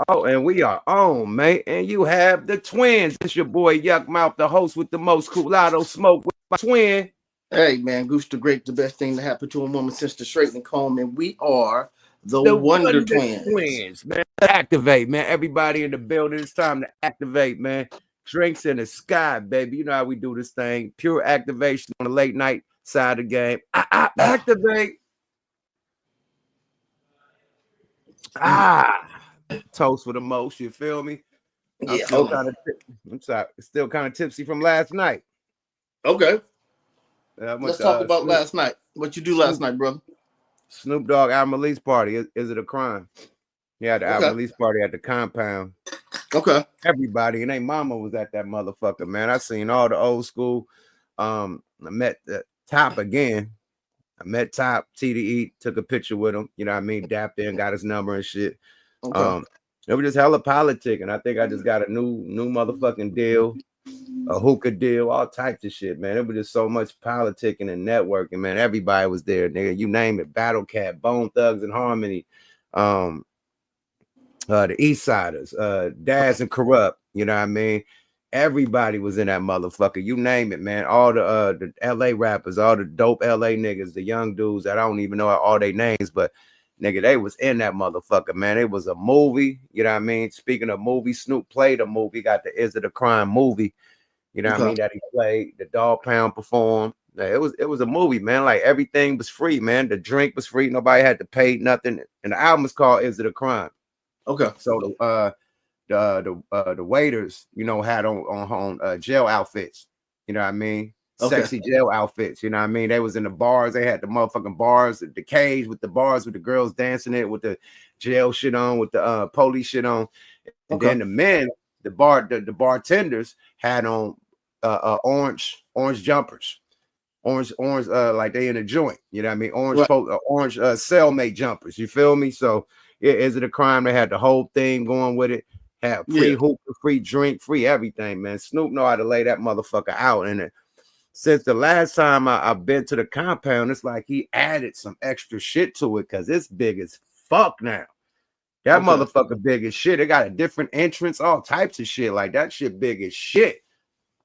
Oh, and we are on, mate. And you have the twins. It's your boy Yuck Mouth, the host with the most Culado smoke with my twin. Hey man, Goose the Great, the best thing to happen to a woman since the straightening comb, and we are the The Wonder Wonder Twins. Twins, man. Activate, man. Everybody in the building. It's time to activate, man. Drinks in the sky, baby. You know how we do this thing. Pure activation on the late night side of the game. Activate. Ah, toast for the most. You feel me? I'm Yeah, still hold on. kind of. I'm sorry. Still kind of tipsy from last night. Okay, I went let's to talk about Snoop, last night. What you do last Snoop night, brother? Snoop Dogg album release party. Is it a crime? He had the album Okay, release party at the compound. okay, Everybody and their mama was at that motherfucker, man. I seen all the old school. I met the Top again. I met Top, TDE, took a picture with him. You know what I mean? Dapped in, got his number and shit. okay. Um, it was just hella politic, and I think I just got a new motherfucking deal, a hookah deal, all types of shit, man. It was just so much politicking and networking, man. Everybody was there, nigga. You name it, Battle Cat, Bone Thugs and Harmony, um, the East Siders, Daz and Corrupt, you know what I mean? Everybody was in that motherfucker. You name it, man. All the LA rappers, all the dope LA niggas, the young dudes that I don't even know all their names, but nigga, they was in that motherfucker, man. It was a movie, you know what I mean? Speaking of movie, Snoop played a movie, got the Is It a Crime movie, you know what I Okay. mean? That he played, the Dog Pound performed. Yeah, it was a movie, man. Like everything was free, man. The drink was free, nobody had to pay nothing. And the album is called Is It a Crime? Okay. So the waiters, you know, had on jail outfits. You know what I mean? Okay. Sexy jail outfits. You know what I mean? They was in the bars. They had the motherfucking bars, the cage with the bars with the girls dancing it with the jail shit on, with the police shit on, and Okay. then the men, the bartenders had on orange jumpers. Orange, like they in a joint, you know what I mean? Right. Orange cellmate jumpers. You feel me? So is it a crime? They had the whole thing going with it. Had free Yeah. hookah, free drink, free everything, man. Snoop know how to lay that motherfucker out. And since the last time I've been to the compound, it's like he added some extra shit to it because it's big as fuck now. That Okay. motherfucker big as shit. It got a different entrance, all types of shit. Like that shit big as shit.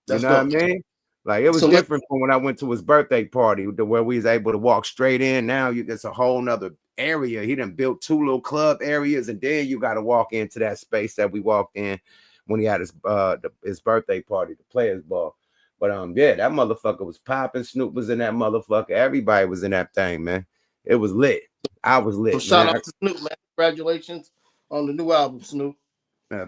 You That's know what I dope. mean? Like it was So let different from when I went to his birthday party, where we was able to walk straight in. Now it's a whole nother area. He done built two little club areas, and then you got to walk into that space that we walked in when he had his birthday party, the Players Ball. But yeah, that motherfucker was popping. Snoop was in that motherfucker. Everybody was in that thing, man. It was lit. I was so lit, shout man. out to Snoop, man. Congratulations on the new album, Snoop.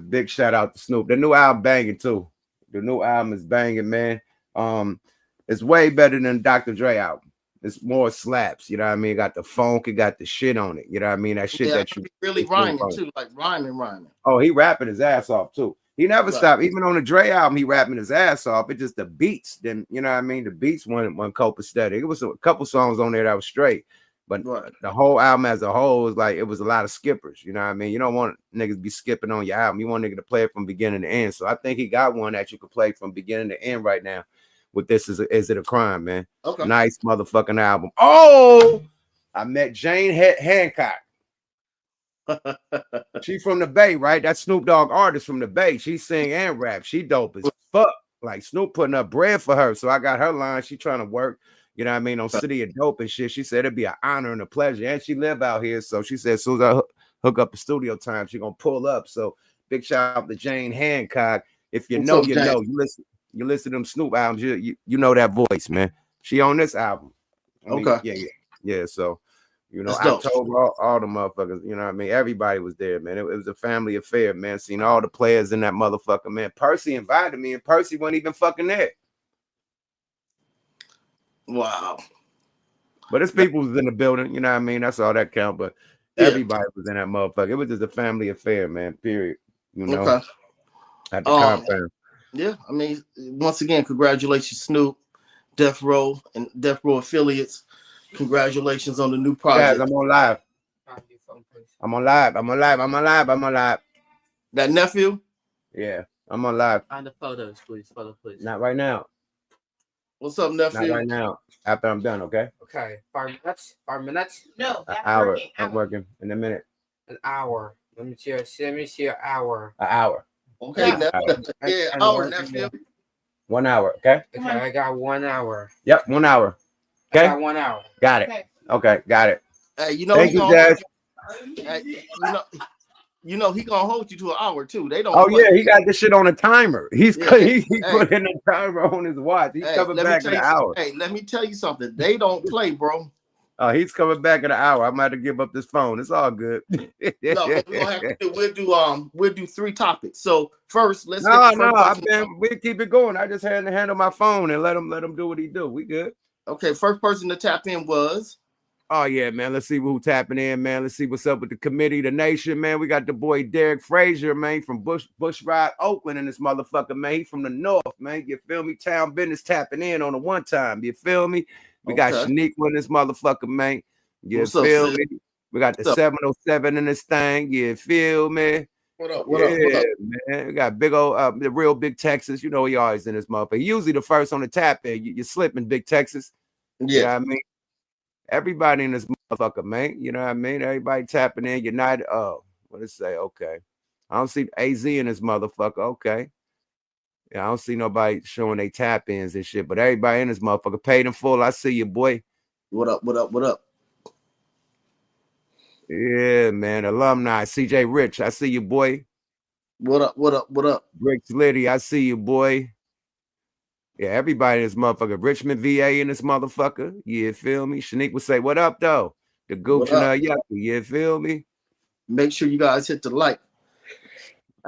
Big shout out to Snoop. The new album banging too. The new album is banging, man. It's way better than Dr. Dre album. It's more slaps, you know what I mean? It got the funk, it got the shit on it. You know what I mean? That shit Yeah, I that heard you he really put Snoop rhyming on. too, like rhyming. Oh, he rapping his ass off too. He never Right. stopped. Even on the Dre album, he rapping his ass off. It just the beats. Then you know what I mean? The beats weren't copacetic. It was a couple songs on there that was straight. But Right. the whole album as a whole was like it was a lot of skippers. You know what I mean? You don't want niggas to be skipping on your album. You want nigga to play it from beginning to end. So I think he got one that you could play from beginning to end right now. With this is it a crime, man? Okay. Nice motherfucking album. Oh, I met Jane Hancock. She from the Bay, right? That Snoop Dogg artist from the Bay. She sing and rap. She dope as fuck. Like Snoop putting up bread for her. So I got her line. She trying to work, you know what I mean, on City of Dope and shit. She said it'd be an honor and a pleasure. And she live out here. So she said as soon as I hook up the studio time, she gonna pull up. So big shout out to Jane Hancock. If you What's know, up, you Jane? know. You listen to them Snoop albums, you know that voice, man. She on this album. I mean, Okay. yeah. So That's dope. October, all the motherfuckers, you know what I mean? Everybody was there, man. It was a family affair, man. Seen all the players in that motherfucker, man. Percy invited me, and Percy wasn't even fucking there. Wow. But his people was in the building, you know what I mean? That's all that count. But Yeah. everybody was in that motherfucker. It was just a family affair, man. Period. You know, Okay. at the Um. compound. Yeah. I mean, once again, congratulations, Snoop, Death Row, and Death Row affiliates. Congratulations on the new Guys, project. I'm on live. I'm on live. I'm on live. I'm on live. I'm on live. That nephew. Yeah, I'm on live. On the photos, please. Photo, please. Not right now. What's up, Not nephew? right now. After I'm done, okay? Okay. 5 minutes. 5 minutes. No, An that's hour. working. I'm working in a minute. An hour. Let me see an hour. An hour. Okay, Yeah. yeah, hour, nephew. 1 hour. Okay. Okay, I got 1 hour. Yep. 1 hour. I Okay. got 1 hour. Got it. Okay. Got it. Hey, you know Thank he you, gonna Jazz. hey, you know he gonna hold you to an hour too. They don't. Oh play. yeah, he got this shit on a timer. He Hey, put in a timer on his watch. He's coming let me back tell in an you. hour. Hey, let me tell you something. They don't play, bro. He's coming back in an hour. I'm about to give up this phone. It's all good. No, what we're gonna have to do, we'll do 3 topics. So first, let's get No, the first person. we keep it going. I just had to handle my phone and let him do what he do. We good. Okay, first person to tap in was. Oh yeah, man. Let's see who's tapping in, man. Let's see what's up with the committee, the nation, man. We got the boy Derek Frazier, man, from Bushrod, Oakland, and this motherfucker, man. He from the north, man. You feel me? Town business tapping in on the one time. You feel me? We got Shaniqua in this motherfucker, man. You feel me? We got the 707 in this thing. You feel me? What up? What up? Man. We got big old, the real Big Texas. You know he always in this motherfucker. Usually the first on the tap in. You're slipping, Big Texas. Yeah. You know what I mean? Everybody in this motherfucker, man. You know what I mean? Everybody tapping in. United. Oh, what it say? Okay. I don't see AZ in this motherfucker. Okay. Yeah, I don't see nobody showing they tap ins and shit, but everybody in this motherfucker paid in full. I see you, boy. What up? What up? What up? Yeah, man. Alumni. CJ Rich. I see you, boy. What up? What up? What up? Bricks Liddy. I see you, boy. Yeah, everybody in this motherfucker. Richmond, VA in this motherfucker. You feel me? Shanique would say, what up, though? The Gooch and Yucky. You feel me? Make sure you guys hit the like.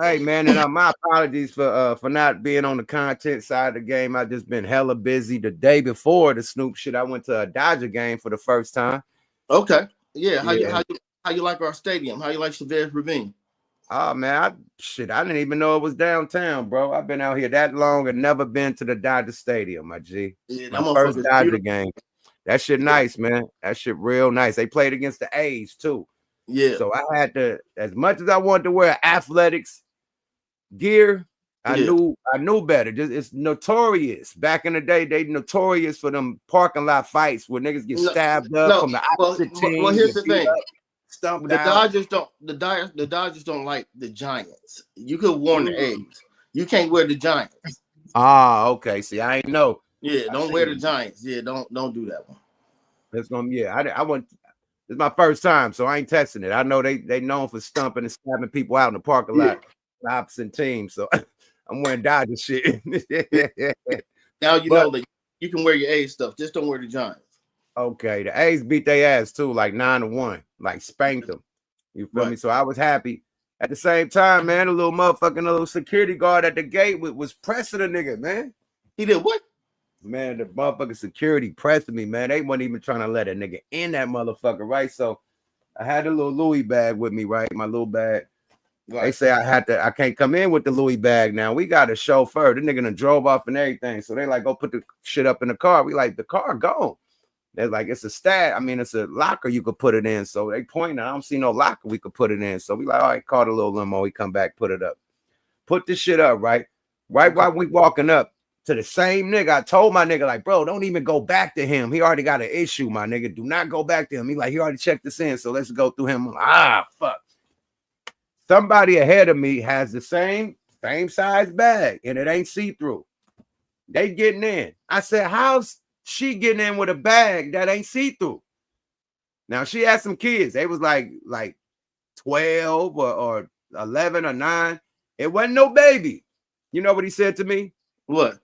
Hey, man, and my apologies for not being on the content side of the game. I just been hella busy. The day before the Snoop shit, I went to a Dodger game for the first time. Okay. Yeah. How you like our stadium? How you like Chavez Ravine? Oh, man, I didn't even know it was downtown, bro. I've been out here that long and never been to the Dodger Stadium, my G. Yeah, my first Dodger game. That shit nice, man. That shit real nice. They played against the A's, too. Yeah. So I had to, as much as I wanted to wear athletics gear, I knew better. It's notorious. Back in the day, they notorious for them parking lot fights where niggas get stabbed up from the opposite team. Well, here's the thing. The Dodgers don't like the Giants. You could warn the A's. You can't wear the Giants. Ah, okay. See, I ain't know. Yeah, don't wear the Giants. Yeah, don't do that one. It's gonna I went. It's my first time, so I ain't testing it. I know they known for stumping and stabbing people out in the parking lot, the opposite team. So I'm wearing Dodger shit. Now you know that you can wear your A's stuff. Just don't wear the Giants. Okay, the A's beat their ass too, like 9-1, like spanked them. You feel me? So I was happy. At the same time, man, a little security guard at the gate was pressing a nigga, man. He did what? Man, the motherfucking security pressing me, man. They wasn't even trying to let a nigga in that motherfucker, right? So I had a little Louis bag with me, right? My little bag. Right. They say I can't come in with the Louis bag now. We got a chauffeur. The nigga done drove off and everything. So they like, go put the shit up in the car. We like, the car gone. They're like, it's a stat. I mean, it's a locker you could put it in. So they pointing. I don't see no locker we could put it in. So we like, all right, call the little limo. We come back, put it up. Put this shit up, right? Right while we walking up to the same nigga. I told my nigga, like, bro, don't even go back to him. He already got an issue, my nigga. Do not go back to him. He like, he already checked this in. So let's go through him. I'm like, fuck. Somebody ahead of me has the same size bag and it ain't see-through. They getting in. I said, how's she getting in with a bag that ain't see-through? Now she had some kids. They was like 12 or 11 or 9. It wasn't no baby. You know what he said to me? What?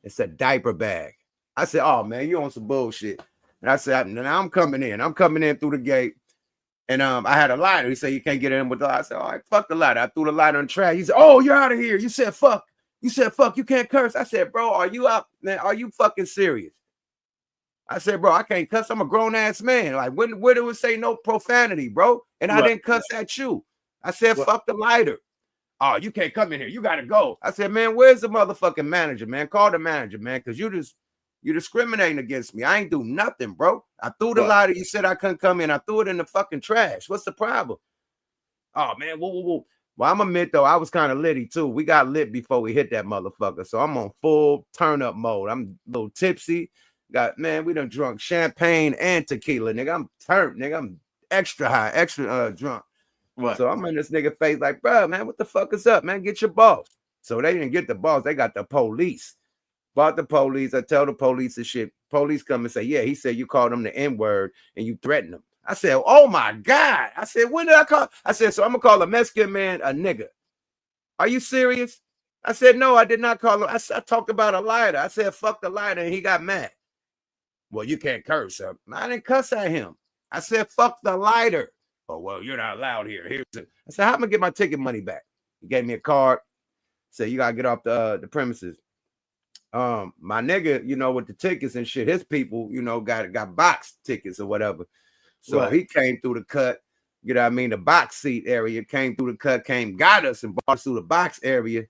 It's a diaper bag. I said, oh man, you on some bullshit. And I said, now I'm coming in. I'm coming in through the gate. And I had a lighter. He said, you can't get in with the lighter. I said, all right, fuck the lighter. I threw the lighter on the trash. He said, oh, you're out of here. You said, fuck. You said, fuck. You can't curse. I said, bro, are you out, man? Are you fucking serious? I said, bro, I can't cuss. I'm a grown-ass man. Like, where do it say no profanity, bro? And I didn't cuss at you. I said, fuck the lighter. Oh, you can't come in here. You got to go. I said, man, where's the motherfucking manager, man? Call the manager, man, because you're discriminating against me. I ain't do nothing, bro. I threw the lighter. You said I couldn't come in. I threw it in the fucking trash. What's the problem? Oh, man. Whoa. Well, I'm admit, though, I was kind of litty, too. We got lit before we hit that motherfucker. So I'm on full turn-up mode. I'm a little tipsy. We done drunk champagne and tequila, nigga. I'm turned, nigga. I'm extra high, extra drunk. Right. So I'm in this nigga face like, bro, man, what the fuck is up, man? Get your boss. So they didn't get the boss. They got the police. Bought the police. I tell the police the shit. Police come and say, yeah, he said you called him the N-word and you threatened him. I said, oh my God. I said, when did I call? I said, so I'm going to call a Mexican man a nigga. Are you serious? I said, no, I did not call him. I talked about a lighter. I said, fuck the lighter, and he got mad. Well, you can't curse. I didn't cuss at him. I said, fuck the lighter. Oh, well, you're not allowed here. I said, how am I going to get my ticket money back? He gave me a card. Said, you got to get off the premises. My nigga, you know, with the tickets and shit, his people, you know, got box tickets or whatever. So he came through the cut, you know what I mean? The box seat area, came through the cut, got us and bought us through the box area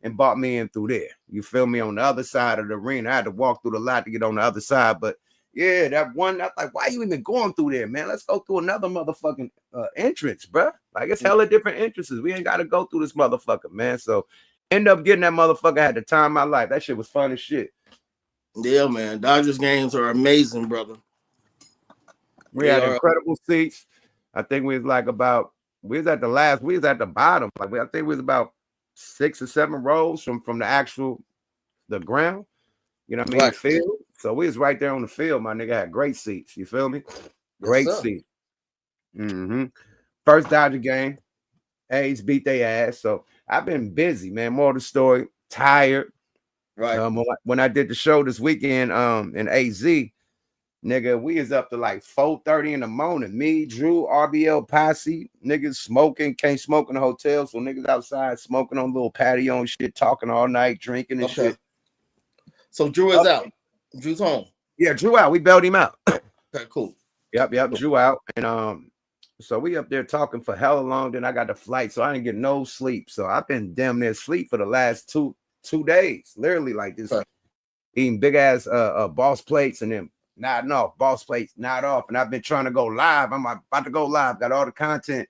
and bought me in through there. You feel me? On the other side of the arena. I had to walk through the lot to get on the other side. But yeah, that one, I'm like, why you even going through there, man? Let's go through another motherfucking entrance, bro. Like, it's hella different entrances. We ain't got to go through this motherfucker, man. So end up getting that motherfucker. I had the time of my life. That shit was fun as shit. Yeah, man. Dodgers games are amazing, brother. We had incredible seats. I think we was like we was at the bottom. Like I think we was about 6 or 7 rows from the ground. You know what I mean? Right. The field. So we was right there on the field. My nigga had great seats. You feel me? Great seats. First Dodger game. A's beat their ass. So I've been busy, man. More of the story. Tired. Right. When I did the show this weekend in AZ, nigga, we is up to like 4:30 in the morning. Me, Drew, RBL Posse, niggas smoking, can't smoke in the hotel. So niggas outside smoking on little patio and shit, talking all night, drinking and shit. So Drew is out. Drew's home. Yeah, Drew out. We bailed him out. Okay, cool. Yep, cool. Drew out. And so we up there talking for hella long. Then I got the flight, so I didn't get no sleep. So I've been damn near asleep for the last two days. Literally like this, eating big ass boss plates and then nodding off, boss plates, not off. And I've been trying to go live. I'm about to go live, got all the content.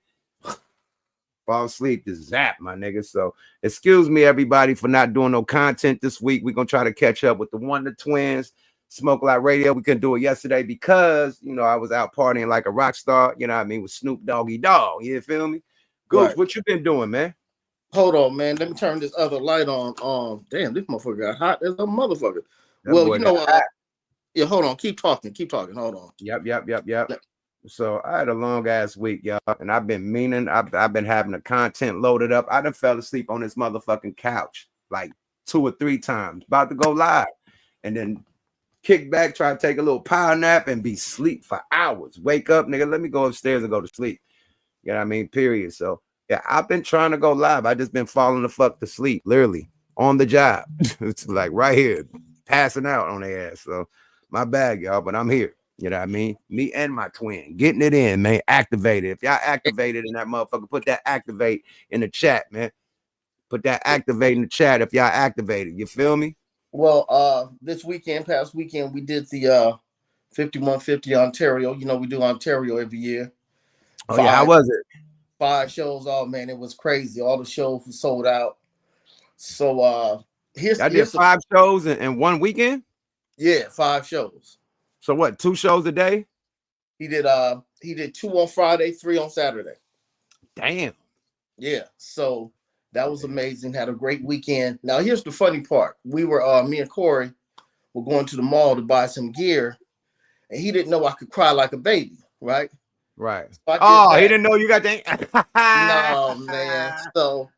Fall asleep, just zap, my nigga. So excuse me, everybody, for not doing no content this week. We're gonna try to catch up with the Twinz, Smoke Like Radio. We couldn't do it yesterday because, you know, I was out partying like a rock star, you know what I mean, with Snoop Doggy Dogg. You feel me? Gooch, what you been doing, man? Hold on, man. Let me turn this other light on. Damn, this motherfucker got hot as a motherfucker. Well, you know what? Yeah, hold on. Keep talking. Hold on. Yep. So I had a long ass week, y'all, and I've been I've been having the content loaded up. I done fell asleep on this motherfucking couch like 2 or 3 times, about to go live, and then kick back, try to take a little power nap, and be sleep for hours. Wake up, nigga. Let me go upstairs and go to sleep. You know what I mean? Period. So yeah, I've been trying to go live. I just been falling the fuck to sleep, literally on the job. It's like right here, passing out on their ass. So my bad, y'all, but I'm here. You know what I mean? Me and my twin getting it in, man. Activated. If y'all activated in that motherfucker, put that activate in the chat, man. Put that activate in the chat if y'all activated. You feel me? Well, this past weekend, we did the 5150 Ontario. You know, we do Ontario every year. Oh, yeah. How was it? 5 shows. Oh, man, it was crazy. All the shows were sold out. So I did 5 shows in one weekend? Yeah, 5 shows. So what, 2 shows a day? He did 2 on Friday, 3 on Saturday. Damn. Yeah. So that was amazing. Had a great weekend. Now here's the funny part. We were me and Corey were going to the mall to buy some gear, and he didn't know I could cry like a baby, right? Right. So he didn't know you got that. No, man. So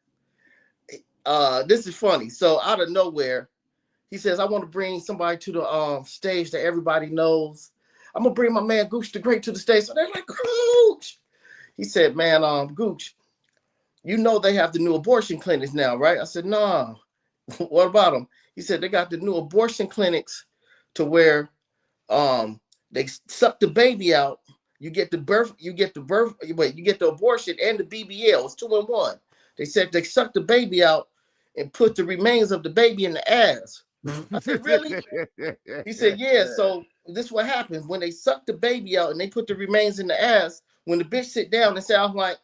this is funny. So out of nowhere, he says, I want to bring somebody to the stage that everybody knows. I'm going to bring my man Gooch the Great to the stage. So they're like, Gooch. He said, man, Gooch, you know they have the new abortion clinics now, right? I said, no. What about them? He said, they got the new abortion clinics to where they suck the baby out. You get the abortion and the BBL. It's 2 in 1. They said they suck the baby out and put the remains of the baby in the ass. I said, really? He said, yeah. So this is what happens when they suck the baby out and they put the remains in the ass. When the bitch sit down and say, I'm like,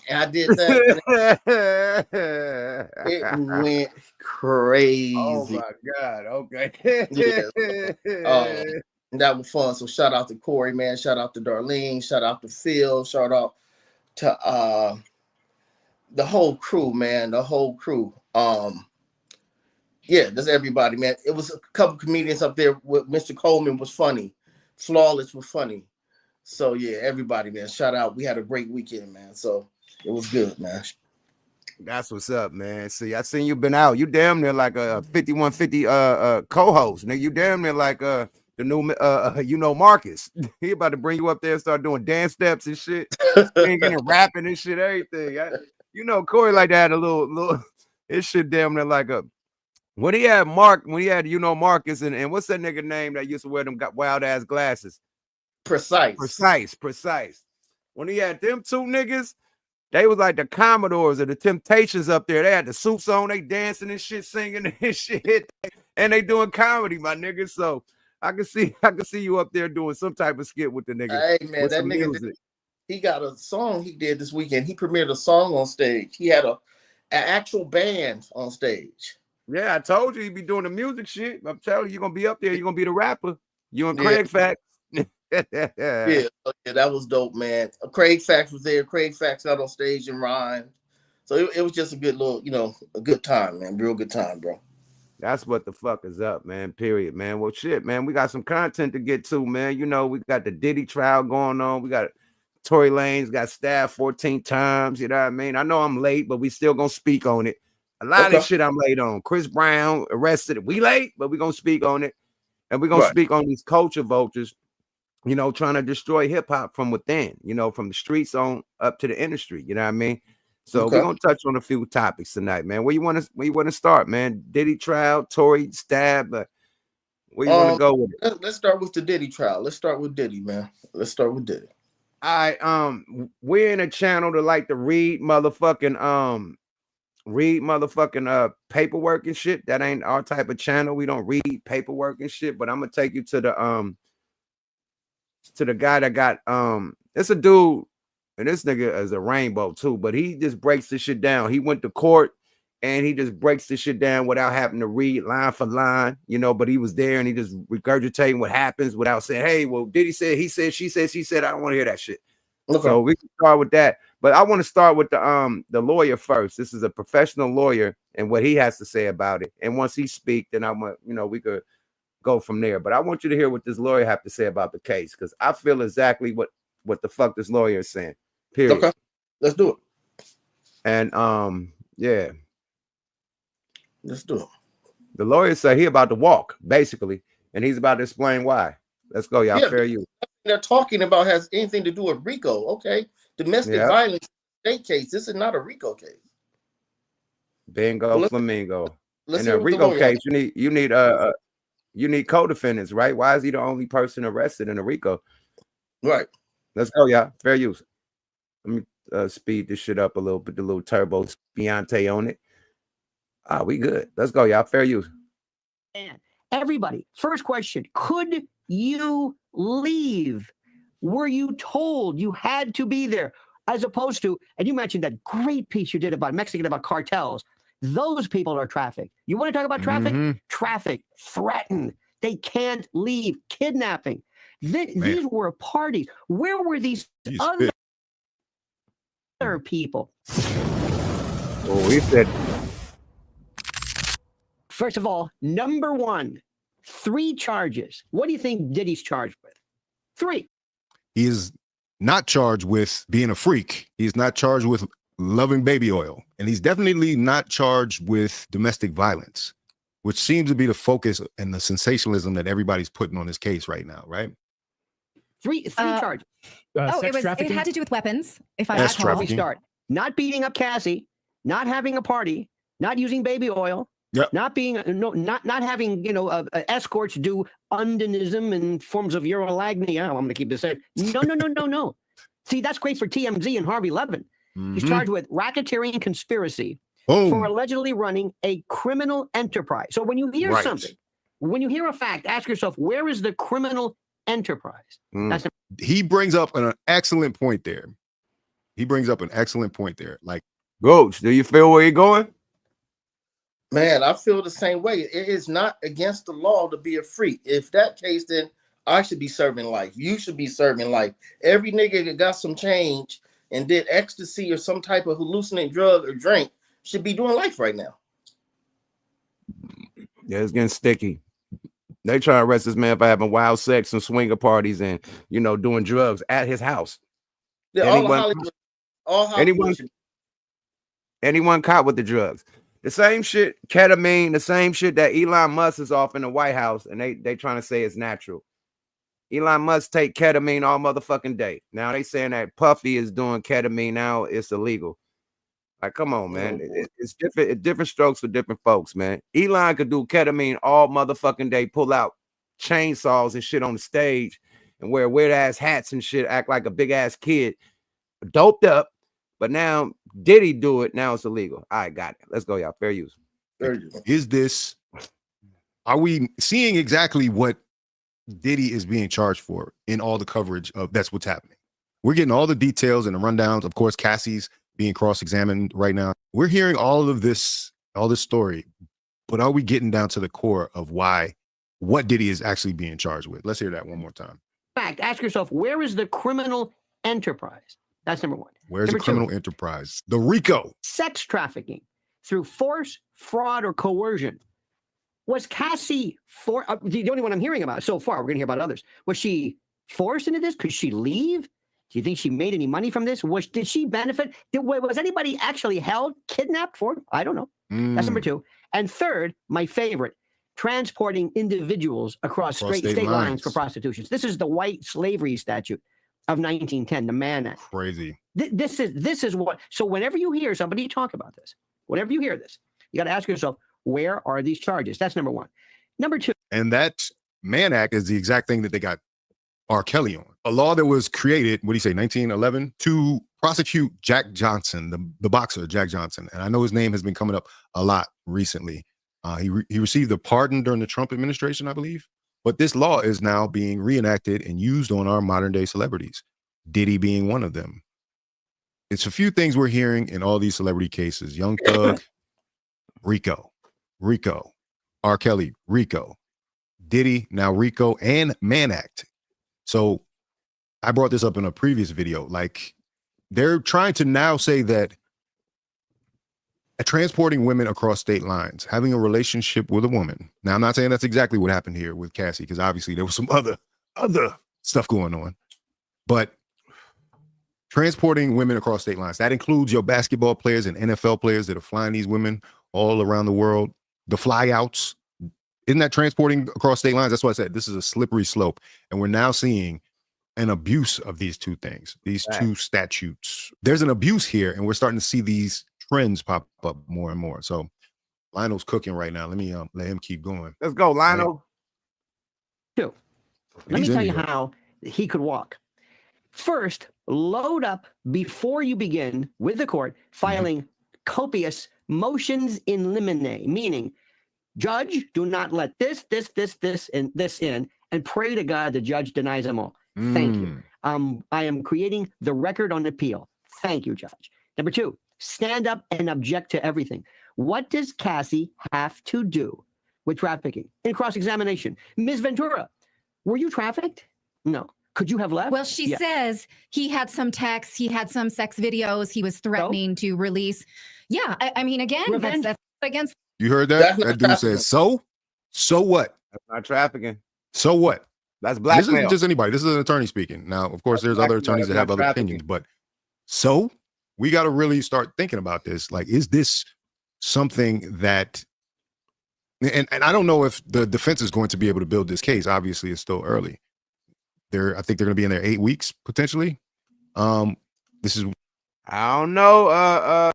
and I did that. It went crazy. Oh my God. Okay. Yeah. That was fun. So shout out to Corey, man. Shout out to Darlene. Shout out to Phil. Shout out to the whole crew, man. The whole crew. Yeah, that's everybody, man. It was a couple comedians up there with Mr. Coleman was funny. Flawless was funny. So yeah, everybody, man. Shout out. We had a great weekend, man. So it was good, man. That's what's up, man. See, I seen you been out. You damn near like a 5150 co-host. Nigga, you damn near like the new Marcus. He about to bring you up there and start doing dance steps and shit, singing and rapping and shit, everything. Corey like that a little it shit damn near like a when he had Marcus and what's that nigga name that used to wear them got wild ass glasses? Precise. When he had them two niggas, they was like the Commodores or the Temptations up there. They had the suits on, they dancing and shit, singing and shit, and they doing comedy, my nigga. So I can see you up there doing some type of skit with the nigga. Hey man, that nigga he got a song he did this weekend. He premiered a song on stage. He had an actual band on stage. Yeah, I told you he'd be doing the music shit. I'm telling you, you're gonna be up there. You're gonna be the rapper. You and Craig Fax. Yeah, that was dope, man. Craig Fax was there. Craig Fax got on stage and rhymed. So it was just a good little, a good time, man. Real good time, bro. That's what the fuck is up, man. Period, man. Well, shit, man. We got some content to get to, man. We got the Diddy trial going on. We got Tory Lanez got stabbed 14 times. You know what I mean? I know I'm late, but we still gonna speak on it. A lot of this shit I'm late on. Chris Brown arrested. We late, but we gonna speak on it. And we're gonna speak on these culture vultures, trying to destroy hip-hop from within, from the streets on up to the industry. You know what I mean? So we're gonna touch on a few topics tonight, man. Where you want to start, man? Diddy trial, Tory stab, where you want to go with it? Let's start with the Diddy trial. Let's start with Diddy, man. Let's start with Diddy. All right, we're in a channel to like to read motherfucking paperwork and shit. That ain't our type of channel. We don't read paperwork and shit. But I'm gonna take you to the guy that got it's a dude, and this nigga is a rainbow too, but he just breaks the shit down. He went to court and he just breaks the shit down without having to read line for line, but he was there and he just regurgitating what happens without saying, hey, well, Diddy said, he said, she said, she said. I don't want to hear that shit. Okay. So we can start with that. But I want to start with the lawyer first. This is a professional lawyer and what he has to say about it. And once he speaks, then we could go from there. But I want you to hear what this lawyer have to say about the case, because I feel exactly what the fuck this lawyer is saying. Period. Okay, let's do it. And yeah, let's do it. The lawyer said he about to walk, basically, and he's about to explain why. Let's go, y'all. Fair use. They're talking about has anything to do with RICO. Okay, domestic violence state case. This is not a RICO case. Bingo, flamingo. In a RICO case, you need co-defendants, right? Why is he the only person arrested in a RICO? Right. Let's go, y'all. Fair use. Let me speed this shit up a little bit. The little turbo Beyonce on it. We good. Let's go, y'all. Fair use. And everybody, first question: could you leave? Were you told you had to be there? As opposed to, and you mentioned that great piece you did about Mexican about cartels. Those people are trafficked. You want to talk about traffic? Mm-hmm. Traffic, threatened. They can't leave. Kidnapping. These were parties. Where were these other people? Oh, he said. First of all, number one, 3 charges. What do you think Diddy's charged with? 3. He is not charged with being a freak. He's not charged with loving baby oil. And he's definitely not charged with domestic violence, which seems to be the focus and the sensationalism that everybody's putting on this case right now, right? 3 charges. It had to do with weapons. If I that's how we start. Not beating up Cassie, not having a party, not using baby oil. Yep. Not being not having escorts do undonism and forms of urolagnia. I'm going to keep this in. No. See, that's great for TMZ and Harvey Levin. Mm-hmm. He's charged with racketeering conspiracy for allegedly running a criminal enterprise. So when you hear something, when you hear a fact, ask yourself, where is the criminal enterprise? He brings up an excellent point there. Like, Ghost, do you feel where you're going? Man, I feel the same way. It is not against the law to be a freak. If that case, then I should be serving life. You should be serving life. Every nigga that got some change and did ecstasy or some type of hallucinating drug or drink should be doing life right now. Yeah, it's getting sticky. They try to arrest this man for having wild sex and swinger parties and, you know, doing drugs at his house. Yeah, anyone caught with the drugs. The same shit, ketamine, the same shit that Elon Musk is off in the White House, and they trying to say it's natural. Elon Musk take ketamine all motherfucking day. Now they saying that Puffy is doing ketamine now, it's illegal. Like, come on, man. It's different strokes for different folks, man. Elon could do ketamine all motherfucking day, pull out chainsaws and shit on the stage and wear weird ass hats and shit, act like a big ass kid, doped up. But now Diddy do it, now it's illegal. All right, got it. Let's go, y'all. Fair use. Are we seeing exactly what Diddy is being charged for in all the coverage of that's what's happening? We're getting all the details and the rundowns. Of course, Cassie's being cross-examined right now. We're hearing all this story, but are we getting down to the core of what Diddy is actually being charged with? Let's hear that one more time. In fact, ask yourself, where is the criminal enterprise? That's number one. Where's the criminal enterprise? The RICO. Sex trafficking through force, fraud, or coercion. Was Cassie the only one I'm hearing about so far? We're going to hear about others. Was she forced into this? Could she leave? Do you think she made any money from this? Did she benefit? Was anybody actually held, kidnapped for it? I don't know. That's number two. And third, my favorite, transporting individuals across state lines for prostitution. This is the white slavery statute of 1910, the Mann Act. Crazy. This is what. So whenever you hear somebody talk about this, whenever you hear this, you got to ask yourself, where are these charges? That's number one. Number two. And that Mann Act is the exact thing that they got R. Kelly on. A law that was created, 1911, to prosecute Jack Johnson, the boxer, Jack Johnson. And I know his name has been coming up a lot recently. He received a pardon during the Trump administration, I believe. But this law is now being reenacted and used on our modern day celebrities, Diddy being one of them. It's a few things we're hearing in all these celebrity cases. Young Thug, RICO, R. Kelly, RICO, Diddy, now RICO, and Mann Act. So I brought this up in a previous video. Like, they're trying to now say that transporting women across state lines, having a relationship with a woman. Now, I'm not saying that's exactly what happened here with Cassie, because obviously there was some other stuff going on. But transporting women across state lines, that includes your basketball players and NFL players that are flying these women all around the world. The flyouts. Isn't that transporting across state lines? That's why I said this is a slippery slope. And we're now seeing an abuse of these two things, these two statutes. There's an abuse here, and we're starting to see these trends pop up more and more. So Lionel's cooking right now. Let me let him keep going. Let's go, Lionel. Two. Let me tell you how he could walk. First, load up before you begin with the court filing copious motions in limine, meaning, judge, do not let this, and this in, and pray to God the judge denies them all. Thank you. I am creating the record on appeal. Thank you, judge. Number two, stand up and object to everything. What does Cassie have to do with trafficking? In cross-examination, Ms. Ventura, were you trafficked? No. Could you have left? Well, she says he had some texts, he had some sex videos, he was threatening to release. Yeah, I mean, again, that's against. You heard that? That dude says, so what? That's not trafficking. So what? That's blackmail. This isn't just anybody. This is an attorney speaking. Now, of course, there's other attorneys that have other opinions, but so we got to really start thinking about this. Like, is this something that, and I don't know if the defense is going to be able to build this case. Obviously, it's still early. I think they're going to be in there 8 weeks, potentially. This is, I don't know,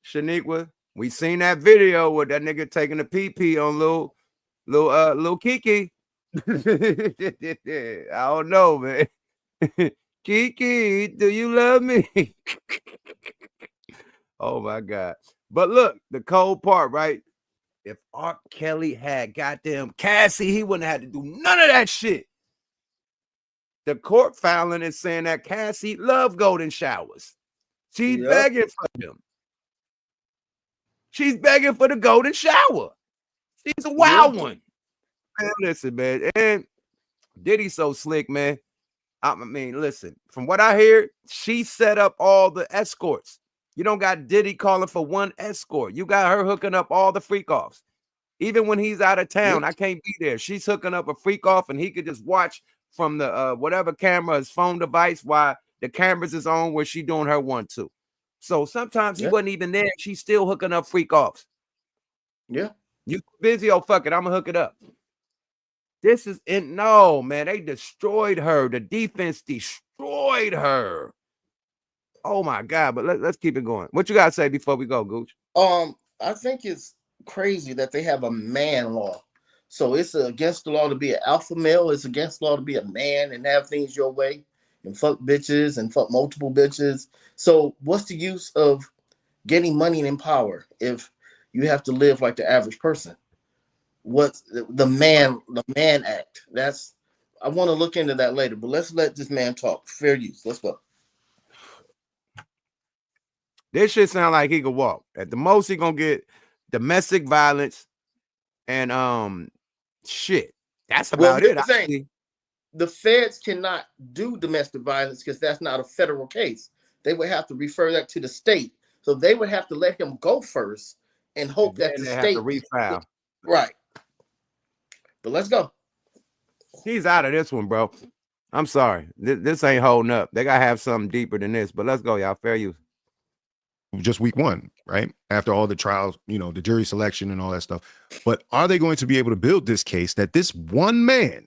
Shaniqua. We seen that video with that nigga taking a pee on little Kiki. I don't know, man. Kiki, do you love me? Oh my God. But look, the cold part, right? If R. Kelly had goddamn Cassie, he wouldn't have had to do none of that shit. The court filing is saying that Cassie loved golden showers. She's begging for them. She's begging for the golden shower. She's a wild one. Man, listen, man. And Diddy's so slick, man. I mean, listen, from what I hear, she set up all the escorts. You don't got Diddy calling for one escort. You got her hooking up all the freak offs. Even when he's out of town, I can't be there. She's hooking up a freak off, and he could just watch from the whatever camera, his phone device, while the cameras is on where she doing her 1-2. So sometimes he wasn't even there. She's still hooking up freak offs. Yeah. You busy? Oh, fuck it. I'm gonna hook it up. This is no, man. They destroyed her. The defense destroyed her. Oh my God. But let's keep it going. What you gotta say before we go, Gooch? I think it's crazy that they have a man law. So it's against the law to be an alpha male. It's against the law to be a man and have things your way and fuck bitches and fuck multiple bitches. So what's the use of getting money and power if you have to live like the average person? What's the man act? I want to look into that later, but let's let this man talk. Fair use. Let's go. This shit sound like he could walk. At the most, he gonna get domestic violence and shit. That's about it. The feds cannot do domestic violence because that's not a federal case. They would have to refer that to the state. So they would have to let him go first and hope that the state have to refile. Right. But let's go. He's out of this one, bro. I'm sorry. This ain't holding up. They gotta have something deeper than this. But let's go, y'all. Fair use. Just week 1, right? After all the trials, the jury selection and all that stuff. But are they going to be able to build this case that this one man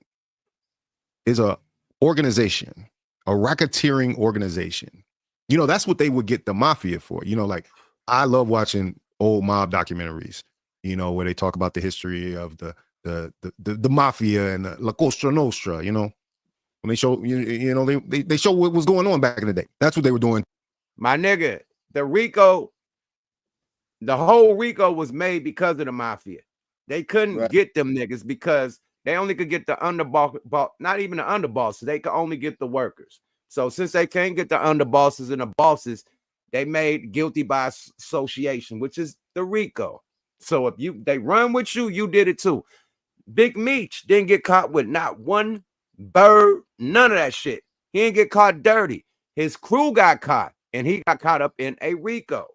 is a organization, a racketeering organization? That's what they would get the mafia for. Like I love watching old mob documentaries, where they talk about the history of the mafia and the La Cosa Nostra, when they show, they show what was going on back in the day. That's what they were doing. My nigga, the whole RICO was made because of the mafia. They couldn't get them niggas because they only could get the underboss, not even the underbosses. They could only get the workers. So since they can't get the underbosses and the bosses, they made guilty by association, which is the RICO. So if they run with you, you did it too. Big Meech didn't get caught with not one bird, none of that shit. He didn't get caught dirty. His crew got caught, and he got caught up in a RICO.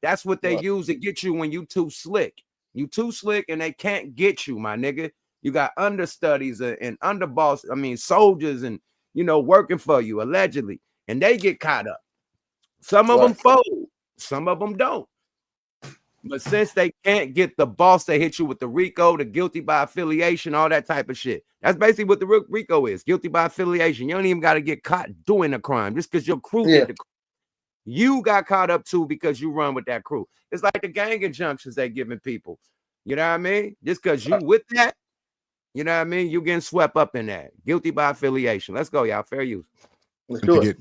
That's what they use to get you when you too slick. You too slick, and they can't get you, my nigga. You got understudies and underboss, soldiers and, working for you, allegedly. And they get caught up. Some of them fold. Some of them don't. But since they can't get the boss, they hit you with the RICO, the guilty by affiliation, all that type of shit. That's basically what the RICO is, guilty by affiliation. You don't even got to get caught doing a crime just because your crew did the crime. You got caught up too because you run with that crew. It's like the gang injunctions they giving people. You know what I mean? Just because you with that, you know what I mean? You getting swept up in that. Guilty by affiliation. Let's go, y'all. Fair use. Let's do it.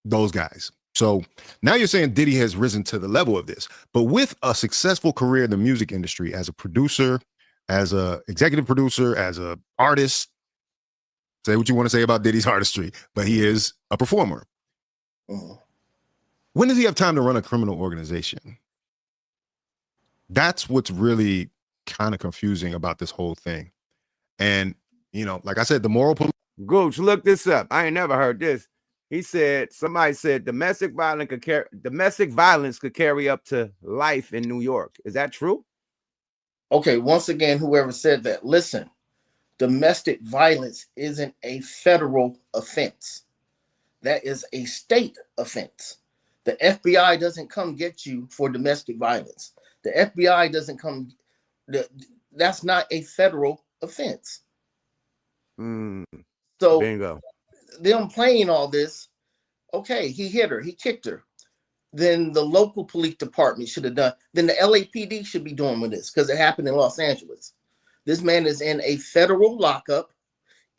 Those guys. So now you're saying Diddy has risen to the level of this, but with a successful career in the music industry as a producer, as a executive producer, as a artist, say what you want to say about Diddy's artistry, but he is a performer. When does he have time to run a criminal organization? That's what's really kind of confusing about this whole thing. And, like I said, the moral... Gooch, look this up. I ain't never heard this. Somebody said domestic violence could carry up to life in New York. Is that true? Okay, once again, whoever said that, listen, domestic violence isn't a federal offense. That is a state offense. The FBI doesn't come get you for domestic violence. The FBI doesn't come. That's not a federal offense. So bingo. Them playing all this, okay, he hit her, he kicked her. Then the local police department should have done. Then the LAPD should be doing with this because it happened in Los Angeles. This man is in a federal lockup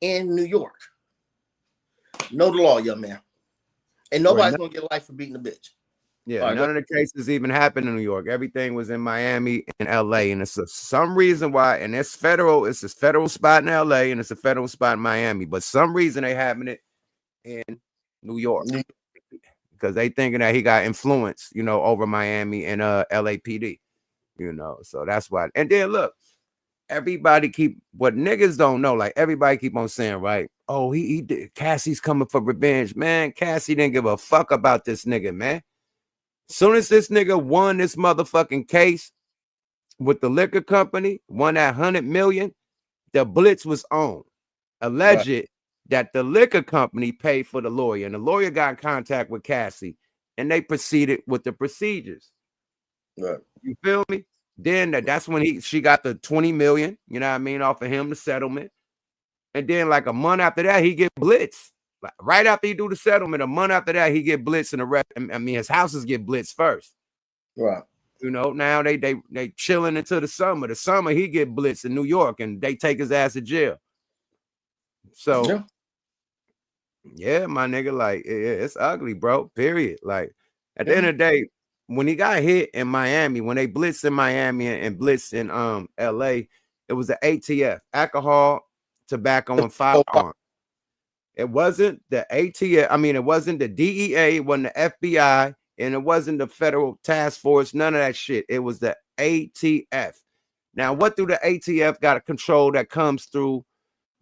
in New York. Know the law, young man. And nobody's going to get life for beating a bitch. Yeah, right, none of the cases even happened in New York. Everything was in Miami and LA. And it's some reason why, and it's a federal spot in LA and it's a federal spot in Miami. But some reason they having it in New York because they thinking that he got influence, over Miami and LAPD, so that's why. And then look, what niggas don't know, like everybody keep on saying, right? Oh, he did. Cassie's coming for revenge, man. Cassie didn't give a fuck about this nigga, man. Soon as this nigga won this motherfucking case with the liquor company, won that 100 million, the blitz was on. Alleged that the liquor company paid for the lawyer, and the lawyer got in contact with Cassie, and they proceeded with the procedures. Right. You feel me? Then that's when she got the 20 million, you know what I mean, off of him, the settlement. And then like a month after that, he get blitzed. Like right after he do the settlement, a month after that, he get blitzed, and the rest, I mean, his houses get blitzed first. Right. You know, now they chilling into the summer. The summer he get blitzed in New York, and they take his ass to jail. So yeah, my nigga, like it's ugly, bro. Period. Like at the end of the day, when he got hit in Miami, when they blitzed in Miami and blitzed in LA, it was the ATF, alcohol, tobacco, and firearm. It wasn't the ATF. I mean, it wasn't the DEA, it wasn't the FBI, and it wasn't the federal task force. None of that shit. It was the ATF. Now, what do the ATF got to control that comes through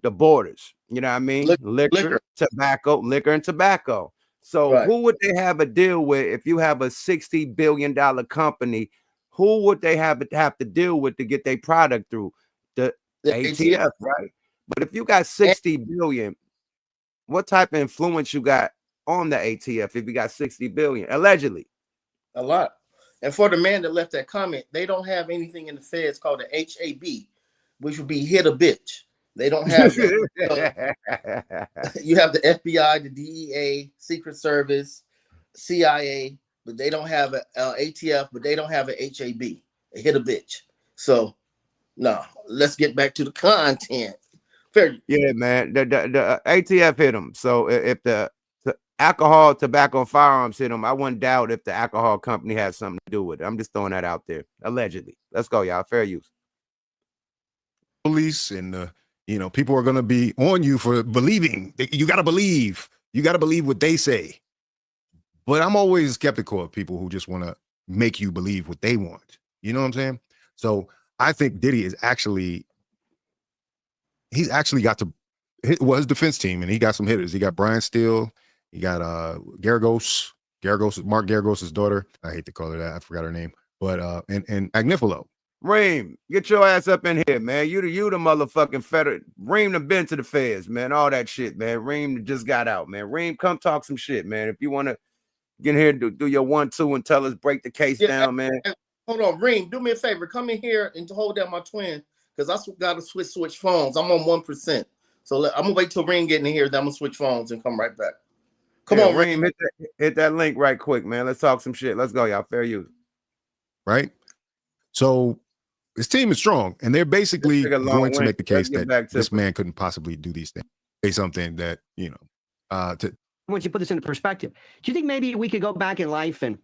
the borders? You know what I mean? Liquor, tobacco, liquor, and tobacco. So who would they have a deal with if you have a $60 billion company? Who would they have to deal with to get their product through? The ATF, right? But if you got 60 billion, what type of influence you got on the ATF if you got 60 billion? Allegedly. A lot. And for the man that left that comment, they don't have anything in the feds called the HAB, which would be hit a bitch. They don't have that. So, you have the FBI, the DEA, Secret Service, CIA, but they don't have an ATF, but they don't have an HAB, a hit a bitch. So, no, let's get back to the content. Fair. Yeah, man. The ATF hit him. So if the alcohol, tobacco, and firearms hit him, I wouldn't doubt if the alcohol company has something to do with it. I'm just throwing that out there. Allegedly. Let's go, y'all. Fair use. Police and people are going to be on you for believing. You got to believe. You got to believe what they say. But I'm always skeptical of people who just want to make you believe what they want. You know what I'm saying? So I think Diddy is he's actually got to hit his defense team, and he got some hitters. He got Brian Steele. He got Garagos. Mark Garagos' daughter. I hate to call her that. I forgot her name. But and Agnifilo. Reem, get your ass up in here, man. You the motherfucking federal. Reem done been to the feds, man. All that shit, man. Reem just got out, man. Reem, come talk some shit, man. If you want to get in here, do your 1-2 and tell us, break the case down, man. Hold on, Reem, do me a favor. Come in here and hold down my twin, because I got to switch phones. I'm on 1%. So I'm going to wait till Reem get in here, then I'm going to switch phones and come right back. Come on, Reem, hit that link right quick, man. Let's talk some shit. Let's go, y'all. Fair use. Right? So his team is strong, and they're basically going to make the case that this man couldn't possibly do these things. Say something that, once you put this into perspective, do you think maybe we could go back in life and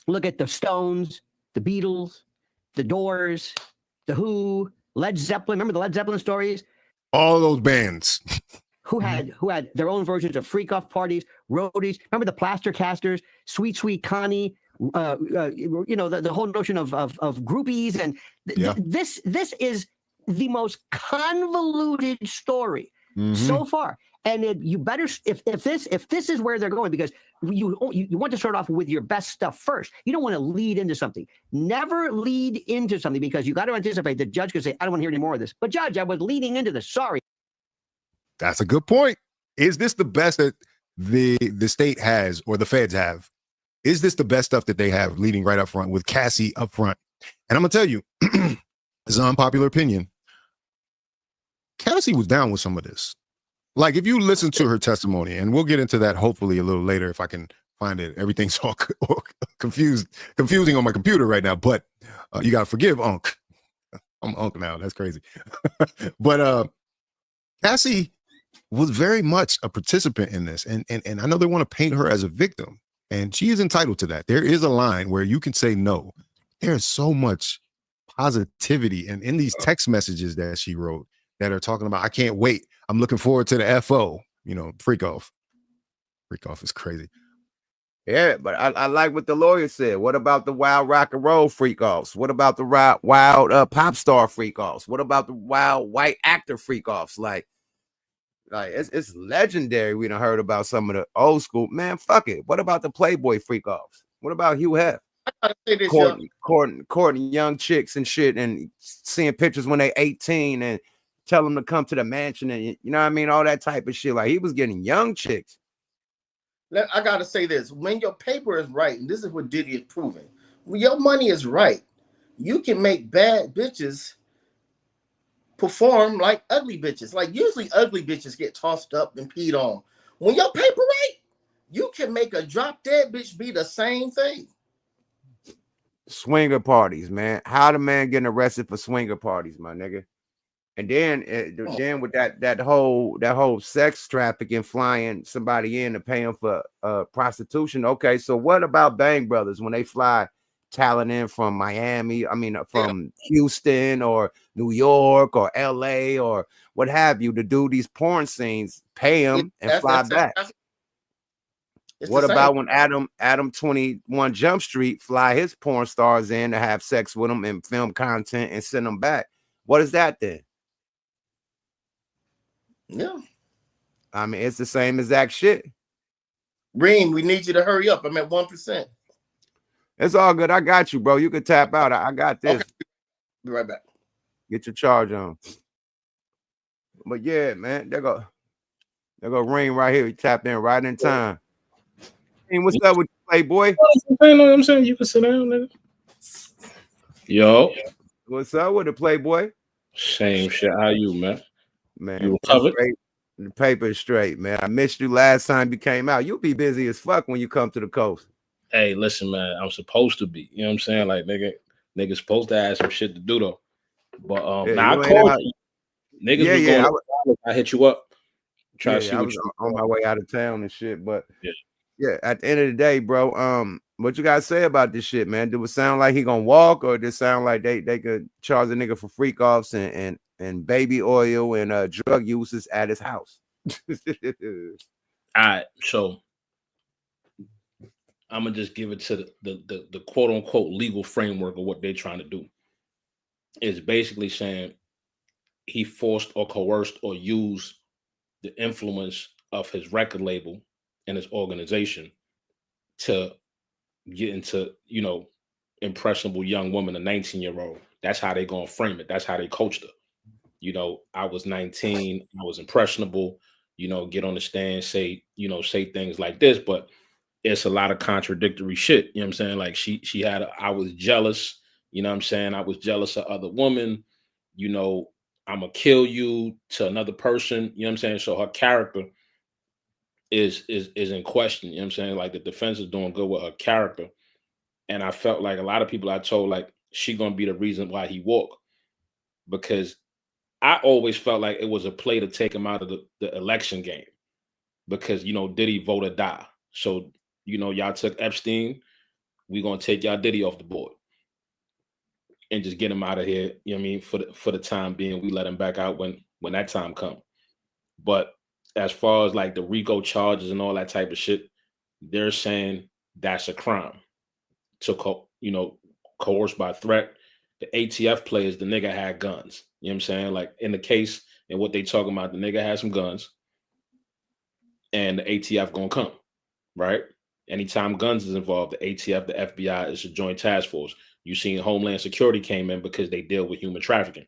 look at the Stones, the Beatles, the Doors, the Who, Led Zeppelin? Remember the Led Zeppelin stories? All those bands. Who had their own versions of freak off parties, roadies. Remember the Plaster Casters, Sweet Sweet Connie, the whole notion of groupies, and this is the most convoluted story so far. And you better, if this is where they're going, because you want to start off with your best stuff first. You don't want to lead into something. Never lead into something, because you got to anticipate the judge could say, I don't want to hear any more of this. But judge, I was leading into this. Sorry. That's a good point. Is this the best that the state has, or the feds have? Is this the best stuff that they have leading right up front with Cassie up front? And I'm going to tell you, it's an unpopular opinion. Cassie was down with some of this. Like, if you listen to her testimony, and we'll get into that hopefully a little later if I can find it. Everything's all confusing on my computer right now, but you got to forgive Unc. I'm Unc now. That's crazy. But Cassie was very much a participant in this. And I know they want to paint her as a victim, and she is entitled to that. There is a line where you can say no. There's so much positivity and in these text messages that she wrote that are talking about, I can't wait. I'm looking forward to the FO, freak off. Freak off is crazy. Yeah, but I like what the lawyer said. What about the wild rock and roll freak offs? What about the wild pop star freak offs? What about the wild white actor freak offs? Like it's legendary. We done heard about some of the old school, man. Fuck it. What about the Playboy freak offs? What about Hugh Hef? I gotta say this, Courting young chicks and shit, and seeing pictures when they 18 and tell them to come to the mansion, and you know what I mean, all that type of shit. Like he was getting young chicks. I gotta say this: when your paper is right, and this is what Diddy is proving, when your money is right, you can make bad bitches perform like ugly bitches. Like usually, ugly bitches get tossed up and peed on. When your paper right, you can make a drop dead bitch be the same thing. Swinger parties, man. How the man getting arrested for swinger parties, my nigga? And then with that whole sex trafficking, flying somebody in to pay him for prostitution. Okay, so what about Bang Brothers when they fly talent in from Miami? I mean, from Houston or New York or LA or what have you to do these porn scenes, pay them and fly back. What about when Adam 21 Jump Street fly his porn stars in to have sex with them and film content and send them back? What is that then? Yeah. I mean, it's the same exact shit. Reem, we need you to hurry up. I'm at 1%. It's all good. I got you, bro. You can tap out. I got this. Okay. Be right back. Get your charge on. But yeah, man, they go Reem right here. He tapped in right in time. Hey, what's up with you, Playboy? I'm saying you can sit down, nigga. Yo. What's up with the Playboy? Same shit. How you, man? Man, you recovered? The paper is straight, man. I missed you last time you came out. You'll be busy as fuck when you come to the coast. Hey, listen, man. I'm supposed to be. You know what I'm saying? Like, nigga supposed to have some shit to do though. But now I called you. Niggas was going. I hit you up. Try to see I was on my way out of town and shit. But yeah, at the end of the day, bro, what you gotta say about this shit, man? Do it sound like he gonna walk, or does it sound like they could charge a nigga for freak offs and baby oil and drug uses at his house? All right, so I'm gonna just give it to the quote unquote legal framework of what they're trying to do. It's basically saying he forced or coerced or used the influence of his record label and his organization to get into, impressionable young woman, a 19-year-old. That's how they gonna frame it. That's how they coached her. I was 19, I was impressionable, get on the stand, say things like this, but it's a lot of contradictory shit. You know what I'm saying? Like she had I was jealous, you know what I'm saying? I was jealous of other women, I'm gonna kill you to another person, you know what I'm saying? So her character is in question, you know what I'm saying? Like the defense is doing good with her character. And I felt like a lot of people I told, like, she gonna be the reason why he walked. Because I always felt like it was a play to take him out of the election game. Because, Diddy vote or die. So, y'all took Epstein, we gonna take y'all Diddy off the board. And just get him out of here, you know what I mean? For the time being, we let him back out when that time comes. But as far as like the RICO charges and all that type of shit, they're saying that's a crime. To coerce by threat. The ATF players, the nigga had guns. You know what I'm saying? Like in the case and what they talking about, the nigga had some guns and the ATF gonna come, right? Anytime guns is involved, the ATF, the FBI is a joint task force. You seen Homeland Security came in because they deal with human trafficking.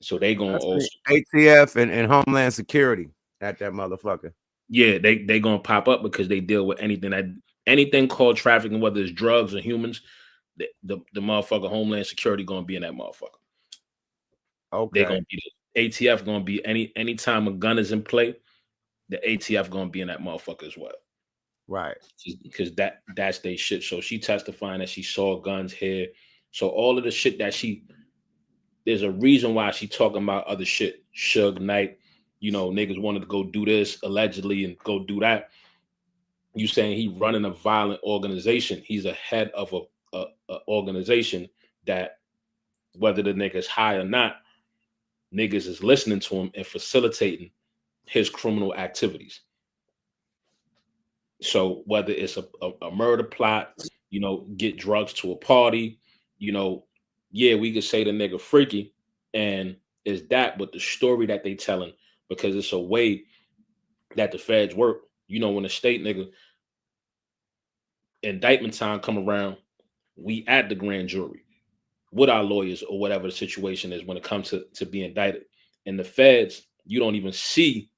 So they gonna also ATF and Homeland Security at that motherfucker. Yeah, they gonna pop up because they deal with anything called trafficking, whether it's drugs or humans. The motherfucker Homeland Security gonna be in that motherfucker. Okay. They're gonna be the ATF gonna be anytime a gun is in play, the ATF gonna be in that motherfucker as well. Right. Because that's their shit. So she testifying that she saw guns here. So all of the shit that there's a reason why she talking about other shit. Suge Knight, niggas wanted to go do this allegedly and go do that. You saying he running a violent organization. He's a head of a organization that whether the nigga's high or not, niggas is listening to him and facilitating his criminal activities. So whether it's a murder plot, get drugs to a party, yeah, we could say the nigga freaky, and is that, but the story that they telling, because it's a way that the feds work. When a state nigga indictment time come around, we at the grand jury with our lawyers or whatever the situation is when it comes to be indicted. And the feds, you don't even see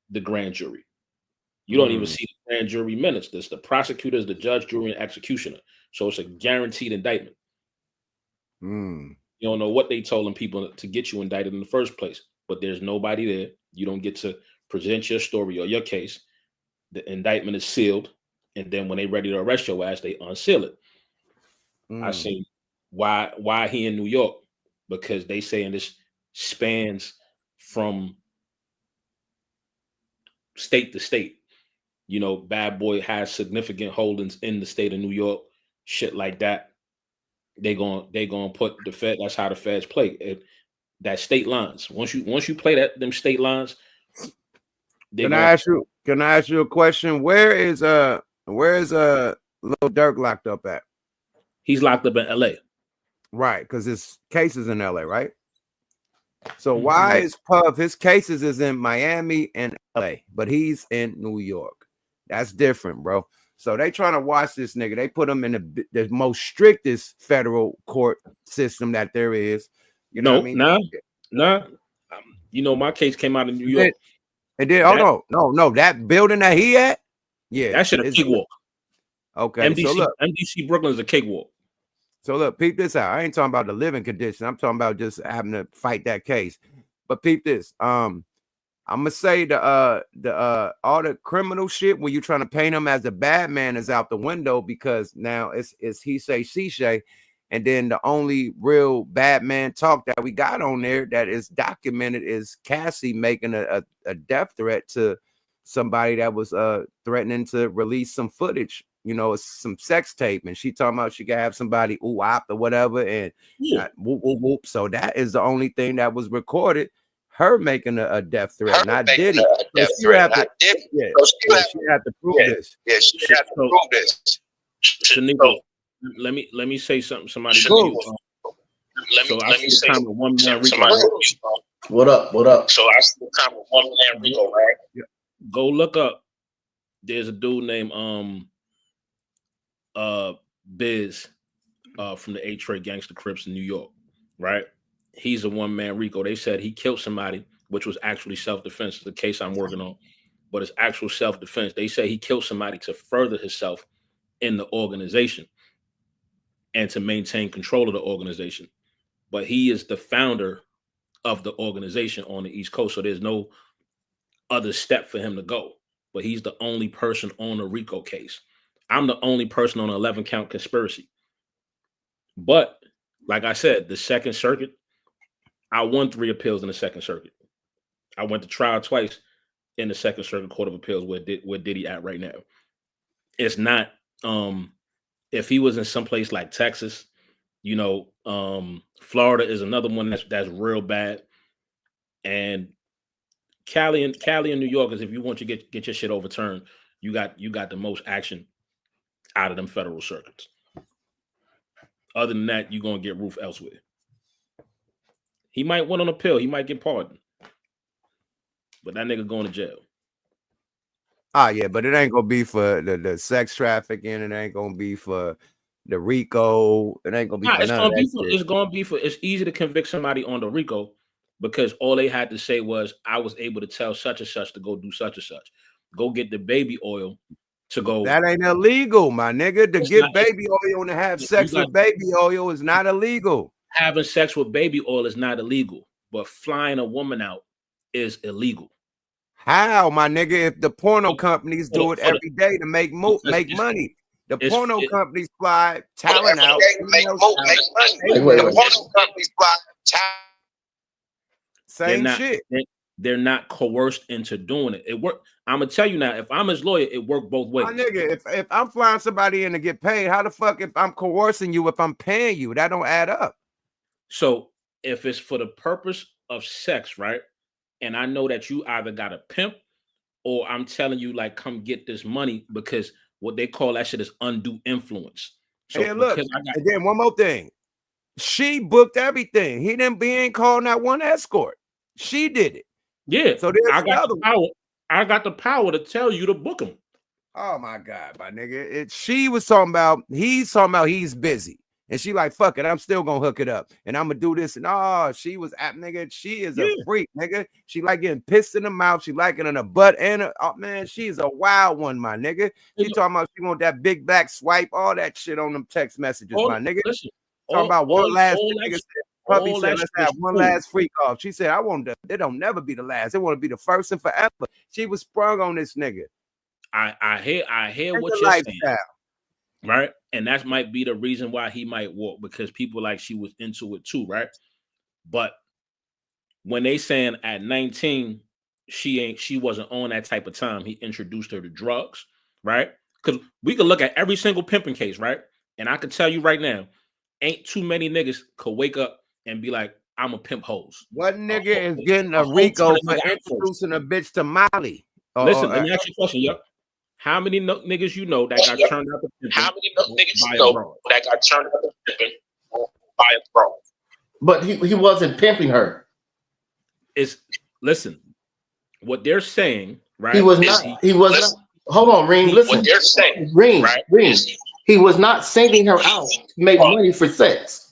the grand jury. You don't even see the grand jury minutes. There's the prosecutors, the judge, jury, and executioner. So it's a guaranteed indictment. You don't know what they told them people to get you indicted in the first place, but there's nobody there. You don't get to present your story or your case. The indictment is sealed, and then when they ready to arrest your ass, they unseal it. I seen why he in New York, because they saying this spans from state to state. Bad Boy has significant holdings in the state of New York, shit like that. They gonna put the Fed. That's how the feds play. That state lines. Once you play them state lines. Can I ask you a question? Where is Lil Durk locked up at? He's locked up in LA. Right, because his case is in LA, right? So why is Puff, his cases is in Miami and LA, but he's in New York? That's different, bro. So they trying to watch this nigga. They put him in the most strictest federal court system that there is. You know what I mean? Nah. My case came out in New York. It did. No. That building that he at, yeah, that shit a cakewalk. Okay, MDC, so look, MDC Brooklyn is a cakewalk. So look, peep this out. I ain't talking about the living condition. I'm talking about just having to fight that case. But peep this. I'm gonna say the all the criminal shit when you're trying to paint him as a bad man is out the window, because now it's he say she say, and then the only real bad man talk that we got on there that is documented is Cassie making a death threat to somebody that was threatening to release some footage. Some sex tape, and she talking about she could have somebody ooh-op or whatever, and whoop, whoop, whoop. So that is the only thing that was recorded. Her making a death threat, not Diddy. She had to prove this. Yeah, she had to prove this. Shanico, let me say something. Somebody. Let me say something. One man Rico. What up? So I see the comment. One man Rico, right? Yeah. Go look up. There's a dude named Biz from the A-Trade Gangster Crips in New York, right? He's a one-man Rico. They said he killed somebody, which was actually self-defense. It's the case I'm working on, but it's actual self-defense. They say he killed somebody to further himself in the organization and to maintain control of the organization. But he is the founder of the organization on the East Coast, so there's no other step for him to go. But he's the only person on a Rico case. I'm the only person on an 11-count conspiracy. But like I said, the Second Circuit, I won 3 appeals in the Second Circuit. I went to trial twice in the Second Circuit Court of Appeals where Diddy at right now. It's not, if he was in someplace like Texas, Florida is another one that's real bad. And Cali and New York is, if you want to get your shit overturned, you got the most action out of them federal circuits. Other than that, you're gonna get roof elsewhere. He might win on appeal, he might get pardoned, but that nigga going to jail. Yeah, but it ain't gonna be for the sex trafficking. It ain't gonna be for the Rico. It ain't gonna be for none of that shit. It's gonna be for. It's easy to convict somebody on the Rico because all they had to say was, "I was able to tell such and such to go do such and such, go get the baby oil." To go, that ain't illegal, my nigga. To get baby oil and to have sex with baby oil is not illegal. Having sex with baby oil is not illegal, but flying a woman out is illegal. How, my nigga? If the porno companies do it every day to make money, the porno companies fly talent out. Make money. The porno companies fly talent. Same shit. They're not coerced into doing it. It worked. I'm gonna tell you now. If I'm his lawyer, it worked both ways. My nigga, if I'm flying somebody in to get paid, how the fuck if I'm coercing you, if I'm paying you, that don't add up. So if it's for the purpose of sex, right? And I know that you either got a pimp or I'm telling you, like, come get this money, because what they call that shit is undue influence. So hey, look, because I got, and then one more thing. She booked everything. He ain't calling that one escort. She did it. Yeah. So there's I got another the power. I got the power to tell you to book him. Oh my God, my nigga. She was talking about, he's busy. And she like, fuck it, I'm still gonna hook it up. And I'm gonna do this. And she was at nigga. She is a freak, nigga. She like getting pissed in the mouth. She like it in the butt. And man, she's a wild one, my nigga. She talking about she want that big black swipe, all that shit on them text messages, my nigga. Listen, talking about one last nigga said, puppy said, let's have one last freak off. She said, I want to, they don't never be the last. They want to be the first and forever. She was sprung on this nigga. I hear what you're saying, right? And that might be the reason why he might walk, because people like she was into it too, right? But when they saying at 19 she wasn't on that type of time, he introduced her to drugs, right? Because we could look at every single pimping case, right? And I could tell you right now, ain't too many niggas could wake up and be like, I'm a pimp hoes. What nigga is getting a RICO for introducing a bitch to Molly? Listen, let me ask you a question, yo. How many niggas you know that got turned out to pimping? How many niggas you know that got turned out to pimping by a broad? But he wasn't pimping her. Listen, what they're saying, right? He was not. Hold on, Reem. Listen. What they're saying, Reem, right? Reem. He was not singing her out to make money for sex.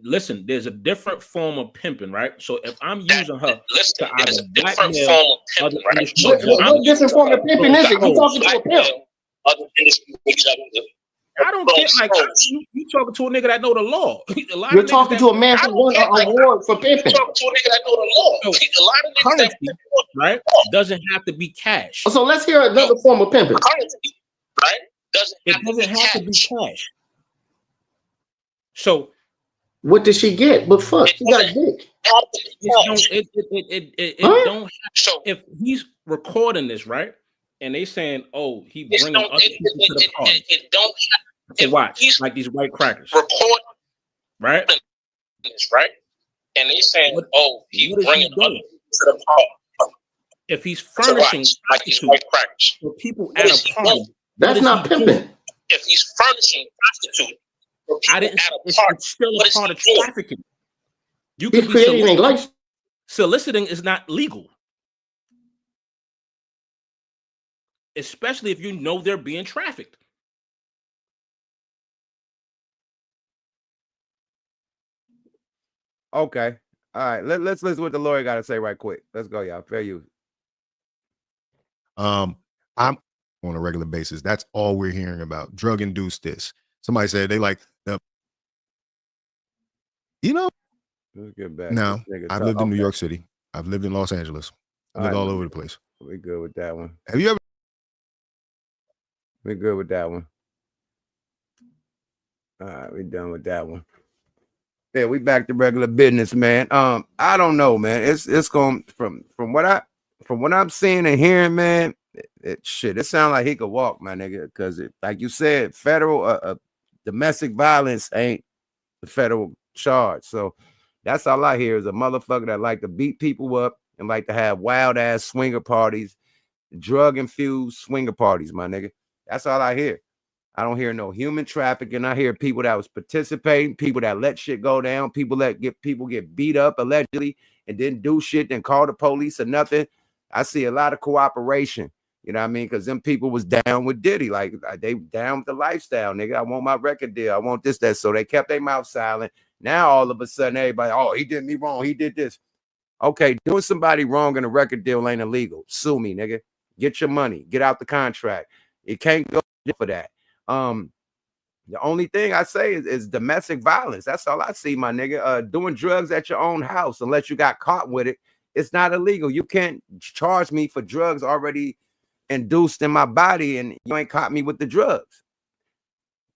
Listen, there's a different form of pimping, right? So if I'm using her, listen, there's a different form of pimping, right? What different form of pimping is it? You talking to a pimp? Other industry, I don't care. Like you talking to a nigga that know the law. You're talking to a man who won an award for pimping. You're talking to a nigga that know the law. A lot of currency, right, doesn't have to be cash. So let's hear another form of pimping. Currency, right? It doesn't have to be cash. So what did she get? But fuck, she got dick. It don't. So if he's recording this, right, and they saying, "Oh, he bringing other people to the party," it don't. To watch like these white crackers. Record, right? This, right? And they saying, "Oh, he bringing other people to the party." If he's furnishing like these white crackers for people at a party, that's not pimping. If he's furnishing prostitutes. It's still a part of trafficking. You could be soliciting is not legal, especially if you know they're being trafficked. Okay, all right. Let's listen to what the lawyer got to say right quick. Let's go, y'all. Fair use. I'm on a regular basis. That's all we're hearing about. Drug induced this. Somebody said they like the, Let's get back. Now, I've lived in New York City. I've lived in Los Angeles. I lived all over the place. We good with that one. Have you ever? We good with that one. All right, we done with that one. Yeah, we back to regular business, man. I don't know, man. It's going from what I'm seeing and hearing, man. It sounds like he could walk, my nigga, because like you said, federal domestic violence ain't the federal charge. So that's all I hear is a motherfucker that like to beat people up and like to have wild ass swinger parties, drug infused swinger parties, my nigga. That's all I hear. I don't hear no human trafficking. I hear people that was participating, people that let shit go down, people that get beat up allegedly and didn't do shit, then call the police or nothing. I see a lot of cooperation. You know what I mean? Because them people was down with Diddy. Like, they down with the lifestyle, nigga. I want my record deal. I want this, that. So they kept their mouth silent. Now, all of a sudden, everybody, oh, he did me wrong. He did this. Okay, doing somebody wrong in a record deal ain't illegal. Sue me, nigga. Get your money. Get out the contract. It can't go for that. The only thing I say is domestic violence. That's all I see, my nigga. Doing drugs at your own house, unless you got caught with it, it's not illegal. You can't charge me for drugs already induced in my body and you ain't caught me with the drugs.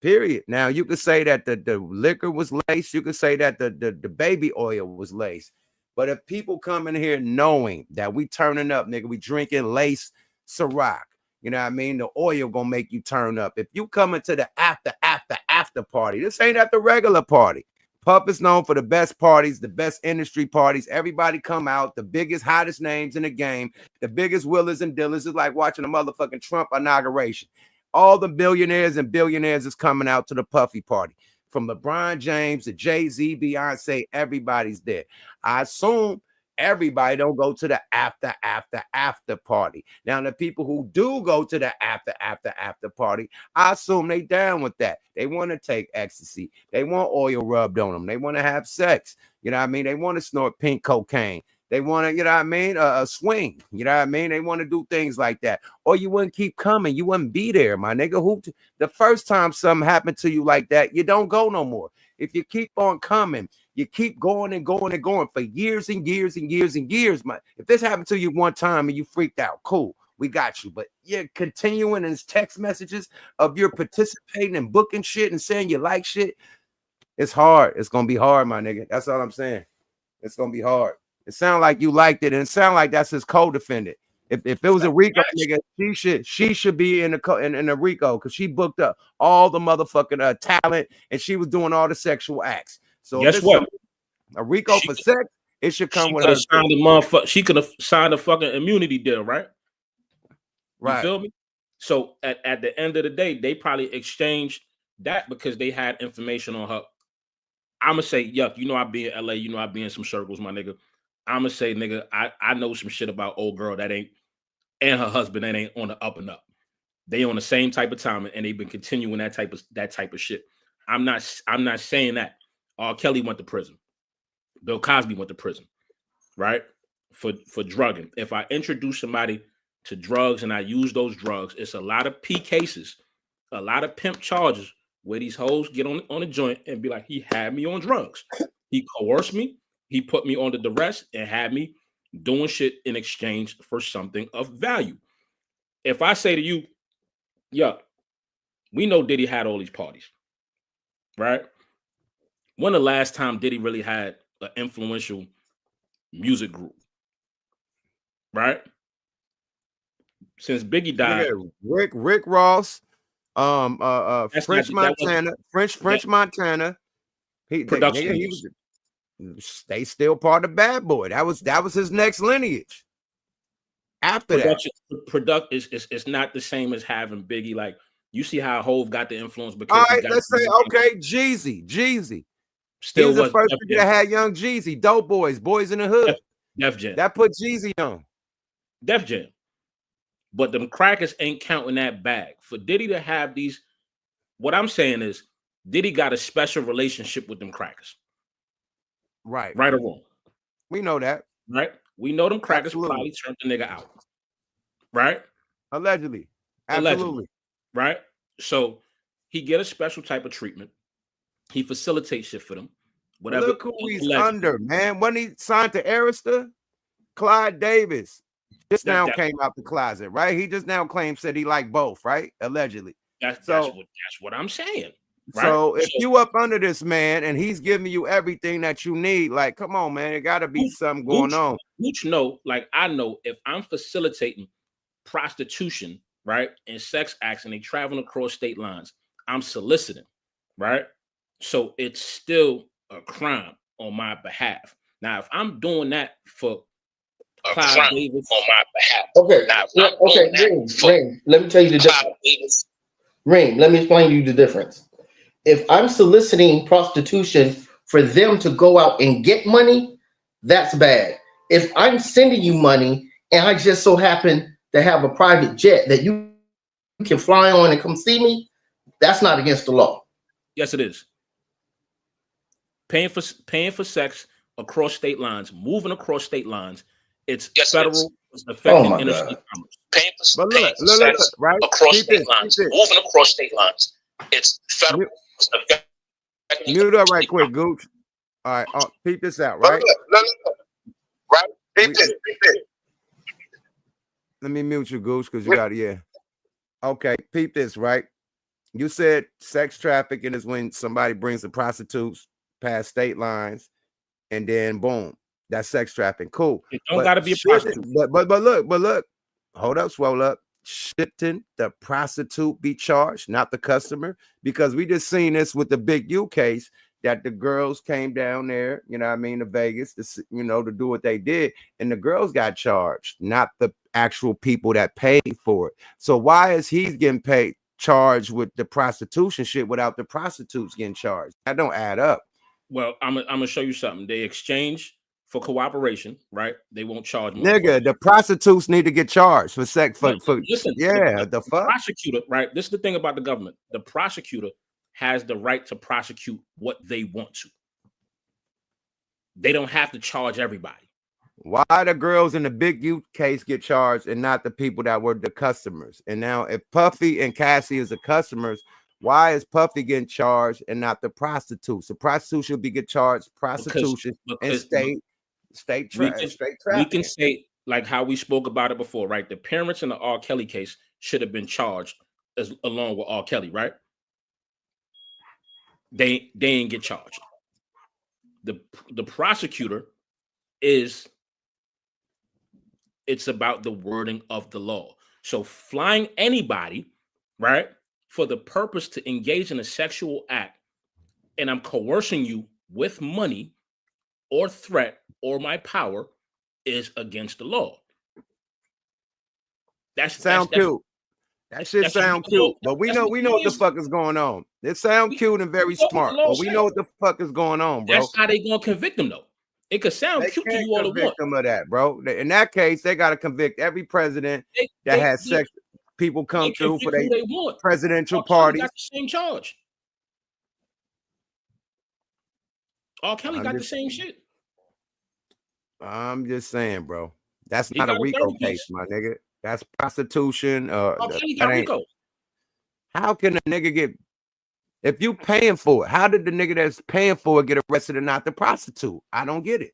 Period. Now you could say that the liquor was laced, you could say that the baby oil was laced. But if people come in here knowing that we turning up, nigga, we drinking laced Ciroc, you know what I mean? The oil gonna make you turn up. If you come into the after party, this ain't at the regular party. Puff is known for the best parties, the best industry parties. Everybody come out, the biggest, hottest names in the game, the biggest willers and dealers. It's like watching a motherfucking Trump inauguration. All the billionaires and billionaires is coming out to the Puffy party. From LeBron James to Jay-Z, Beyonce, everybody's there. I assume everybody don't go to the after party. Now, the people who do go to the after party, I assume they down with that. They want to take ecstasy. They want oil rubbed on them. They want to have sex. You know what I mean? They want to snort pink cocaine. They want to, you know what I mean, swing. You know what I mean? They want to do things like that. Or you wouldn't keep coming. You wouldn't be there, my nigga. The first time something happened to you like that, you don't go no more. If you keep on coming, you keep going and going and going for years and years and years and years. If this happened to you one time and you freaked out, cool, we got you. But you're continuing in text messages of you're participating and booking shit and saying you like shit. It's hard. It's going to be hard, my nigga. That's all I'm saying. It's going to be hard. It sounds like you liked it, and it sounds like that's his co-defendant. If it was a RICO nigga, she should be in the RICO because she booked up all the motherfucking talent and she was doing all the sexual acts. So guess what? A RICO for sex, it should come with her. She could have signed a fucking immunity deal, right? Right. You feel me? So at the end of the day, they probably exchanged that because they had information on her. I'ma say, yuck, you know I be in LA, you know I be in some circles, my nigga. I'ma say, nigga, I know some shit about old girl that ain't, and her husband that ain't on the up and up. They on the same type of time, and they've been continuing that type of shit. I'm not saying that. R. Kelly went to prison. Bill Cosby went to prison, right? For drugging. If I introduce somebody to drugs and I use those drugs, it's a lot of P cases, a lot of pimp charges where these hoes get on a joint and be like, he had me on drugs. He coerced me. He put me under duress and had me doing shit in exchange for something of value. If I say to you, yeah, we know Diddy had all these parties, right? When the last time Diddy really had an influential music group, right? Since Biggie died. Rick Ross, French Montana. They still part of Bad Boy. That was his next lineage. After it's not the same as having Biggie. Like you see how Hove got the influence because all right, let's say Jeezy. Still was the first nigga that had Young Jeezy, Dope Boys, Boys in the Hood. Def Jam. That put Jeezy on. Def Jam. But them crackers ain't counting that bag. For Diddy to have these, what I'm saying is Diddy got a special relationship with them crackers. Right. Right or wrong. We know that. Right? We know them crackers probably turned the nigga out. Right? Allegedly. Absolutely. Allegedly. Right? So he get a special type of treatment. He facilitates shit for them. Whatever. Look who he's under, man. When he signed to Arista, Clyde Davis just now came out the closet, right? He just now claims that he liked both, right? Allegedly. That's what I'm saying. Right? So if you up under this man and he's giving you everything that you need, like, come on, man, it got to be something going on. I know if I'm facilitating prostitution, right, and sex acts, and they traveling across state lines, I'm soliciting, right? So it's still a crime on my behalf. Now, if I'm doing that for Clyde Davis on my behalf, okay, Ring. Let me tell you the difference. Ring. Let me explain to you the difference. If I'm soliciting prostitution for them to go out and get money, that's bad. If I'm sending you money and I just so happen to have a private jet that you can fly on and come see me, that's not against the law. Yes, it is. Paying for sex across state lines, moving across state lines, it's federal. It's affecting interstate commerce. Paying for sex right? across state lines, moving across state lines, it's federal. Mute up right quick, Gooch. All right, peep this out, right? Right? Peep this. Let me mute you, Gooch, because you got it. Okay, peep this, right? You said sex trafficking is when somebody brings the prostitutes past state lines, and then boom, that's sex trafficking. Cool. It don't gotta be a prostitute. But look, hold up, swell up. Shouldn't the prostitute be charged, not the customer? Because we just seen this with the Big U case. that the girls came down there, you know what I mean, to Vegas, to, you know, to do what they did, and the girls got charged, not the actual people that paid for it. So why is he getting paid, charged with the prostitution shit without the prostitutes getting charged? That don't add up. Well, I'm gonna show you something. They exchange for cooperation, right? They won't charge more. Nigga, the prostitutes need to get charged for sex. Listen, yeah, the fuck? prosecutor, right? This is the thing about the government. The prosecutor has the right to prosecute what they want to. They don't have to charge everybody. Why the girls in the Big U case get charged and not the people that were the customers? And now if Puffy and Cassie is the customers, why is Puffy getting charged and not the prostitutes? The prostitutes should be get charged prostitution and straight trafficking. We can say, like how we spoke about it before, right? The parents in the R. Kelly case should have been charged along with R. Kelly, right? They ain't get charged. The prosecutor it's about the wording of the law. So flying anybody, right, for the purpose to engage in a sexual act, and I'm coercing you with money or threat or my power, is against the law. That shit sound cute, but we know what the fuck is going on. It sound cute and very smart, but we know what the fuck is going on, bro. That's how they gonna convict them, though. It could sound cute to you all it wants. Them of that, bro. In that case, they got to convict every president that has sex. People come through for their presidential parties. Got the same charge. R. Kelly got the same shit. I'm just saying, bro. That's not a RICO case, my nigga. That's prostitution. R. Kelly got RICO. How can a nigga get? If you paying for it, how did the nigga that's paying for it get arrested and not the prostitute? I don't get it.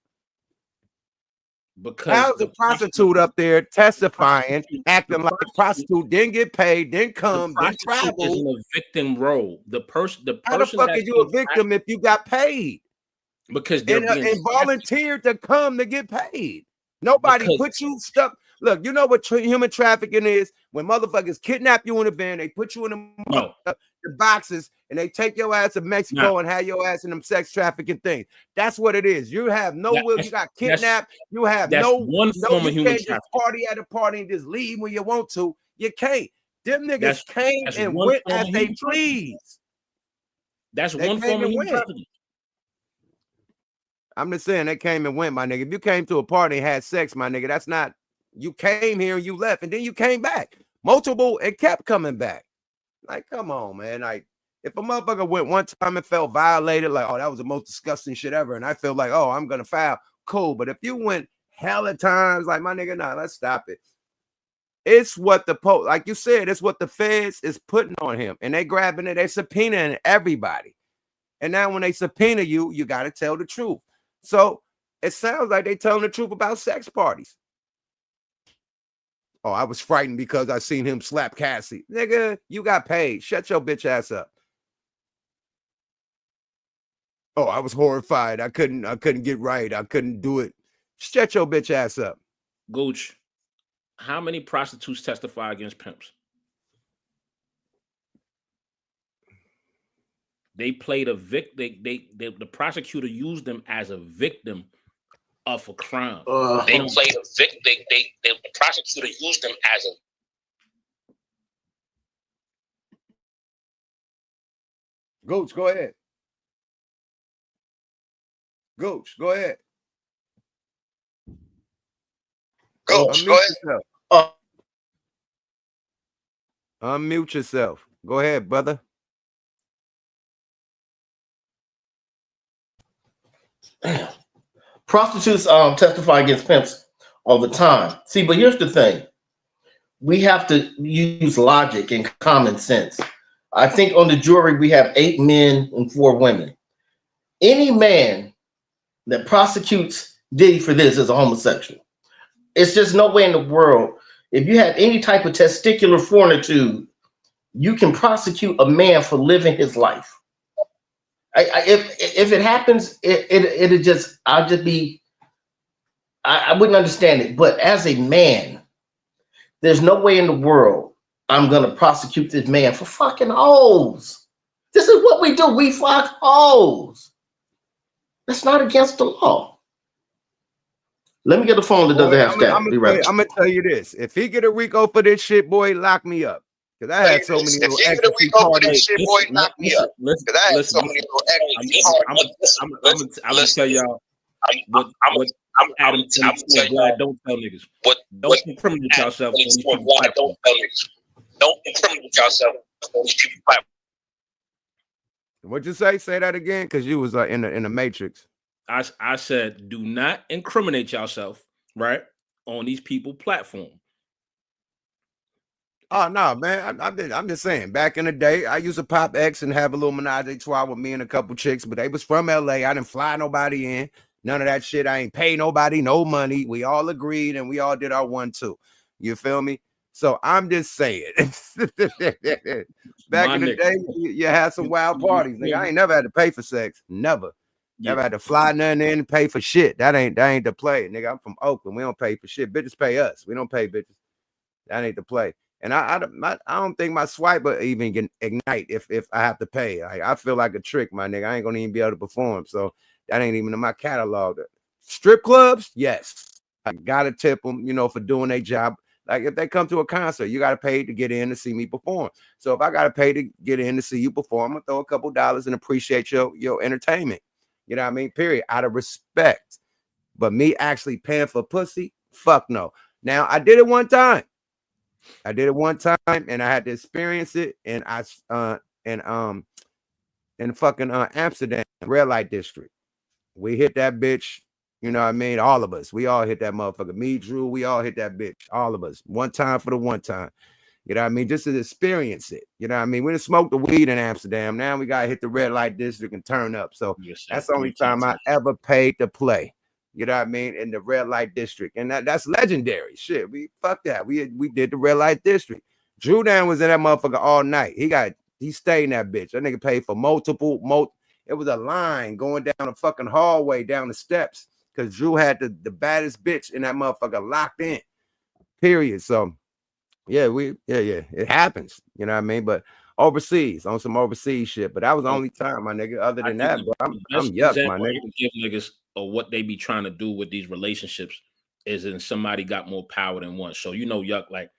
Because how's the prostitute up there testifying, acting like a prostitute, didn't get paid, didn't come, didn't travel? Is in a victim role. The person. How the fuck are you a victim if you got paid? Because they're and volunteered to come to get paid. Nobody put you stuck. Look, you know what human trafficking is? When motherfuckers kidnap you in a van, they put you in the boxes and they take your ass to Mexico and have your ass in them sex trafficking things. That's what it is. You have no will. You got kidnapped. You have no form of human trafficking. Party at a party and just leave when you want to. You can't. Them niggas came and went as they please. That's one form of human trafficking. I'm just saying they came and went, my nigga. If you came to a party and had sex, my nigga, that's not. You came here and you left, and then you came back multiple and kept coming back. Like, come on, man. Like, if a motherfucker went one time and felt violated, like, oh, that was the most disgusting shit ever, and I feel like, oh, I'm gonna foul, cool. But if you went hella times, like, my nigga, nah, let's stop it. It's what like you said, it's what the feds is putting on him, and they grabbing it, they subpoenaing everybody. And now when they subpoena you, you got to tell the truth. So it sounds like they telling the truth about sex parties. Oh, I was frightened because I seen him slap Cassie. Nigga, you got paid. Shut your bitch ass up. Oh, I was horrified. I couldn't get right. I couldn't do it. Shut your bitch ass up. Gooch, how many prostitutes testify against pimps? They played a victim. The prosecutor used them as a victim of a crime. They played a victim. The prosecutor used them as a. Gooch, go ahead. Gooch, go ahead. Gooch, go ahead. Unmute yourself. Go ahead, brother. Prostitutes testify against pimps all the time. See, but here's the thing. We have to use logic and common sense. I think on the jury, we have 8 men and 4 women. Any man that prosecutes Diddy for this is a homosexual. It's just no way in the world. If you have any type of testicular fortitude, you can prosecute a man for living his life. If it happens, I wouldn't understand it. But as a man, there's no way in the world I'm gonna prosecute this man for fucking hoes. This is what we do. We fuck hoes. That's not against the law. Let me get a phone that doesn't have stats. I'm gonna tell you this: if he get a RICO for this shit, boy, lock me up. Cause I had so many little ecstasy parties. Shit, boy, lock me up. Cause I had so many little ecstasy parties. I'm gonna tell y'all what Adam I'm said. Don't tell niggas. Don't incriminate yourself. Don't tell niggas. Don't incriminate yourself on these people platforms. What'd you say? Say that again, because you was in the Matrix. I said, do not incriminate yourself, right, on these people platform. Oh no, man! I'm just saying. Back in the day, I used to pop X and have a little menage a trois with me and a couple chicks, but they was from LA. I didn't fly nobody in. None of that shit. I ain't pay nobody no money. We all agreed and we all did our 1-2. You feel me? So I'm just saying. Back in the day, you had some wild parties. Nigga, I ain't never had to pay for sex. Never. Never had to fly nothing in and pay for shit. That ain't the play. Nigga, I'm from Oakland. We don't pay for shit. Bitches pay us. We don't pay bitches. That ain't the play. And I don't think my swipe will even can ignite if I have to pay. I feel like a trick, my nigga. I ain't gonna even be able to perform. So that ain't even in my catalog. Strip clubs, yes. I gotta tip them, for doing their job. Like if they come to a concert, you gotta pay to get in to see me perform. So if I gotta pay to get in to see you perform, I'm gonna throw a couple dollars and appreciate your entertainment. You know what I mean? Period. Out of respect. But me actually paying for pussy, fuck no. Now I did it one time. And I had to experience it. And in fucking Amsterdam, red light district. We hit that bitch. You know what I mean? All of us. We all hit that motherfucker. Me, Drew, we all hit that bitch. All of us. One time for the one time. You know what I mean? Just to experience it. You know what I mean? We didn't smoke the weed in Amsterdam. Now we got to hit the red light district and turn up. So that's the only time I ever paid to play. You know what I mean? In the red light district. And that's legendary. Shit. Fuck that. We did the red light district. Drew Down was in that motherfucker all night. He stayed in that bitch. That nigga paid for multiple. It was a line going down a fucking hallway, down the steps. Because Drew had the baddest bitch in that motherfucker locked in. Period. So yeah, it happens. You know what I mean? But overseas, on some overseas shit. But that was the only time, my nigga. Other than that, bro, I'm yuck, my nigga. Give niggas or what they be trying to do with these relationships is in somebody got more power than one. So yuck, like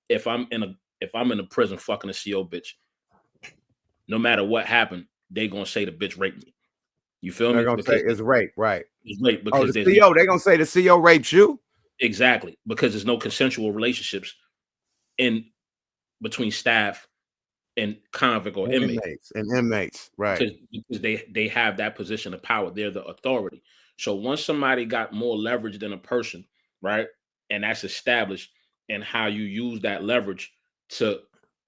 if I'm in a prison fucking a CO bitch, no matter what happened, they gonna say the bitch raped me. You feel me? They're gonna say it's rape, right? It's rape because the CO, they're gonna say the CO raped you. Exactly, because there's no consensual relationships in between staff and convict or inmates, right? Because they have that position of power. They're the authority. So once somebody got more leverage than a person, right, and that's established, and how you use that leverage to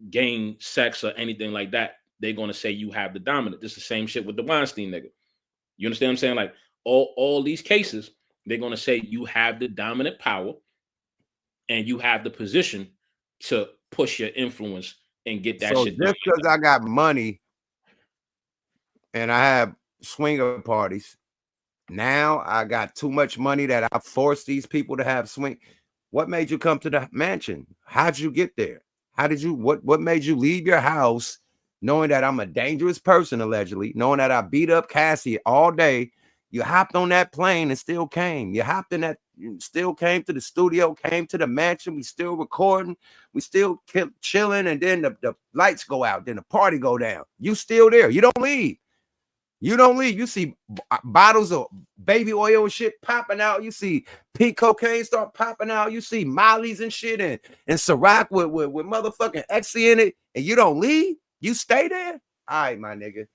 gain sex or anything like that, they're gonna say you have the dominant. This is the same shit with the Weinstein nigga. You understand what I'm saying? Like all these cases, they're gonna say you have the dominant power and you have the position to push your influence and get that shit done. Just because I got money and I have swinger parties, now I got too much money that I force these people to have swing. What made you come to the mansion? How'd you get there? What made you leave your house knowing that I'm a dangerous person, allegedly, knowing that I beat up Cassie all day? You hopped on that plane and still came. You still came to the studio, came to the mansion. We still recording. We still chilling. And then the lights go out. Then the party go down. You still there. You don't leave. You see bottles of baby oil and shit popping out. You see pink cocaine start popping out. You see Molly's and shit and Ciroc with motherfucking Exy in it. And you don't leave. You stay there. All right, my nigga.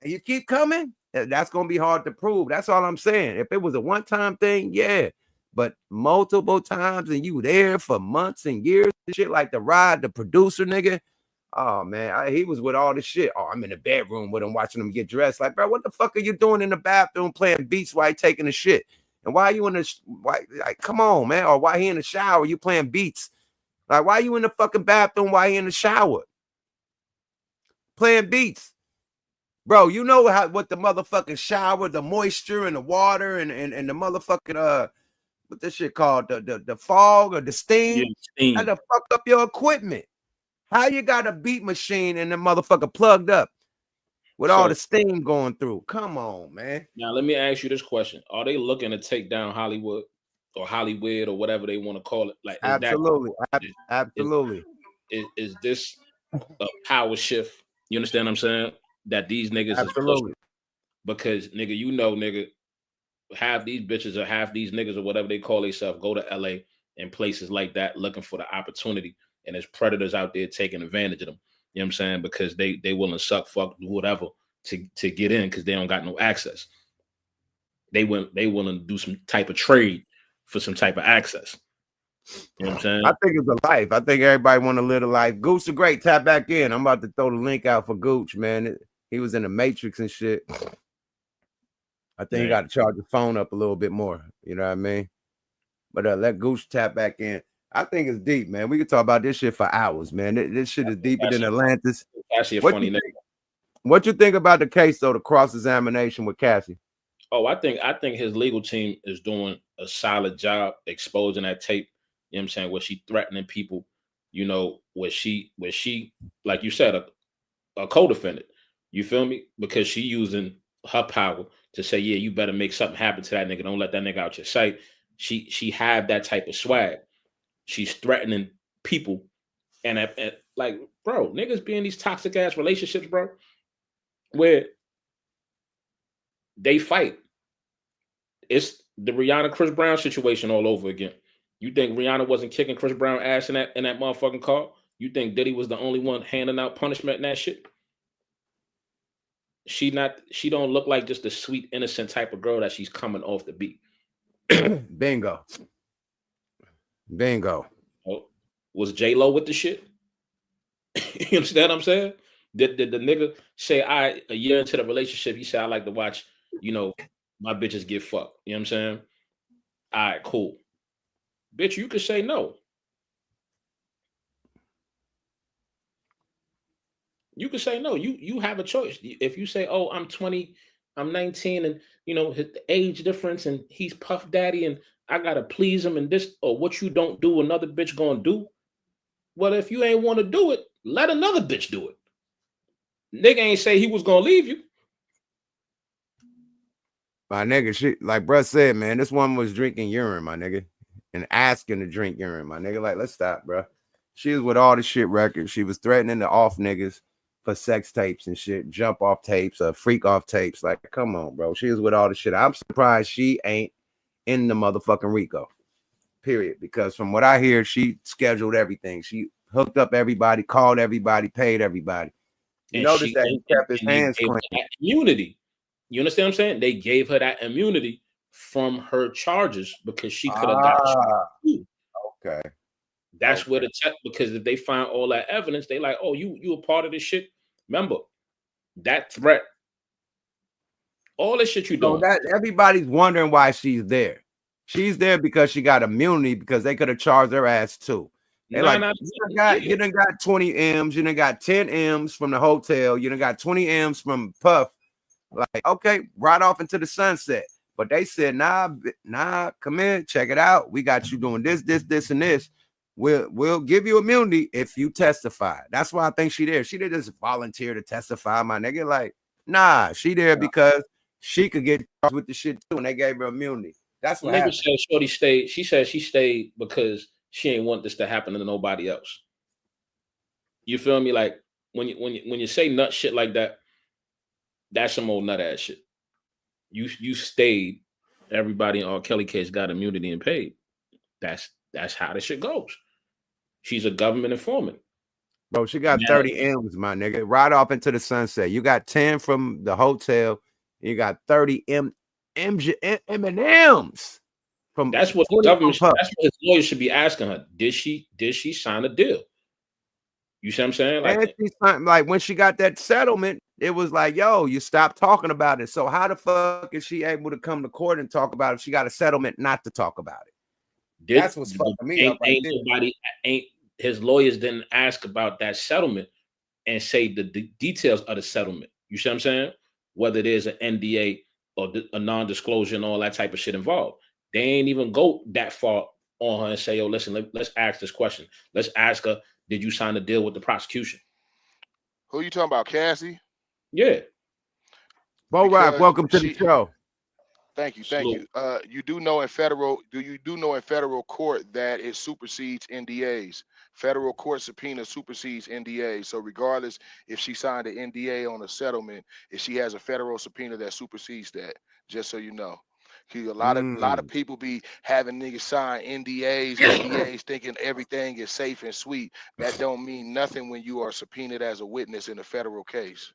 And you keep coming. That's going to be hard to prove. That's all I'm saying. If it was a one-time thing, yeah. But multiple times and you there for months and years and shit like the producer nigga. Oh, man, he was with all this shit. Oh, I'm in the bedroom with him watching him get dressed. Like, bro, what the fuck are you doing in the bathroom playing beats while he taking a shit? And why are you in like, come on, man. Or why he in the shower, you playing beats? Like, why you in the fucking bathroom while he in the shower? Playing beats. Bro, you know what the motherfucking shower, the moisture and the water and the motherfucking what this shit called? The fog or the steam? Yeah, steam. How to fuck up your equipment. How you got a beat machine and the motherfucker plugged up? with all the steam going through. Come on, man. Now let me ask you this question: are they looking to take down Hollywood or Hollywood or whatever they want to call it? Like, absolutely, absolutely. Is this a power shift? You understand what I'm saying? That these niggas absolutely. Is because nigga, you know, nigga, half these bitches or half these niggas or whatever they call themselves go to LA and places like that looking for the opportunity, and there's predators out there taking advantage of them. You know what I'm saying? Because they willing to suck, fuck, do whatever to get in because they don't got no access. They willing to do some type of trade for some type of access. You know what I'm saying? I think it's a life. I think everybody want to live a life. Gooch the Great, tap back in. I'm about to throw the link out for Gooch, man. He was in the Matrix and shit. I think he got to charge the phone up a little bit more. You know what I mean? But let Gooch tap back in. I think it's deep, man. We could talk about this shit for hours, man. This shit is deeper than Atlantis. Actually, a funny nigga. What you think about the case, though, the cross-examination with Cassie? Oh, I think his legal team is doing a solid job exposing that tape. You know what I'm saying? Where she threatening people, you know, where she, like you said, a co-defendant. You feel me? Because she using her power to say, yeah, you better make something happen to that nigga. Don't let that nigga out your sight. She have that type of swag. She's threatening people. And like, bro, niggas be in these toxic ass relationships, bro, where they fight. It's the Rihanna Chris Brown situation all over again. You think Rihanna wasn't kicking Chris Brown ass in that motherfucking car? You think Diddy was the only one handing out punishment in that shit? She don't look like just the sweet, innocent type of girl that she's coming off the beat. Bingo. Oh, was J-Lo with the shit? You understand what I'm saying? Did the nigga say, a year into the relationship, he said, I like to watch, you know, my bitches get fucked. You know what I'm saying? All right, cool. Bitch, you could say no. You could say no. You have a choice. If you say, oh, I'm 20, I'm 19, and you know, the age difference, and he's Puff Daddy, and I gotta please him, and this, or what you don't do, another bitch gonna do. Well, if you ain't want to do it, let another bitch do it. Nigga ain't say he was gonna leave you. My nigga, she, like bruh said, man, this woman was drinking urine, my nigga, and asking to drink urine, my nigga. Like, let's stop, bruh. She was with all the shit records. She was threatening to off niggas for sex tapes and shit, jump off tapes, freak off tapes. Like, come on, bro. She was with all the shit. I'm surprised she ain't in the motherfucking RICO, period. Because from what I hear, she scheduled everything. She hooked up everybody, called everybody, paid everybody. You notice that he kept his hands clean. Immunity. You understand what I'm saying? They gave her that immunity from her charges because she could have got you. Okay. That's where the check, because if they find all that evidence, they like, oh, you a part of this shit. Remember, that threat, all this shit you doing. So that everybody's wondering why she's there. She's there because she got immunity, because they could have charged her ass too. They you done got 20 M's, you done got 10 M's from the hotel, you done got 20 M's from Puff. Like, okay, right off into the sunset. But they said, nah, come in, check it out. We got you doing this, and this. We'll give you immunity if you testify. That's why I think she there. She didn't just volunteer to testify, my nigga. Like, nah, she there because she could get charged with the shit too, and they gave her immunity. That's what happened. Said shorty stayed. She said she stayed because she ain't want this to happen to nobody else. You feel me? Like when you say nut shit like that, that's some old nut ass shit. You stayed. Everybody in R. Kelly case got immunity and paid. That's how this shit goes. She's a government informant. Bro, she got 30 M's, my nigga. Right off into the sunset. You got 10 from the hotel. You got 30 M&M's from. That's what the government. That's what his lawyer should be asking her. Did she sign a deal? You see what I'm saying? Like when she got that settlement, it was like, yo, you stopped talking about it. So how the fuck is she able to come to court and talk about it if she got a settlement not to talk about it? That's what's fucking me up right there. His lawyers didn't ask about that settlement and say the details of the settlement. You see what I'm saying? Whether there's an NDA or a non-disclosure and all that type of shit involved. They ain't even go that far on her and say, yo, listen, let's ask this question. Let's ask her, did you sign a deal with the prosecution? Who you talking about, Cassie? Yeah. Bo Rock, welcome to the show. Thank you. You do know in federal court that it supersedes NDAs. Federal court subpoena supersedes NDAs. So regardless if she signed an NDA on a settlement, if she has a federal subpoena that supersedes that, just so you know. A lot of people be having niggas sign NDAs thinking everything is safe and sweet. That don't mean nothing when you are subpoenaed as a witness in a federal case.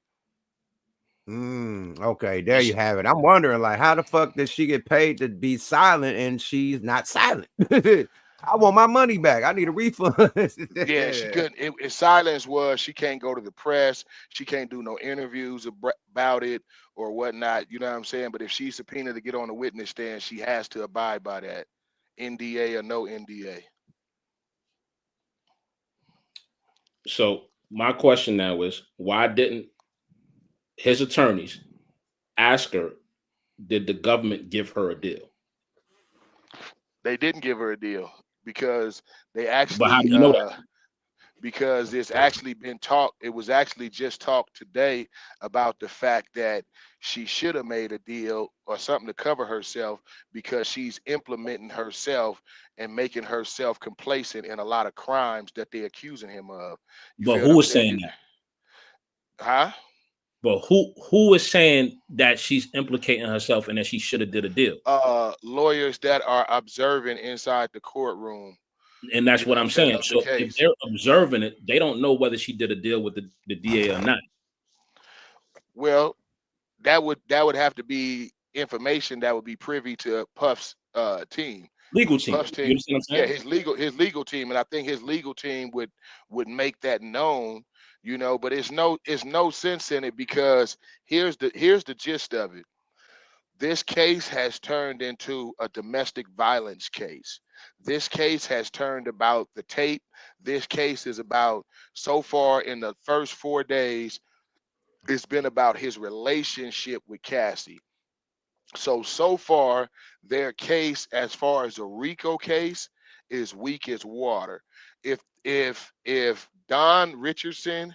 Okay, there you have it. I'm wondering, like, how the fuck did she get paid to be silent and she's not silent? I want my money back. I need a refund. Yeah, she couldn't. Silence was she can't go to the press. She can't do no interviews about it or whatnot. You know what I'm saying? But if she's subpoenaed to get on the witness stand, she has to abide by that, NDA or no NDA. So my question now is, why didn't his attorneys ask her, did the government give her a deal? They didn't give her a deal because they actually. But how do you know that? Because it's actually been talked. It was actually just talked today about the fact that she should have made a deal or something to cover herself because she's implementing herself and making herself complacent in a lot of crimes that they're accusing him of. But who is saying that? Huh? But who is saying that she's implicating herself and that she should have did a deal? Lawyers that are observing inside the courtroom. And that's what I'm saying. So if they're observing it, they don't know whether she did a deal with the DA or not. Well, that would have to be information that would be privy to Puff's team. Legal team. Puff's team. Yeah, his legal team. And I think his legal team would make that known. You know, but it's no sense in it because here's the gist of it. This case has turned into a domestic violence case. This case has turned about the tape. This case is about, so far in the first 4 days, it's been about his relationship with Cassie. So far, their case, as far as a RICO case, is weak as water. If Don Richardson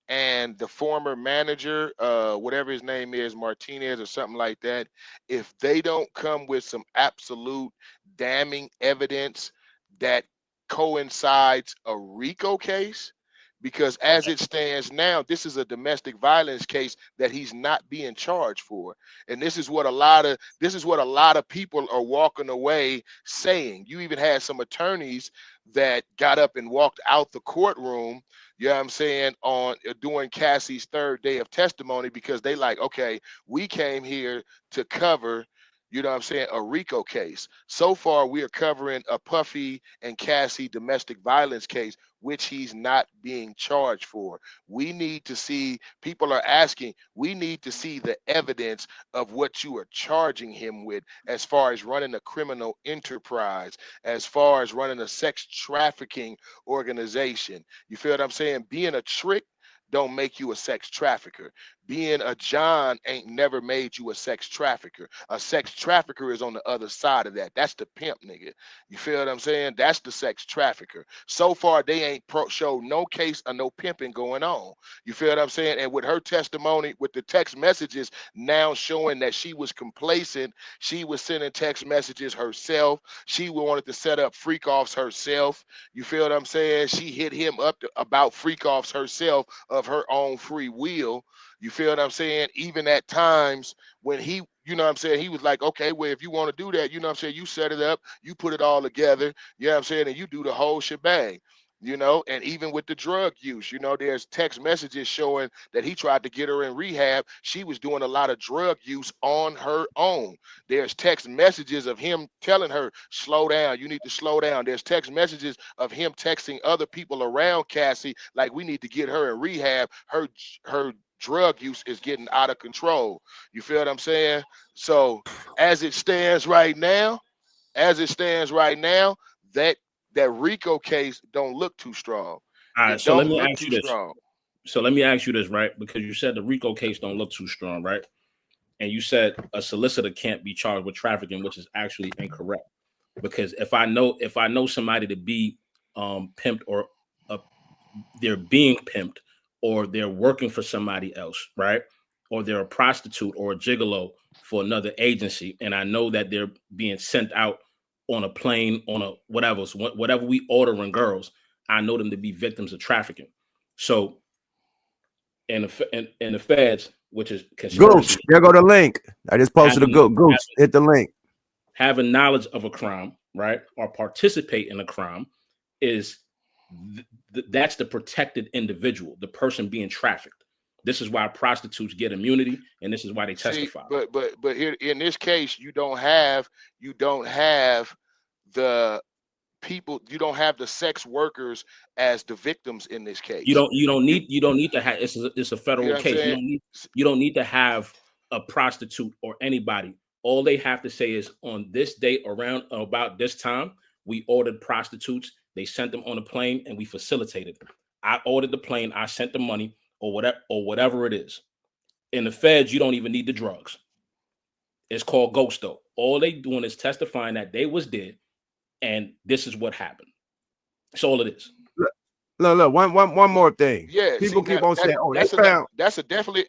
and the former manager, whatever his name is, Martinez or something like that, if they don't come with some absolute damning evidence that coincides a RICO case, because as it stands now, this is a domestic violence case that he's not being charged for. And this is what a lot of people are walking away saying. You even had some attorneys that got up and walked out the courtroom, you know what I'm saying, on during Cassie's 3rd day of testimony, because they like, okay, we came here to cover, you know what I'm saying, a RICO case. So far, we are covering a Puffy and Cassie domestic violence case, which he's not being charged for. We need to see, people are asking, we need to see the evidence of what you are charging him with as far as running a criminal enterprise, as far as running a sex trafficking organization. You feel what I'm saying? Being a trick don't make you a sex trafficker. Being a John ain't never made you a sex trafficker. A sex trafficker is on the other side of that. That's the pimp, nigga. You feel what I'm saying? That's the sex trafficker. So far, they ain't showed no case of no pimping going on. You feel what I'm saying? And with her testimony, with the text messages now showing that she was complacent, she was sending text messages herself. She wanted to set up freak offs herself. You feel what I'm saying? She hit him up about freak offs herself of her own free will. You feel what I'm saying? Even at times when he, you know what I'm saying, he was like, okay, well, if you want to do that, you know what I'm saying, you set it up, you put it all together, you know what I'm saying, and you do the whole shebang, you know. And even with the drug use, you know, there's text messages showing that he tried to get her in rehab. She was doing a lot of drug use on her own. There's text messages of him telling her, slow down, you need to slow down. There's text messages of him texting other people around Cassie, like, we need to get her in rehab. Her drug use is getting out of control. You feel what I'm saying? So as it stands right now, that RICO case don't look too strong. All right, so let me ask you this. So let me ask you this, right? Because you said the RICO case don't look too strong, right? And you said a solicitor can't be charged with trafficking, which is actually incorrect. Because if I know somebody to be pimped, or they're being pimped, or they're working for somebody else, right? or they're a prostitute or a gigolo for another agency, and I know that they're being sent out on a plane, on a whatever we ordering girls, I know them to be victims of trafficking. So, in the feds, which is conspiracy, Gooch, there go the link. I just posted a Gooch. Hit the link. Having knowledge of a crime, right, or participate in a crime, is that's the protected individual, the person being trafficked. This is why prostitutes get immunity, and this is why they testify. But here in this case, you don't have the people, you don't have the sex workers as the victims in this case. You don't need to have, it's a federal case. You don't need to have a prostitute or anybody. All they have to say is, on this date around about this time, we ordered prostitutes. They sent them on a plane and we facilitated them. I ordered the plane, I sent the money, or whatever it is. In the feds, you don't even need the drugs. It's called ghost though. All they doing is testifying that they was dead, and this is what happened. That's all it is. Look, one more thing. Yeah, people keep on saying, "Oh, that's a definitely."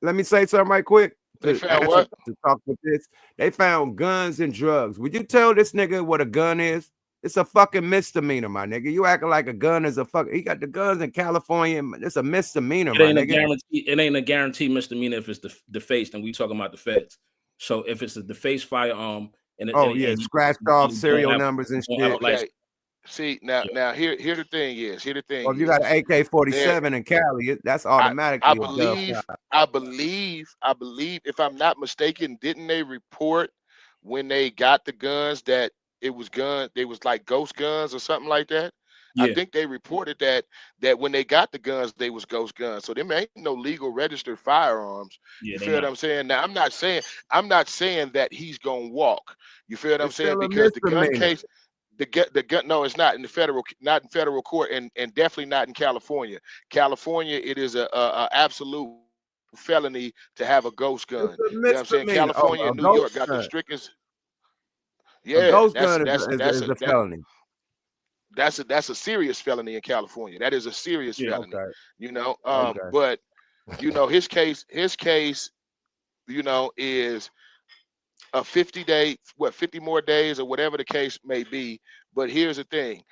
Let me say something right quick. They found what? To talk with this, they found guns and drugs. Would you tell this nigga what a gun is? It's a fucking misdemeanor, my nigga. You acting like a gun is a fucking. He got the guns in California. It's a misdemeanor, my nigga. It ain't a guarantee misdemeanor if it's defaced, and we talking about the feds. So if it's a defaced firearm, and scratched off serial numbers and shit. Okay. See now here the thing is. Well, if you got an AK-47 in Cali, that's automatically. I believe, if I'm not mistaken, didn't they report when they got the guns that it was like ghost guns or something like that? Yeah. I think they reported that when they got the guns, they was ghost guns. So there ain't no legal registered firearms. Yeah, you feel what I'm saying? Now I'm not saying that he's gonna walk. You feel what I'm saying? Because the gun case. The gun, no, it's not in federal court, and definitely not in California. California, it is a absolute felony to have a ghost gun. You know what I'm saying? California and New York got the strictest. Yeah, a ghost gun is a felony. That's a serious felony in California. That is a serious felony. Okay. You know, but you know, his case, you know, is a 50 more days or whatever the case may be. But here's the thing.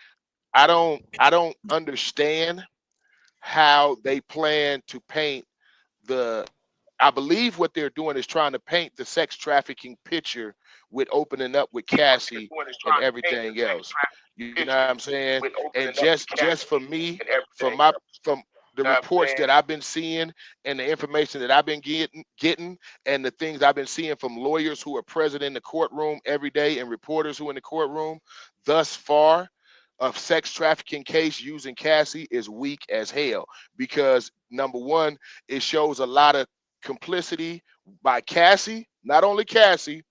I don't understand how they plan to paint I believe what they're doing is trying to paint the sex trafficking picture with opening up with Cassie and everything else. You know what I'm saying? And just for me, from the reports that I've been seeing and the information that I've been getting and the things I've been seeing from lawyers who are present in the courtroom every day and reporters who are in the courtroom, thus far, a sex trafficking case using Cassie is weak as hell, because number one, it shows a lot of complicity by Cassie, not only Cassie,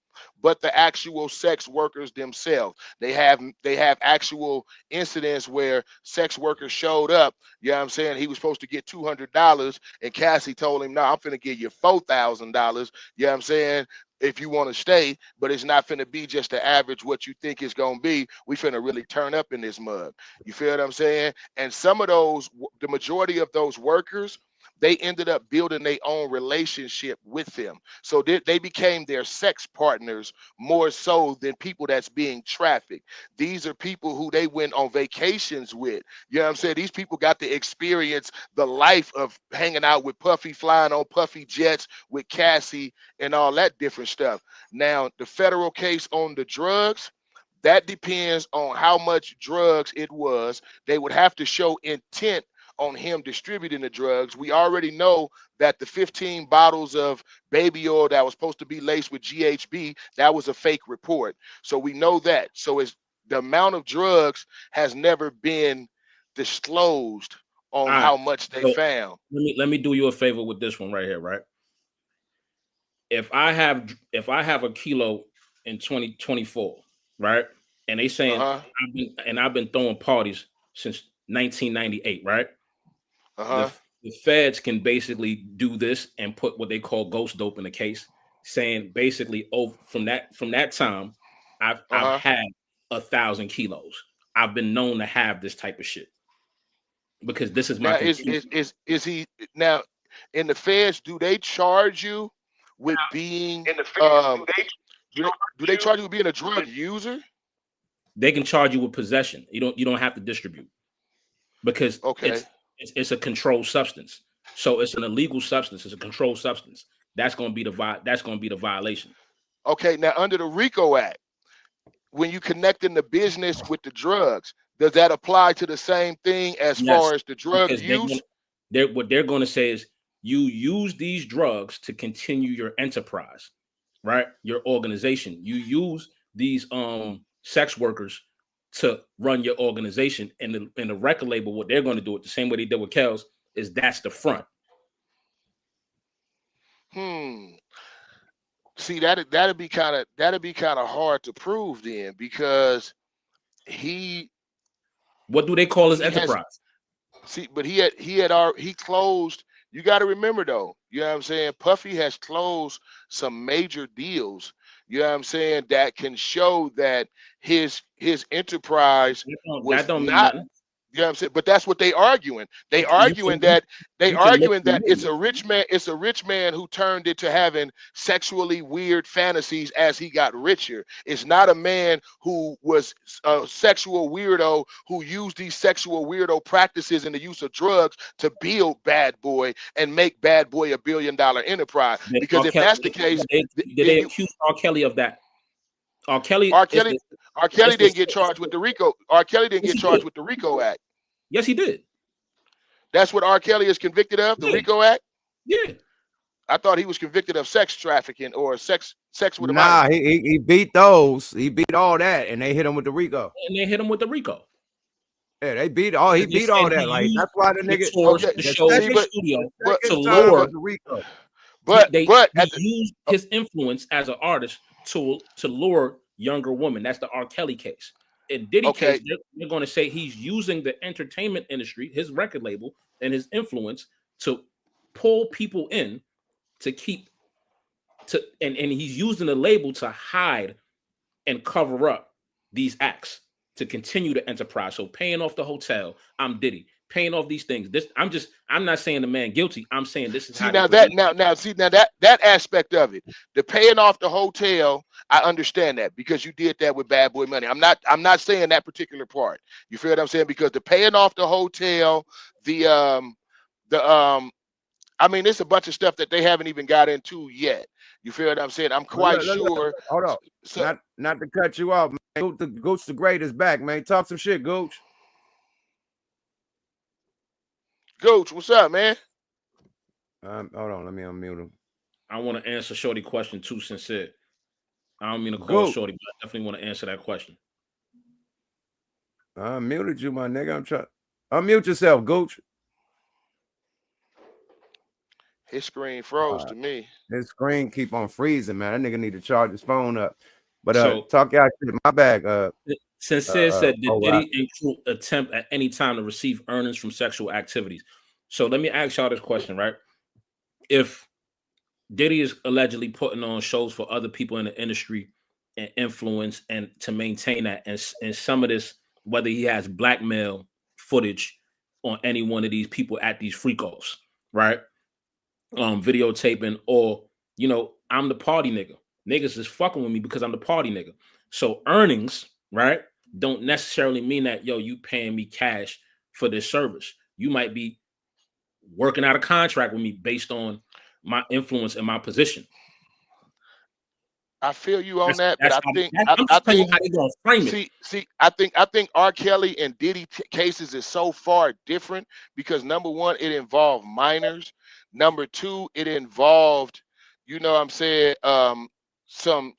but the actual sex workers themselves. They have actual incidents where sex workers showed up. You know what I'm saying? He was supposed to get $200, and Cassie told him, "No, I'm finna give you $4,000. You know what I'm saying? If you want to stay, but it's not finna be just the average what you think it's gonna be. We finna really turn up in this mug." You feel what I'm saying? And some of those, the majority of those workers, they ended up building their own relationship with them. So they became their sex partners more so than people that's being trafficked. These are people who they went on vacations with. You know what I'm saying? These people got to experience the life of hanging out with Puffy, flying on Puffy jets with Cassie and all that different stuff. Now, the federal case on the drugs, that depends on how much drugs it was. They would have to show intent on him distributing the drugs. We already know that the 15 bottles of baby oil that was supposed to be laced with GHB, that was a fake report. So we know that. So it's the amount of drugs has never been disclosed on how much they found. Let me do you a favor with this one right here, right? If I have a kilo in 2024, right? And they saying I've been throwing parties since 1998, right? The feds can basically do this and put what they call ghost dope in the case, saying basically, from that time, I've had 1,000 kilos. I've been known to have this type of shit because this is my. Is he now? in the feds, do they charge you with being do they charge you with being a drug user? They can charge you with possession. You don't have to distribute, because it's a controlled substance. So it's an illegal substance. It's a controlled substance. That's going to be the violation. Okay, now under the RICO Act, when you connecting the business with the drugs, does that apply to the same thing as far as the drug use? What they're going to say is, you use these drugs to continue your enterprise, right? Your organization. You use these sex workers to run your organization, and the record label, what they're going to do it the same way they did with Kells, is that's the front. See, that'd be kind of hard to prove then, because what do they call his enterprise? But he closed. You got to remember though, you know what I'm saying? Puffy has closed some major deals, you know what I'm saying, that can show that his enterprise was not. You know what I'm saying? But that's what they arguing. They arguing that it's a rich man who turned into having sexually weird fantasies as he got richer. It's not a man who was a sexual weirdo who used these sexual weirdo practices and the use of drugs to build Bad Boy and make Bad Boy $1 billion enterprise. Because if that's the case, did they accuse R. Kelly of that? R. Kelly didn't get charged with the RICO. R. Kelly didn't get charged with the RICO Act. Yes, he did. That's what R. Kelly is convicted of, the RICO Act? Yeah. I thought he was convicted of sex trafficking or sex with a minor. Nah, he beat those. He beat all that, and they hit him with the RICO. Yeah, they beat all. He beat all that. Like, that's why the nigga to lure the RICO. But he used his influence as an artist to lure younger women. That's the R. Kelly case. In Diddy case, they're going to say he's using the entertainment industry, his record label, and his influence to pull people in and he's using the label to hide and cover up these acts to continue the enterprise. So paying off the hotel, I'm Diddy. Paying off these things. I'm not saying the man guilty. I'm saying this is that aspect of it. The paying off the hotel, I understand that because you did that with Bad Boy money. I'm not saying that particular part. You feel what I'm saying? Because the paying off the hotel, I mean, it's a bunch of stuff that they haven't even got into yet. You feel what I'm saying? I'm quite sure. Hold on. So, not to cut you off, man. Gooch the Great is back, man. Talk some shit, Gooch. Gooch, what's up, man? Hold on, let me unmute him. I want to answer Shorty question too, sincere. I don't mean to call Shorty, but I definitely want to answer that question. I muted you, my nigga. I'm trying. Unmute yourself, Gooch. His screen froze to me. His screen keep on freezing, man. That nigga need to charge his phone up. But talk y'all shit. My bag. Sincere said, did Diddy attempt at any time to receive earnings from sexual activities? So let me ask y'all this question, right? If Diddy is allegedly putting on shows for other people in the industry and influence and to maintain that, and some of this, whether he has blackmail footage on any one of these people at these freak-offs, right? Videotaping, or, you know, I'm the party nigga. Niggas is fucking with me because I'm the party nigga. So earnings, right, don't necessarily mean that, yo, you paying me cash for this service. You might be working out a contract with me based on my influence and my position. I feel you on that, but I think how they gonna frame it. I think R. Kelly and Diddy cases is so far different because number one, it involved minors. Number two, it involved, you know what I'm saying, some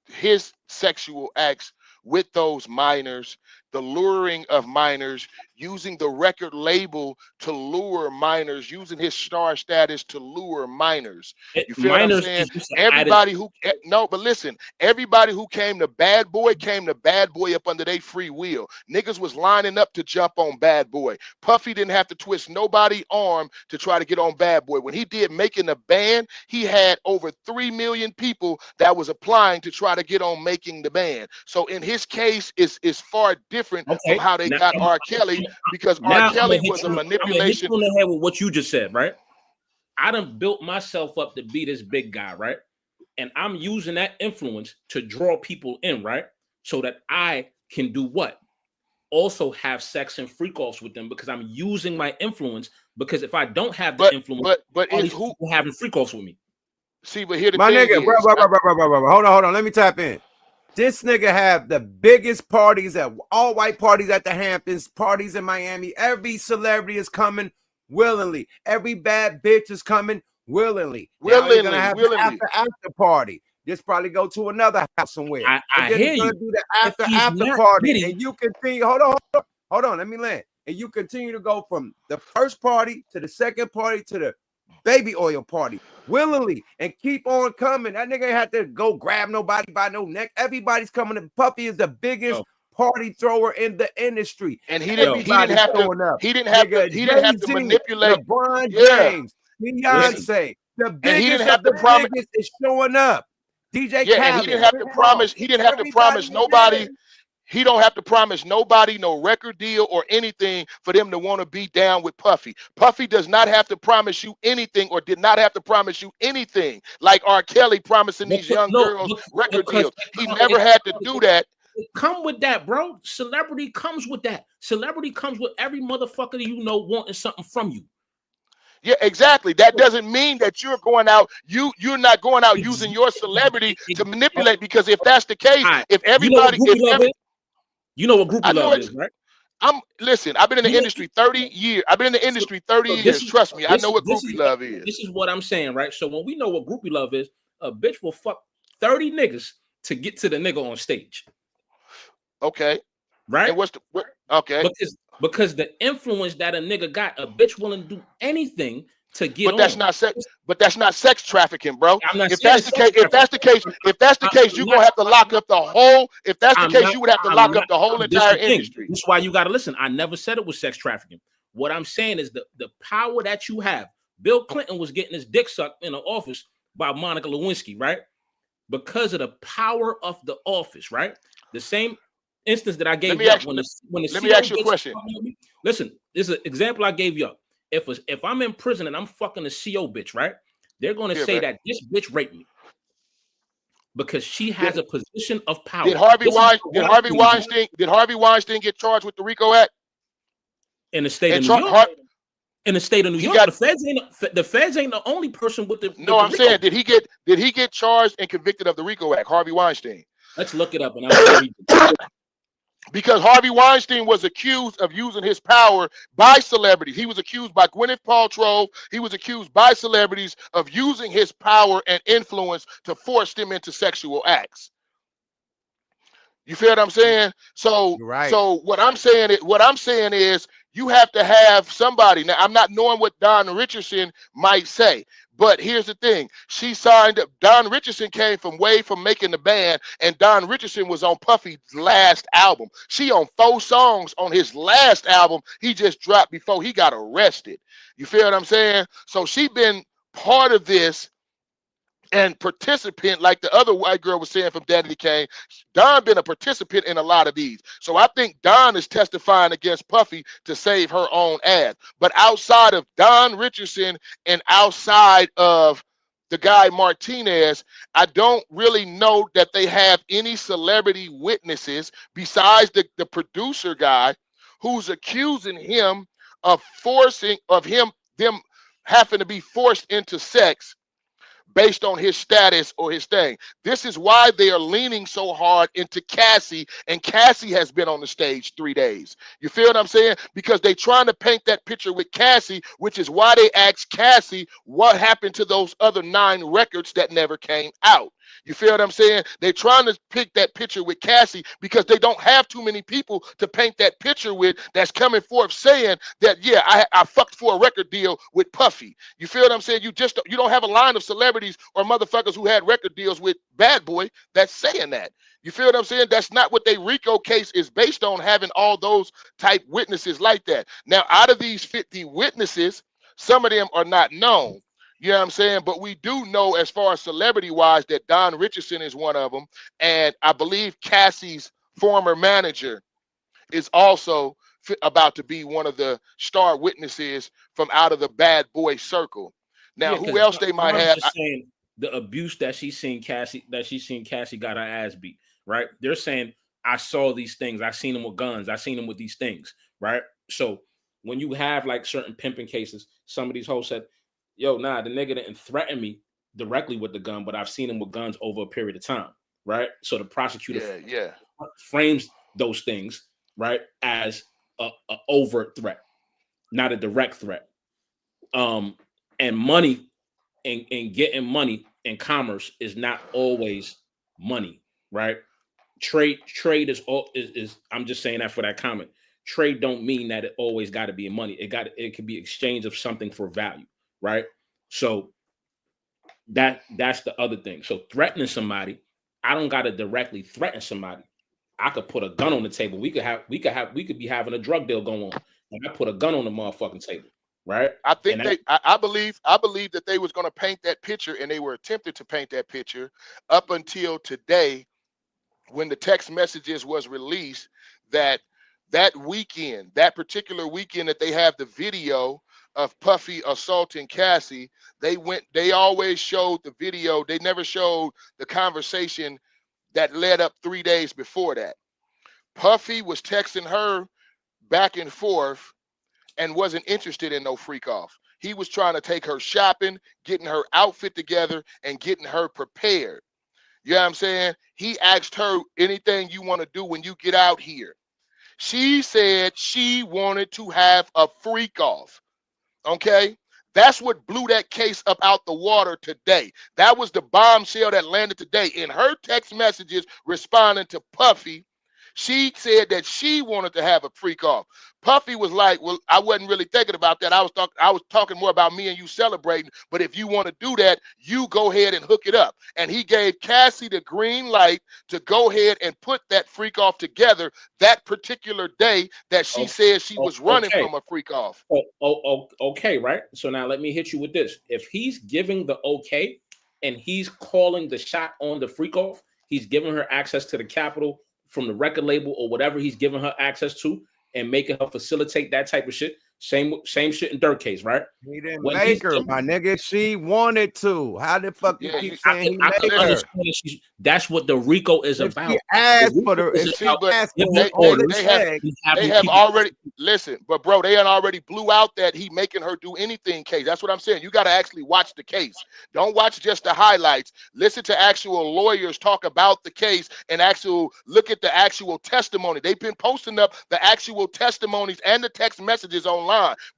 his sexual acts with those minors, the luring of minors, using the record label to lure minors, using his star status to lure minors. You feel what I'm saying? Everybody who but listen, everybody who came to Bad Boy up under their free will. Niggas was lining up to jump on Bad Boy. Puffy didn't have to twist nobody's arm to try to get on Bad Boy. When he did Making the Band, he had over 3 million people that was applying to try to get on Making the Band. So in his case, is far different from how they got R. Kelly, because R. Kelly was a manipulation. I'm gonna hit you on the head with what you just said, right? I done built myself up to be this big guy, right? And I'm using that influence to draw people in, right? So that I can do what? Also have sex and freak offs with them because I'm using my influence. Because if I don't have the influence, but all is these who people having freak offs with me. See, but here the My thing nigga, is, bro. Hold on. Let me tap in. This nigga have the biggest parties at all white parties at the Hamptons, parties in Miami. Every celebrity is coming willingly. Every bad bitch is coming willingly. Now he's gonna have the after party. Just probably go to another house somewhere. I hear you. Do the after party, Diddy, and you continue. Hold on. Let me land. And you continue to go from the first party to the second party to the baby oil party willingly and keep on coming. That nigga had to go grab nobody by no neck. Everybody's coming. And Puffy is the biggest party thrower in the industry. And he didn't have to manipulate LeBron James, Beyonce. The biggest is showing up. DJ Khaled. And he didn't have to promise. He didn't have to promise nobody. He don't have to promise nobody no record deal or anything for them to want to be down with Puffy. Puffy does not have to promise you anything or did not have to promise you anything like R. Kelly promising these young girls record deals. He never had to do that. Come with that, bro. Celebrity comes with that. Celebrity comes with every motherfucker that you know wanting something from you. Yeah, exactly. That doesn't mean that you're going out. You're not going out using your celebrity to manipulate. Because if that's the case, if everybody, you know what groupie love is, right? Listen, I've been in the industry 30 years. I've been in the industry 30 years. Trust me, I know what groupie love is. This is what I'm saying, right? So when we know what groupie love is, a bitch will fuck 30 niggas to get to the nigga on stage. Okay. Right? And okay. Because the influence that a nigga got, a bitch willing to do anything to get but that's on. not sex. But that's not sex trafficking, bro. If that's the case, you're gonna have to lock up the whole. If that's the case, you would have to lock up the whole entire industry. That's why you got to listen. I never said it was sex trafficking. What I'm saying is the power that you have. Bill Clinton was getting his dick sucked in the office by Monica Lewinsky, right? Because of the power of the office, right? The same instance that I gave you. Let me ask you a question. Listen, this is an example I gave you. If I'm in prison and I'm fucking a CO bitch, right? They're going to say that this bitch raped me because she has a position of power. Did Harvey Weinstein get charged with the RICO Act in the state of New York? In the state of New York, the feds ain't the only person with the. No, I'm saying, did he get charged and convicted of the RICO Act? Harvey Weinstein. Let's look it up and I'll read it. Because Harvey Weinstein was accused of using his power by celebrities. He was accused by Gwyneth Paltrow. He was accused by celebrities of using his power and influence to force them into sexual acts. You feel what I'm saying? So, so what I'm saying is you have to have somebody. Now, I'm not knowing what Don Richardson might say, but here's the thing. She signed up. Don Richardson came from making the band, and Don Richardson was on Puffy's last album. She on 4 songs on his last album he just dropped before he got arrested. You feel what I'm saying? So she been part of this and participant, like the other white girl was saying from Daddy Kane. Don been a participant in a lot of these. So I think Don is testifying against Puffy to save her own ass. But outside of Don Richardson and outside of the guy Martinez, I don't really know that they have any celebrity witnesses besides the producer guy who's accusing him of them having to be forced into sex based on his status or his thing. This is why they are leaning so hard into Cassie, and Cassie has been on the stage 3 days. You feel what I'm saying? Because they trying to paint that picture with Cassie, which is why they asked Cassie what happened to those other 9 records that never came out. You feel what I'm saying? They're trying to pick that picture with Cassie because they don't have too many people to paint that picture with that's coming forth saying that, yeah, I fucked for a record deal with Puffy. You feel what I'm saying? You don't have a line of celebrities or motherfuckers who had record deals with Bad Boy that's saying that. You feel what I'm saying? That's not what they RICO case is based on, having all those type witnesses like that. Now, out of these 50 witnesses, some of them are not known. You know what I'm saying? But we do know, as far as celebrity-wise, that Don Richardson is one of them. And I believe Cassie's former manager is also about to be one of the star witnesses from out of the Bad Boy circle. Now, who else they might have? Just saying the abuse that she's seen Cassie got her ass beat, right? They're saying, I saw these things. I seen them with guns. I seen them with these things, right? So when you have like certain pimping cases, some of these hoes said, yo, nah, the nigga didn't threaten me directly with the gun, but I've seen him with guns over a period of time, right? So the prosecutor frames those things, right, as a overt threat, not a direct threat. And money and getting money in commerce is not always money, right? Trade is I'm just saying that for that comment. Trade don't mean that it always got to be money. It could be exchange of something for value, right? So that's the other thing. So threatening somebody, I don't got to directly threaten somebody. I could put a gun on the table. We could be having a drug deal going on, and I put a gun on the motherfucking table, right? I believe that they was going to paint that picture, and they were attempted to paint that picture up until today, when the text messages was released, that weekend, that particular weekend that they have the video of Puffy assaulting Cassie, they always showed the video. They never showed the conversation that led up 3 days before that. Puffy was texting her back and forth and wasn't interested in no freak off. He was trying to take her shopping, getting her outfit together, and getting her prepared. You know what I'm saying? He asked her, anything you want to do when you get out here. She said she wanted to have a freak off. Okay? That's what blew that case up out the water today. That was the bombshell that landed today. In her text messages responding to Puffy, she said that she wanted to have a freak off. Puffy was like, well, I wasn't really thinking about that. I was talking more about me and you celebrating. But if you want to do that, you go ahead and hook it up. And he gave Cassie the green light to go ahead and put that freak off together that particular day that she said she was running from a freak off. Okay, right? So now let me hit you with this. If he's giving the okay and he's calling the shot on the freak off, he's giving her access to the capital from the record label or whatever he's giving her access to and making her facilitate that type of shit. Same shit in Dirk case, right? He didn't make her, my nigga. She wanted to. How the fuck you keep saying he made her? That's what the RICO is about. She asked for the. They have already listen, but bro, they had already blew out that he making her do anything case. That's what I'm saying. You got to actually watch the case. Don't watch just the highlights. Listen to actual lawyers talk about the case and look at the actual testimony. They've been posting up the actual testimonies and the text messages online.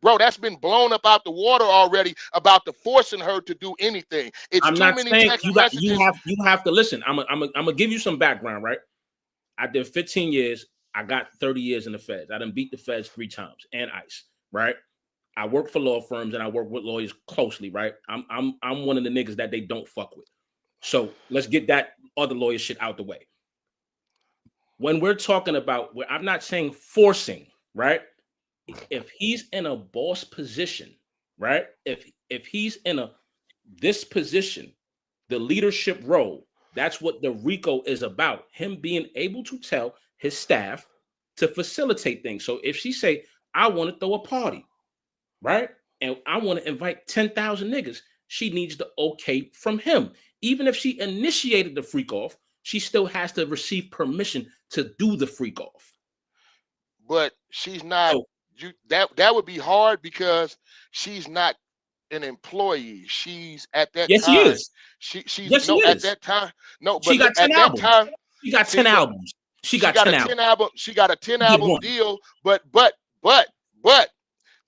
Bro, that's been blown up out the water already about the forcing her to do anything. It's I'm too not many saying text you messages. have to listen. I'm gonna give you some background, right? I did 15 years. I got 30 years in the feds. I done beat the feds 3 times and ICE, right? I work for law firms and I work with lawyers closely, right? I'm one of the niggas that they don't fuck with. So let's get that other lawyer shit out the way. When we're talking about, I'm not saying forcing, right? If he's in a boss position, right? If he's in this position, the leadership role, that's what the RICO is about. Him being able to tell his staff to facilitate things. So if she say, I want to throw a party, right? And I want to invite 10,000 niggas, she needs the okay from him. Even if she initiated the freak off, she still has to receive permission to do the freak off. But she's not. That would be hard because she's not an employee. She's at that time. Yes, she is. She's no at that time. No, but she got 10 albums. Time, she got 10 albums. She got 10 albums. She got a 10 album deal. But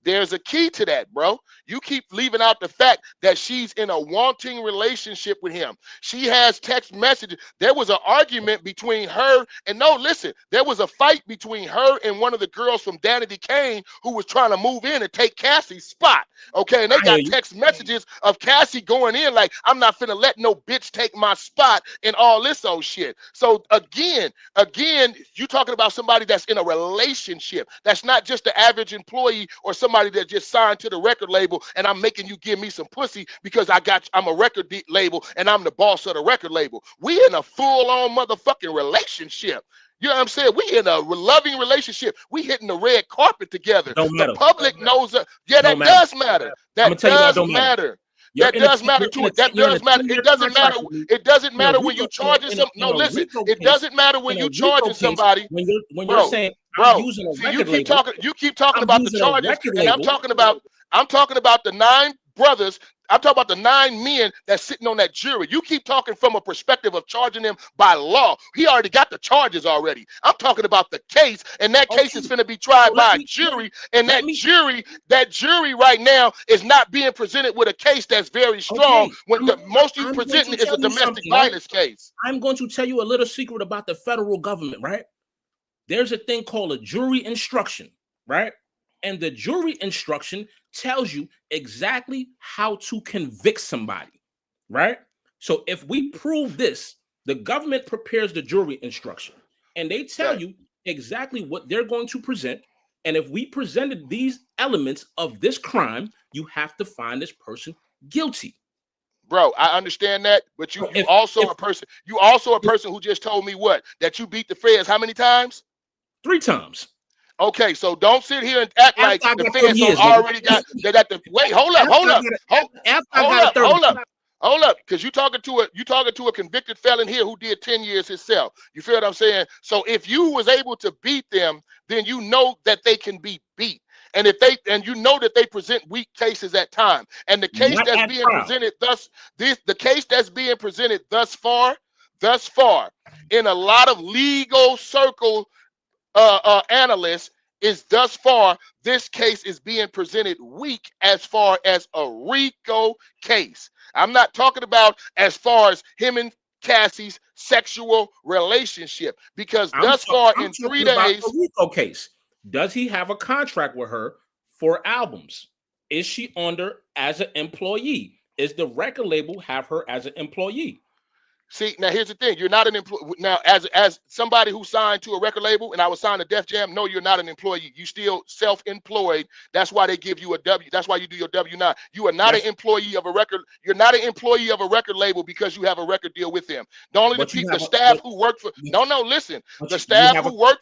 there's a key to that, bro. You keep leaving out the fact that she's in a wanting relationship with him. She has text messages. There was an argument between her and there was a fight between her and one of the girls from Danity Kane who was trying to move in and take Cassie's spot. Okay, and they got text messages of Cassie going in like, I'm not finna let no bitch take my spot and all this old shit. So again, you talking about somebody that's in a relationship. That's not just the average employee or somebody that just signed to the record label and I'm making you give me some pussy because I'm a record label and I'm the boss of the record label. We in a full-on motherfucking relationship. You know what I'm saying? We in a loving relationship. We hitting the red carpet together. The public knows that. Yeah, that does matter. That does matter. That does matter to it. That does matter. It doesn't matter. It doesn't matter when you charging some. No, listen. It doesn't matter when you charging somebody. When you're saying bro, I'm using a see, record you keep talking about the charges, and I'm talking about the 9 brothers. I'm talking about the 9 men that's sitting on that jury. You keep talking from a perspective of charging them by law. He already got the charges already. I'm talking about the case, and that case is going to be tried by a jury. And that jury right now is not being presented with a case that's very strong. When the most you presenting is a domestic violence case. I'm going to tell you a little secret about the federal government, right? There's a thing called a jury instruction, right? And the jury instruction tells you exactly how to convict somebody, right? So if we prove this, the government prepares the jury instruction and they tell you exactly what they're going to present. And if we presented these elements of this crime, you have to find this person guilty. Bro, I understand that, but you also a person who just told me that you beat the feds how many times? 3 times. Okay, so don't sit here and act like the feds already got that. Wait, hold up, because you talking to a convicted felon here who did 10 years himself. You feel what I'm saying? So if you was able to beat them, then you know that they can be beat. And you know that they present weak cases at time. And the case that's being presented the case that's being presented thus far, in a lot of legal circle analysts, is thus far this case is being presented weak as far as a RICO case. I'm not talking about as far as him and Cassie's sexual relationship, because thus far in 3 days, a RICO case. Does he have a contract with her for albums? Is she under as an employee? Is the record label have her as an employee? See, now here's the thing. You're not an employee. Now, as somebody who signed to a record label and I was signed to Def Jam, no, you're not an employee. You still self-employed. That's why they give you a W. That's why you do your W-9. You are not an employee of a record. You're not an employee of a record label because you have a record deal with them. The staff who work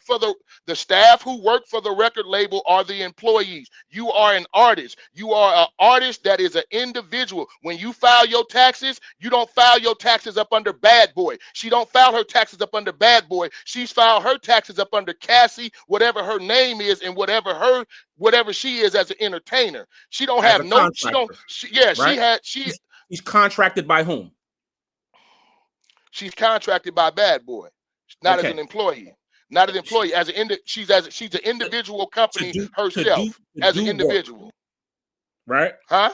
for the staff who work for the record label are the employees. You are an artist. You are an artist that is an individual. When you file your taxes, you don't file your taxes up under Bad Boy. She don't file her taxes up under Bad Boy. She's filed her taxes up under Cassie, whatever her name is, and whatever she is as an entertainer. She don't have no. She don't. She's contracted by whom? She's contracted by Bad Boy, not as an employee. Not an employee. She's an individual company herself as an individual. Work. Right? Huh?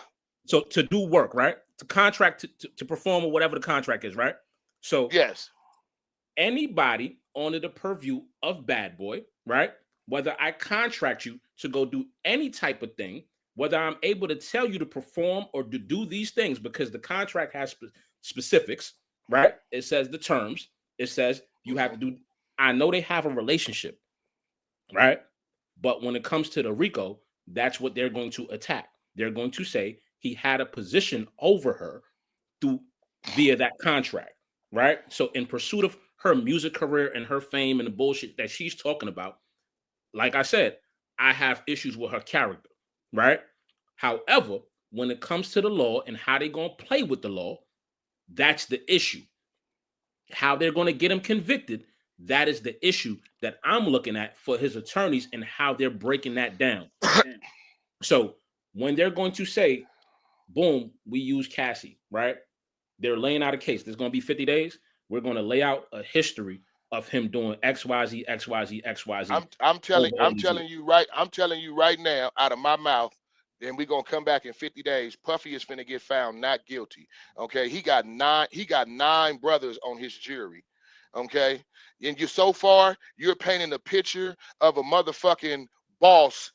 So to do work, right? To contract to perform or whatever the contract is, right? So yes, anybody under the purview of Bad Boy, right? Whether I contract you to go do any type of thing, whether I'm able to tell you to perform or to do these things, because the contract has specifics, right? It says the terms. It says you have to do. I know they have a relationship, right? But when it comes to the RICO, that's what they're going to attack. They're going to say he had a position over her via that contract, right? So in pursuit of her music career and her fame and the bullshit that she's talking about, like I said, I have issues with her character, right? However, when it comes to the law and how they're going to play with the law, that's the issue. How they're going to get him convicted, that is the issue that I'm looking at for his attorneys and how they're breaking that down. So when they're going to say, boom, we use Cassie, right? They're laying out a case. There's going to be 50 days. We're going to lay out a history of him doing XYZ, XYZ, XYZ. I'm telling you right now, out of my mouth, then we're gonna come back in 50 days. Puffy is finna get found not guilty. Okay, he got 9 brothers on his jury. Okay, and you're painting a picture of a motherfucking boss.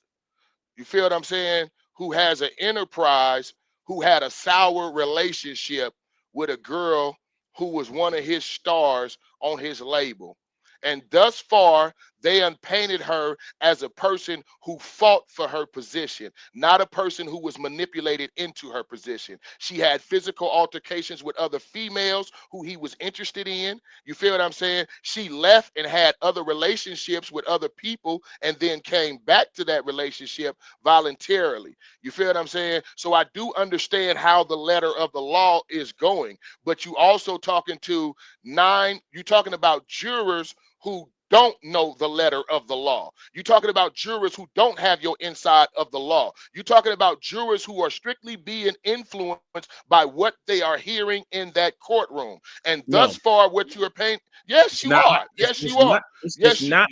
You feel what I'm saying? Who has an enterprise, who had a sour relationship with a girl who was one of his stars on his label. And thus far, they unpainted her as a person who fought for her position, not a person who was manipulated into her position. She had physical altercations with other females who he was interested in. You feel what I'm saying? She left and had other relationships with other people and then came back to that relationship voluntarily. You feel what I'm saying? So I do understand how the letter of the law is going, but you also talking to you're talking about jurors who don't know the letter of the law. You're talking about jurors who don't have your inside of the law. You're talking about jurors who are strictly being influenced by what they are hearing in that courtroom. And thus far, what you are paying, yes, you are. Yes, you are. It's not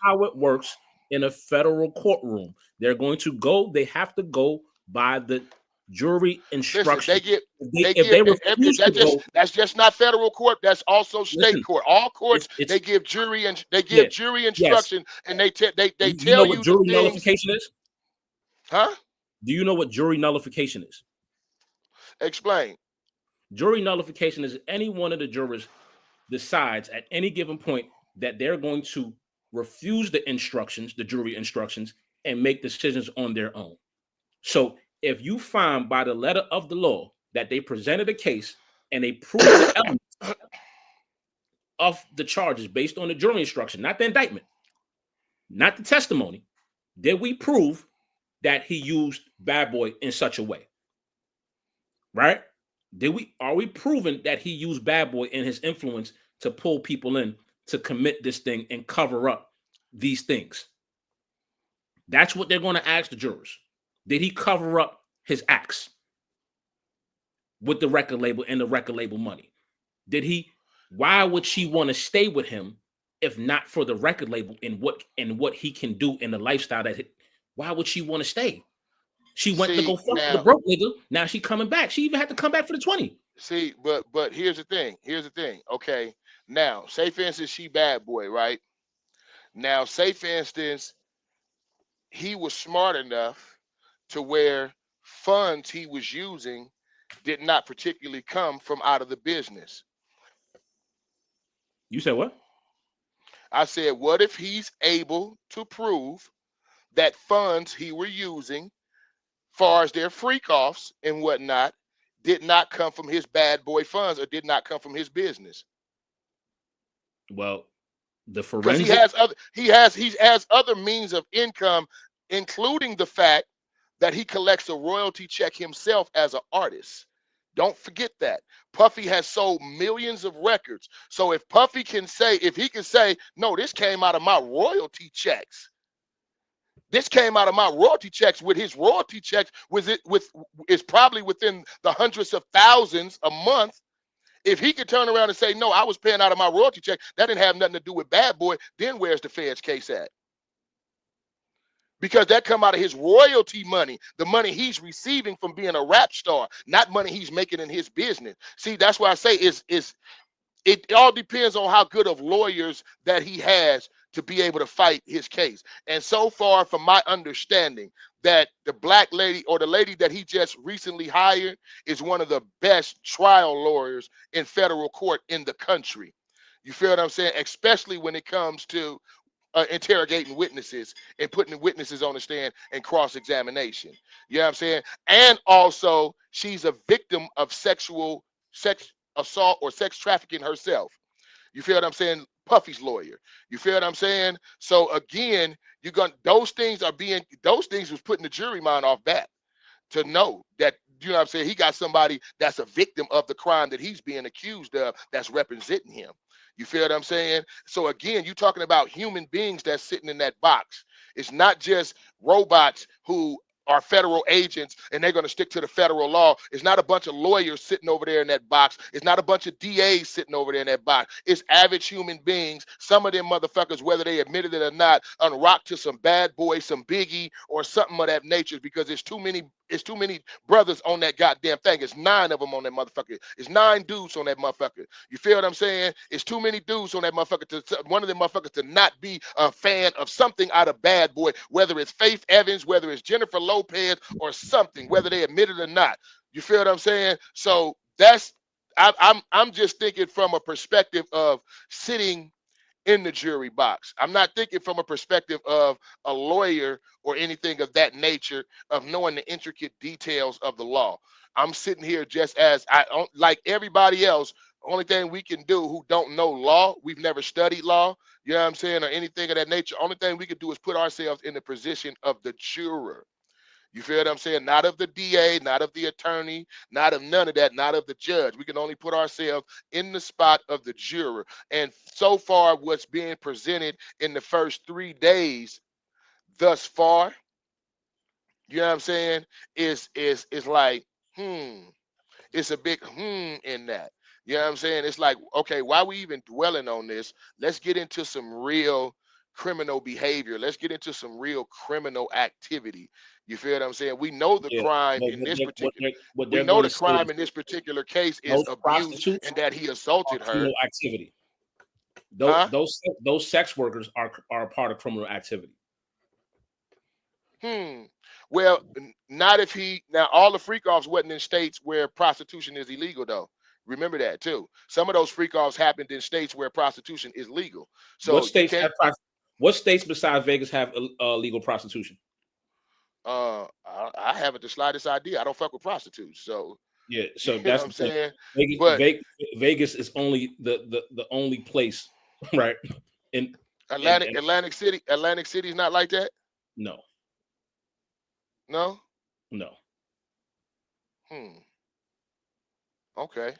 how it works in a federal courtroom. They're going to go, they have to go by the jury instruction. That's just not federal court. That's also state court. All courts they give jury and jury instruction, and they tell you what jury nullification is. Huh? Do you know what jury nullification is? Explain. Jury nullification is any one of the jurors decides at any given point that they're going to refuse the instructions, the jury instructions, and make decisions on their own. So if you find by the letter of the law that they presented a case and they proved the elements of the charges based on the jury instruction, not the indictment, not the testimony, did we prove that he used Bad Boy in such a way? Right? Are we proving that he used Bad Boy and his influence to pull people in to commit this thing and cover up these things? That's what they're going to ask the jurors. Did he cover up his acts with the record label and the record label money? Why would she want to stay with him if not for the record label and what he can do in the lifestyle why would she want to stay? She went to go fuck the broke nigga. Now she coming back. She even had to come back for the 20. See, but here's the thing. Okay. Now, say for instance, she Bad Boy, right? Now, say for instance, he was smart enough to where funds he was using did not particularly come from out of the business. You said what? I said, what if he's able to prove that funds he were using, far as their freak offs and whatnot, did not come from his Bad Boy funds or did not come from his business? Well, the forensic, he has other means of income, including the fact that he collects a royalty check himself as an artist. Don't forget that. Puffy has sold millions of records. So if Puffy can say, no, this came out of my royalty checks. This came out of my royalty checks. With his royalty checks, is probably within the hundreds of thousands a month. If he could turn around and say, no, I was paying out of my royalty check, that didn't have nothing to do with Bad Boy, then where's the feds case at? Because that come out of his royalty money, the money he's receiving from being a rap star, not money he's making in his business. See, that's why I say it all depends on how good of lawyers that he has to be able to fight his case. And so far, from my understanding, that the black lady or the lady that he just recently hired is one of the best trial lawyers in federal court in the country. You feel what I'm saying? Especially when it comes to interrogating witnesses and putting the witnesses on the stand and cross-examination. You know what I'm saying? And also, she's a victim of sex assault or sex trafficking herself. You feel what I'm saying? Puffy's lawyer. You feel what I'm saying? So again, those things was putting the jury mind off bat to know that, you know what I'm saying, he got somebody that's a victim of the crime that he's being accused of that's representing him. You feel what I'm saying? So again, you're talking about human beings that's sitting in that box. It's not just robots who are federal agents and they're going to stick to the federal law. It's not a bunch of lawyers sitting over there in that box. It's not a bunch of DAs sitting over there in that box. It's average human beings. Some of them motherfuckers, whether they admitted it or not, unrocked to some Bad Boy, some Biggie, or something of that nature, because there's too many brothers on that goddamn thing. It's 9 of them on that motherfucker. It's 9 dudes on that motherfucker. You feel what I'm saying? It's too many dudes on that motherfucker one of them motherfuckers to not be a fan of something out of Bad Boy, whether it's Faith Evans, whether it's Jennifer Lopez or something, whether they admit it or not. You feel what I'm saying? So I'm just thinking from a perspective of sitting in the jury box. I'm not thinking from a perspective of a lawyer or anything of that nature, of knowing the intricate details of the law. I'm sitting here just as like everybody else. Only thing we can do who don't know law, we've never studied law, you know what I'm saying, or anything of that nature. Only thing we can do is put ourselves in the position of the juror. You feel what I'm saying? Not of the DA, not of the attorney, not of none of that, not of the judge. We can only put ourselves in the spot of the juror. And so far, what's being presented in the first 3 days thus far, you know what I'm saying, is like, it's a big in that. You know what I'm saying? It's like, okay, why are we even dwelling on this? Let's get into some real criminal behavior. Let's get into some real criminal activity. You feel what I'm saying? We know the crime in this particular. We know the crime in this particular case is abuse and that he assaulted her. Activity. Those sex workers are a part of criminal activity. Well, not if he. Now, all the freak-offs wasn't in states where prostitution is illegal, though. Remember that too. Some of those freak-offs happened in states where prostitution is legal. So what states besides Vegas have legal prostitution? I haven't the slightest idea. I don't fuck with prostitutes, so yeah. So that's what I'm saying. Vegas is only the only place, right? In Atlantic City. Atlantic City is not like that. No. No. No. Okay.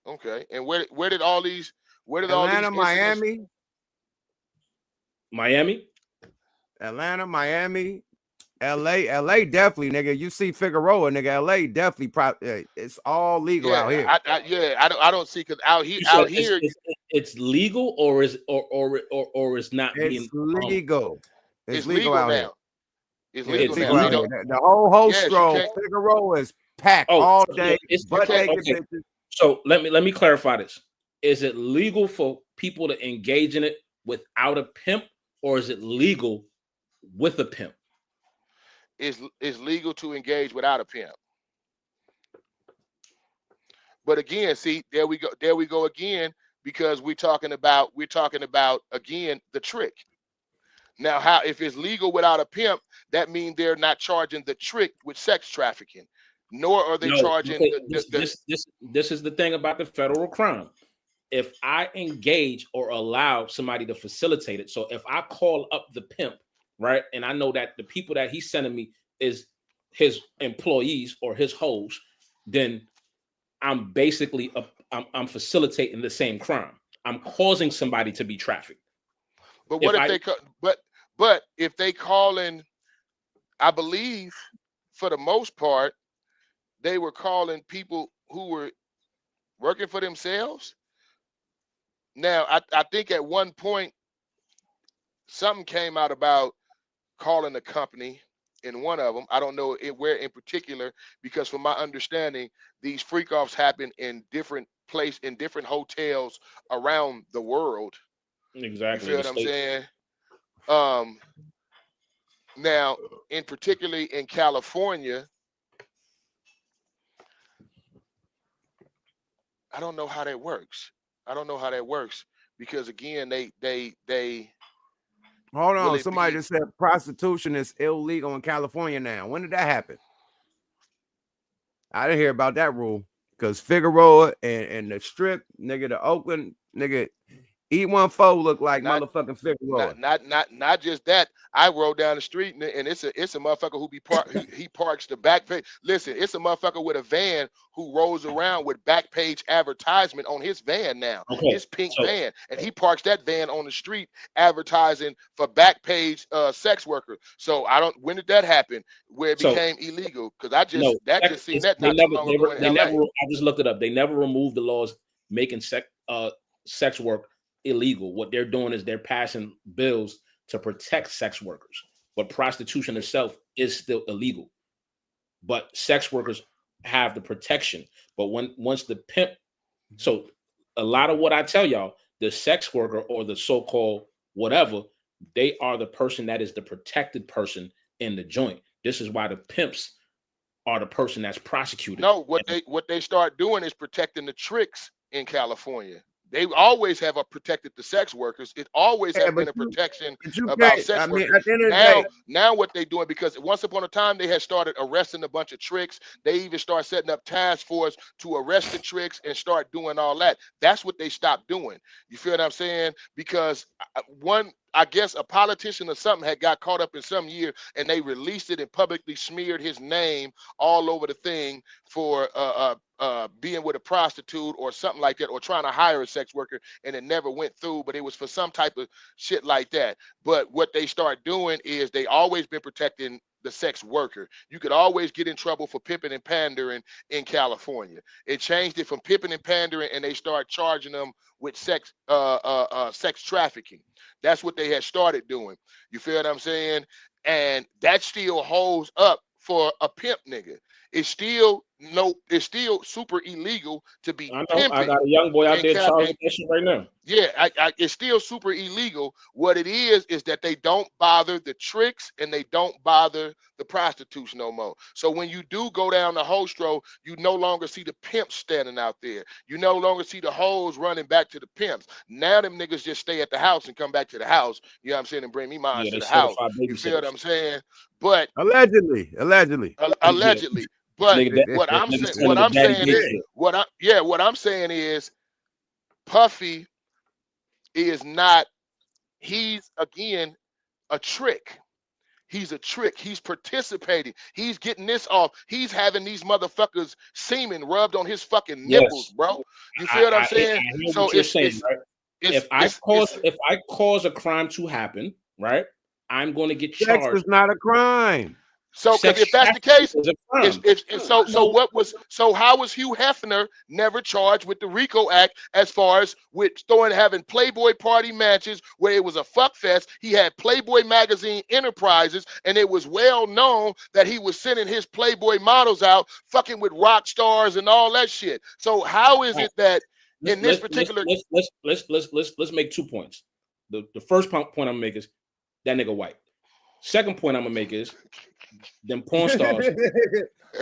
Okay. And where did all these? Atlanta, Miami, Atlanta, Miami, LA definitely, nigga. You see Figueroa, nigga. LA definitely. It's all legal out here. I don't see, because out here, it's legal or is it's not. It's legal. It's legal out now. here. It's legal now. The whole host row, Figueroa is packed all day. Okay. So let me clarify this. Is it legal for people to engage in it without a pimp, or is it legal with a pimp? It's legal to engage without a pimp. But again, see, there we go again, because we're talking about again the trick. Now, if it's legal without a pimp, that means they're not charging the trick with sex trafficking, nor are they charging. This is the thing about the federal crime. If I engage or allow somebody to facilitate it, so if I call up the pimp, right, and I know that the people that he's sending me is his employees or his hoes, then I'm basically I'm facilitating the same crime. I'm causing somebody to be trafficked. But what but if they call in, I believe for the most part, they were calling people who were working for themselves. Now, I think at one point, something came out about calling a company in one of them. I don't know where in particular, because from my understanding, these freak-offs happen in different hotels around the world. Exactly. You feel what I'm saying? Now, particularly in California, I don't know how that works. Because again, they hold on. Somebody just said prostitution is illegal in California now. When did that happen? I didn't hear about that rule, because Figueroa and the Strip, nigga, the Oakland, nigga, E14 look like motherfucking Figueroa. Not just that. I rode down the street and it's a motherfucker who he parks the back page. Listen, it's a motherfucker with a van who rolls around with back page advertisement on his van now. Okay. His pink van, and he parks that van on the street advertising for back page sex workers. So when did that happen? Where it became illegal? Because I just seen that not too long ago in LA. I just looked it up. They never removed the laws making sex work illegal. What they're doing is they're passing bills to protect sex workers, but prostitution itself is still illegal. But sex workers have the protection. But once the pimp, so a lot of what I tell y'all, the sex worker or the so-called whatever, they are the person that is the protected person in the joint. This is why the pimps are the person that's prosecuted. No, what they start doing is protecting the tricks in California. They always have protected the sex workers. It always has been a protection about sex workers. At the end of the day, now what they doing, because once upon a time they had started arresting a bunch of tricks. They even started setting up task force to arrest the tricks and start doing all that. That's what they stopped doing. You feel what I'm saying? Because I guess a politician or something had got caught up in some year, and they released it and publicly smeared his name all over the thing for being with a prostitute or something like that, or trying to hire a sex worker, and it never went through, but it was for some type of shit like that. But what they start doing is they always been protecting the sex worker. You could always get in trouble for pimping and pandering in California. It changed it from pimping and pandering, and they start charging them with sex trafficking. That's what they had started doing. You feel what I'm saying? And that still holds up for a pimp nigga. It's still super illegal to be pimping. I got a young boy out there charging that shit right now. Yeah, it's still super illegal. What it is that they don't bother the tricks and they don't bother the prostitutes no more. So when you do go down the hostro, you no longer see the pimps standing out there. You no longer see the hoes running back to the pimps. Now them niggas just stay at the house and come back to the house. You know what I'm saying? And bring me mine to the house. You feel what I'm saying? But allegedly. But what I'm saying is Puffy is not, he's again a trick. He's a trick. He's participating. He's getting this off. He's having these motherfuckers semen rubbed on his fucking nipples, bro. You feel what I'm saying? So if I cause a crime to happen, right, I'm going to get charged. Sex is not a crime. So, if that's the case, how was Hugh Hefner never charged with the RICO Act as far as with having Playboy party matches where it was a fuck fest? He had Playboy magazine enterprises, and it was well known that he was sending his Playboy models out fucking with rock stars and all that shit. So how is it that in this particular let's make 2 points. The first point I'm gonna make is that nigga white. Second point I'm gonna make is them porn stars.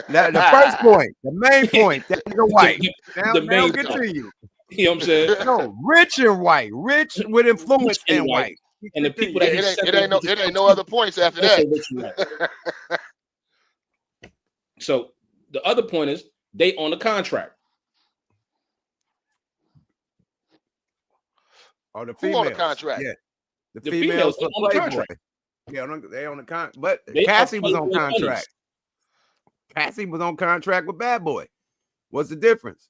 Now, the first point, the main point, that nigga white. Now get to you. You know what I'm saying? No, rich and white, rich with influence and white. And the people that it ain't no other points after that. So the other point is they on the contract. Oh, the females. Who on the contract? Yeah, the females on the contract. Yeah, they on the contract. But Cassie was on contract. Cassie was on contract with Bad Boy. What's the difference?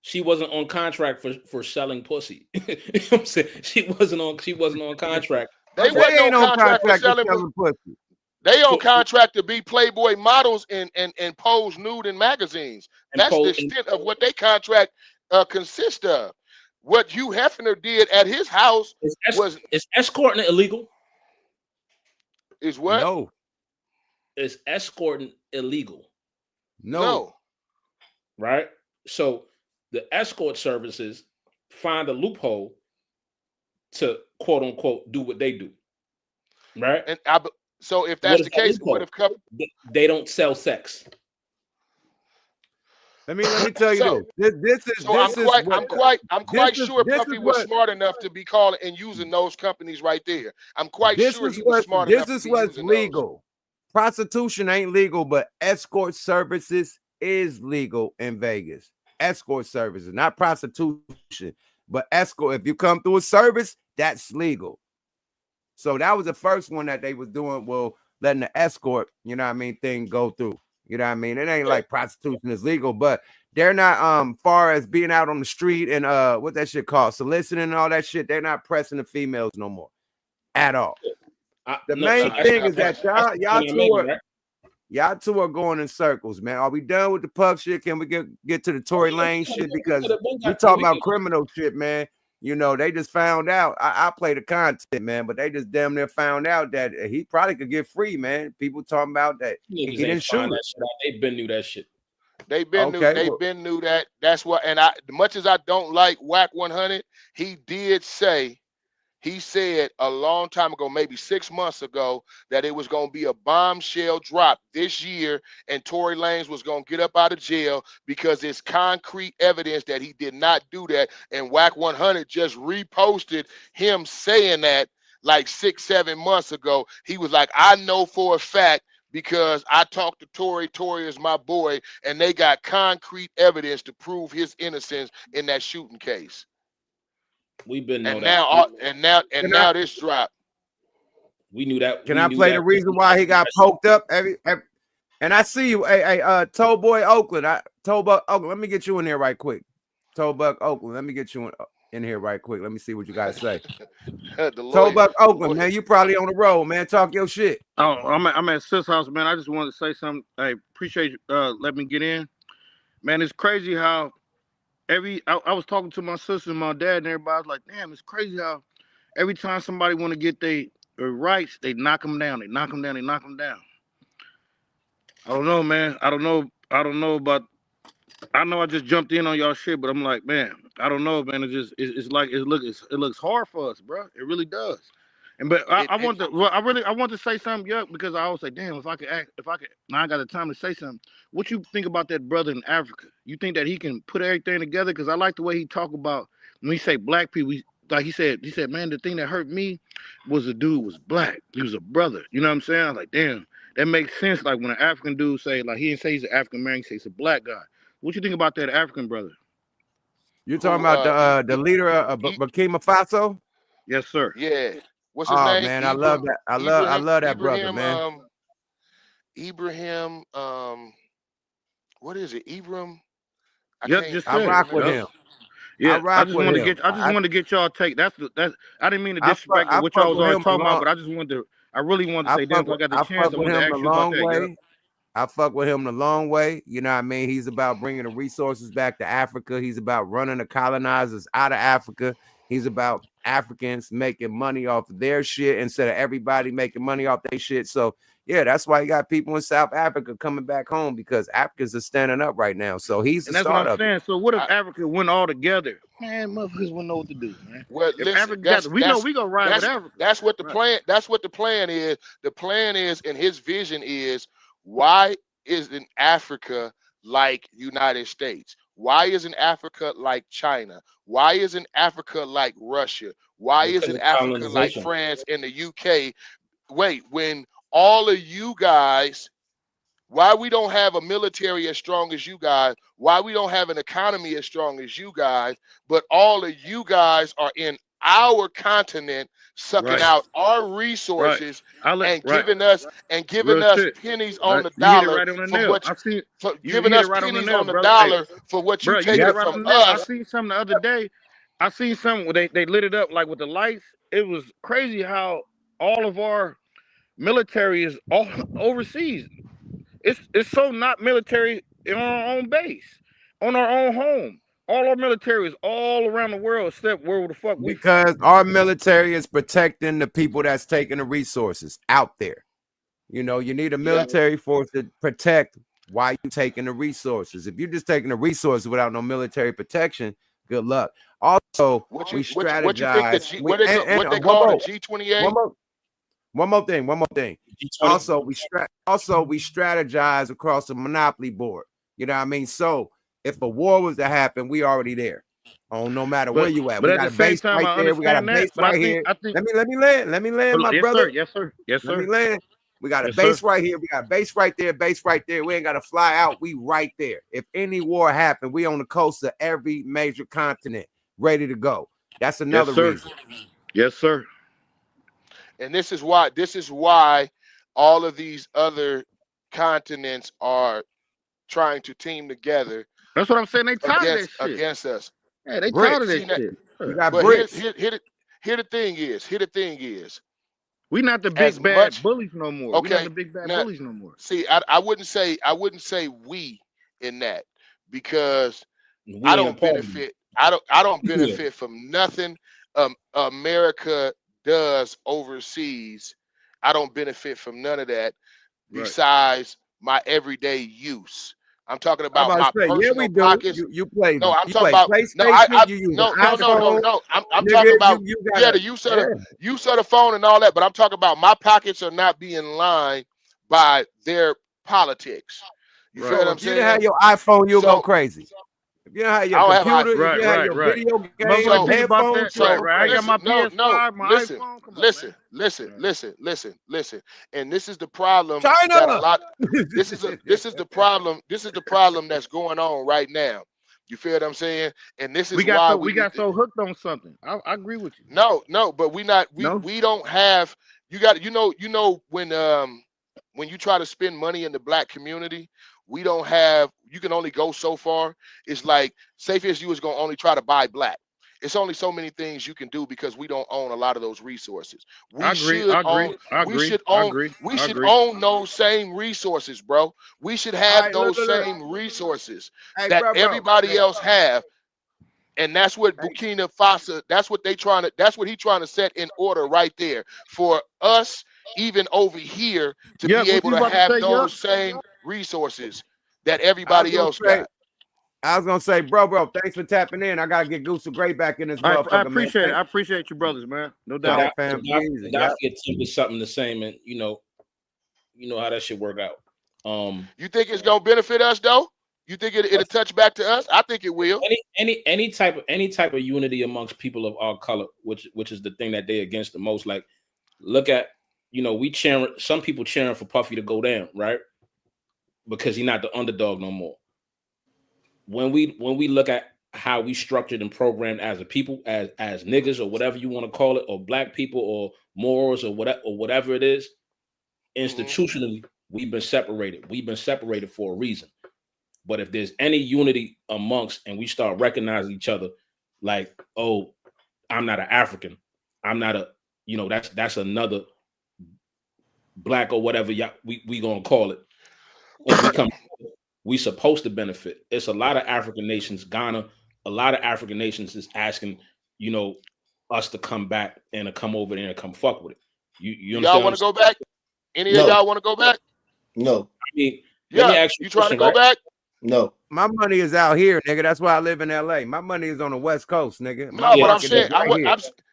She wasn't on contract for selling pussy. You know what I'm saying? She wasn't on contract. They wasn't on contract for selling pussy. They on contract to be Playboy models and pose nude in magazines. That's the extent of what they contract consists of. What Hugh Hefner did at his house was escorting illegal. Is what? No. Is escorting illegal? No. Right? So the escort services find a loophole to quote unquote do what they do. Right? And so if that's the case, what if they don't sell sex? Let me tell you this. I'm quite sure Puffy was smart enough to be calling and using those companies right there. I'm quite sure he was smart enough. This is what's legal. Prostitution ain't legal, but escort services is legal in Vegas. Escort services, not prostitution, but escort. If you come through a service, that's legal. So that was the first one that they was doing. Well, letting the escort, you know what I mean, thing go through. You know what I mean? It ain't like prostitution is legal, but they're not far as being out on the street and what that shit called, soliciting and all that shit. They're not pressing the females no more at all. The main thing is that y'all two are going in circles, man. Are we done with the Puff shit? Can we get to the Tory Lanez shit? Because we talking about criminal shit, man. You know, they just found out. I play the content, man, but they just damn near found out that he probably could get free, man. People talking about that he didn't shoot it. They've been knew that shit. They've been knew that. That's what. And much as I don't like Whack 100, he did say He said a long time ago, maybe 6 months ago, that it was going to be a bombshell drop this year, and Tory Lanez was going to get up out of jail because it's concrete evidence that he did not do that. And Whack 100 just reposted him saying that like 6-7 months ago. He was like, I know for a fact because I talked to Tory. Tory is my boy, and they got concrete evidence to prove his innocence in that shooting case. We've been know And that. now this drop. We knew that. Can I play the reason why he got poked up? And I see you, Toe Boy Oakland. Toe Oakland. Let me get you in here right quick. Toe Buck Oakland. Let me get you in here right quick. Let me see what you guys say. Toe Buck Oakland, man. You probably on the road, man. Talk your shit. Oh, I'm at Sis House, man. I just wanted to say something. I appreciate you letting me get in. Man, it's crazy how I was talking to my sister and my dad and everybody was like, damn, it's crazy how every time somebody want to get their rights, they knock them down. They knock them down. They knock them down. I don't know, man. I don't know about. I know I just jumped in on y'all shit, but I'm like, man, I don't know, man. It looks hard for us, bro. It really does. I want to say something, yeah, because I always say, damn, if I could, now I got the time to say something. What you think about that brother in Africa? You think that he can put everything together? Because I like the way he talk about when he say black people. Like he said, man, the thing that hurt me was the dude was black. He was a brother. You know what I'm saying? I was like, damn, that makes sense. Like when an African dude say, like he didn't say he's an African man, he say he's a black guy. What you think about that African brother? You talking about the leader of Burkina Faso? Yes, sir. Yeah. What's his name? Man, I love that. I love that brother, man. Ibrahim, what is it? Ibrahim? I rock with him. Yeah, I just wanted to get y'all take. That's I didn't mean to disrespect what y'all was always talking about, but I really wanted to say that. I got the chance. I wanted to ask you about that. I fuck with him the long way. You know what I mean? He's about bringing the resources back to Africa. He's about running the colonizers out of Africa. He's about Africans making money off of their shit instead of everybody making money off their shit. So, yeah, that's why you got people in South Africa coming back home because Africans are standing up right now. So he's the start of it. Saying. So what if Africa went all together? Man, motherfuckers wouldn't know what to do, man. Well, listen, we know we gonna ride with Africa. That's what the plan. That's what the plan is. The plan is, and his vision is, why isn't Africa like United States? Why isn't Africa like China? Why isn't Africa like Russia? Why isn't Africa like France and the UK? Wait, when all of you guys, why we don't have a military as strong as you guys, why we don't have an economy as strong as you guys, but all of you guys are in our continent sucking out our resources and giving us pennies on the dollar for what giving us pennies on the dollar for what you take from us. I seen something the other day. I seen something where they lit it up like with the lights. It was crazy how all of our military is all overseas. It's so not military in our own base, on our own home. All our military is all around the world except where the fuck we. Because our military is protecting the people that's taking the resources out there. You know, you need a military force to protect why you taking the resources. If you're just taking the resources without no military protection, good luck. Also, we strategize. What they call the G28? One more thing. Also, we strategize across the monopoly board. You know what I mean? So if a war was to happen, we already there. Oh, no matter where you at. We got a base right there. We got a base right here. Let me land, my brother. Yes, sir. Let me land. We got a base right here. We got a base right there. We ain't got to fly out. We right there. If any war happened, we on the coast of every major continent, ready to go. That's another reason. Yes, sir. And this is why all of these other continents are trying to team together. That's what I'm saying. They tired of that shit against us. Yeah, they tired of that shit. You got bricks. Here the thing is. We not the big bad bullies no more. Okay. We not the big bad bullies no more. See, I wouldn't say we in that because I don't benefit. I don't benefit from nothing America does overseas. I don't benefit from none of that besides my everyday use. I'm talking about my yeah, personal we do. pockets. You play. No, I'm you talking play about PlayStation. You use no. iPhone. I'm Nigga, talking about you the use of the phone and all that. But I'm talking about my pockets are not being lined by their politics. You feel what I'm If you saying? didn't have your iPhone, you'll go crazy. If you don't have your computer, if you have your video game, headphones, I got my PS5, my iPhone. Listen. And this is the problem China. that a lot. This is the problem. This is the problem that's going on right now. You feel what I'm saying? And this is why we got so hooked on something. I agree with you. No, but we don't have. You got you know when you try to spend money in the black community, we don't have. You can only go so far. It's like Safest You is gonna only try to buy black. It's only so many things you can do because we don't own a lot of those resources. We should own those same resources, bro. We should have those same resources that everybody else have. And that's what Burkina Faso, that's what he's trying to set in order right there for us, even over here, to be able to have those same resources that everybody else got. I was gonna say, bro, thanks for tapping in. I gotta get Goose Great back in this motherfucker. I appreciate it. I appreciate you, brothers, man. No doubt. I get something the same, and you know how that should work out. You think it's gonna benefit us though? You think it'll touch back to us? I think it will. Any type of unity amongst people of our color, which is the thing that they against the most. Like, look at we cheering. Some people cheering for Puffy to go down, right? Because he's not the underdog no more. When we look at how we structured and programmed as a people, as niggas or whatever you want to call it, or black people or morals or whatever it is, institutionally, we've been separated. We've been separated for a reason. But if there's any unity amongst, and we start recognizing each other, like, oh, I'm not an African, I'm not a, that's another black or whatever we gonna call it. We supposed to benefit. It's a lot of African nations, Ghana, a lot of African nations is asking, us to come back and to come over there and come fuck with it. You y'all want to go back? Any of y'all want to go back? No. I mean, you trying to go back? No. My money is out here, nigga. That's why I live in LA. My money is on the West Coast, nigga. No, but I'm saying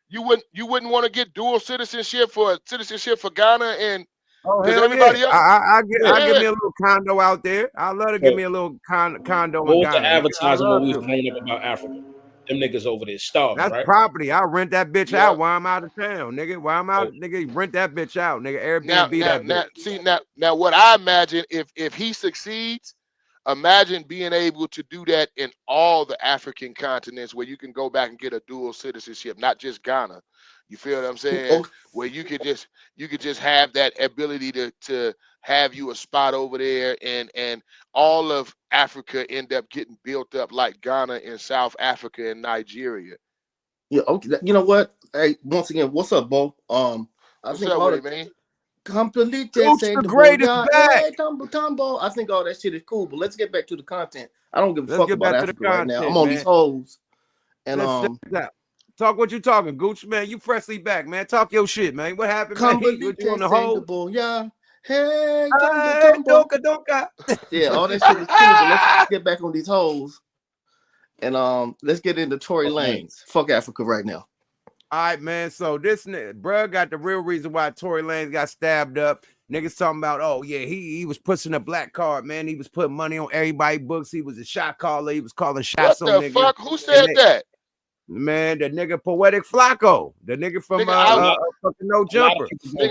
you wouldn't want to get dual citizenship for Ghana and because everybody else. I give me a little condo out there. I love to give me a little condo. What was the advertising when we was growing up about Africa? Them niggas over there starving. That's right? property. I rent that bitch out while I'm out of town, nigga. While I'm out, nigga, rent that bitch out, nigga. Airbnb Now, what I imagine if he succeeds, imagine being able to do that in all the African continents where you can go back and get a dual citizenship, not just Ghana. You feel what I'm saying? Where you could just have that ability to have you a spot over there, and all of Africa end up getting built up like Ghana and South Africa and Nigeria. Yeah, okay. You know what? Hey, once again, what's up, Bo? I think all the man. Completely the greatest back. Tumbo. I think all that shit is cool, but let's get back to the content. I don't give a fuck about Africa right now. I'm on these hoes, and talk what you talking, Gooch, man. You freshly back, man. Talk your shit, man. What happened, man? You on the hole? Yeah. Hey, donka. Yeah, all that shit is cool, but let's get back on these hoes. And let's get into Tory Lanez. Fuck Africa right now. All right, man. So this bro got the real reason why Tory Lanez got stabbed up. Niggas talking about, oh yeah, he was pushing a black card, man. He was putting money on everybody's books. He was a shot caller. He was calling shots on niggas. What the fuck? Who said that? Man, the nigga Poetic Flacco, the nigga from fucking No Jumper. I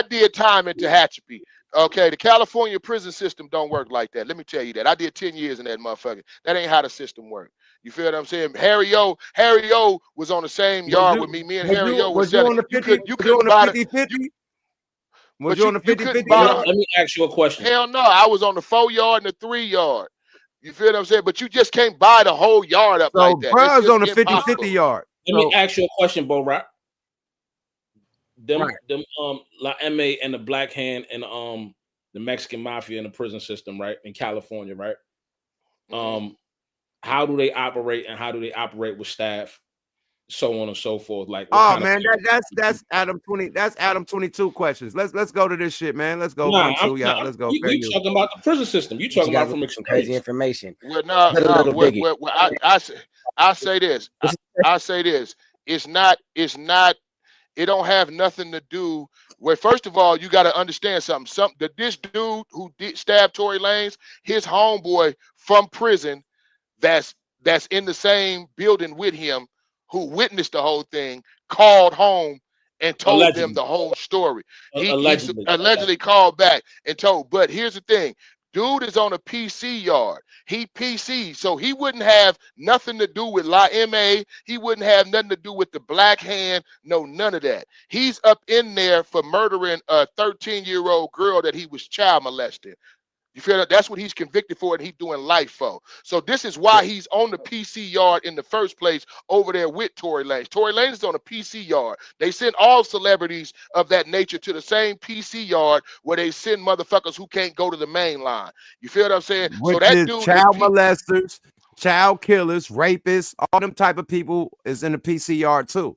did time in Tehachapi. Okay, the California prison system don't work like that. Let me tell you that. I did 10 years in that motherfucker. That ain't how the system works. You feel what I'm saying? Harry O was on the same yard with me. Me and Harry O was on the 50-50? Was you on the 50-50? Let me ask you a question. Hell no, I was on the 4-yard and the 3-yard. You feel what I'm saying? But you just can't buy the whole yard up like that. Bro's on the 50-50 yard. Let me ask you a question, Bo Rock. Them La M.A. and the Black Hand and the Mexican Mafia in the prison system, right? In California, right? How do they operate, and how do they operate with staff so on and so forth. Like, oh man, that's Adam 20. That's Adam 22 questions. Let's go to this shit, man. Let's go. Nah, 1, 2, y'all. Let's go. You talking about the prison system? You talking about from some crazy information? Well, no. I say this. I say this. It's not. It don't have nothing to do with. First of all, you got to understand something. This dude who stabbed Tory Lanez, his homeboy from prison, that's in the same building with him, who witnessed the whole thing, called home and told them the whole story. He allegedly called back and told. But here's the thing. Dude is on a PC yard. He PC, so he wouldn't have nothing to do with La MA. He wouldn't have nothing to do with the Black Hand. No, none of that. He's up in there for murdering a 13-year-old girl that he was child molesting. You feel that? That's what he's convicted for, and he's doing life for. So this is why he's on the PC yard in the first place over there with Tory Lanez. Tory Lanez is on a PC yard. They send all celebrities of that nature to the same PC yard where they send motherfuckers who can't go to the main line. You feel what I'm saying? Which so that is dude, child molesters, child killers, rapists, all them type of people is in the PC yard too.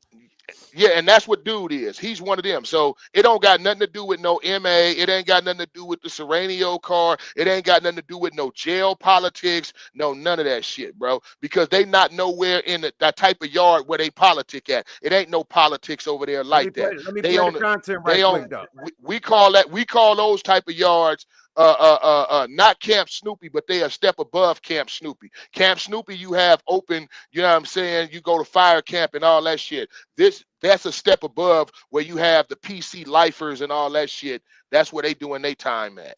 Yeah, and that's what dude is. He's one of them. So it don't got nothing to do with no MA. It ain't got nothing to do with the Serenio car. It ain't got nothing to do with no jail politics. No, none of that shit, bro. Because they not nowhere in that type of yard where they politic at. It ain't no politics over there like that. Let me play the content right quick, though. We call those type of yards not Camp Snoopy, but they a step above Camp Snoopy. Camp Snoopy, you have open, you know what I'm saying? You go to fire camp and all that shit. That's a step above where you have the PC lifers and all that shit. That's where they doing their time at.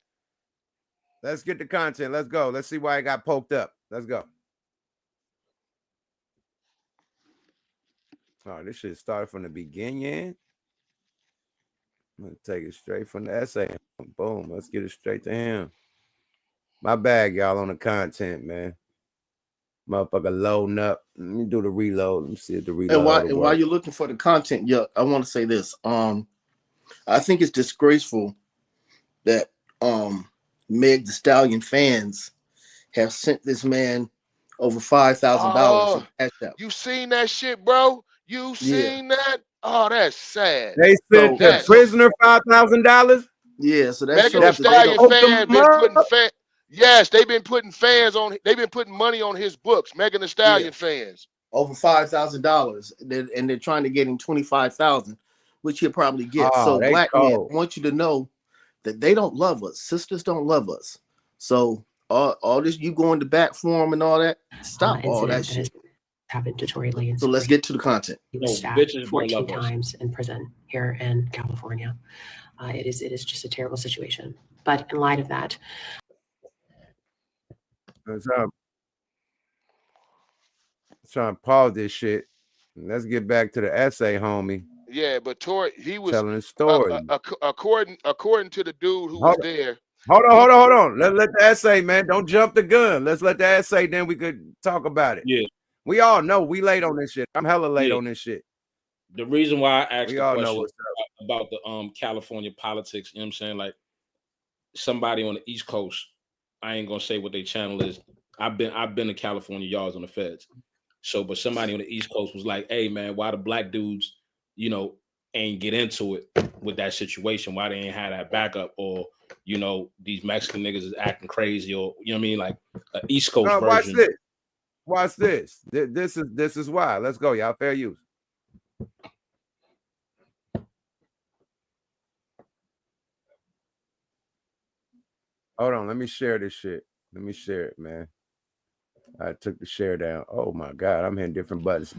Let's get the content. Let's go. Let's see why it got poked up. Let's go. Oh, this shit started from the beginning. I'm gonna take it straight from the essay. Boom. Let's get it straight to him. My bag, y'all, on the content, man. Motherfucker loading up. Let me do the reload. Let me see if the reload. And while you're looking for the content, I want to say this. I think it's disgraceful that Meg Thee Stallion fans have sent this man over $5,000. You seen that shit, bro? You seen that? Oh, that's sad. They sent the prisoner $5,000. Yeah, so that's Megan Thee Stallion fans been putting yes, they've been putting they've been putting money on his books. Megan Thee Stallion fans over $5,000, and they're trying to get him $25,000, which he'll probably get. So black men, I want you to know that they don't love us. Sisters don't love us. So all this, you going to bat for him and all that, stop all that shit. Happened to Tory Lanez. So let's get to the content. He was stabbed 14 times in prison here in California. It is just a terrible situation. But in light of that, trying to pause this shit. Let's get back to the essay, homie. Yeah, but Tory, he was telling a story. According to the dude who was there. Hold on. Let the essay, man. Don't jump the gun. Let's let the essay, then we could talk about it. Yeah. We all know we late on this shit. I'm hella late on this shit. The reason why I asked the question about the California politics, you know what I'm saying? Like somebody on the East Coast, I ain't gonna say what their channel is. I've been to California yards on the feds. So, but somebody on the East Coast was like, hey man, why the black dudes, ain't get into it with that situation? Why they ain't had that backup? Or, these Mexican niggas is acting crazy, or you know what I mean? Like an East Coast version. Watch this. This is why. Let's go, y'all. Fair use. Hold on. Let me share this shit. Let me share it, man. I took the share down. Oh my God. I'm hitting different buttons.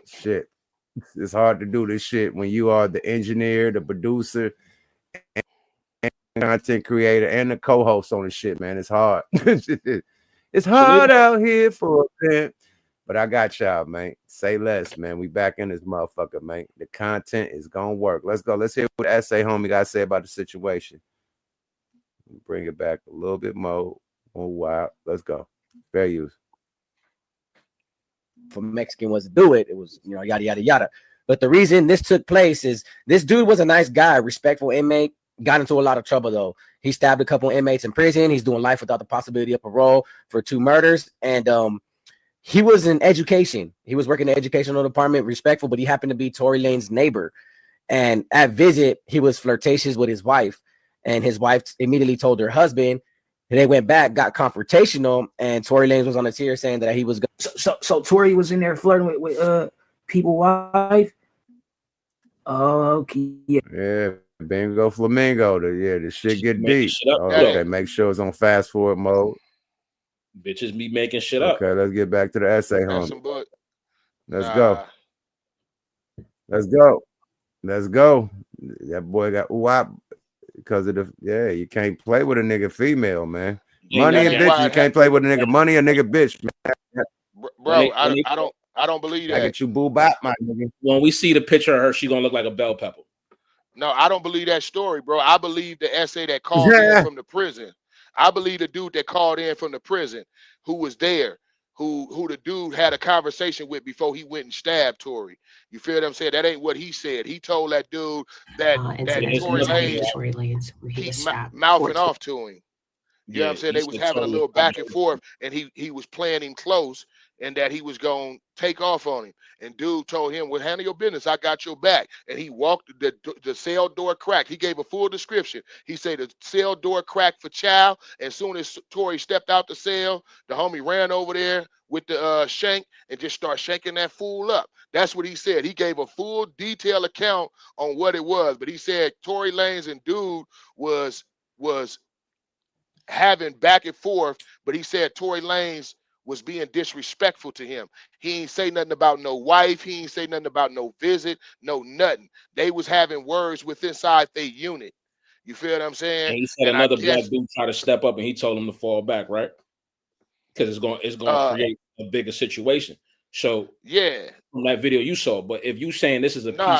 Shit. It's hard to do this shit when you are the engineer, the producer, and content creator, and the co-host on the shit, man. It's hard. It's hard out here for a pimp, but I got y'all, man. Say less, man. We back in this motherfucker, man. The content is gonna work. Let's go. Let's hear what the essay homie got to say about the situation. Bring it back a little bit more. Oh wow. Let's go. Fair use. For Mexican was to do it, it was yada yada yada. But the reason this took place is this dude was a nice guy, respectful inmate. Got into a lot of trouble though. He stabbed a couple inmates in prison. He's doing life without the possibility of parole for 2 murders. And he was in education. He was working in the educational department, respectful, but he happened to be Tory Lanez's neighbor. And at visit, he was flirtatious with his wife, and his wife immediately told her husband. They went back, got confrontational, and Tory Lanez was on the tier saying that he was. So Tory was in there flirting with people's wife. Okay. Yeah, bingo flamingo. The shit get deep. Okay, make sure it's on fast forward mode. Bitches be making shit up. Okay, let's get back to the essay, homie. Let's go. Let's go. Let's go. That boy got whop because of the you can't play with a nigga female, man. Money and bitch, you can't play with a nigga. Money a nigga bitch, man. Bro, I don't believe that. I get you boo bop, my nigga. When we see the picture of her, she gonna look like a bell pepper. No, I don't believe that story, bro. I believe the essay that called in from the prison. I believe the dude that called in from the prison who was there, who the dude had a conversation with before he went and stabbed Tory. You feel what I'm saying? That ain't what he said. He told that dude that Tory Lanez keep mouthing off to him. You know what I'm saying? They was having a little back and forth, and he was playing him close, and that he was going to take off on him. And dude told him, well, handle your business. I got your back. And he walked, the cell door cracked. He gave a full description. He said the cell door cracked for child. As soon as Tory stepped out the cell, the homie ran over there with the shank and just start shanking that fool up. That's what he said. He gave a full detailed account on what it was. But he said Tory Lanez and dude was having back and forth. But he said Tory Lanez was being disrespectful to him. He ain't say nothing about no wife. He ain't say nothing about no visit, no nothing. They was having words with inside their unit. You feel what I'm saying? And he said another black dude tried to step up, and he told him to fall back, right? Because it's going to create a bigger situation. So yeah, from that video you saw. But if you saying this is a nah.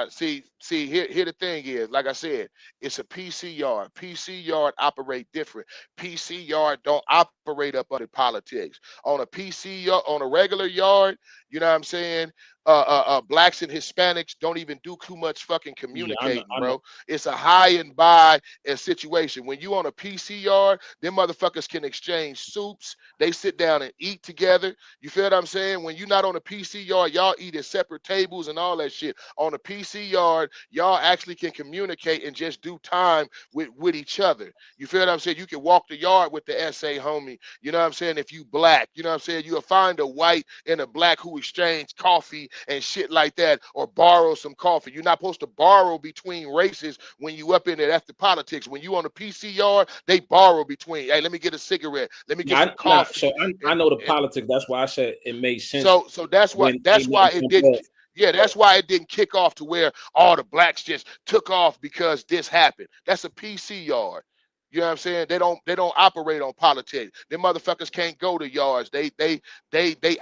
See, here the thing is, like I said, it's a PC yard. PC yard operate different. PC yard don't operate up under politics. On a PC yard, on a regular yard, you know what I'm saying? Blacks and Hispanics don't even do too much fucking communicating, bro. It's a high and by situation. When you on a PC yard, them motherfuckers can exchange soups. They sit down and eat together. You feel what I'm saying? When you're not on a PC yard, y'all eat at separate tables and all that shit. On a PC yard, y'all actually can communicate and just do time with each other. You feel what I'm saying? You can walk the yard with the SA, homie. You know what I'm saying? If you black, you know what I'm saying? You'll find a white and a black who exchange coffee and shit like that, or borrow some coffee. You're not supposed to borrow between races when you up in there. That's the politics. When you on a PC yard, they borrow between. Hey, let me get a cigarette. Let me get some coffee. So I know the politics. That's why I said it made sense. So that's why it didn't. Yeah, that's why it didn't kick off to where all the blacks just took off because this happened. That's a PC yard. You know what I'm saying? They don't operate on politics. Them motherfuckers can't go to yards. They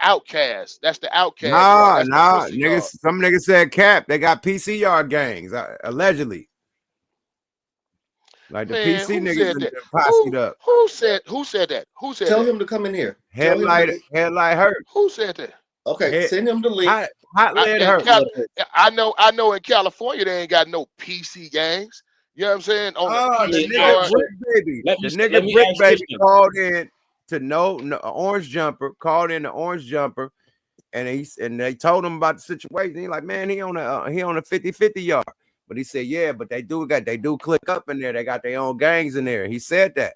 outcasts. That's the outcast. Nah, niggas. Some niggas said cap. They got PC yard gangs, allegedly. Like the PC niggas posseed up. Who said that? Who said Tell that? him to come in here. Headlight hurt. Who said that? Okay, send him the link. Hot lead hurt. I know in California they ain't got no PC gangs. You know what I'm saying? On the nigga Brick Baby called in to no Orange Jumper, called in the Orange Jumper, and they told him about the situation. He's like, man, he on a 50-50 yard. But he said, yeah, but they do click up in there. They got their own gangs in there. He said that.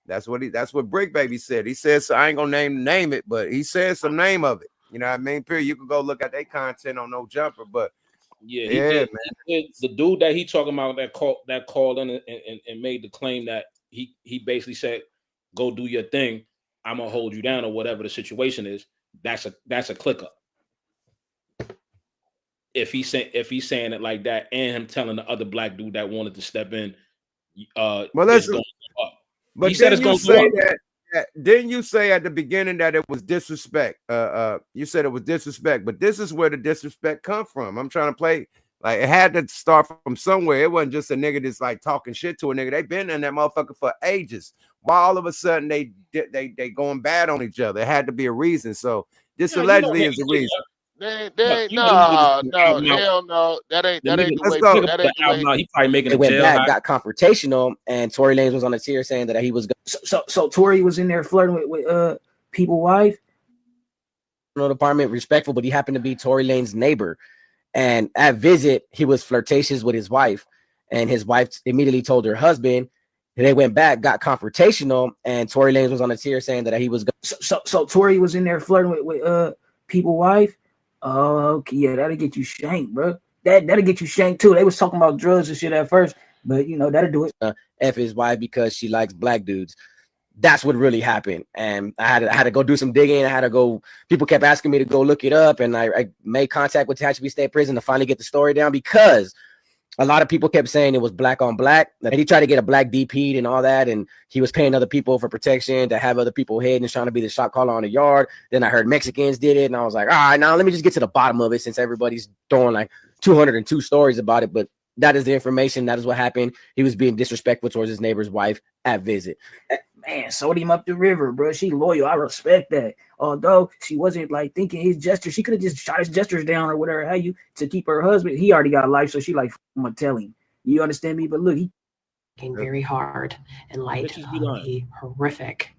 That's what Brick Baby said. He said, so I ain't gonna name it, but he said some name of it. You know what I mean? Period. You can go look at their content on No Jumper, but man. The dude that he talking about that called in and made the claim that he basically said, go do your thing, I'm gonna hold you down, or whatever the situation is. That's a click up. If he's saying it like that, and him telling the other black dude that wanted to step in, well, let's go up. But he said it's going to say that. Didn't you say at the beginning that it was disrespect? You said it was disrespect, but this is where the disrespect come from. I'm trying to play like it had to start from somewhere. It wasn't just a nigga that's like talking shit to a nigga. They've been in that motherfucker for ages. Why all of a sudden they going bad on each other? It had to be a reason. So this allegedly is the reason. No, hell no. That ain't the way. That ain't the way. He probably making They a went jail back, hot. got confrontational, and Tory Lanez was on the tier saying that he was. So Tory was in there flirting with people's wife. Department respectful, but he happened to be Tory Lanez's neighbor, and at visit he was flirtatious with his wife, and his wife immediately told her husband. They went back, got confrontational, and Tory Lanez was on the tier saying that he was. So Tory was in there flirting with people's wife. Oh, okay, yeah, that'll get you shanked, bro. That'll get you shanked too. They was talking about drugs and shit at first, but you know that'll do it. F his wife because she likes black dudes. That's what really happened, and I had to go do some digging. I had to go. People kept asking me to go look it up, and I made contact with Tehachapi State Prison to finally get the story down because a lot of people kept saying it was black on black. That he tried to get a black DP'd and all that, and he was paying other people for protection to have other people hidden and trying to be the shot caller on the yard. Then I heard Mexicans did it, and I was like, all right, now let me just get to the bottom of it since everybody's throwing like 202 stories about it. But that is the information. That is what happened. He was being disrespectful towards his neighbor's wife at visit. Man, sold him up the river, bro. She loyal. I respect that. Although she wasn't like thinking his gestures, she could have just shot his gestures down or whatever. How you to keep her husband? He already got life, so she like, I'm gonna tell him. You understand me? But look, he came very hard in light of the horrific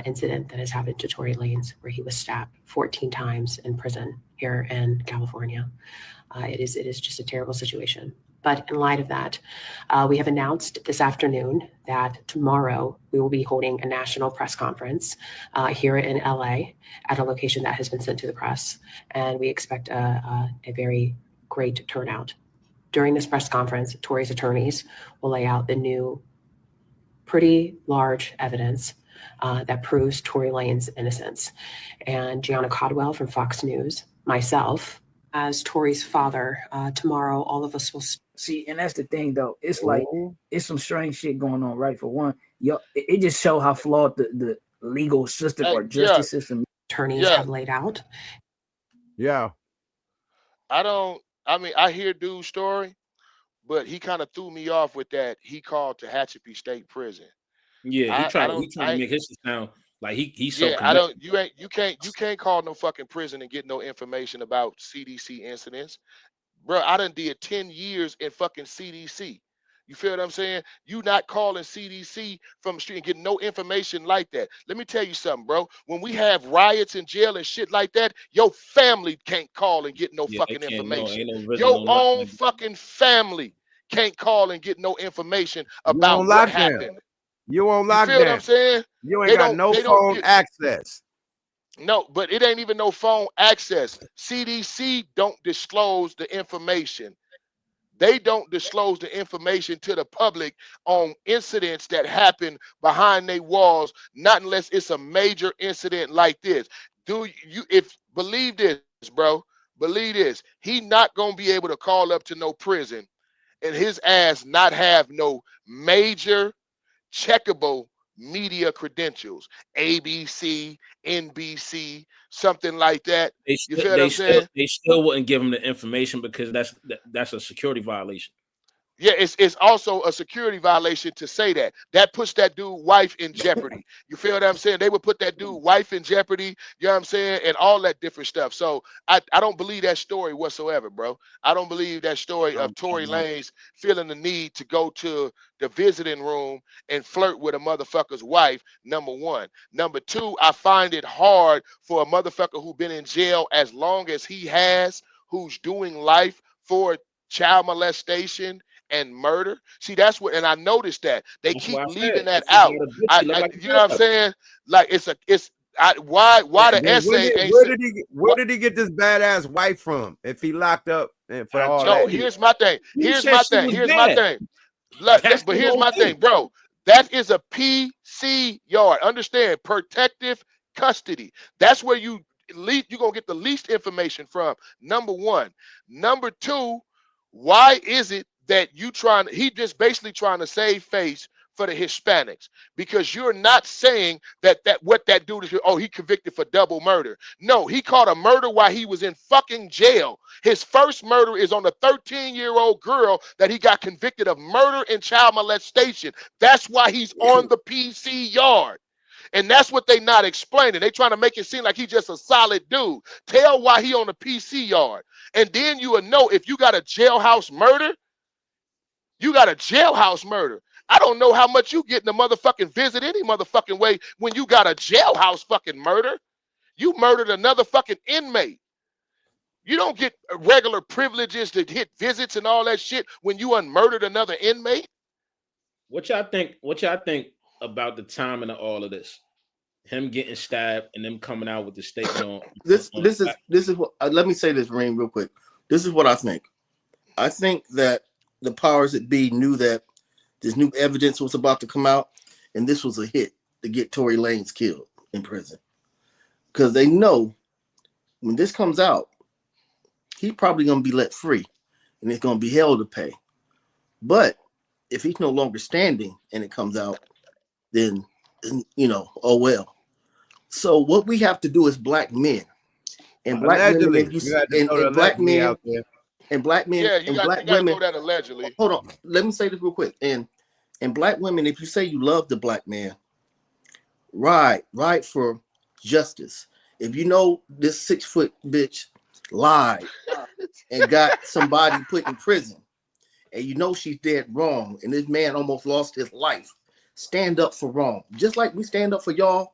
incident that has happened to Tory Lanez, where he was stabbed 14 times in prison here in California. It is just a terrible situation. But in light of that, we have announced this afternoon that tomorrow we will be holding a national press conference here in LA at a location that has been sent to the press. And we expect a very great turnout. During this press conference, Tory's attorneys will lay out the new, pretty large evidence that proves Tory Lanez's innocence. And Gianna Caldwell from Fox News, myself, as Tory's father, tomorrow all of us will see, and that's the thing though. It's like it's some strange shit going on, right? For one, it just show how flawed the legal system or justice system attorneys have laid out. Yeah. I mean, I hear dude's story, but he kind of threw me off with that. He called Tehachapi State Prison. Yeah, he tried to make his sound like he's so. Yeah, you can't call no fucking prison and get no information about CDC incidents. Bro, I done did 10 years in fucking CDC. You feel what I'm saying? You not calling CDC from the street and getting no information like that. Let me tell you something, bro. When we have riots in jail and shit like that, your family can't call and get no fucking information. Your own fucking family can't call and get no information about what happened. You on lockdown. You feel what I'm saying? You ain't got no phone access. No, but it ain't even no phone access. CDC don't disclose the information. They don't disclose the information to the public on incidents that happen behind their walls, not unless it's a major incident like this. Believe this, bro, believe this. He not gonna be able to call up to no prison and his ass not have no major checkable media credentials, ABC, NBC, something like that. You feel what I'm saying? They still wouldn't give him the information because that's a security violation. Yeah, it's also a security violation to say that. That puts that dude's wife in jeopardy. You feel what I'm saying? They would put that dude's wife in jeopardy, you know what I'm saying, and all that different stuff. So I don't believe that story whatsoever, bro. I don't believe that story of Tory Lanez feeling the need to go to the visiting room and flirt with a motherfucker's wife, number one. Number two, I find it hard for a motherfucker who's been in jail as long as he has, who's doing life for child molestation and murder. See, that's what, and I noticed that they keep leaving that out. You know what I'm saying? Like why the essay ain't. Where did he get this badass wife from? If he locked up and for all that. Here's my thing. Here's my thing. But here's my thing, bro. That is a PC yard. Understand? Protective custody. That's where you're gonna get the least information from. Number one. Number two, why is it that he just basically trying to save face for the Hispanics? Because you're not saying that what that dude is, he convicted for double murder. No, he caught a murder while he was in fucking jail. His first murder is on a 13-year-old girl that he got convicted of murder and child molestation. That's why he's on the PC yard. And that's what they not explaining. They trying to make it seem like he just a solid dude. Tell why he on the PC yard. And then you will know if you got a jailhouse murder, you got a jailhouse murder. I don't know how much you get in a motherfucking visit any motherfucking way when you got a jailhouse fucking murder. You murdered another fucking inmate. You don't get regular privileges to hit visits and all that shit when you unmurdered another inmate. What y'all think about the timing of all of this? Him getting stabbed and them coming out with the statement on this is what let me say this, Reem, real quick. This is what I think. I think that the powers that be knew that this new evidence was about to come out, and this was a hit to get Tory Lanez killed in prison. Because they know when this comes out, he's probably going to be let free, and it's going to be hell to pay. But if he's no longer standing and it comes out, then, you know, oh well. So what we have to do as black men, and black women, and black men, and black men, yeah, and black women. That allegedly. Hold on, let me say this real quick. And black women, if you say you love the black man, ride for justice. If you know this 6 foot bitch lied and got somebody put in prison, and you know she's dead wrong, and this man almost lost his life, stand up for wrong. Just like we stand up for y'all,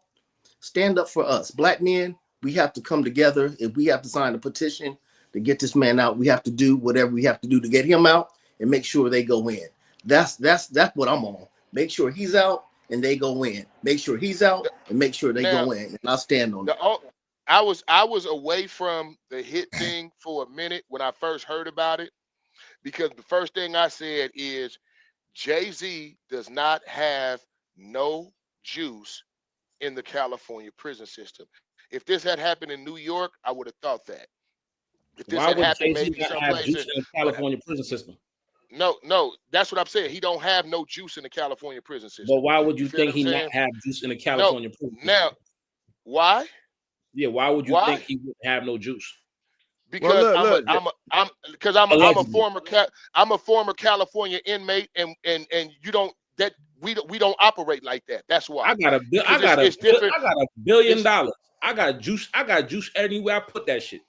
stand up for us. Black men, we have to come together. If we have to sign a petition to get this man out, we have to do whatever we have to do to get him out and make sure they go in. That's what I'm on. Make sure he's out and they go in. Make sure he's out and make sure they go in. And I'll stand on that. I was away from the hit thing for a minute when I first heard about it, because the first thing I said is Jay-Z does not have no juice in the California prison system. If this had happened in New York, I would have thought that. If this had happened maybe someplace in the California prison system. No, that's what I'm saying. He don't have no juice in the California prison system. But why would you think he not have juice in the California prison system? Now, why? Yeah, why would you think he would have no juice? Because I'm a former California inmate, and you don't that we don't operate like that. That's why. I got $1 billion. I got juice anywhere I put that shit.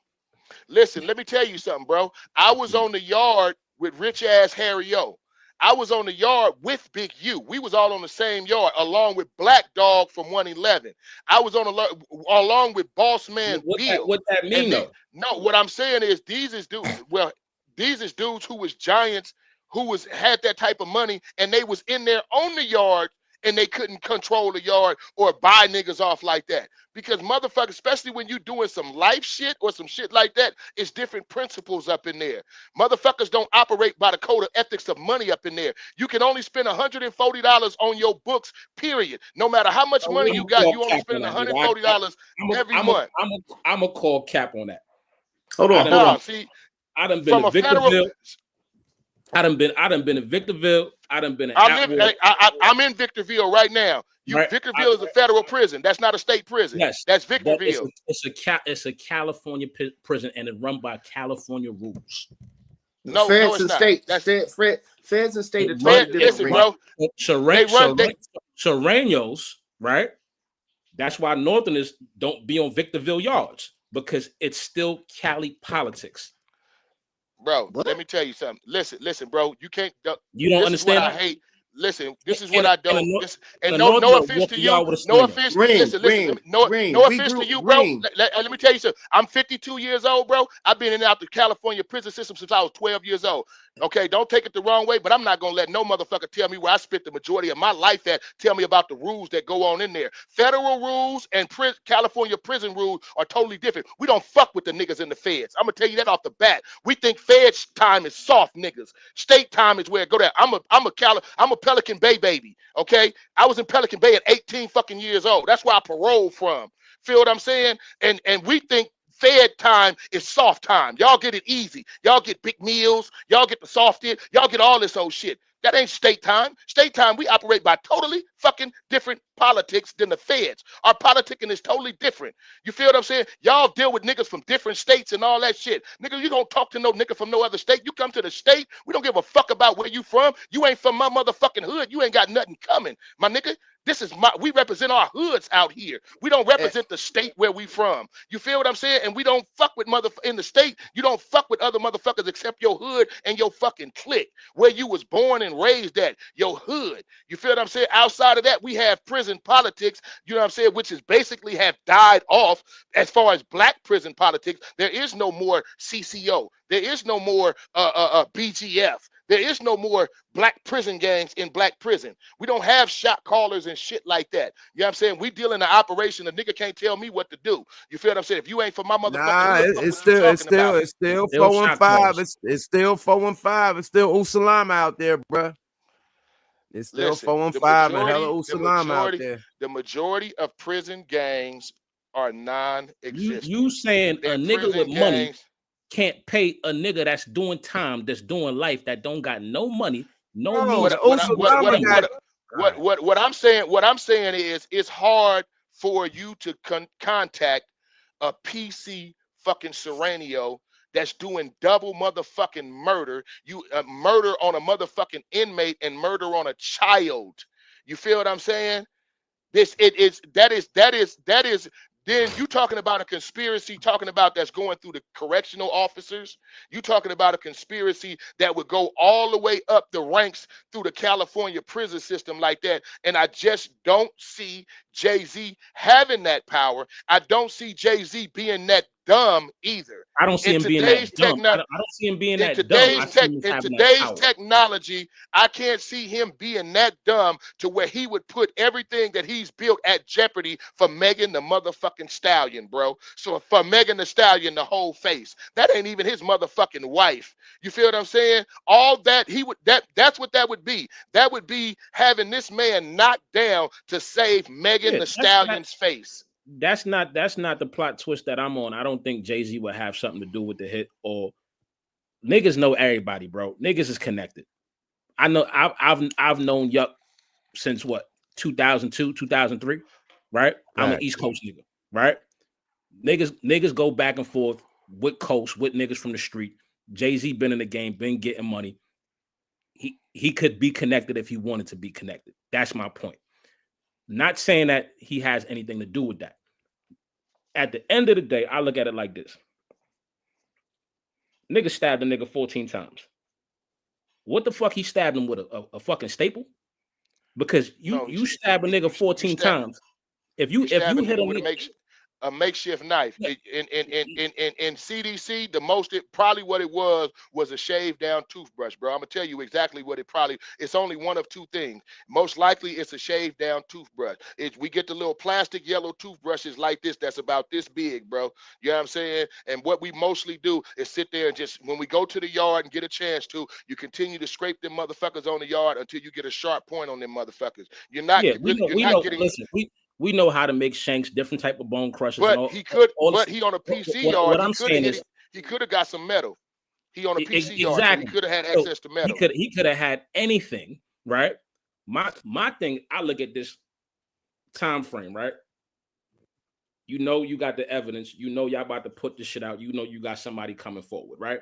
Listen, let me tell you something, bro. I was on the yard with rich ass Harry O. I was on the yard with Big U. We was all on the same yard, along with Black Dog from 111. I was along with Boss Man Bill. What that mean though? No, what I'm saying is these is dudes who was giants, who had that type of money, and they was in there on the yard, and they couldn't control the yard or buy niggas off like that. Because motherfuckers, especially when you doing some life shit or some shit like that, it's different principles up in there. Motherfuckers don't operate by the code of ethics of money up in there. You can only spend $140 on your books, period. No matter how much money you got, you only spend $140 every month. I'm a call cap on that. Hold on. See, I done been to Victorville. I done been to Victorville. I done been. I'm in Victorville right now. Victorville is a federal prison. That's not a state prison. Yes, that's Victorville. It's a California prison, and it's run by California rules. No, feds and state. That's it. Feds and state. Listen, bro. Serranos, right? That's why Northerners don't be on Victorville yards, because it's still Cali politics. Bro, let me tell you something. Listen, bro. You can't. You don't understand. What I hate. Listen, this is what I don't. No offense to you. No offense. No offense to you, bro. Let me tell you something. I'm 52 years old, bro. I've been in and out the California prison system since I was 12 years old. Okay, don't take it the wrong way, but I'm not gonna let no motherfucker tell me where I spent the majority of my life at. Tell me about the rules that go on in there. Federal rules and California prison rules are totally different. We don't fuck with the niggas in the feds. I'm gonna tell you that off the bat. We think feds time is soft niggas. State time is where it go there. I'm a Pelican Bay baby. Okay, I was in Pelican Bay at 18 fucking years old. That's where I paroled from. Feel what I'm saying? And we think Fed time is soft time. Y'all get it easy. Y'all get big meals. Y'all get the soft it. Y'all get all this old shit. That ain't state time. State time, we operate by totally fucking different politics than the feds. Our politicking is totally different. You feel what I'm saying? Y'all deal with niggas from different states and all that shit. Nigga, you don't talk to no nigga from no other state. You come to the state, we don't give a fuck about where you from. You ain't from my motherfucking hood. You ain't got nothing coming. My nigga, We represent our hoods out here. We don't represent the state where we from. You feel what I'm saying? And we don't fuck with in the state. You don't fuck with other motherfuckers except your hood and your fucking clique, where you was born and raised at, your hood. You feel what I'm saying? Outside of that, we have prison politics, you know what I'm saying, which is basically have died off as far as black prison politics. There is no more CCO. There is no more BGF. There is no more black prison gangs in black prison. We don't have shot callers and shit like that. You know what I'm saying? We deal in an operation. A nigga can't tell me what to do. You feel what I'm saying? If you ain't for my motherfucker, it's still 4 and 5. It's still 4 and 5. It's still Usalama out there, bro. It's still 4 and 5 and hella Usalama out there. The majority of prison gangs are non-existent. You saying a nigga with money can't pay a nigga that's doing time, that's doing life, that don't got no money, no means. What I'm saying is it's hard for you to contact a PC fucking Serranio that's doing double motherfucking murder. You murder on a motherfucking inmate and murder on a child. You feel what I'm saying? That is. Then you talking about a conspiracy, talking about that's going through the correctional officers. You talking about a conspiracy that would go all the way up the ranks through the California prison system like that. And I just don't see Jay-Z having that power. I don't see Jay-Z being that dumb either. I don't see him being that dumb. I don't see him being that dumb. In today's technology, I can't see him being that dumb to where he would put everything that he's built at jeopardy for Megan the motherfucking Stallion, bro. So for Megan the Stallion, the whole face. That ain't even his motherfucking wife. You feel what I'm saying? All that that's what that would be. That would be having this man knocked down to save Megan the Stallion's face. That's not the plot twist that I'm on. I don't think Jay-Z would have something to do with the hit. Or niggas know everybody, bro. Niggas is connected. I know I've known Yuck since what, 2002, 2003, right? I'm an East Coast nigga, right? Niggas go back and forth with coast, with niggas from the street. Jay-Z been in the game, been getting money. He could be connected if he wanted to be connected. That's my point. Not saying that he has anything to do with that. At the end of the day, I look at it like this. Nigga stabbed a nigga 14 times. What the fuck he stabbed him with? A fucking staple? Because you stab a nigga 14 times. If you hit him with a makeshift knife. In CDC, the most probably what it was a shaved down toothbrush, bro. I'm gonna tell you exactly what it's only one of two things. Most likely it's a shaved down toothbrush. We get the little plastic yellow toothbrushes like this that's about this big, bro. You know what I'm saying? And what we mostly do is sit there and just, when we go to the yard and get a chance to, you continue to scrape them motherfuckers on the yard until you get a sharp point on them motherfuckers. You're not getting. We know how to make shanks, different type of bone crushers. But he on a PC yard. What I'm saying is he could have got some metal. He on a PC yard, so he could have had access to metal. He could have had anything, right? My thing, I look at this time frame, right? You know you got the evidence. You know y'all about to put this shit out. You know you got somebody coming forward, right?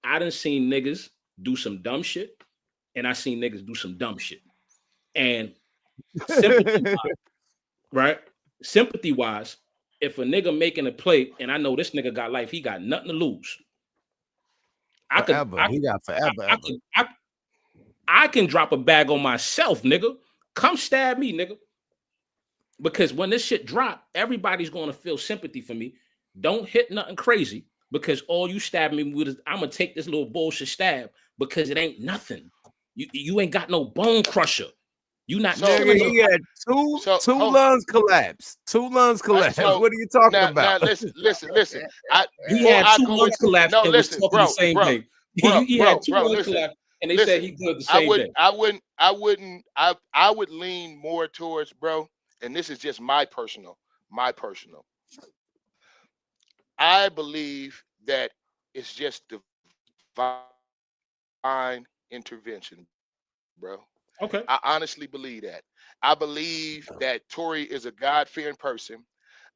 I done seen niggas do some dumb shit, and I seen niggas do some dumb shit. And right? Sympathy-wise, if a nigga making a play and I know this nigga got life, he got nothing to lose. I can drop a bag on myself, nigga. Come stab me, nigga. Because when this shit drop, everybody's going to feel sympathy for me. Don't hit nothing crazy, because all you stab me with is I'm going to take this little bullshit stab because it ain't nothing. You ain't got no bone crusher. You not he had two lungs collapse. Two lungs collapse. What are you talking about? Now, listen. He had two lungs collapse. No, listen, bro. The same day. He had two lungs collapse, and they said he did the same day. I would lean more towards, bro. And this is just my personal. I believe that it's just divine intervention, bro. Okay. I honestly believe that. I believe that Tory is a God-fearing person.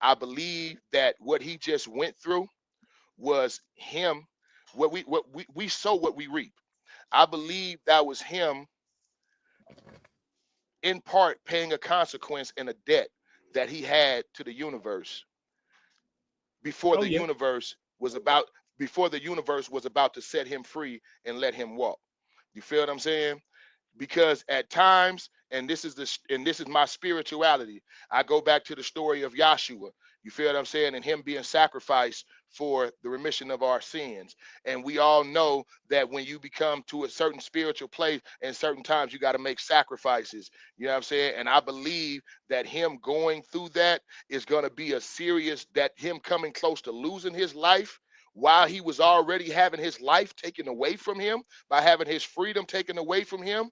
I believe that what he just went through was him. What we sow what we reap. I believe that was him in part paying a consequence and a debt that he had to the universe before the universe was about to set him free and let him walk. You feel what I'm saying? Because at times, and this is my spirituality, I go back to the story of Yahshua. You feel what I'm saying? And him being sacrificed for the remission of our sins. And we all know that when you become to a certain spiritual place, and certain times you got to make sacrifices. You know what I'm saying? And I believe that him going through that is going to be a serious, that him coming close to losing his life while he was already having his life taken away from him, by having his freedom taken away from him.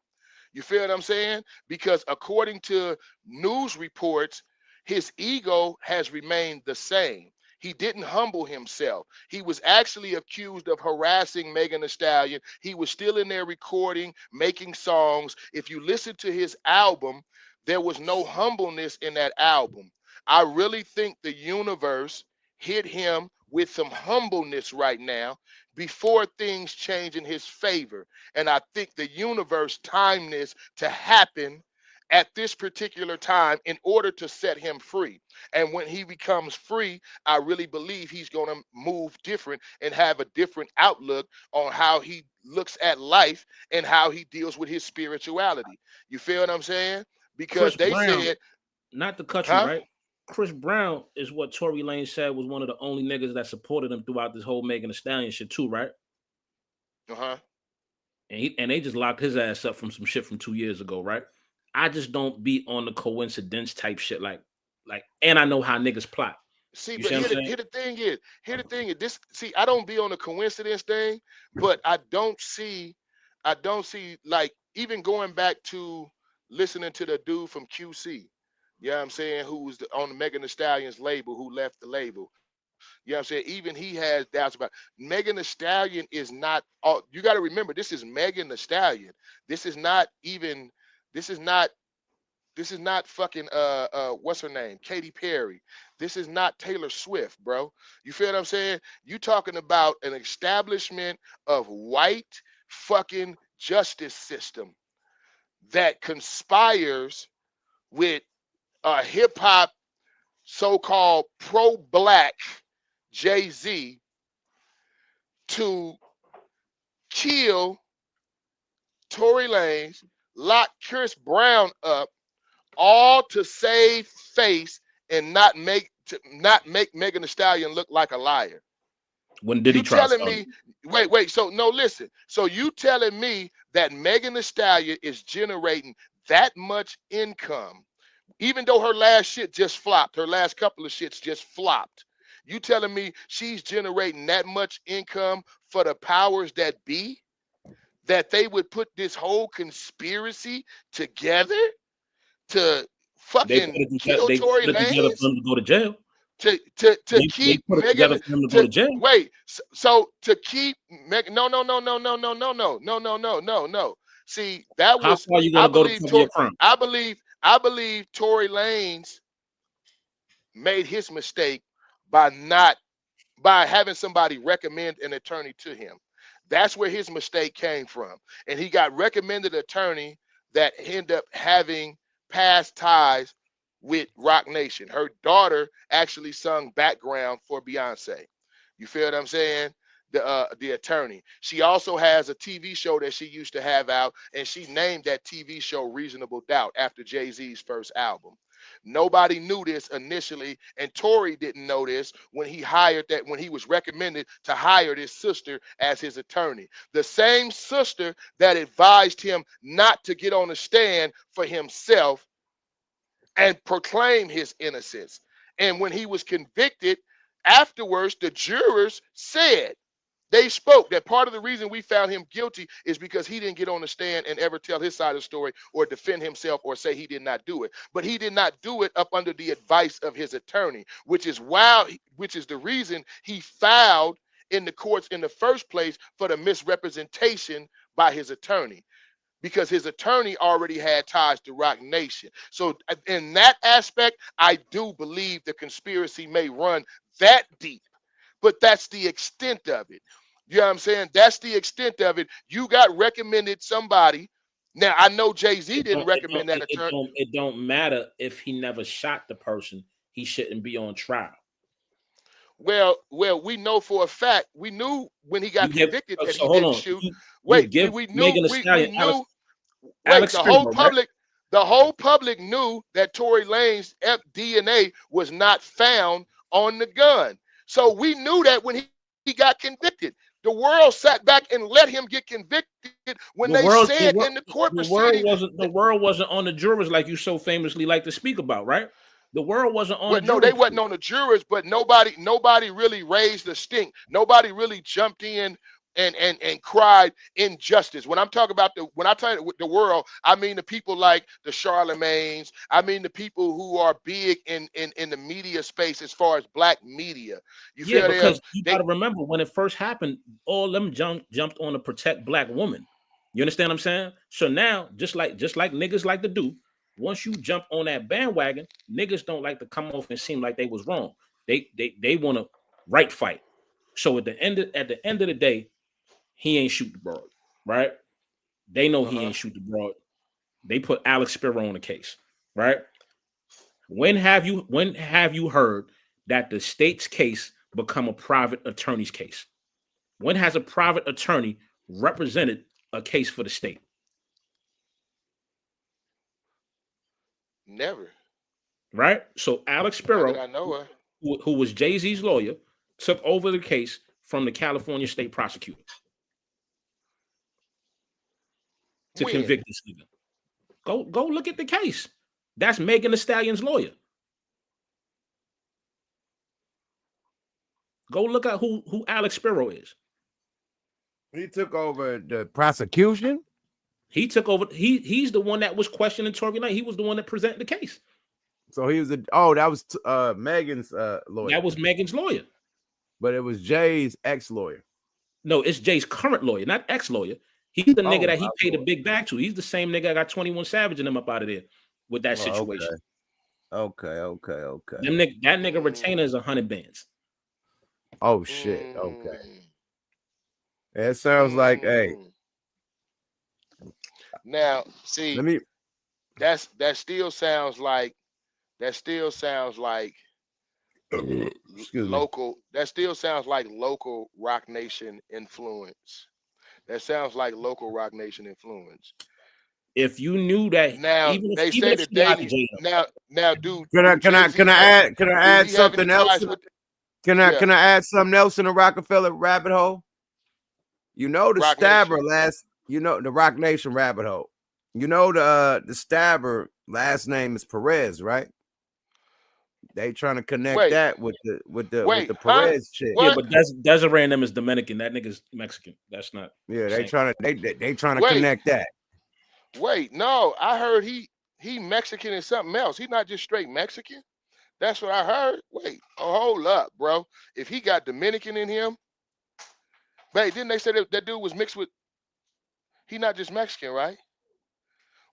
You feel what I'm saying? Because according to news reports, his ego has remained the same. He didn't humble himself. He was actually accused of harassing Megan Thee Stallion. He was still in there recording, making songs. If you listen to his album, there was no humbleness in that album. I really think the universe hit him with some humbleness right now before things change in his favor. And I think the universe timed this to happen at this particular time in order to set him free. And when he becomes free, I really believe he's going to move different and have a different outlook on how he looks at life and how he deals with his spirituality. You feel what I'm saying? Because Chris they Brown, said, not the country, right? Chris Brown is what Tory Lanez said was one of the only niggas that supported him throughout this whole Megan Thee Stallion shit too, right? And they just locked his ass up from some shit from 2 years ago, right? I just don't be on the coincidence type shit, like, and I know how niggas plot. See, but here the thing is, this. See, I don't be on the coincidence thing, but I don't see, like, even going back to listening to the dude from QC. You know what I'm saying? Who was on the Megan Thee Stallion's label, who left the label. You know what I'm saying? Even he has doubts about Megan Thee Stallion is not all. You got to remember, this is Megan Thee Stallion. This is not fucking what's her name? Katy Perry. This is not Taylor Swift, bro. You feel what I'm saying? You talking about an establishment of white fucking justice system that conspires with hip hop, so-called pro-black Jay-Z to kill Tory Lanez, lock Chris Brown up, all to save face and not make Megan Thee Stallion look like a liar. When Diddy tried telling me, wait, so no, listen. So you telling me that Megan Thee Stallion is generating that much income, even though her last shit just flopped, her last couple of shits just flopped. You telling me she's generating that much income for the powers that be, that they would put this whole conspiracy together to fucking kill Tory Lanez? For him to go to jail. To keep Megan wait, so to keep Megan, no. See, that was I believe Tory Lanez made his mistake by having somebody recommend an attorney to him. That's where his mistake came from. And he got recommended an attorney that ended up having past ties with Rock Nation. Her daughter actually sung background for Beyonce. You feel what I'm saying? The attorney. She also has a TV show that she used to have out, and she named that TV show Reasonable Doubt after Jay-Z's first album. Nobody knew this initially, and Tory didn't know this when he was recommended to hire this sister as his attorney. The same sister that advised him not to get on the stand for himself and proclaim his innocence. And when he was convicted, afterwards, the jurors said, they spoke that part of the reason we found him guilty is because he didn't get on the stand and ever tell his side of the story or defend himself or say he did not do it. But he did not do it up under the advice of his attorney, which is the reason he filed in the courts in the first place for the misrepresentation by his attorney, because his attorney already had ties to Rock Nation. So in that aspect, I do believe the conspiracy may run that deep, but that's the extent of it. You know what I'm saying? That's the extent of it. You got recommended somebody Now I know Jay-Z didn't recommend that attorney. It don't matter if he never shot the person. He shouldn't be on trial. Well, we know for a fact. We knew when he got convicted that he didn't shoot. We knew. The whole public knew that Tory Lanez DNA was not found on the gun. So we knew that when he got convicted. The world sat back and let him get convicted when they said in the court proceeding. The world wasn't on the jurors like you so famously like to speak about, right? The world wasn't on. No, they wasn't on the jurors, but nobody really raised a stink. Nobody really jumped in and cried injustice. When I'm talking about when I tell you the world, I mean the people like the Charlemagnes. I mean the people who are big in the media space as far as black media. Because you got to remember when it first happened, all them jumped on to protect black women. You understand what I'm saying? So now, just like niggas like to do, once you jump on that bandwagon, niggas don't like to come off and seem like they was wrong. They want to right fight. So at the end of the day, he ain't shoot the broad, right? They know he ain't shoot the broad. They put Alex Spiro on the case, right? When have you heard that the state's case become a private attorney's case? When has a private attorney represented a case for the state? Never. Right? So Alex Spiro, who was Jay-Z's lawyer, took over the case from the California state prosecutor to convict this nigga. Go look at the case. That's Megan Thee Stallion's lawyer. Go look at who Alex Spiro is. He took over the prosecution. He took over. He's the one that was questioning Tory Lanez. He was the one that presented the case. So he was that was Megan's lawyer. That was Megan's lawyer. But it was Jay's ex-lawyer. No, it's Jay's current lawyer, not ex-lawyer. He's the nigga that he paid a big bag to. He's the same nigga that got 21 Savage and them up out of there with that situation. Okay. That nigga retainer is 100 bands. Oh shit. Okay. It sounds like, hey. Now, see, that still sounds like local. That still sounds like local Rock Nation influence. That sounds like local Rock Nation influence. If you knew that, now they say that they now, dude. Can I add something else? Can I add something else in the Rockefeller rabbit hole? You know the Rock stabber Nation. the Rock Nation rabbit hole. You know the stabber last name is Perez, right? They trying to connect that with the Perez chick. Yeah, but Desiree and them is Dominican. That nigga's Mexican. That's not. Yeah, they trying to connect that. Wait, no, I heard he Mexican and something else. He's not just straight Mexican. That's what I heard. Wait, hold up, bro. If he got Dominican in him, wait, didn't they say that dude was mixed with? He not just Mexican, right?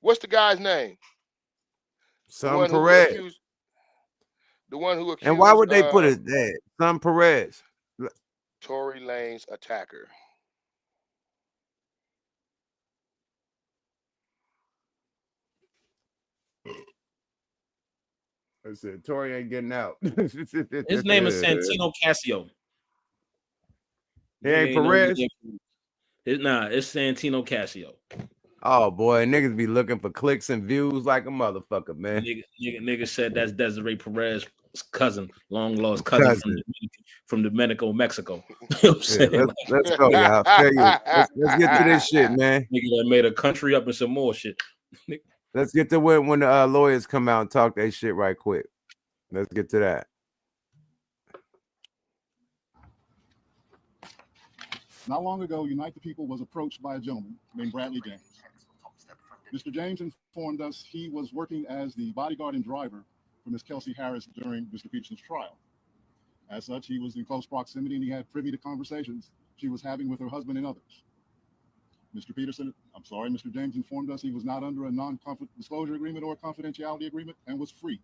What's the guy's name? Some Perez. The one who accused. And why would they put it there? Some Perez. Tory Lanez attacker. I said Tory ain't getting out. His name is Santino Casio. He ain't Perez. It's Santino Casio. Oh boy, niggas be looking for clicks and views like a motherfucker, man. Nigga said that's Desiree Perez's cousin, long lost cousin. From Dominico, Mexico. You know what I'm saying? Let's go, y'all. Let's get to this shit, man. Nigga that made a country up and some more shit. Let's get to when the lawyers come out and talk that shit right quick. Let's get to that. Not long ago, Unite the People was approached by a gentleman named Bradley James. Mr. James informed us he was working as the bodyguard and driver for Ms. Kelsey Harris during Mr. Peterson's trial. As such, he was in close proximity and he had privy to conversations she was having with her husband and others. Mr. James informed us he was not under a non-disclosure agreement or a confidentiality agreement and was free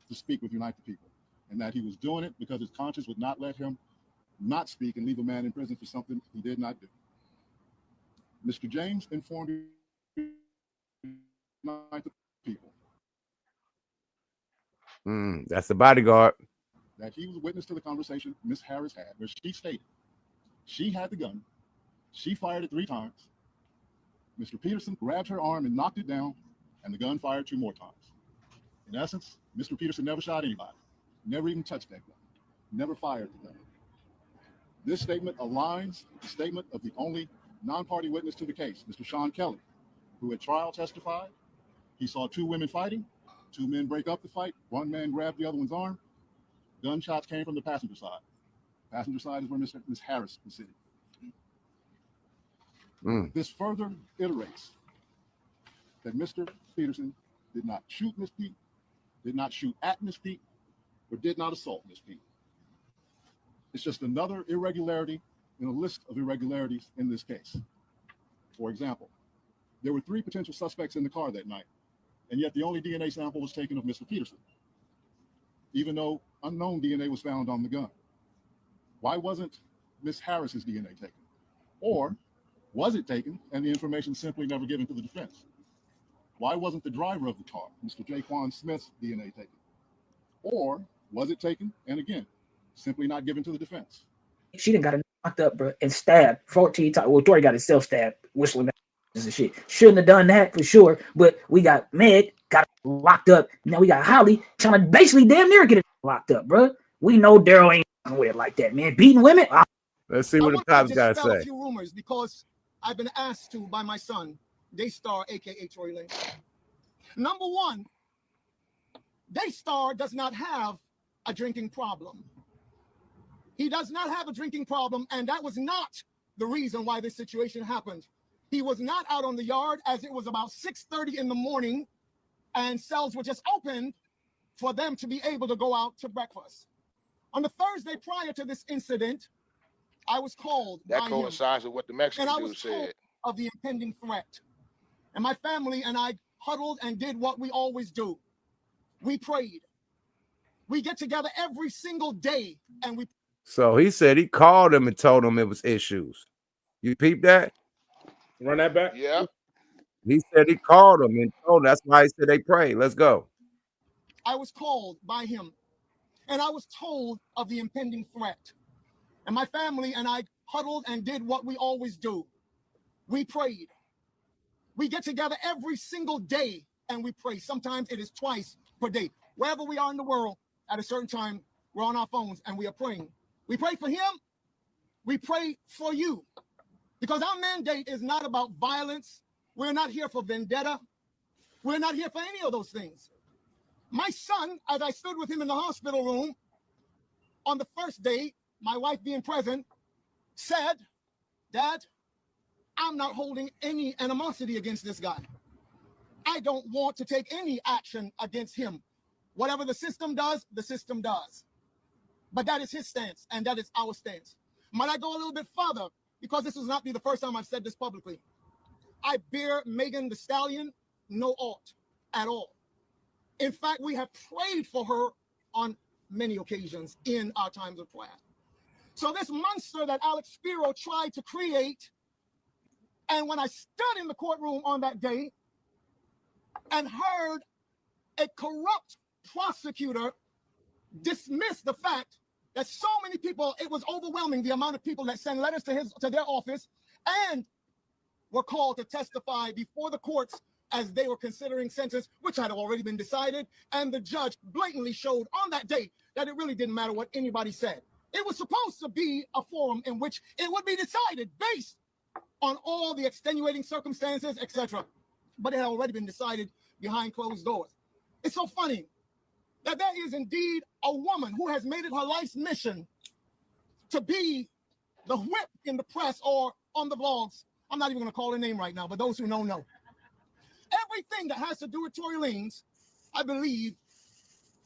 to speak with Unite the People, and that he was doing it because his conscience would not let him not speak and leave a man in prison for something he did not do. Mr. James informed unite the people. That's the bodyguard. That he was a witness to the conversation Miss Harris had, where she stated she had the gun, she fired it 3 times. Mr. Peterson grabbed her arm and knocked it down, and the gun fired 2 more times. In essence, Mr. Peterson never shot anybody, never even touched that gun, never fired the gun. This statement aligns with the statement of the only non-party witness to the case, Mr. Sean Kelly, who at trial testified he saw 2 women fighting, 2 men break up the fight, 1 man grabbed the other one's arm. Gunshots came from the passenger side. Passenger side is where Miss Harris was sitting. This further iterates that Mr. Peterson did not shoot Miss Pete, did not shoot at Miss Pete, or did not assault Miss Pete. It's just another irregularity in a list of irregularities in this case. For example, there were 3 potential suspects in the car that night, and yet the only DNA sample was taken of Mr. Peterson, even though unknown DNA was found on the gun. Why wasn't Miss Harris's DNA taken? Or was it taken and the information simply never given to the defense? Why wasn't the driver of the car, Mr. Jaquan Smith's DNA taken? Or was it taken and again, simply not given to the defense? She done got knocked up, bro, and stabbed 14 times. Well, Tory got himself stabbed, whistling and shit. Shouldn't have done that for sure. But we got Meg got locked up. Now we got Holly trying to basically damn near get it locked up, bro. We know Daryl ain't with it like that, man. Beating women. Let's see what the cops got to say. A few rumors because I've been asked to by my son, Daystar, aka Tory Lanez. Number 1, Daystar does not have a drinking problem. He does not have a drinking problem, and that was not the reason why this situation happened. He was not out on the yard as it was about 6:30 in the morning, and cells were just opened for them to be able to go out to breakfast. On the Thursday prior to this incident, I was called. That coincides with what the Mexican dude said. Of the impending threat. And my family and I huddled and did what we always do. We prayed. We get together every single day and we. So he said he called him and told him it was issues. You peep that? Run that back? Yeah. He said he called him and told him. That's why he said they prayed. Let's go. I was called by him and I was told of the impending threat. And my family and I huddled and did what we always do. We prayed. We get together every single day and we pray. Sometimes it is twice per day. Wherever we are in the world, at a certain time, we're on our phones and we are praying. We pray for him. We pray for you. Because our mandate is not about violence. We're not here for vendetta. We're not here for any of those things. My son, as I stood with him in the hospital room on the first day, my wife being present, said, "Dad, I'm not holding any animosity against this guy. I don't want to take any action against him. Whatever the system does, the system does. But that is his stance, and that is our stance." Might I go a little bit further? Because this will not be the first time I've said this publicly. I bear Megan Thee Stallion no ought at all. In fact, we have prayed for her on many occasions in our times of prayer. So this monster that Alex Spiro tried to create, and when I stood in the courtroom on that day and heard a corrupt prosecutor dismiss the fact that so many people, it was overwhelming the amount of people that sent letters to their office and were called to testify before the courts as they were considering sentence, which had already been decided. And the judge blatantly showed on that day that it really didn't matter what anybody said. It was supposed to be a forum in which it would be decided based on all the extenuating circumstances, etc. But it had already been decided behind closed doors. It's so funny that there is indeed a woman who has made it her life's mission to be the whip in the press or on the blogs. I'm not even going to call her name right now, but those who know. Everything that has to do with Tory Lanez, I believe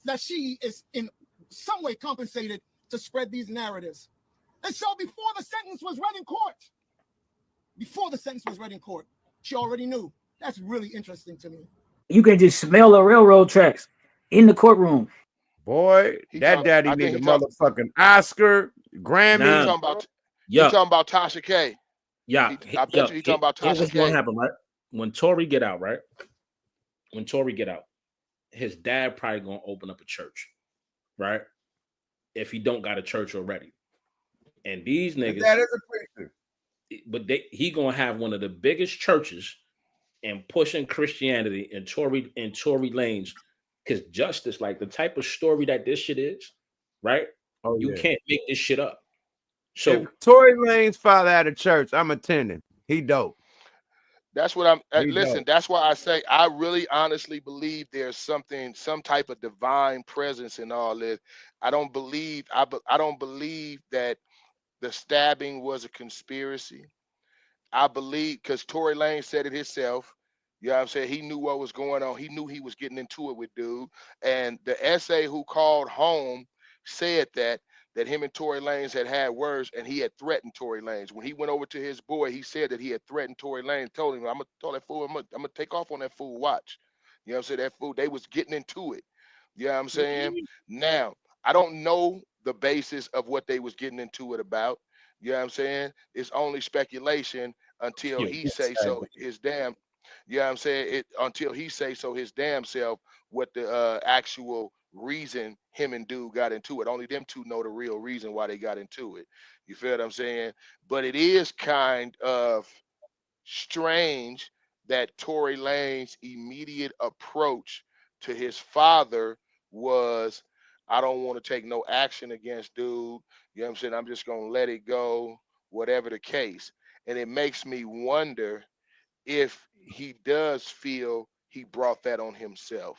that she is in some way compensated to spread these narratives. And so before the sentence was read in court, she already knew. That's really interesting to me. You can just smell the railroad tracks in the courtroom. Boy, that daddy need a motherfucking Oscar, Grammy. He talking about Tasha K. Yeah, I bet you he talking about Tasha What's K. going to happen, right? When Tory get out, right? when Tory get out, his dad probably gonna open up a church, right? If he don't got a church already. And these niggas, that is a preacher. But he gonna have one of the biggest churches and pushing Christianity and Tory Lanez, because justice, like the type of story that this shit is, right? Oh, you can't make this shit up. So if Tory Lanez father at a church, I'm attending. He dope. That's what I'm. Listen, that's why I say I really honestly believe there's some type of divine presence in all this. I don't believe that the stabbing was a conspiracy. I believe, because Tory Lanez said it himself. You know what I'm saying? He knew what was going on. He knew he was getting into it with dude. And the SA who called home said that him and Tory Lanez had words, and he had threatened Tory Lanez. When he went over to his boy, he said that he had threatened Tory Lanez, told him, I'm gonna tell that fool, I'm gonna take off on that fool, watch. You know what I'm saying? That fool, they was getting into it. You know what I'm saying? Now, I don't know the basis of what they was getting into it about. You know what I'm saying? It's only speculation until he say so his damn, you know what I'm saying? Until he say so his damn self what the actual reason him and dude got into it. Only them two know the real reason why they got into it. You feel what I'm saying? But it is kind of strange that Tory Lanez's immediate approach to his father was, I don't want to take no action against dude. You know what I'm saying? I'm just going to let it go, whatever the case. And it makes me wonder if he does feel he brought that on himself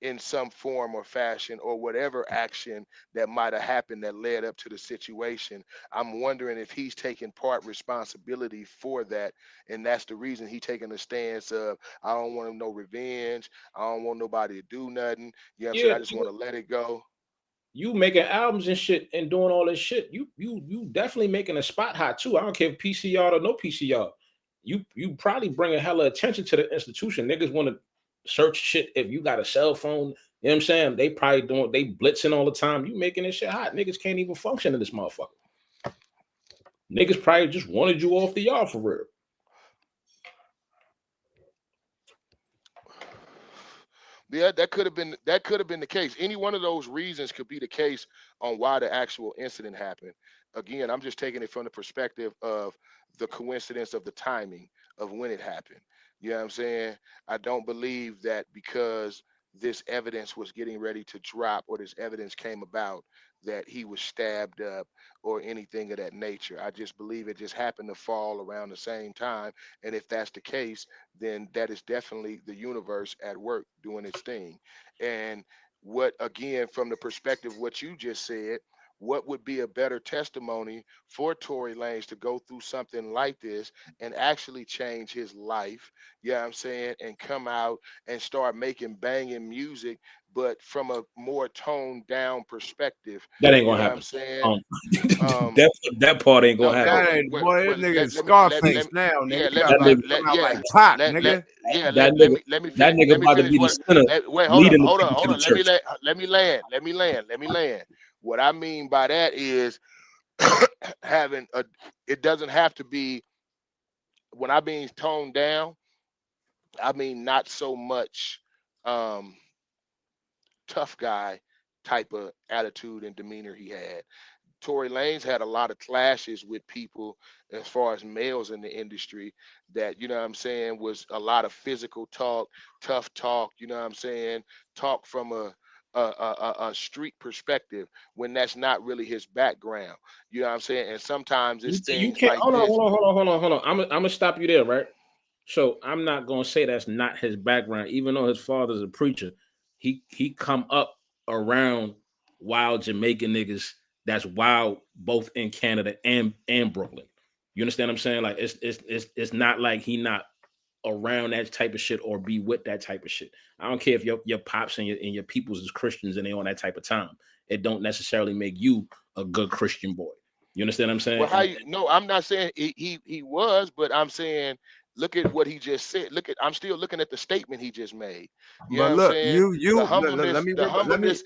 in some form or fashion, or whatever action that might have happened that led up to the situation. I'm wondering if he's taking part responsibility for that, and that's the reason he's taking a stance of, I don't want no revenge, I don't want nobody to do nothing. You know what I'm saying? I just want to let it go. You making albums and shit and doing all this shit. You definitely making a spot hot too. I don't care if PCR or no PCR. You probably bring a hella attention to the institution. Niggas want to search shit if you got a cell phone. You know what I'm saying? They probably they blitzing all the time. You making this shit hot. Niggas can't even function in this motherfucker. Niggas probably just wanted you off the yard for real. Yeah, that could have been the case. Any one of those reasons could be the case on why the actual incident happened. Again, I'm just taking it from the perspective of the coincidence of the timing of when it happened. You know what I'm saying? I don't believe that because this evidence was getting ready to drop, or this evidence came about, that he was stabbed up or anything of that nature. I just believe it just happened to fall around the same time. And if that's the case, then that is definitely the universe at work doing its thing. And what, again, from the perspective of what you just said, what would be a better testimony for Tory Lanez to go through something like this and actually change his life, you know what I'm saying, and come out and start making banging music, but from a more toned down perspective. That ain't gonna happen. I'm saying? That part ain't gonna happen. Boy, this nigga Scarface now, nigga. That nigga about to be the center. Wait, hold on. Let me land. What I mean by that is it doesn't have to be, when I mean toned down, I mean not so much tough guy type of attitude and demeanor he had. Tory Lanez had a lot of clashes with people as far as males in the industry that, you know what I'm saying, was a lot of physical talk, tough talk, you know what I'm saying, talk from a street perspective when that's not really his background. You know what I'm saying? And sometimes it's things like hold on. I'm gonna stop you there, right? So I'm not gonna say that's not his background, even though his father's a preacher. He come up around wild Jamaican niggas that's wild both in Canada and Brooklyn. You understand what I'm saying? Like it's not like he not around that type of shit or be with that type of shit. I don't care if your pops and your peoples is Christians and they on that type of time. It don't necessarily make you a good Christian boy. You understand what I'm saying? Well, no, I'm not saying he was, but I'm saying look at what he just said. I'm still looking at the statement he just made. You know what I'm saying? The humbleness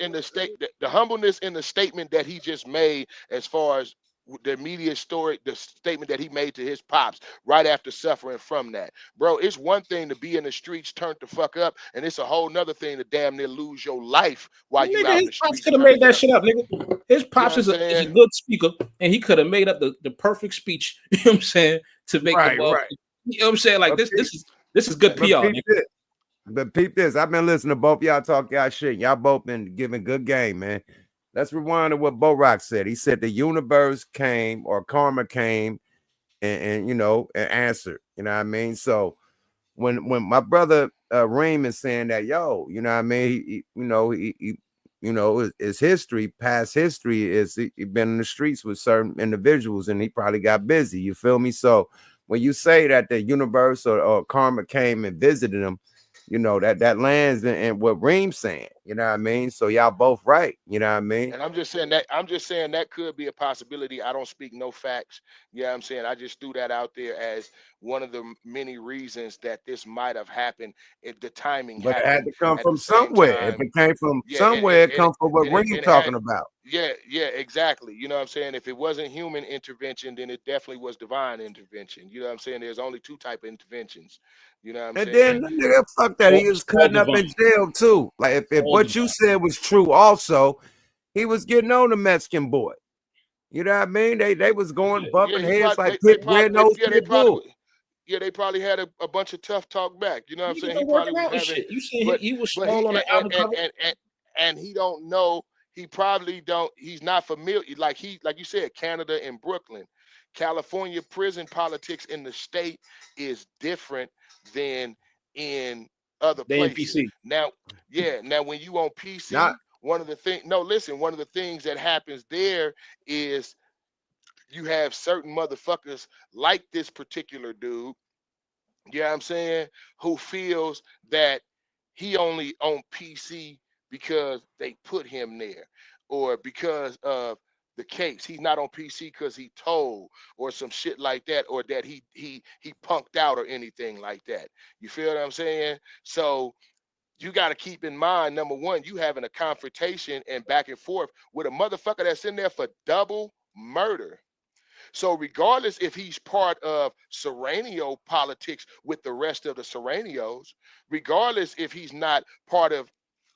in the statement that he just made, as far as the media story, the statement that he made to his pops right after suffering from that. Bro, it's one thing to be in the streets, turned the fuck up, and it's a whole nother thing to damn near lose your life while you out in the His pops streets. could have made that shit up, nigga. His pops is a good speaker, and he could have made up the perfect speech, you know what I'm saying, to make the ball. Right. You know what I'm saying? Like this is good PR, nigga. But peep this. I've been listening to both y'all talk y'all shit. Y'all both been giving good game, man. Let's rewind to what Bo Rock said. He said the universe came or karma came and you know, and answered. You know what I mean? So when my brother Reem is saying that, yo, you know what I mean? He his history, past history is he been in the streets with certain individuals and he probably got busy. You feel me? So when you say that the universe or karma came and visited him, you know, that lands in what Reem's saying, you know what I mean? So y'all both right, you know what I mean? And I'm just saying that could be a possibility. I don't speak no facts. Yeah, I'm saying I just threw that out there as one of the many reasons that this might have happened. If the timing But it had to come at from the same somewhere. time. If it came from somewhere, it comes from what Reem talking about. Yeah, exactly. You know what I'm saying? If it wasn't human intervention, then it definitely was divine intervention. You know what I'm saying? There's only two type of interventions. You know what I'm And saying? then the nigga, fuck that, he was cutting up in jail too. Like if what you said was true, also, he was getting on the Mexican boy. You know what I mean? They was going bumping heads like pit red nose pit bull. They probably had a bunch of tough talk back. You know what I'm saying? He working probably was out with having shit. You see, he was small on the album cover. and he don't know. He probably don't. He's not familiar. Like you said, Canada and Brooklyn, California prison politics in the state is different than in other places. PC. Now when you on PC, one of the things that happens there is you have certain motherfuckers like this particular dude, you know what I'm saying, who feels that he only on PC because they put him there or because of the case. He's not on PC because he told or some shit like that, or that he punked out or anything like that. You feel what I'm saying? So you got to keep in mind, number one, you having a confrontation and back and forth with a motherfucker that's in there for double murder. So regardless if he's part of Serranio politics with the rest of the Serranios, regardless if he's not part of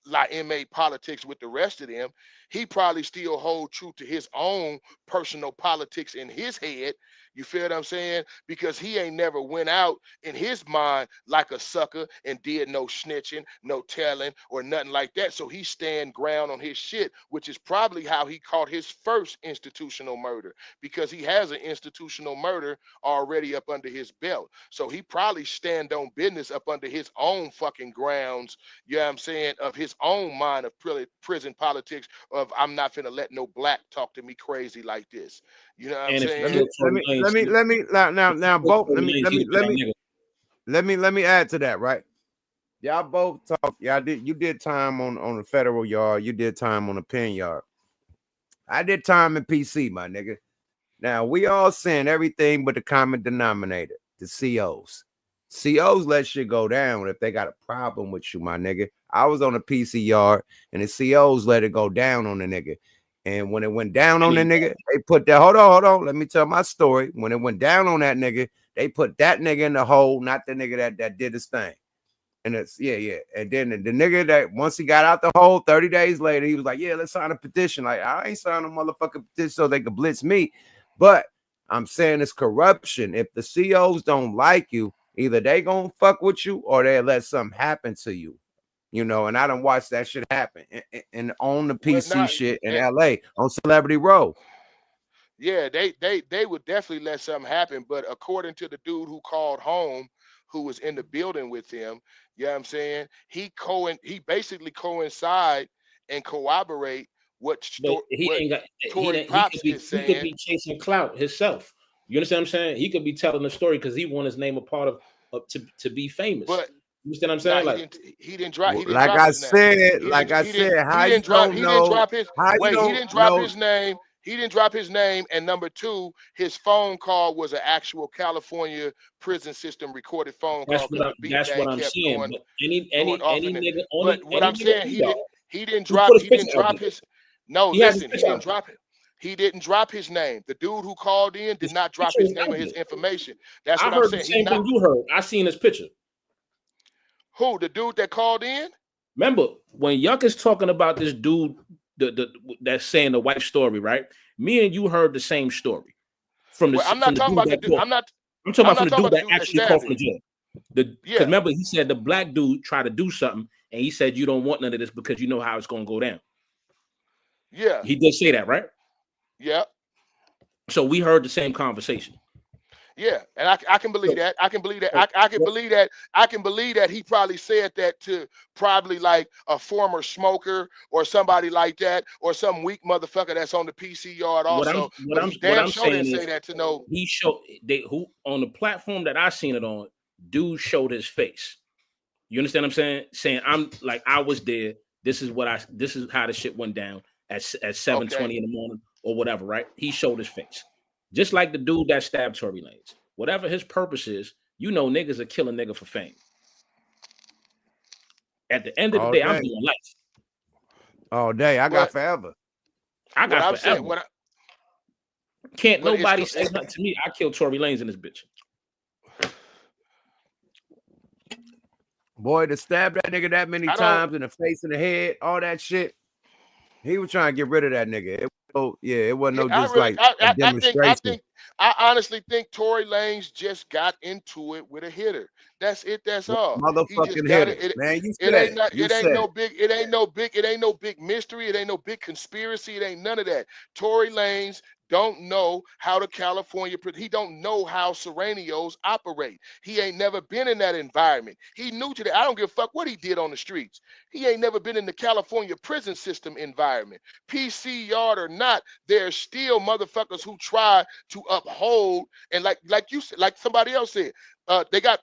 La MA politics with the rest of them, he probably still hold true to his own personal politics in his head. You feel what I'm saying? Because he ain't never went out in his mind like a sucker and did no snitching, no telling, or nothing like that. So he stand ground on his shit, which is probably how he caught his first institutional murder, because he has an institutional murder already up under his belt. So he probably stand on business up under his own fucking grounds, you know what I'm saying, of his own mind of prison politics, of I'm not finna let no black talk to me crazy like this. You know what I'm saying? Let me add to that, right? Y'all both talk. You did time on the federal yard. You did time on the pen yard. I did time in PC, my nigga. Now we all saying everything but the common denominator, the COs. COs let shit go down if they got a problem with you, my nigga. I was on a PC yard and the COs let it go down on the nigga. And when it went down on the nigga, they put that, hold on. Let me tell my story. When it went down on that nigga, they put that nigga in the hole, not the nigga that did his thing. And it's, yeah. And then the nigga that once he got out the hole, 30 days later, he was like, yeah, let's sign a petition. Like, I ain't signing a motherfucking petition so they could blitz me. But I'm saying it's corruption. If the COs don't like you, either they gonna fuck with you or they let something happen to you. You know, and I done watched that shit happen and on the PC shit in LA on Celebrity Row. Yeah, they would definitely let something happen. But according to the dude who called home, who was in the building with him, you know what I'm saying? He basically coincide and corroborate what Tory Pops is saying. He could be chasing clout himself. You understand what I'm saying? He could be telling the story because he want his name a part of to be famous. But you understand what I'm saying? Like he didn't drop. He didn't like drop I his said, name. like I said, how he you didn't drop. don't He know? didn't drop his. Wait, he didn't drop his name. He didn't drop his name. And number two, his phone call was an actual California prison system recorded phone call. That's what I'm saying. But any nigga on but what I'm saying, he didn't drop his. No, listen, he didn't drop it. He didn't drop his name. The dude who called in did not drop his name or his information. That's what I'm saying. I heard the same thing you heard. I seen his picture. Who? The dude that called in? Remember when Yuck is talking about this dude that's saying the wife story, right? Me and you heard the same story from the. Well, I'm not talking about the dude. I'm talking about the dude that actually called from the jail. Because Yeah. remember, he said the black dude tried to do something, and he said you don't want none of this because you know how it's going to go down. Yeah. He did say that, right? Yeah. So we heard the same conversation. Yeah, and I can believe that. I can believe that. I can believe that. I can believe that he probably said that to probably like a former smoker or somebody like that, or some weak motherfucker that's on the PC yard also. What I'm didn't saying say is that to know. he showed who on the platform that I seen it on, dude showed his face. You understand what I'm saying? Saying I'm like I was there. This is how the shit went down at 7:20 in the morning or whatever, right? He showed his face. Just like the dude that stabbed Tory Lanez. Whatever his purpose is, you know niggas are killing nigga for fame. At the end of the day, I'm doing life. All day. I got forever. I got forever. Can't nobody say nothing to me. I killed Tory Lanez in this bitch. Boy, to stab that nigga that many times in the face and the head, all that shit. He was trying to get rid of that nigga. It wasn't no just a demonstration. I honestly think Tory Lanez just got into it with a hitter. That's it. That's all. Motherfucking hitter, man. It ain't no big mystery. It ain't no big conspiracy. It ain't none of that. Tory Lanez don't know how he don't know how Serranios operate. He ain't never been in that environment. He new to that. I don't give a fuck what he did on the streets. He ain't never been in the California prison system environment. PC yard or not, there's still motherfuckers who try to uphold, and like somebody else said, they got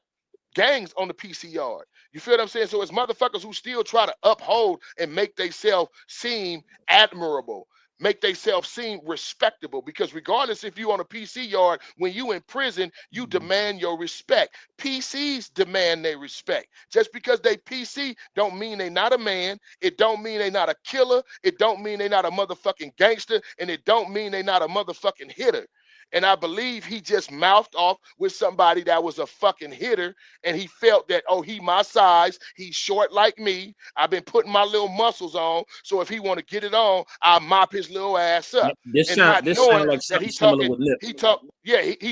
gangs on the PC yard. You feel what I'm saying? So it's motherfuckers who still try to uphold and make themselves seem admirable, make themselves seem respectable, because regardless if you on a PC yard, when you in prison, you demand your respect. PCs demand their respect. Just because they PC don't mean they not a man. It don't mean they not a killer. It don't mean they not a motherfucking gangster, and it don't mean they not a motherfucking hitter. And I believe he just mouthed off with somebody that was a fucking hitter, and he felt that, oh, he my size, he's short like me. I've been putting my little muscles on, so if he want to get it on, I'll mop his little ass up. This sound like something similar with Nip. He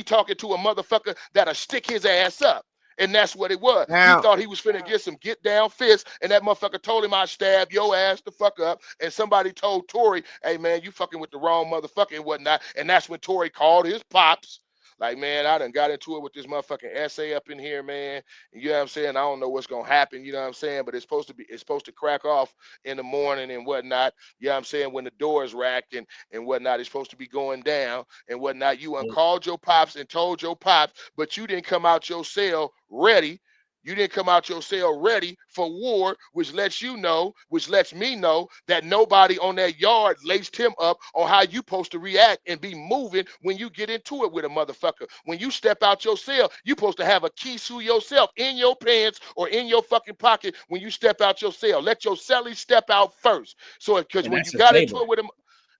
talking to a motherfucker that'll stick his ass up. And that's what it was. Now, he thought he was finna get some get down fists, and that motherfucker told him I stab your ass the fuck up. And somebody told Tory, hey man, you fucking with the wrong motherfucker and whatnot. And that's when Tory called his pops. Like, man, I done got into it with this motherfucking essay up in here, man. You know what I'm saying? I don't know what's gonna happen, you know what I'm saying? But it's supposed to crack off in the morning and whatnot. You know what I'm saying? When the door is racked and whatnot, it's supposed to be going down and whatnot. You uncalled your pops and told your pops, but you didn't come out your cell ready. You didn't come out your cell ready for war, which lets me know that nobody on that yard laced him up on how you supposed to react and be moving when you get into it with a motherfucker. When you step out your cell, you supposed to have a key to yourself in your pants or in your fucking pocket when you step out your cell. Let your cellie step out first. So because when you got into it with him,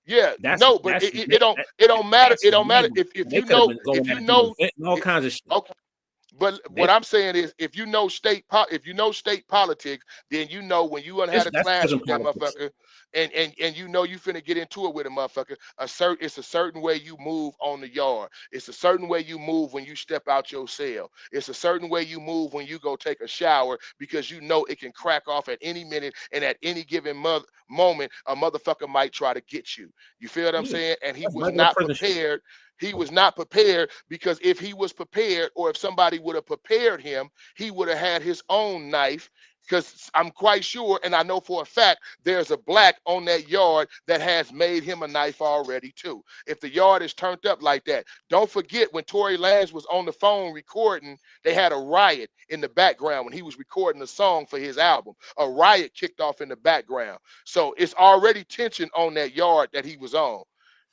it don't matter. It don't matter if you know all kinds of shit. Okay. But what I'm saying is, if you know state politics, then you know when you had a clash with that motherfucker, and you know you finna get into it with a motherfucker. It's a certain way you move on the yard. It's a certain way you move when you step out your cell. It's a certain way you move when you go take a shower, because you know it can crack off at any minute, and at any given moment, a motherfucker might try to get you. You feel what I'm saying? And he was not prepared. He was not prepared, because if he was prepared, or if somebody would have prepared him, he would have had his own knife. Because I'm quite sure, and I know for a fact, there's a black on that yard that has made him a knife already too. If the yard is turned up like that, don't forget when Tory Lanez was on the phone recording, they had a riot in the background when he was recording a song for his album. A riot kicked off in the background. So it's already tension on that yard that he was on.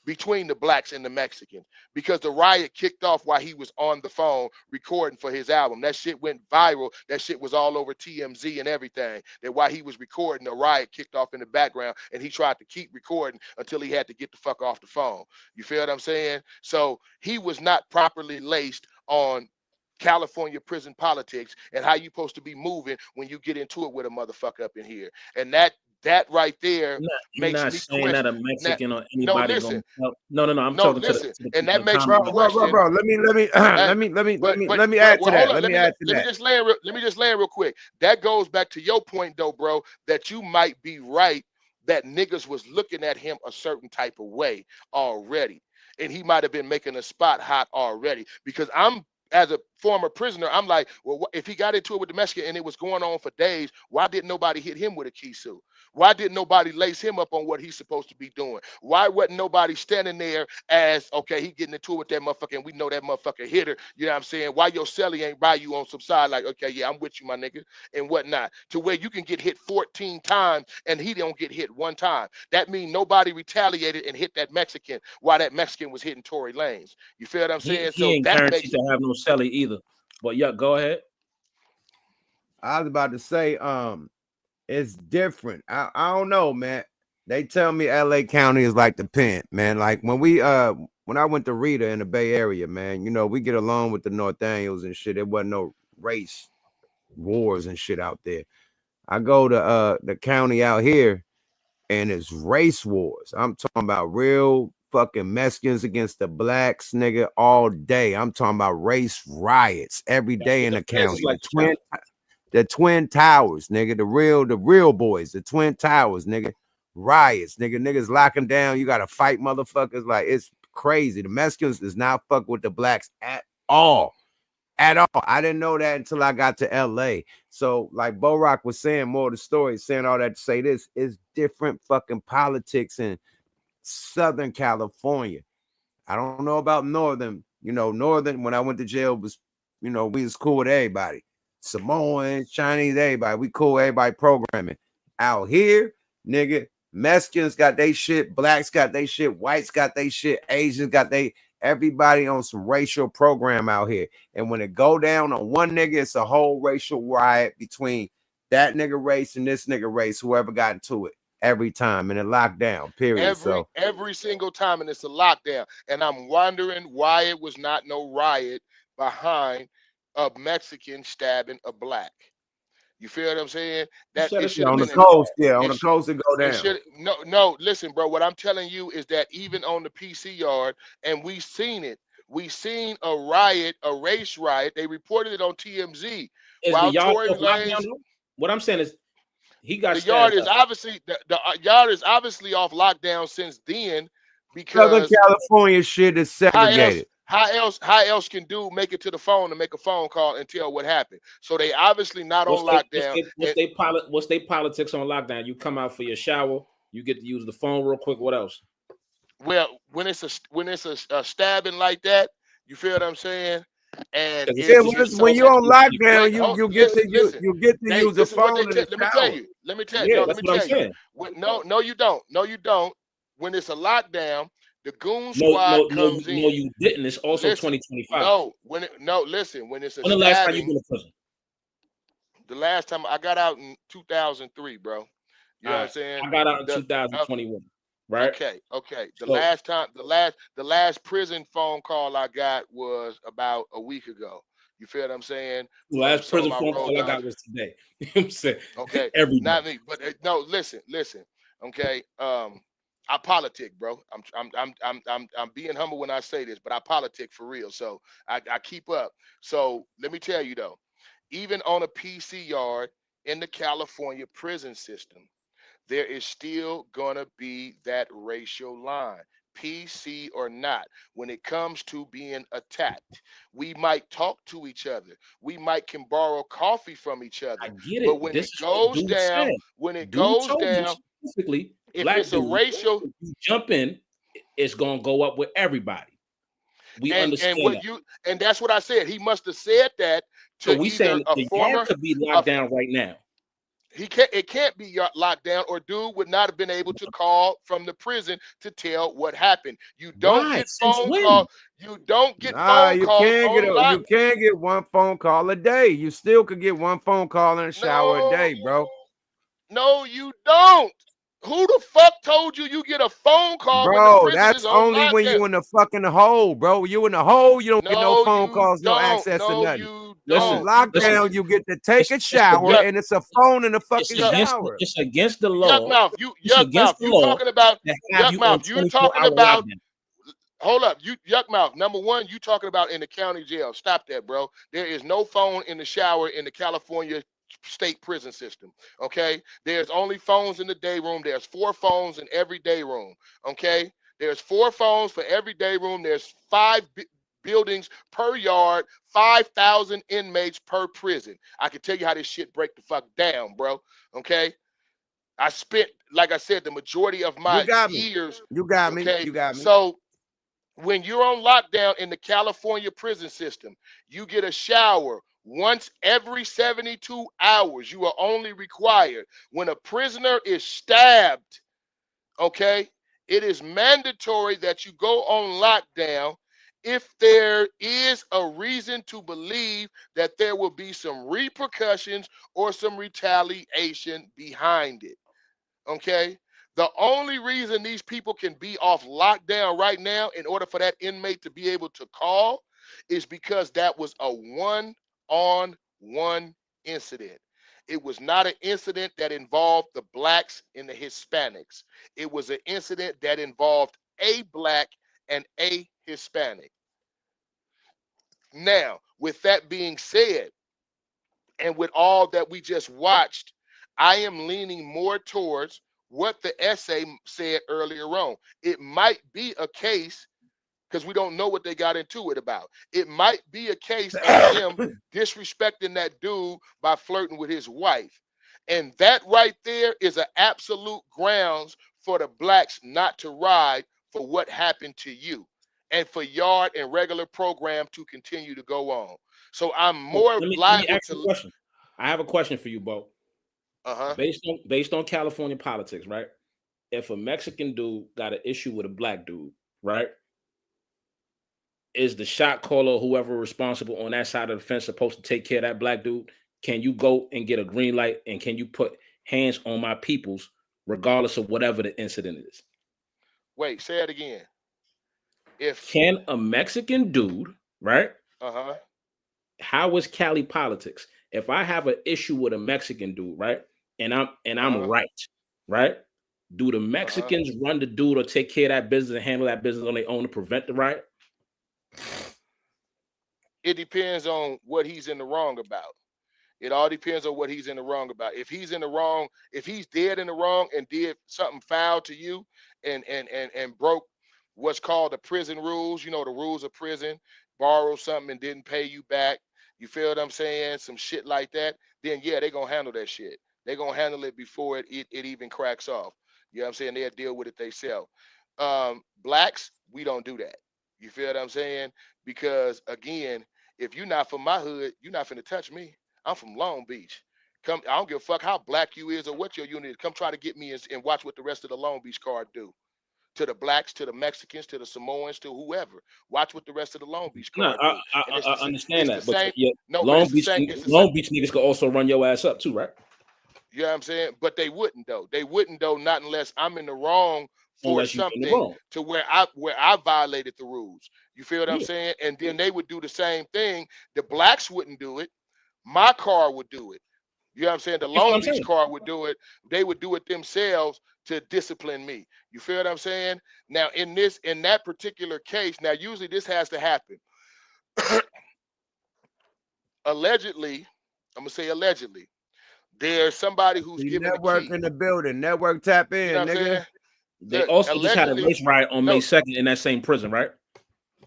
between the blacks and the Mexicans, because the riot kicked off while he was on the phone recording for his album. That shit went viral. That shit was all over TMZ and everything. That while he was recording, the riot kicked off in the background, and he tried to keep recording until he had to get the fuck off the phone. You feel what I'm saying? So he was not properly laced on California prison politics and how you supposed to be moving when you get into it with a motherfucker up in here. And that right there makes me saying question. that a Mexican or anybody listen. No, I'm No, talking listen. to the And that makes me me question. Bro, let me add to that. Let me just land real quick. That goes back to your point, though, bro, that you might be right, that niggas was looking at him a certain type of way already. And he might have been making a spot hot already. Because as a former prisoner, I'm like, well, if he got into it with the Mexican and it was going on for days, why didn't nobody hit him with a kisu? Why didn't nobody lace him up on what he's supposed to be doing? Why wasn't nobody standing there as, okay, he getting into it with that motherfucker and we know that motherfucker hit her? You know what I'm saying? Why your celly ain't by you on some side like, okay, yeah, I'm with you, my nigga, and whatnot, to where you can get hit 14 times and he don't get hit one time. That means nobody retaliated and hit that Mexican while that Mexican was hitting Tory Lanez. You feel what I'm saying? He ain't guaranteed to have no celly either. But yeah, go ahead. I was about to say, it's different. I don't know, man. They tell me LA County is like the pen, man. Like when I went to Rita in the Bay Area, man, you know, we get along with the Northaniels and shit. There wasn't no race wars and shit out there. I go to the county out here and it's race wars. I'm talking about real fucking Mexicans against the blacks, nigga, all day. I'm talking about race riots every day in the county. Like the Twin Towers, nigga, the real boys, the Twin Towers, nigga, riots, niggas locking down. You gotta fight motherfuckers. Like, it's crazy. The Mexicans is not fucking with the blacks at all. At all. I didn't know that until I got to LA. So, like Bo Rock was saying, more of the story, saying all that to say this is different fucking politics in Southern California. I don't know about Northern. You know, Northern, when I went to jail, was, you know, we was cool with everybody. Samoans, Chinese, everybody. We cool, everybody programming. Out here, nigga, Mexicans got they shit, blacks got they shit, whites got they shit, Asians got they, everybody on some racial program out here. And when it go down on one nigga, it's a whole racial riot between that nigga race and this nigga race, whoever got into it every time in a lockdown, period. Every single time, and it's a lockdown. And I'm wondering why it was not no riot behind a Mexican stabbing a black. You feel what I'm saying? That it should on the coast, on the coast it go down. No, listen, bro. What I'm telling you is that even on the PC yard, and we seen it. We seen a riot, a race riot. They reported it on TMZ. While Tory Lanez, what I'm saying is, he got the yard is obviously the yard is obviously off lockdown since then, because Southern California shit is segregated. How else can dude make it to the phone and make a phone call and tell what happened? So they obviously not on lockdown. What's they politics on lockdown? You come out for your shower, you get to use the phone real quick. What else? Well, when it's a stabbing like that, you feel what I'm saying? And when you're on lockdown, you get to use the phone. Let me tell you. No, you don't. No, you don't. When it's a lockdown, the goon squad comes in. No, you didn't. It's also 2025. Listen. When it's a when the last time you been to prison? The last time I got out in 2003, bro. You know what I'm saying? I got out in 2021. Right. Okay. The last prison phone call I got was about a week ago. You feel what I'm saying? The last prison phone call I got was today. You know what I'm saying? Okay. Not me, but no, listen. Okay. I politic, bro. I'm being humble when I say this, but I politic for real. So I keep up. So let me tell you though, even on a PC yard in the California prison system, there is still gonna be that racial line, PC or not. When it comes to being attacked, we might talk to each other. We can borrow coffee from each other. I get it. But when it goes down, specifically, if it's a racial, you jump in, it's gonna go up with everybody. We understand and that's what I said. He must have said that to so we saying a the former yard could be locked down right now. It can't be locked down, or dude would not have been able to call from the prison to tell what happened. You don't Why? get Since phone when? call. You don't get Nah, phone calls on you can't get one phone call a day. You still could get one phone call in the shower a day, bro. No, you don't. Who the fuck told you you get a phone call when the Bro, prison is that's on only when lockdown? you in the fucking hole, bro. You in the hole, you don't get no No, phone you calls, no don't. access to No, nothing. you On don't. lockdown, you get to take a shower, and it's a phone in the fucking shower. It's against the Yuck law. mouth. It's Yuck mouth. against the You law talking about to have yuck you on mouth. You talking 24-hour about. lockdown. Hold up, you yuck mouth. Number one, you talking about in the county jail. Stop that, bro. There is no phone in the shower in the California state prison system. Okay, there's only phones in the day room. There's 4 phones in every day room. Okay, there's 4 phones for every day room. There's 5 buildings per yard, 5,000 inmates per prison. I can tell you how this shit break the fuck down, bro. Okay, I spent, like I said, the majority of my years. You got me. Okay, You got me. so when you're on lockdown in the California prison system, you get a shower once every 72 hours. You are only required when a prisoner is stabbed. Okay, it is mandatory that you go on lockdown if there is a reason to believe that there will be some repercussions or some retaliation behind it. Okay, the only reason these people can be off lockdown right now in order for that inmate to be able to call is because that was a one-on-one incident. It was not an incident that involved the blacks and the Hispanics. It was an incident that involved a black and a Hispanic. Now, with that being said, and with all that we just watched, I am leaning more towards what the essay said earlier on. It might be a case, because we don't know what they got into it about. It might be a case of him disrespecting that dude by flirting with his wife. And that right there is an absolute grounds for the blacks not to ride for what happened to you, and for yard and regular program to continue to go on. So I'm more Let me liable ask you a question. I have a question for you, Bo. Based on California politics, right? If a Mexican dude got an issue with a black dude, right? Is the shot caller, whoever responsible on that side of the fence, supposed to take care of that black dude? Can you go and get a green light, and can you put hands on my peoples regardless of whatever the incident is? Wait, say it again. Can a Mexican dude, right? How is Cali politics? If I have an issue with a Mexican dude, right, and I'm right? Do the Mexicans run the dude or take care of that business and handle that business on their own to prevent the riot? It depends on what he's in the wrong about. It all depends on what he's in the wrong about. If he's in the wrong, if he's dead in the wrong and did something foul to you and broke what's called the prison rules, you know, the rules of prison, borrowed something and didn't pay you back, you feel what I'm saying? Some shit like that, then yeah, they're gonna handle that shit. They're gonna handle it before it even cracks off. You know what I'm saying? They'll deal with it themselves. Blacks, we don't do that. You feel what I'm saying? Because again, if you're not from my hood, you're not finna touch me. I'm from Long Beach. Come, I don't give a fuck how black you is or what your unit is. Come try to get me and watch what the rest of the Long Beach card do. To the blacks, to the Mexicans, to the Samoans, to whoever. Watch what the rest of the Long Beach No, card do. I understand that, but Long Beach niggas could also run your ass up too, right? You know what I'm saying? But they wouldn't though. They wouldn't though, not unless I'm in the wrong for something to where I violated the rules. You feel what I'm saying? And then they would do the same thing. The blacks wouldn't do it. My car would do it. You know what I'm saying? The Long Beach car would do it. They would do it themselves to discipline me. You feel what I'm saying? Now, in that particular case, now usually this has to happen. Allegedly, I'm gonna say allegedly, there's somebody who's given network the key. in the building. Network tap in, You know what I'm nigga. saying? They also just had a race riot on May 2nd in that same prison, right?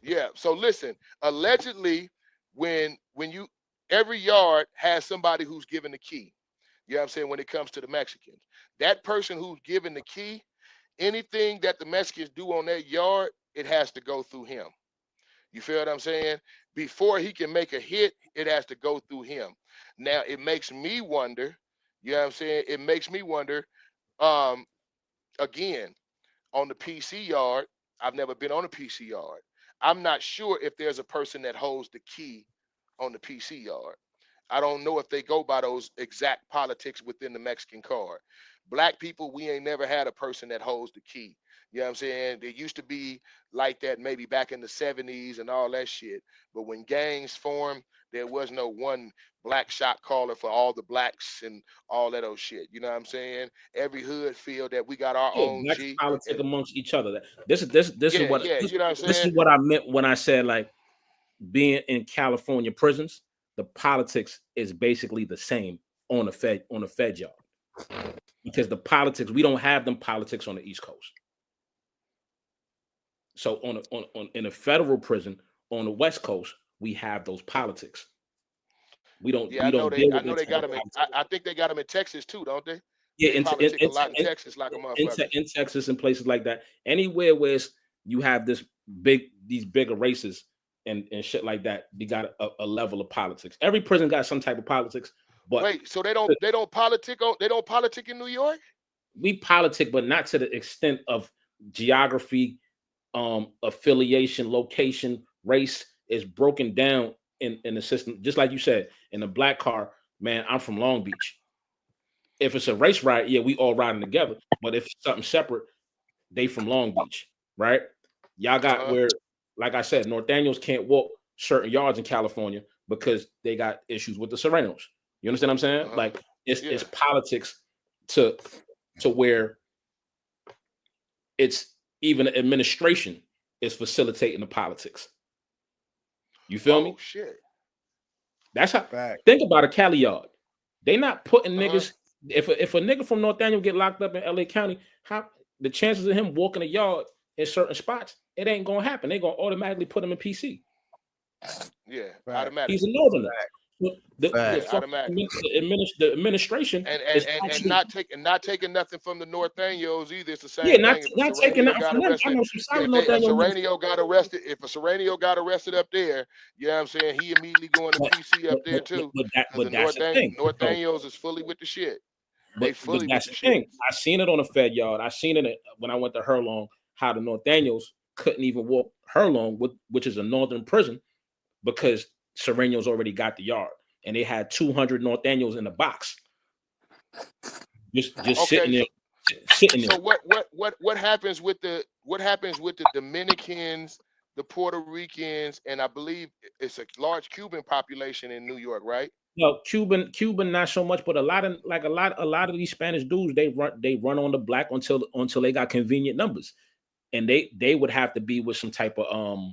Yeah. So listen, allegedly, when you every yard has somebody who's given the key. You know what I'm saying? When it comes to the Mexicans, that person who's given the key, anything that the Mexicans do on that yard, it has to go through him. You feel what I'm saying? Before he can make a hit, it has to go through him. Now it makes me wonder, You know what I'm saying? It makes me wonder, again, on the PC yard, I've never been on a PC yard. I'm not sure if there's a person that holds the key on the PC yard. I don't know if they go by those exact politics within the Mexican card. Black people, we ain't never had a person that holds the key. You know what I'm saying? It used to be like that maybe back in the 70s and all that shit. But when gangs formed, there was no one black shot caller for all the blacks and all that old shit. You know what I'm saying? Every hood feel that we got our own blacks G. politic amongst each other. This is what you know what I'm this saying? is what I meant when I said like being in California prisons, the politics is basically the same on the Fed yard. Because the politics, we don't have them politics on the East Coast. So in a federal prison on the West Coast, we have those politics. We don't. Yeah, we I know don't they got them. I think they got them in Texas too, don't they? Yeah, they politic a lot in Texas, like a motherfucker. In Texas and places like that. Anywhere where you have these bigger races and shit like that, you got a level of politics. Every prison got some type of politics. But wait, so they don't politic in New York? We politic, but not to the extent of geography, affiliation, location, race is broken down in the system. Just like you said, in the black car, man, I'm from Long Beach. If it's a race ride, yeah, we all riding together. But if it's something separate, they from Long Beach, right? Y'all got where, like I said, North Daniels can't walk certain yards in California because they got issues with the Serenos. You understand what I'm saying? Like it's politics to where it's even the administration is facilitating the politics. You feel me? Shit. That's how. Think about a Cali yard. They not putting niggas. If a nigga from North Daniel get locked up in LA County, how the chances of him walking a yard in certain spots, it ain't gonna happen. They gonna automatically put him in PC. Yeah, automatically. He's a northerner. The administration and not taking nothing from the North Daniels either. It's the same. Yeah, not taking nothing from them. I know some solid North If Daniels. Serenio got arrested, if a Serenio got arrested up there, you know what I'm saying, he immediately going to PC up there too. But that's the thing. North Daniels is fully with the shit. They fully that's with the the thing. shit. I seen it on the Fed yard. I seen it when I went to Hurlong, how the North Daniels couldn't even walk Hurlong, which is a northern prison, because Serenos already got the yard. And they had 200 North Daniels in the box, just sitting there. So what happens with the Dominicans, the Puerto Ricans, and I believe it's a large Cuban population in New York, right? No, Cuban not so much, but a lot of these Spanish dudes they run on the black until they got convenient numbers, and they would have to be with some type of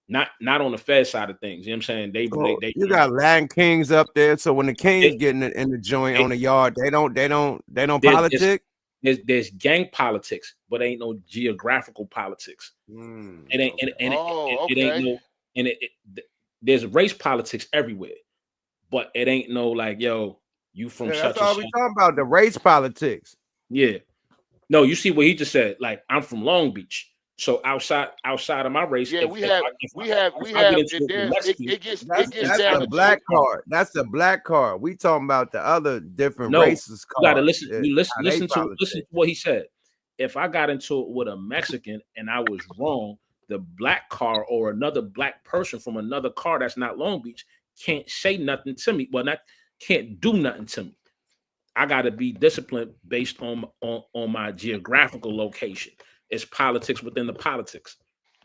Not on the Fed side of things. You know what I'm saying? They you got Latin Kings up there, so when the Kings getting in the joint on the yard, they don't politic. There's gang politics, but ain't no geographical politics. There's race politics everywhere, but it ain't no like, yo, you from such. That's all we talking about, the race politics. Yeah. No, you see what he just said. Like, I'm from Long Beach. So outside of my race, yeah, we have. It gets that's down the black card. That's the black card. We talking about the other different races. You gotta listen. You listen to what he said. If I got into it with a Mexican and I was wrong, the black car or another black person from another car that's not Long Beach can't say nothing to me. Well, can't do nothing to me. I gotta be disciplined based on my geographical location. It's politics within the politics.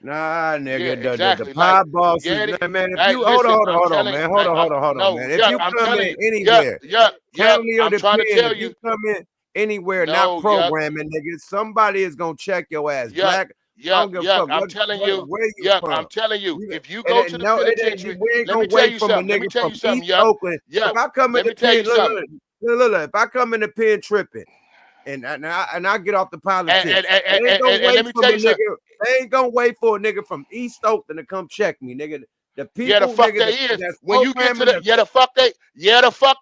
Nah, nigga, exactly. the pie bosses, man. If you hold on, man. Hold on, man. If you come in anywhere, county or the pen, if you come in anywhere not programming, nigga, somebody is gonna check your ass. Black. I'm telling you. I'm telling you. If you go to the penitentiary, let me tell you something. Let me tell you something. If I come in the pen, look, if I come in the pen tripping. And I get off the politics. They ain't gonna wait for a nigga from East Oakland to come check me, nigga. The people, the fuck nigga, they is. When you get to the fuck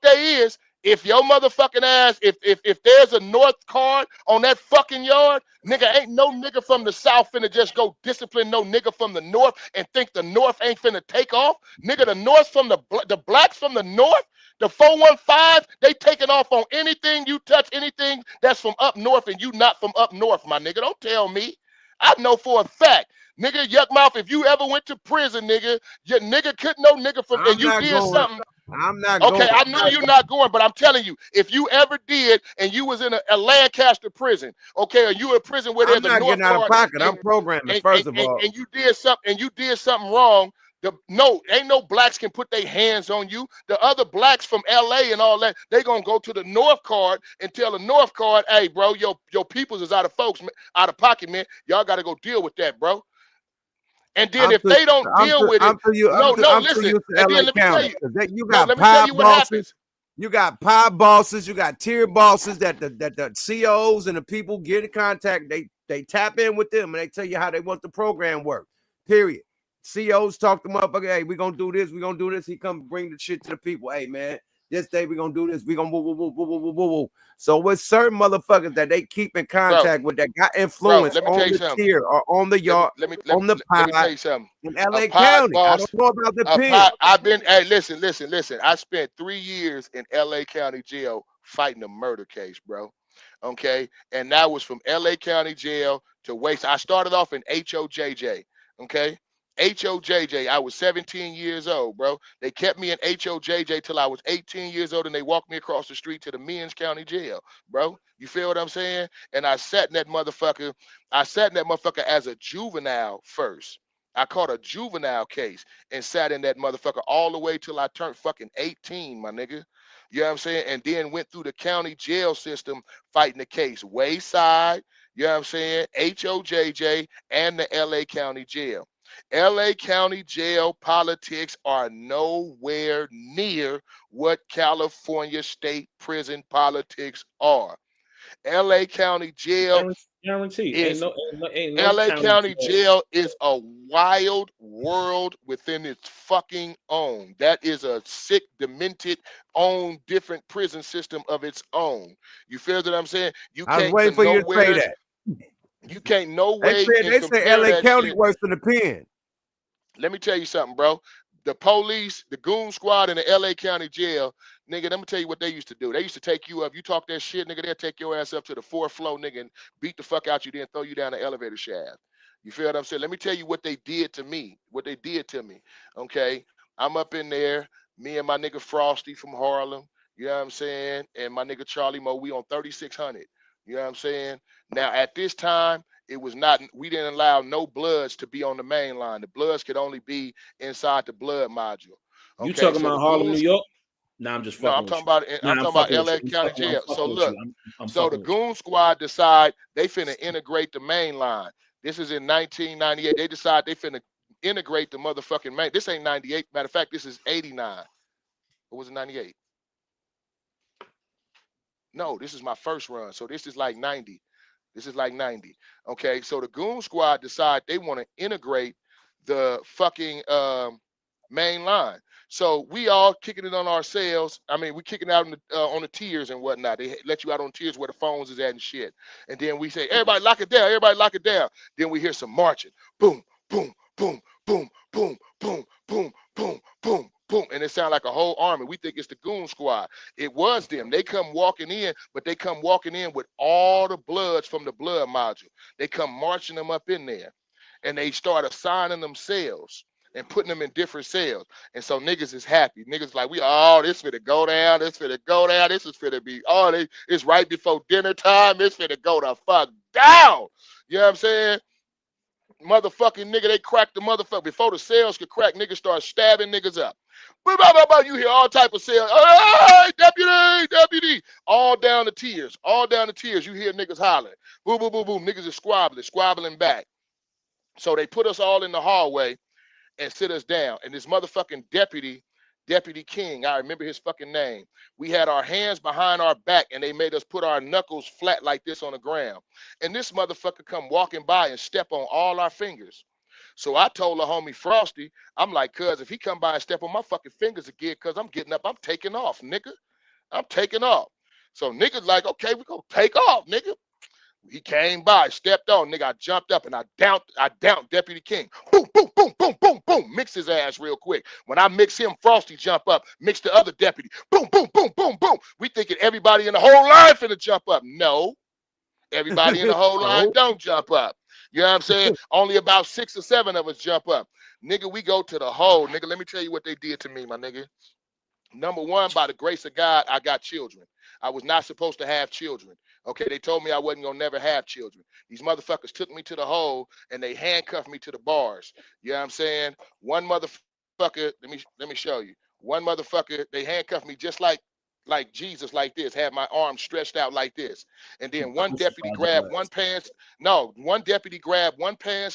they is. If your motherfucking ass, if there's a North card on that fucking yard, nigga, ain't no nigga from the South finna just go discipline no nigga from the North and think the North ain't finna take off. Nigga, the North from the blacks from the North, the 415, they taking off on anything you touch, anything that's from up north and you not from up north, my nigga. Don't tell me. I know for a fact. Nigga, yuck mouth, if you ever went to prison, nigga, your nigga couldn't know nigga from, and you did something. I'm not okay, going. I know you're not going, but I'm telling you, if you ever did and you was in a Lancaster prison, okay, or you in a prison where I'm there's a not North getting out of Guard, pocket. I'm programming, first of all. and you did something wrong, ain't no blacks can put their hands on you. The other blacks from LA and all that, they gonna go to the North Card and tell the North Card, hey, bro, your peoples is out of pocket, man. Y'all gotta go deal with that, bro. And then if they don't deal with it, listen. And then let me tell you, you got pie bosses. You got pie bosses. You got tier bosses that the COs and the people get in contact. They tap in with them and they tell you how they want the program work. Period. COs talk them up. Okay, hey, we're gonna do this. We're gonna do this. He come bring the shit to the people. Hey, man, this day we're gonna do this. We're gonna woo, woo, woo, woo, woo, woo, woo, woo. So with certain motherfuckers that they keep in contact with that got influence on the tier or on the yard, on the pie. Let me tell you something. In LA County, boss, I don't know about the pen. I've been. Hey, listen. I spent 3 years in LA County Jail fighting a murder case, bro. Okay, and that was from LA County Jail to Waste. I started off in HOJJ. Okay. HOJJ, I was 17 years old, bro. They kept me in HOJJ till I was 18 years old, and they walked me across the street to the Men's County Jail, bro. You feel what I'm saying? And I sat in that motherfucker. As a juvenile first. I caught a juvenile case and sat in that motherfucker all the way till I turned fucking 18, my nigga. You know what I'm saying? And then went through the county jail system fighting the case. Wayside, you know what I'm saying? HOJJ and the LA County Jail. LA County Jail politics are nowhere near what California State Prison politics are. LA County Jail guaranteed. LA County Jail is a wild world within its fucking own. That is a sick, demented, own different prison system of its own. You feel what I'm saying? You I was can't waiting for you to say that. You can't no way. They say LA County worse than the pen. Let me tell you something, bro. The police, the goon squad in the LA County Jail, nigga, let me tell you what they used to do. They used to take you up. You talk that shit, nigga, they'll take your ass up to the 4th floor, nigga, and beat the fuck out you, then throw you down the elevator shaft. You feel what I'm saying? Let me tell you what they did to me. Okay? I'm up in there, me and my nigga Frosty from Harlem, you know what I'm saying? And my nigga Charlie Moe, we on 3600. You know what I'm saying? Now, at this time, we didn't allow no bloods to be on the main line. The bloods could only be inside the blood module. Okay, you talking about Harlem, New York? Nah, I'm just fucking. No, I'm talking about LA County Jail. So look, so the goon squad decide they finna integrate the main line. This is in 1998. They decide they finna integrate the motherfucking main. This ain't 98. Matter of fact, this is 89. Or was it 98? No, this is my first run. So this is like 90. Okay, so the goon squad decide they want to integrate the fucking main line. So we all kicking it on ourselves. I mean, we kicking out on the tiers and whatnot. They let you out on tiers where the phones is at and shit. And then we say, everybody lock it down. Everybody lock it down. Then we hear some marching. Boom, boom, boom, boom, boom, boom, boom, boom, boom, boom. And it sounds like a whole army. We think it's the goon squad. It was them. They come walking in, but they come walking in with all the bloods from the blood module. They come marching them up in there. And they start assigning them cells and putting them in different cells. And so niggas is happy. Niggas like, this finna go down. This finna go down. This is finna be, it's right before dinner time. It's finna go the fuck down. You know what I'm saying? Motherfucking nigga, they crack the motherfucker. Before the cells could crack, niggas start stabbing niggas up. You hear all type of cells. Hey, deputy. All down the tiers. You hear niggas hollering. Boom, boom, boom, boom. Niggas is squabbling back. So they put us all in the hallway and sit us down. And this motherfucking Deputy King, I remember his fucking name. We had our hands behind our back and they made us put our knuckles flat like this on the ground. And this motherfucker come walking by and step on all our fingers. So I told the homie Frosty, I'm like, cuz if he come by and step on my fucking fingers again, cuz I'm getting up, I'm taking off, nigga. I'm taking off. So niggas like, okay, we gonna take off, nigga. He came by, stepped on, nigga. I jumped up and I downed Deputy King. Boom, boom, boom, boom, boom, boom. Mix his ass real quick. When I mix him, Frosty jump up, mix the other deputy. Boom, boom, boom, boom, boom. We thinking everybody in the whole line finna jump up. No, everybody in the whole line don't jump up. You know what I'm saying? Only about 6 or 7 of us jump up. Nigga, we go to the hole. Nigga, let me tell you what they did to me, my nigga. Number one, by the grace of God, I got children. I was not supposed to have children. Okay, they told me I wasn't gonna never have children. These motherfuckers took me to the hole and they handcuffed me to the bars. You know what I'm saying? One motherfucker, let me show you. One motherfucker, they handcuffed me just like Jesus, like this, had my arms stretched out like this. And then one deputy grabbed one pants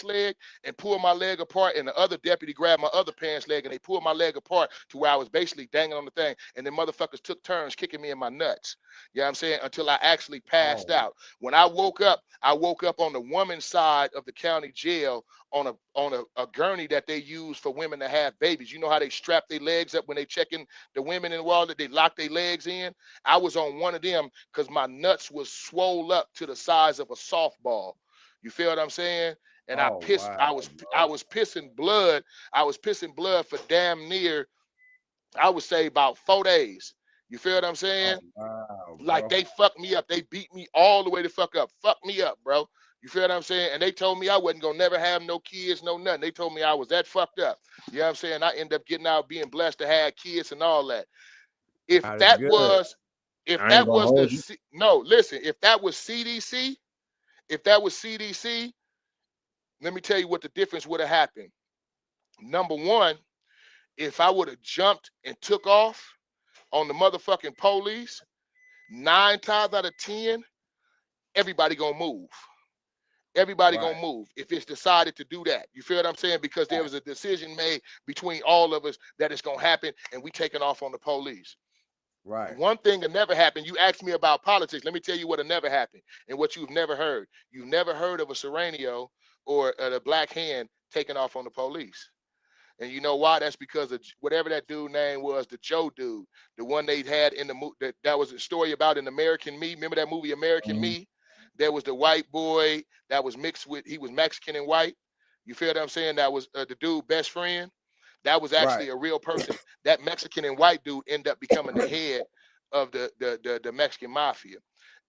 leg and pulled my leg apart, and the other deputy grabbed my other pants leg and they pulled my leg apart to where I was basically dangling on the thing. And then motherfuckers took turns kicking me in my nuts. You know what I'm saying? Until I actually passed out. When I woke up on the woman's side of the county jail on a gurney that they use for women to have babies. You know how they strap their legs up when they checking the women in the wall, that they lock their legs in? I was on one of them because my nuts was swole up to the size of a softball. You feel what I'm saying? And I pissed. I was pissing blood. I was pissing blood for damn near, I would say, about 4 days. You feel what I'm saying? Like they fucked me up. They beat me all the way to fuck up. Fuck me up, bro. You feel what I'm saying? And they told me I wasn't gonna never have no kids, no nothing. They told me I was that fucked up. You know what I'm saying? I end up getting out being blessed to have kids and all that. If that was CDC, let me tell you what the difference would have happened. Number one, if I would have jumped and took off on the motherfucking police, 9 times out of 10, everybody gonna move. Everybody gonna move if it's decided to do that. You feel what I'm saying? Because there was a decision made between all of us that it's gonna happen, and we taking off on the police. Right. One thing that never happened. You asked me about politics. Let me tell you what never happened and what you've never heard. You've never heard of a Serranio or a Black Hand taking off on the police. And you know why? That's because of whatever that dude name was, the Joe dude, the one they had in the movie. That was a story about in American Me. Remember that movie American Me? There was the white boy that was mixed with, he was Mexican and white. You feel what I'm saying? That was the dude best friend. That was actually a real person. That Mexican and white dude ended up becoming the head of the Mexican mafia.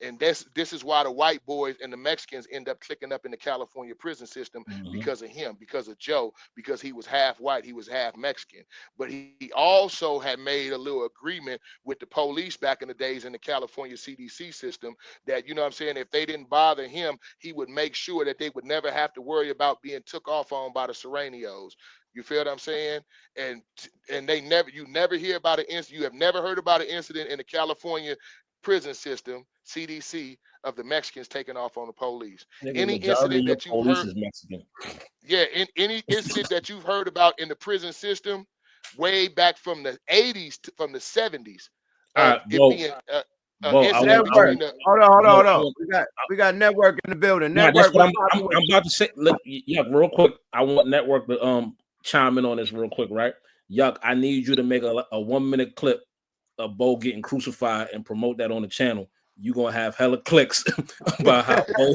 And this is why the white boys and the Mexicans end up clicking up in the California prison system because of him, because of Joe, because he was half white, he was half Mexican. But he also had made a little agreement with the police back in the days in the California CDC system that, you know what I'm saying, if they didn't bother him, he would make sure that they would never have to worry about being took off on by the Serranios. You feel what I'm saying? And you never hear about an incident. You have never heard about an incident in the California prison system, CDC, of the Mexicans taking off on the police. Any incident that you've heard, any incident that you've heard about in the prison system, way back from the 80s, from the 70s, hold on. We got network in the building. No, Network. that's what I'm about to say. Look, Yuck, real quick. I want Network to chime in on this real quick, right? Yuck, I need you to make a 1-minute clip of Bo getting crucified and promote that on the channel. You're gonna have hella clicks about how Bo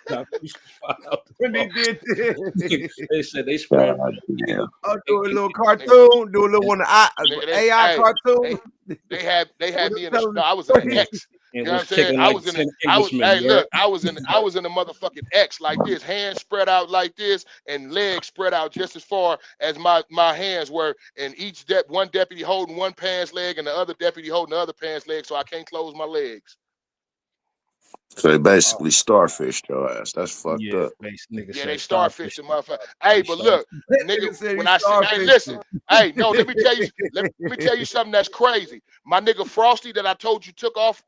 got crucified. When they did this. They said they spread. I'll do a little cartoon, do a little one AI cartoon. They had me in the. No, I was in the X. You know what I'm saying? I was in the motherfucking X like this, hands spread out like this, and legs spread out just as far as my hands were, and each one deputy holding one pants leg and the other deputy holding the other pants leg, so I can't close my legs. So they basically starfished your ass. That's fucked up. Yeah, they starfished the motherfucker. Hey, but look, nigga, when I say, hey, listen, hey, no, let me tell you something that's crazy. My nigga Frosty that I told you took off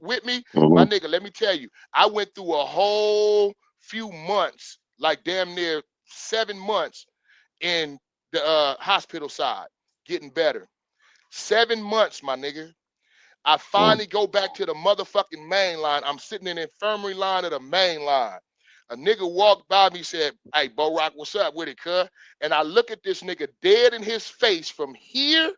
with me, my nigga, let me tell you, I went through a whole few months, like damn near 7 months in the hospital side, getting better. 7 months, my nigga. I finally go back to the motherfucking main line. I'm sitting in the infirmary line of the main line. A nigga walked by me, said, "Hey, Bo Rock, what's up with it, cuz?" And I look at this nigga dead in his face from here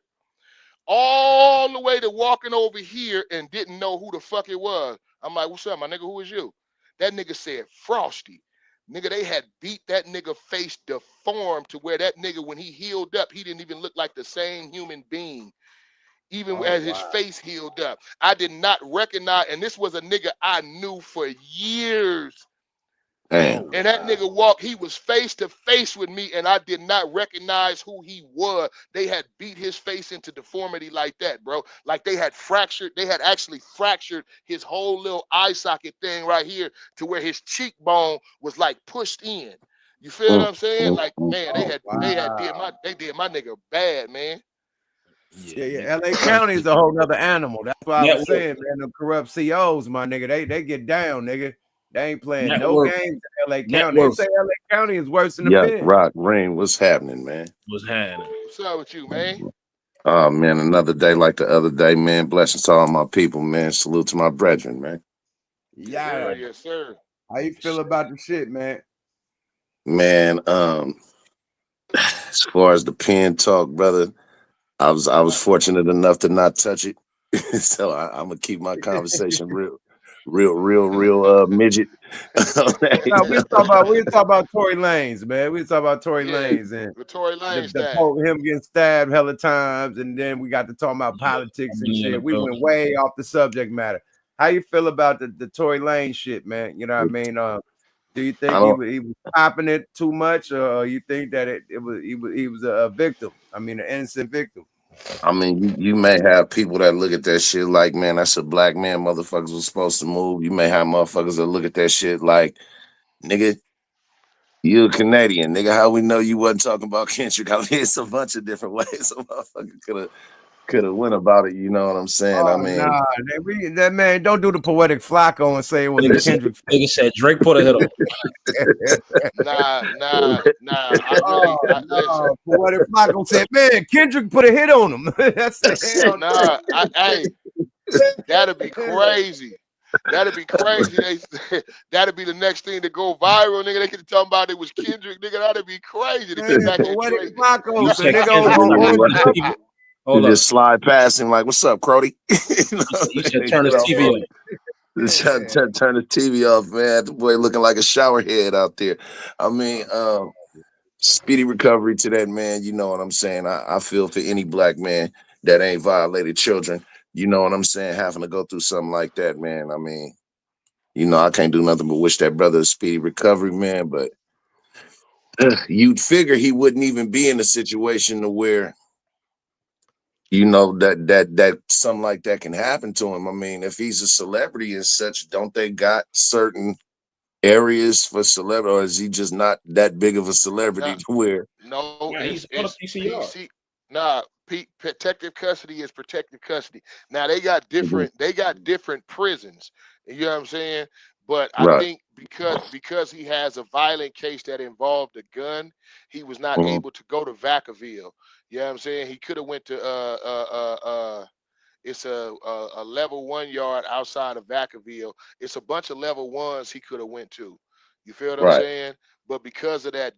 all the way to walking over here and didn't know who the fuck it was. I'm like, what's up, my nigga? Who is you? That nigga said Frosty. Nigga, they had beat that nigga face deformed to where that nigga, when he healed up, he didn't even look like the same human being. Even as his face healed up. I did not recognize, and this was a nigga I knew for years. Damn. And that nigga walked, he was face to face with me, and I did not recognize who he was. They had beat his face into deformity like that, bro. Like they had actually fractured his whole little eye socket thing right here to where his cheekbone was like pushed in. You feel what I'm saying? Like, man, they did my nigga bad, man. Yeah. LA County is a whole nother animal. That's why I was saying, man, the corrupt COs, my nigga, they get down, nigga. They ain't playing no games in LA County. They say LA County is worse than the Yeah, pen. Rock Rain, what's happening, man? What's happening? What's up with you, man? Oh man, another day like the other day, man. Blessings to all my people, man. Salute to my brethren, man. Yeah. Yes, sir. How you feel about the shit, man? Man, as far as the pen talk, brother, I was fortunate enough to not touch it. So I'm gonna keep my conversation real midget. No, we talk about Tory Lanez, man. We talk about Tory Lanez and the Tory Lanez him getting stabbed hella times, and then we got to talk about politics and shit. We went way off the subject matter. How you feel about the Tory Lanez shit, man? You know what I mean? Do you think he was popping it too much, or you think that he was a victim? I mean, an innocent victim. I mean, you may have people that look at that shit like, man, that's a black man. Motherfuckers was supposed to move. You may have motherfuckers that look at that shit like, nigga, you a Canadian, nigga. How we know you wasn't talking about Kendrick? I mean, it's a bunch of different ways a motherfucker could have went about it. You know what I'm saying? I mean, nah, that man don't do the poetic Flacco and say it was a Kendrick. Nigga said Drake put a hit on. Nah. Listen. Poetic Flacco said, man, Kendrick put a hit on him. That's the hell. Nah, that'd be crazy. That'd be crazy. That'd be the next thing to go viral, nigga. They could talk about it was Kendrick, nigga. That'd be crazy to get back at Drake. You just slide past him like, "What's up, Crody?" You should turn his TV off. Turn the TV off, man. The boy looking like a shower head out there. I mean, speedy recovery to that man. You know what I'm saying? I feel for any black man that ain't violated children. You know what I'm saying? Having to go through something like that, man. I mean, you know, I can't do nothing but wish that brother a speedy recovery, man. But you'd figure he wouldn't even be in a situation to where, you know, that something like that can happen to him. I mean, if he's a celebrity and such, don't they got certain areas for celebrity, or is he just not that big of a celebrity to where? No, he's on a PCR. PC. Nah, protective custody is protective custody. Now they got different prisons. You know what I'm saying? But I think because he has a violent case that involved a gun, he was not able to go to Vacaville. You know what I'm saying? He could have went to it's a level 1 yard outside of Vacaville. It's a bunch of level 1s he could have went to. You feel what I'm saying? But because of that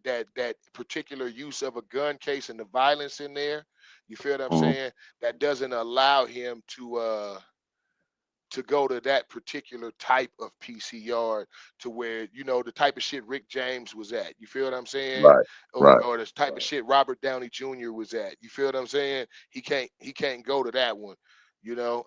particular use of a gun case and the violence in there, you feel what I'm saying? That doesn't allow him to go to that particular type of PC yard to where, you know, the type of shit Rick James was at. You feel what I'm saying? Or the type of shit Robert Downey Jr. was at. You feel what I'm saying? He can't go to that one, you know,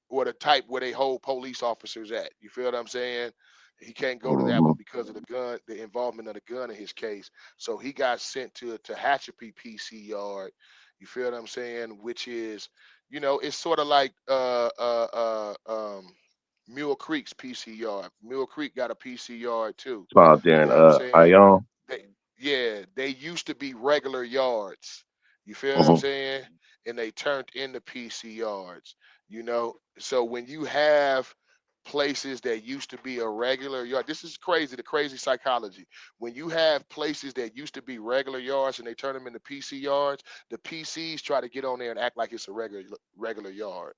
or the type where they hold police officers at. You feel what I'm saying? He can't go to that one because of the gun, the involvement of the gun in his case. So he got sent to Tehachapi PC yard. You feel what I'm saying? Which is, you know, it's sort of like Mule Creek's PC yard. Mule Creek got a PC yard too. Out there in Ion. They used to be regular yards. You feel what I'm saying? And they turned into PC yards. You know, so when you have places that used to be a regular yard, this is crazy, the crazy psychology. When you have places that used to be regular yards and they turn them into PC yards, the PCs try to get on there and act like it's a regular yard.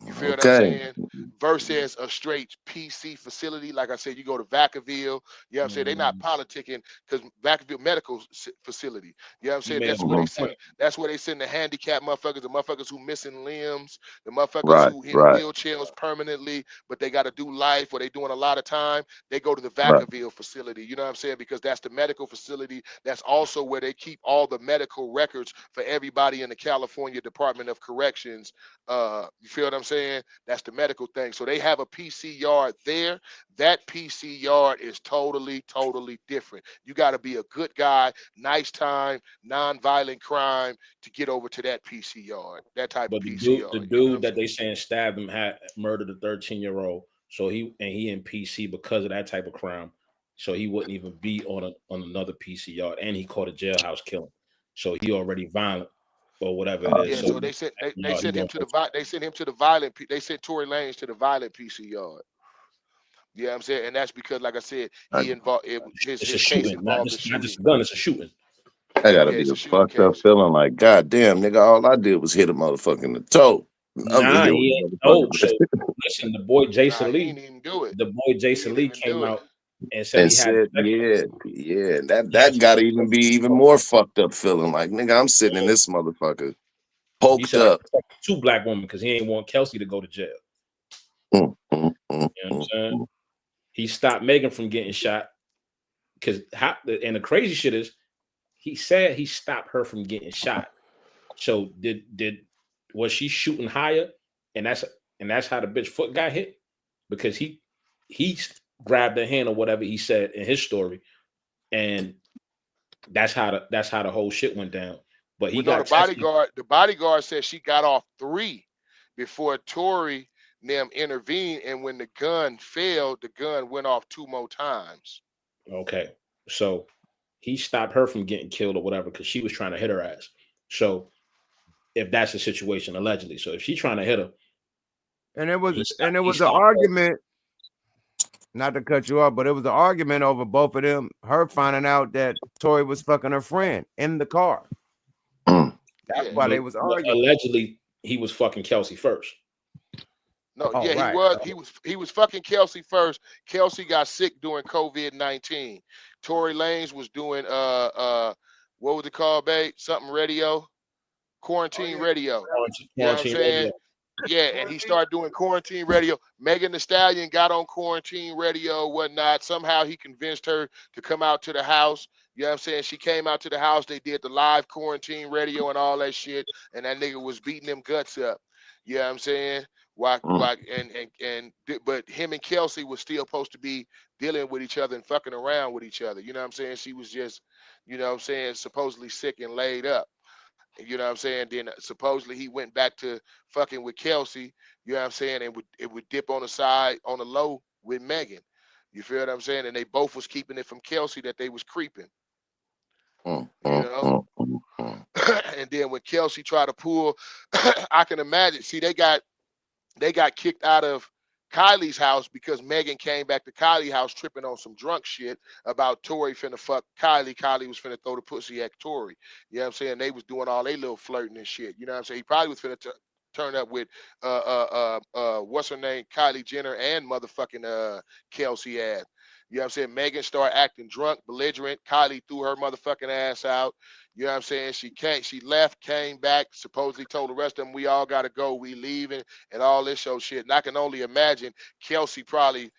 You feel what I'm saying? Versus a straight PC facility. Like I said, you go to Vacaville, you know what I'm saying? They're not politicking because Vacaville Medical Facility. You know what I'm saying? That's where they send the handicapped motherfuckers, the motherfuckers who missing limbs, the motherfuckers who in wheelchairs permanently, but they got to do life or they doing a lot of time. They go to the Vacaville facility. You know what I'm saying? Because that's the medical facility. That's also where they keep all the medical records for everybody in the California Department of Corrections. You feel what I'm saying? That's the medical thing. So they have a PC yard there. That PC yard is totally different. You got to be a good guy, nice time, non-violent crime to get over to that PC yard. That type of PC yard. The dude that they saying stabbed him had murdered a 13-year-old. So he in PC because of that type of crime. So he wouldn't even be on another PC yard, and he caught a jailhouse killing. So he already violent. Or whatever it is. Yeah, so they sent him to the violent. They sent Tory Lanez to the violent PC yard. Yeah, you know I'm saying, and that's because, like I said, he involved his case involved not just a gun. It's a shooting. I gotta be a fucked up feeling like, God damn, nigga, all I did was hit a motherfucker in the toe. Nah, he ain't. Oh, so listen, the boy Jason Lee. The boy Jason Lee came out and said yeah, that gotta even be even more fucked up feeling like, nigga, I'm sitting in this motherfucker poked up. 2 black women because he ain't want Kelsey to go to jail. You know what I'm saying? He stopped Megan from getting shot because and the crazy shit is he said he stopped her from getting shot. So was she shooting higher? And that's how the bitch foot got hit because he grabbed her hand or whatever he said in his story, and that's how the whole shit went down. But he got the bodyguard said she got off 3 before Tory them intervened, and when the gun failed, the gun went off 2 more times. Okay, so he stopped her from getting killed or whatever because she was trying to hit her ass. So if that's the situation, allegedly, so if she's trying to hit her, and it was an argument. Not to cut you off, but it was an argument over both of them. Her finding out that Tory was fucking her friend in the car. That's why they was arguing. Allegedly, he was fucking Kelsey first. No, he was fucking Kelsey first. Kelsey got sick during COVID-19. Tory Lanez was doing what was it called, babe? Something radio, quarantine radio. You know what I'm saying? Radio. Yeah, and he started doing quarantine radio. Megan Thee Stallion got on quarantine radio, whatnot. Somehow he convinced her to come out to the house. You know what I'm saying? She came out to the house. They did the live quarantine radio and all that shit. And that nigga was beating them guts up. You know what I'm saying? But him and Kelsey was still supposed to be dealing with each other and fucking around with each other. You know what I'm saying? She was just, you know what I'm saying, supposedly sick and laid up. You know what I'm saying? Then supposedly he went back to fucking with Kelsey, you know what I'm saying? And it would dip on the side, on the low with Megan. You feel what I'm saying? And they both was keeping it from Kelsey that they was creeping. You know? And then when Kelsey tried to pull, I can imagine, see, they got kicked out of Kylie's house because Megan came back to Kylie's house tripping on some drunk shit about Tory finna fuck Kylie. Kylie was finna throw the pussy at Tory. You know what I'm saying? They was doing all they little flirting and shit. You know what I'm saying? He probably was finna turn up with what's her name? Kylie Jenner and motherfucking Kelsey ass. You know what I'm saying? Megan started acting drunk, belligerent. Kylie threw her motherfucking ass out. You know what I'm saying? She left, came back, supposedly told the rest of them, we all got to go, we leaving, and all this show shit. And I can only imagine Kelsey probably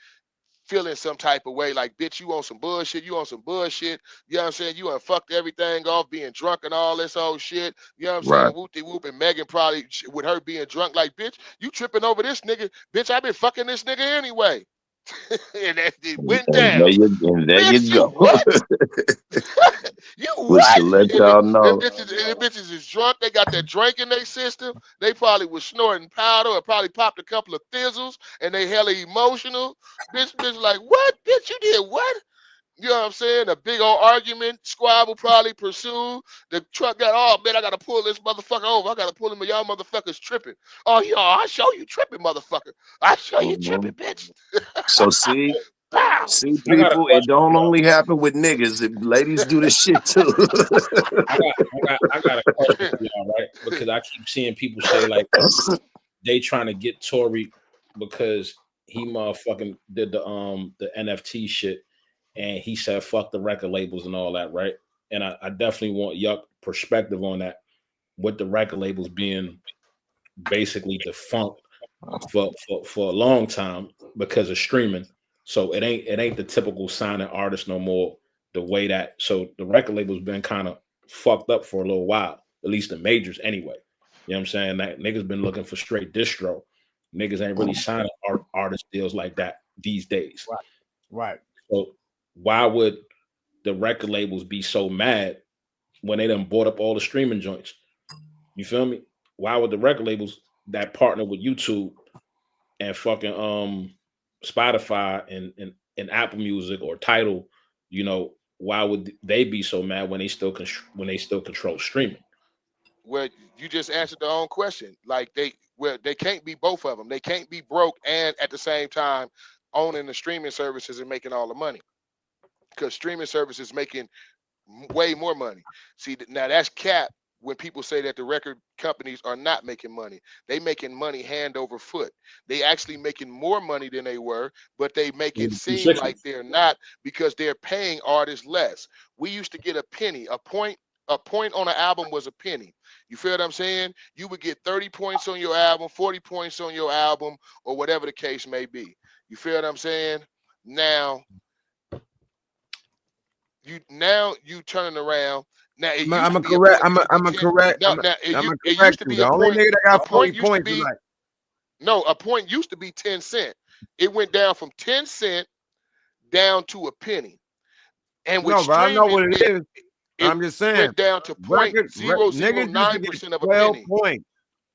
feeling some type of way, like, bitch, you on some bullshit, you know what I'm saying? You done fucked everything off, being drunk and all this old shit. You know what I'm saying? Whoop-de-whoop, and Megan probably, with her being drunk, like, bitch, you tripping over this nigga. Bitch, I been fucking this nigga anyway. And it went down. There you go. What? You what? To let y'all know. The bitches is drunk. They got that drink in their system. They probably was snorting powder or probably popped a couple of thizzles and they hella emotional. Bitch like, what? Bitch, you did what? You know what I'm saying? A big old argument. Squad will probably pursue. The truck got, oh, man, I got to pull this motherfucker over. I got to pull him. Y'all motherfuckers tripping. Oh, yo, I show you tripping, motherfucker. I show you tripping, bitch. So see people, it don't only happen with niggas. Ladies do this shit too. I got a question for y'all, right? Because I keep seeing people say, like, they trying to get Tory because he motherfucking did the NFT shit, and he said fuck the record labels and all that, right? And I definitely want Yuck perspective on that, with the record labels being basically defunct for a long time because of streaming. So it ain't the typical signing artist no more. The way that, so the record label's been kind of fucked up for a little while, at least the majors anyway. You know what I'm saying? That niggas been looking for straight distro. Niggas ain't really signing artist deals like that these days. Right. So why would the record labels be so mad when they done bought up all the streaming joints? You feel me? Why would the record labels that partner with YouTube and fucking Spotify and Apple Music or Tidal, you know, why would they be so mad when they still control streaming? Well, you just answered the own question. Like they can't be both of them. They can't be broke and at the same time owning the streaming services and making all the money, because streaming services making way more money. See, now that's cap. When people say that the record companies are not making money, they making money hand over foot. They actually making more money than they were, but they make it seem like they're not because they're paying artists less. We used to get a penny, a point on an album was a penny. You feel what I'm saying? You would get 30 points on your album, 40 points on your album, or whatever the case may be. You feel what I'm saying? Now you turning around. Now I'm a correct. The only nigga that got 40 points is like, no, a point used to be 10 cents. It went down from 10 cents down to a penny. And with but I know what it is. I'm just saying, went down to 0.009% of a penny. Points.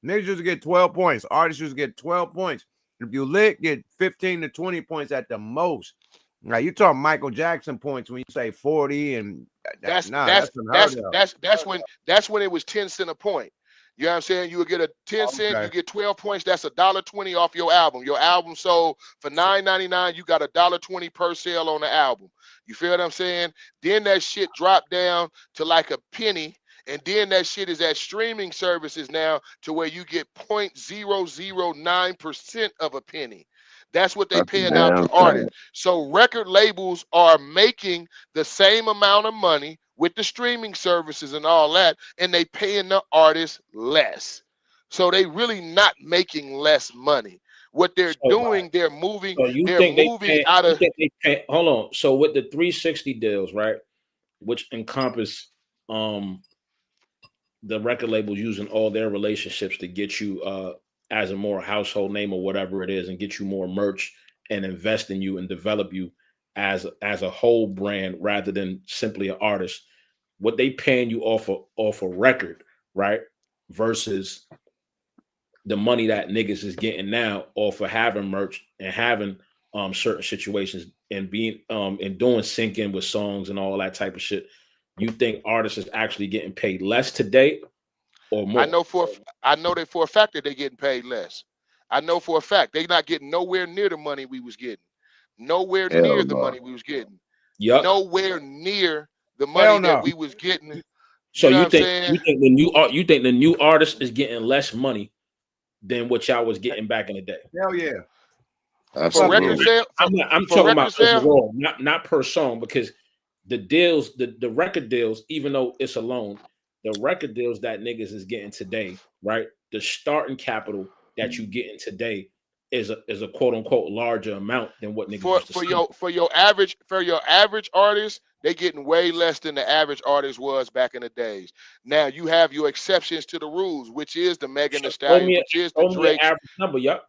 Niggas used to get 12 points. Artists used to get 12 points. If you lit, get 15 to 20 points at the most. Now you talk Michael Jackson points when you say 40, and that's when it was 10 cents a point. You know what I'm saying? You would get a 10 cent, you get 12 points. That's $1.20 off your album. Your album sold for $9.99. You got $1.20 per sale on the album. You feel what I'm saying? Then that shit dropped down to like a penny. And then that shit is at streaming services now to where you get 0.009% of a penny. That's what they paying out to artists. So record labels are making the same amount of money with the streaming services and all that, and they paying the artists less. So they really not making less money. What they're doing, they're moving. So hold on. So with the 360 deals, right, which encompass the record labels using all their relationships to get you as a more household name or whatever it is, and get you more merch and invest in you and develop you as a whole brand rather than simply an artist. What they paying you off a record, right, versus the money that niggas is getting now off of having merch and having certain situations and being and doing sync in with songs and all that type of shit. You think artists is actually getting paid less today or more? I know that for a fact that they're getting paid less. I know for a fact they're not getting nowhere near the money we was getting. Nowhere near the money we was getting. Yep. Nowhere near the money that we was getting. So you think the new artist is getting less money than what y'all was getting back in the day? Hell yeah. For record sale, I'm talking about overall, not per song, because the deals, the record deals, even though it's a loan, the record deals that niggas is getting today, right? The starting capital that you getting today is a quote unquote larger amount than what niggas for your average artist, they getting way less than the average artist was back in the days. Now you have your exceptions to the rules, which is the Megan Thee Stallion, which is the Drake. Average number, yup.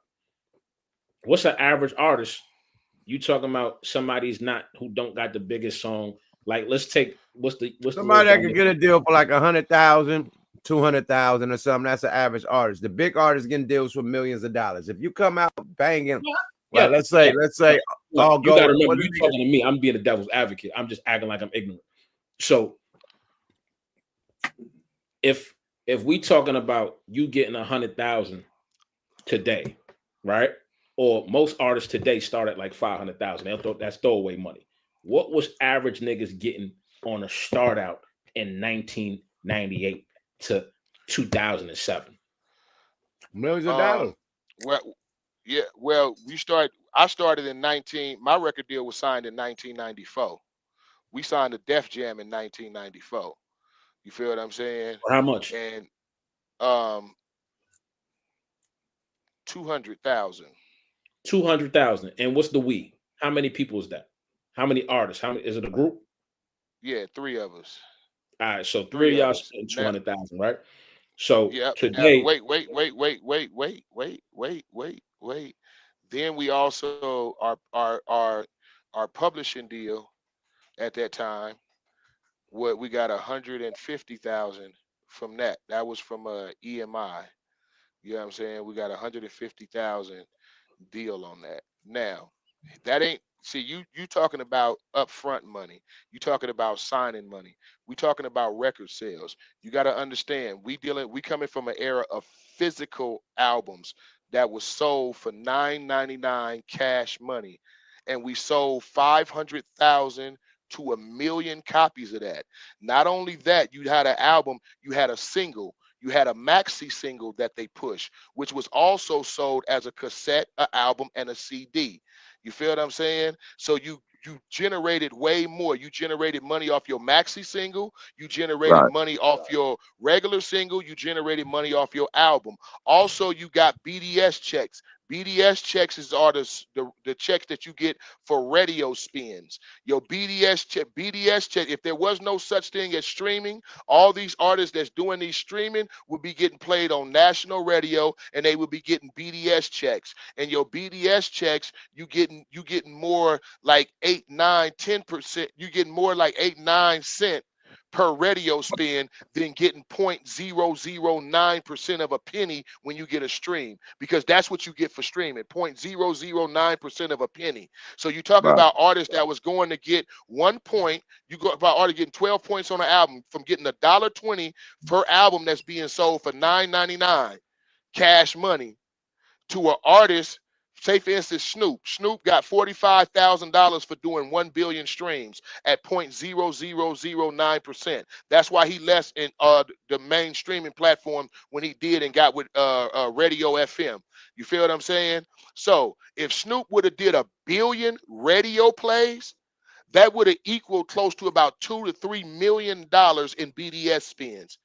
What's an average artist? You talking about somebody's not who don't got the biggest song? Like, let's take what's somebody that could get a deal for like 100,000, 200,000 or something. That's an average artist. The big artists getting deals for millions of dollars. If you come out banging, let's say, all you gotta remember, you talking to me. I'm being the devil's advocate. I'm just acting like I'm ignorant. So, if we talking about you getting 100,000 today, right? Or most artists today start at like 500,000. That's throwaway money. What was average niggas getting on a start out in 1998 to 2007? Millions of dollars. Well, yeah. Well, I started in 19. My record deal was signed in 1994. We signed a Def Jam in 1994. You feel what I'm saying? How much? And 200,000. 200,000. And what's the we? How many people is that? How many artists? How many is it a group? Yeah, 3 of us. All right, so 3 3 of of y'all us. spend Now, 200,000, right? So yep. Now, today, wait. Then we also our publishing deal at that time. What we got 150,000 from that. That was from EMI. You know what I'm saying? We got 150,000 deal on that. Now, that ain't see you talking about upfront money. You talking about signing money. We talking about record sales. You got to understand, we coming from an era of physical albums that was sold for $9.99 cash money, and we sold 500,000 to 1,000,000 copies of that. Not only that, you had an album, you had a single, you had a maxi single that they pushed, which was also sold as a cassette, an album, and a CD. You feel what I'm saying? So you generated way more. You generated money off your maxi single. You generated Right. money off your regular single. You generated money off your album. Also, you got BDS checks. BDS checks are the checks that you get for radio spins. Your BDS check. If there was no such thing as streaming, all these artists that's doing these streaming would be getting played on national radio, and they would be getting BDS checks. And your BDS checks, you getting more like 8, 9, 10%. You getting more like 8, 9 cent per radio spin than getting 0.009% of a penny when you get a stream, because that's what you get for streaming, 0.009% of a penny. So you're talking Right. about artists that was going to get 1 point. You go about artists getting 12 points on an album from getting $1.20 per album that's being sold for $9.99 cash money to an artist. Say for instance, Snoop got $45,000 for doing 1 billion streams at 0.0009%. That's why he left in the main streaming platform when he did and got with Radio FM. You feel what I'm saying? So if Snoop would have did 1 billion radio plays, that would have equaled close to about $2 to $3 million in BDS spins.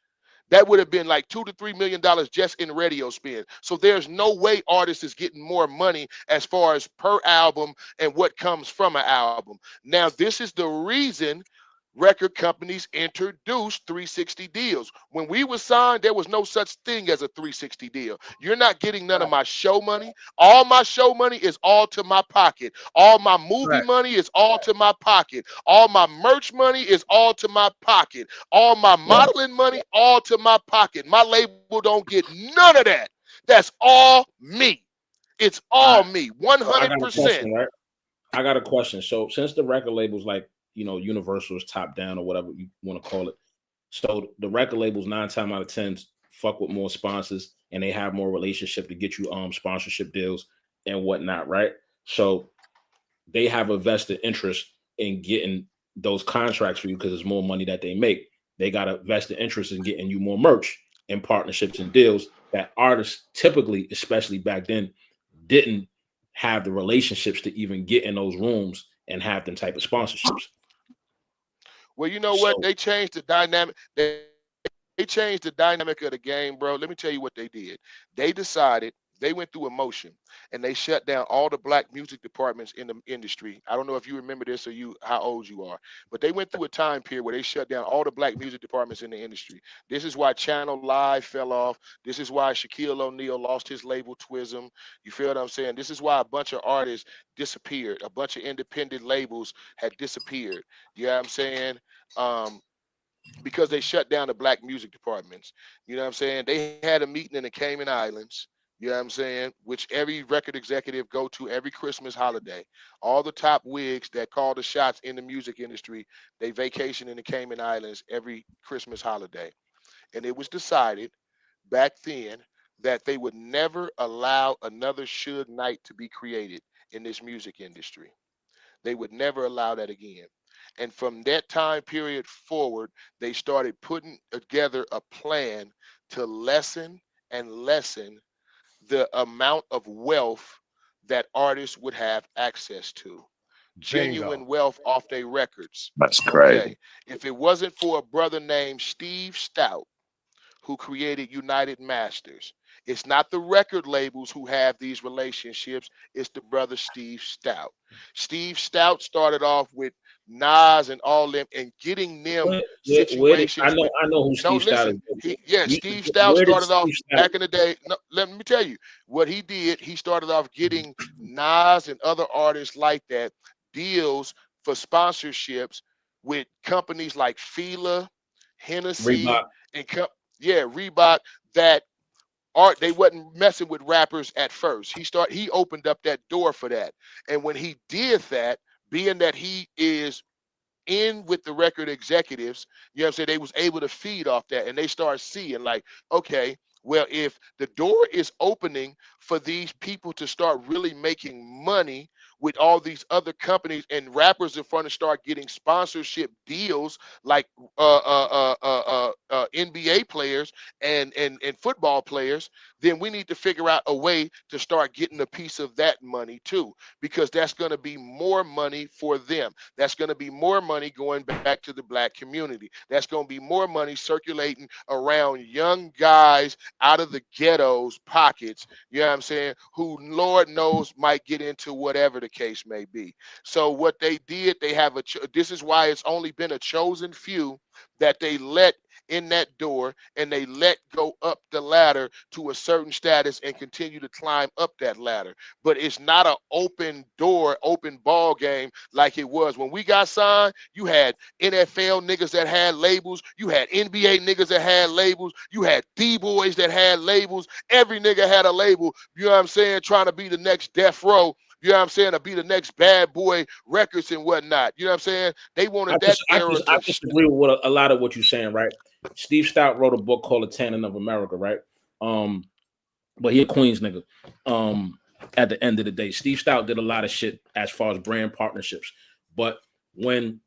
That would have been like $2 to $3 million just in radio spin. So there's no way artists is getting more money as far as per album and what comes from an album. Now, this is the reason record companies introduced 360 deals. When we were signed, there was no such thing as a 360 deal. You're not getting none of my show money. All my show money is all to my pocket. All my movie money is all to my pocket. All my merch money is all to my pocket. All my modeling money, all to my pocket. My label don't get none of that. That's all me. It's all me, I got a 100%. question, right? I got a question. So since the record labels like, Universal is top down or whatever you want to call it, so the record labels 9 times out of 10 fuck with more sponsors and they have more relationship to get you sponsorship deals and whatnot, right? So they have a vested interest in getting those contracts for you because it's more money that they make. They got a vested interest in getting you more merch and partnerships and deals that artists typically, especially back then, didn't have the relationships to even get in those rooms and have them type of sponsorships. Well, you know what? They changed the dynamic. They changed the dynamic of the game, bro. Let me tell you what they did. They decided, they went through emotion and they shut down all the black music departments in the industry. I don't know if you remember this or how old you are, but they went through a time period where they shut down all the black music departments in the industry. This is why Channel Live fell off. This is why Shaquille O'Neal lost his label Twism. You feel what I'm saying? This is why a bunch of artists disappeared. A bunch of independent labels had disappeared. You know what I'm saying? Because they shut down the black music departments. You know what I'm saying? They had a meeting in the Cayman Islands, you know what I'm saying, which every record executive go to every Christmas holiday. All the top wigs that call the shots in the music industry, they vacation in the Cayman Islands every Christmas holiday. And it was decided back then that they would never allow another Suge Knight to be created in this music industry. They would never allow that again. And from that time period forward, they started putting together a plan to lessen and lessen the amount of wealth that artists would have access to. Genuine wealth off their records. That's crazy. Okay. If it wasn't for a brother named Steve Stout, who created United Masters, it's not the record labels who have these relationships. It's the brother Steve Stout. Steve Stout started off with Nas and all them and getting them situations. I know who Steve Stout is. Steve Stout started off back in the day. No, let me tell you what he did. He started off getting Nas and other artists like that deals for sponsorships with companies like Fila, Hennessy, Reebok. and Reebok, that they wasn't messing with rappers at first. He opened up that door for that. And when he did that, being that he is in with the record executives, you know what I'm saying, they was able to feed off that, and they start seeing like, okay, well, if the door is opening for these people to start really making money with all these other companies, and rappers in front of start getting sponsorship deals like NBA players and football players, then we need to figure out a way to start getting a piece of that money too, because that's going to be more money for them. That's going to be more money going back to the black community. That's going to be more money circulating around young guys out of the ghettos pockets, you know what I'm saying, who Lord knows might get into whatever the case may be. So what they did, they have this is why it's only been a chosen few that they let in that door, and they let go up the ladder to a certain status and continue to climb up that ladder. But it's not an open door, open ball game like it was when we got signed. You had NFL niggas that had labels, you had NBA niggas that had labels, you had D-boys that had labels. Every nigga had a label, you know what I'm saying, trying to be the next Death Row, you know what I'm saying, to be the next Bad Boy Records and whatnot. You know what I'm saying? They wanted that era. I disagree with a lot of what you're saying, right? Steve Stout wrote a book called The Tanning of America, right? But he a Queens nigga. At the end of the day, Steve Stout did a lot of shit as far as brand partnerships. But when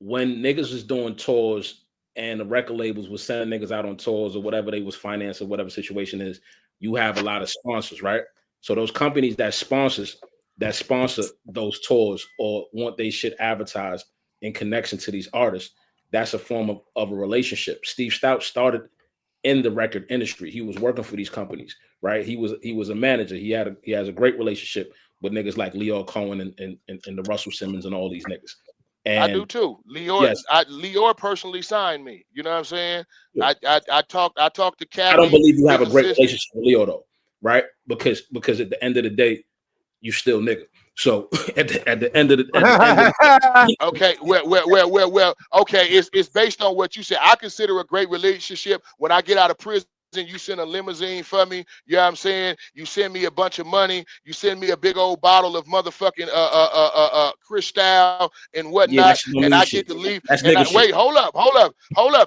niggas was doing tours and the record labels was sending niggas out on tours or whatever they was financing, whatever situation is, you have a lot of sponsors, right? So those companies that sponsor those tours or want they shit advertised in connection to these artists, that's a form of a relationship. Steve Stout started in the record industry. He was working for these companies, right? He was a manager. He has a great relationship with niggas like Leo Cohen and the Russell Simmons and all these niggas. And I do too. Lior, yes. Lior personally signed me. You know what I'm saying? Yeah. I talked to Kathy. I don't believe you have a great relationship with Leo though, right? Because at the end of the day, you still nigga. So at the end of the okay, well, okay, it's based on what you said. I consider a great relationship when I get out of prison. You send a limousine for me, you know what I'm saying? You send me a bunch of money, you send me a big old bottle of motherfucking Cristal and whatnot, and I get to leave. Wait, hold up.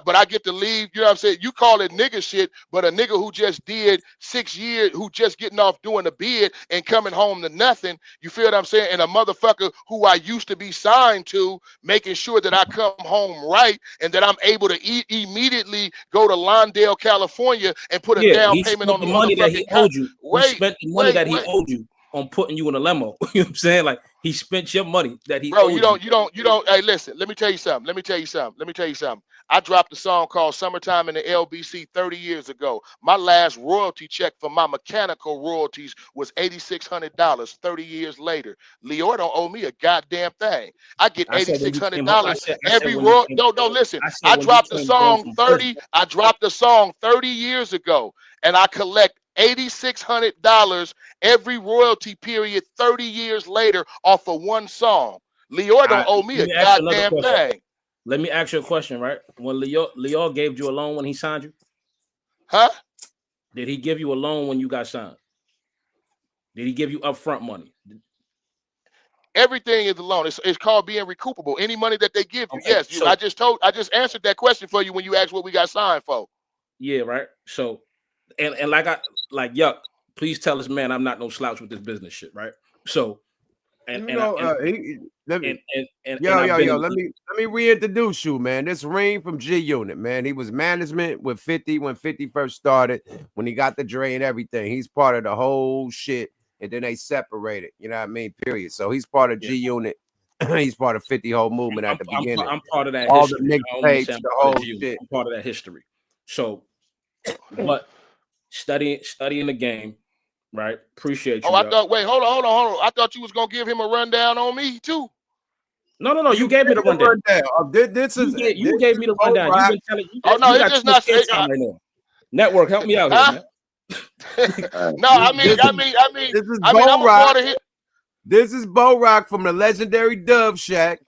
But I get to leave, you know what I'm saying? You call it nigga shit, but a nigga who just did 6 years, who just getting off doing a bid and coming home to nothing, you feel what I'm saying? And a motherfucker who I used to be signed to, making sure that I come home right and that I'm able to immediately go to Lawndale, California, and put a down payment on the money that he owed you. He spent the money that he wait. owed you on putting you in a limo. You know what I'm saying? Like he spent your money that he Bro, owed you don't. Hey, listen, let me tell you something. I dropped a song called Summertime in the LBC 30 years ago. My last royalty check for my mechanical royalties was $8,600 30 years later. Lior don't owe me a goddamn thing. I get $8,600 every royalty. No, listen. I dropped the song 30. I dropped the song 30 years ago, and I collect $8,600 every royalty period 30 years later off of one song. Lior don't owe me a goddamn thing. Let me ask you a question, right? When Lior gave you a loan when he signed you? Huh? Did he give you a loan when you got signed? Did he give you upfront money? Everything is a loan. It's called being recoupable. Any money that they give you, yes. I just answered that question for you when you asked what we got signed for. Yeah, right. So, and Yuck, please tell us, man, I'm not no slouch with this business shit, right? So, let me Let me reintroduce you, man. This Reem from G Unit, man. He was management with 50 when 50 first started, when he got the Dre and everything. He's part of the whole shit, and then they separated. You know what I mean? Period. So he's part of G Unit. He's part of 50 whole movement at the beginning. I'm part of that All history. the mixtapes, the whole shit. I'm part of that history. So, but studying the game, right? Appreciate you. Oh, I thought. Wait, hold on. I thought you was gonna give him a rundown on me too. No. You gave me the rundown. You gave me the rundown. You've been telling. Oh no, it's just not. Right now. Network, help me out here, man. No, I mean, this is I'm Bo a part Rock. of it. This is Bo Rock from the legendary Dove Shack.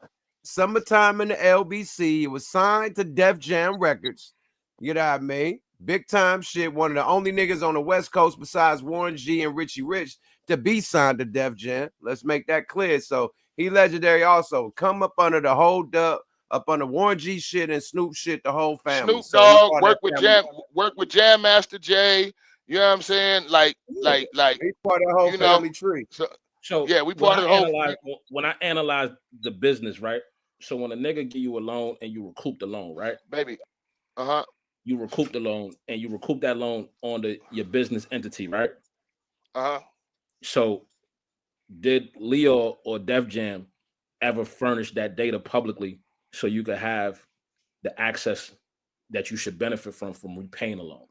Summertime in the LBC. It was signed to Def Jam Records. You know what I mean? Big time shit. One of the only niggas on the West Coast besides Warren G and Richie Rich to be signed to Def Jam. Let's make that clear. So he legendary also. Come up under the whole Dub, up under Warren G shit and Snoop shit, the whole family. Snoop Dogg, work with Jam Master Jay. You know what I'm saying? Like he's part of the whole family tree. So yeah, we part of the whole. When I analyze the business, right? So when a nigga give you a loan and you recoup the loan, right? Baby. You recoup the loan and you recoup that loan on your business entity, right? So did Leo or Def Jam ever furnish that data publicly so you could have the access that you should benefit from repaying a loan?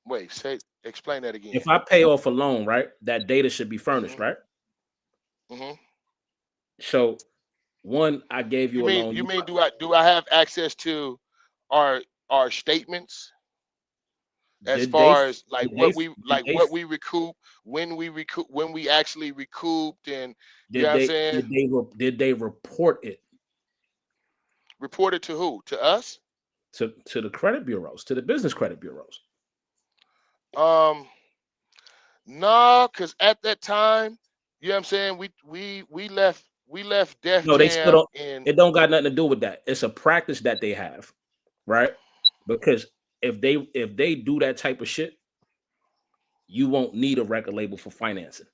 Wait, explain that again. If I pay off a loan, right, that data should be furnished, right? So, one, I gave you a loan. You mean do I have access to our statements as far as like what we recoup, when we actually recouped, and you know what I'm saying? Did they report it? Report it to who? To us? To the credit bureaus, to the business credit bureaus. No, because at that time, you know what I'm saying, we left Def No, they Jam still don't. It don't got nothing to do with that. It's a practice that they have, right? Because if they do that type of shit, you won't need a record label for financing.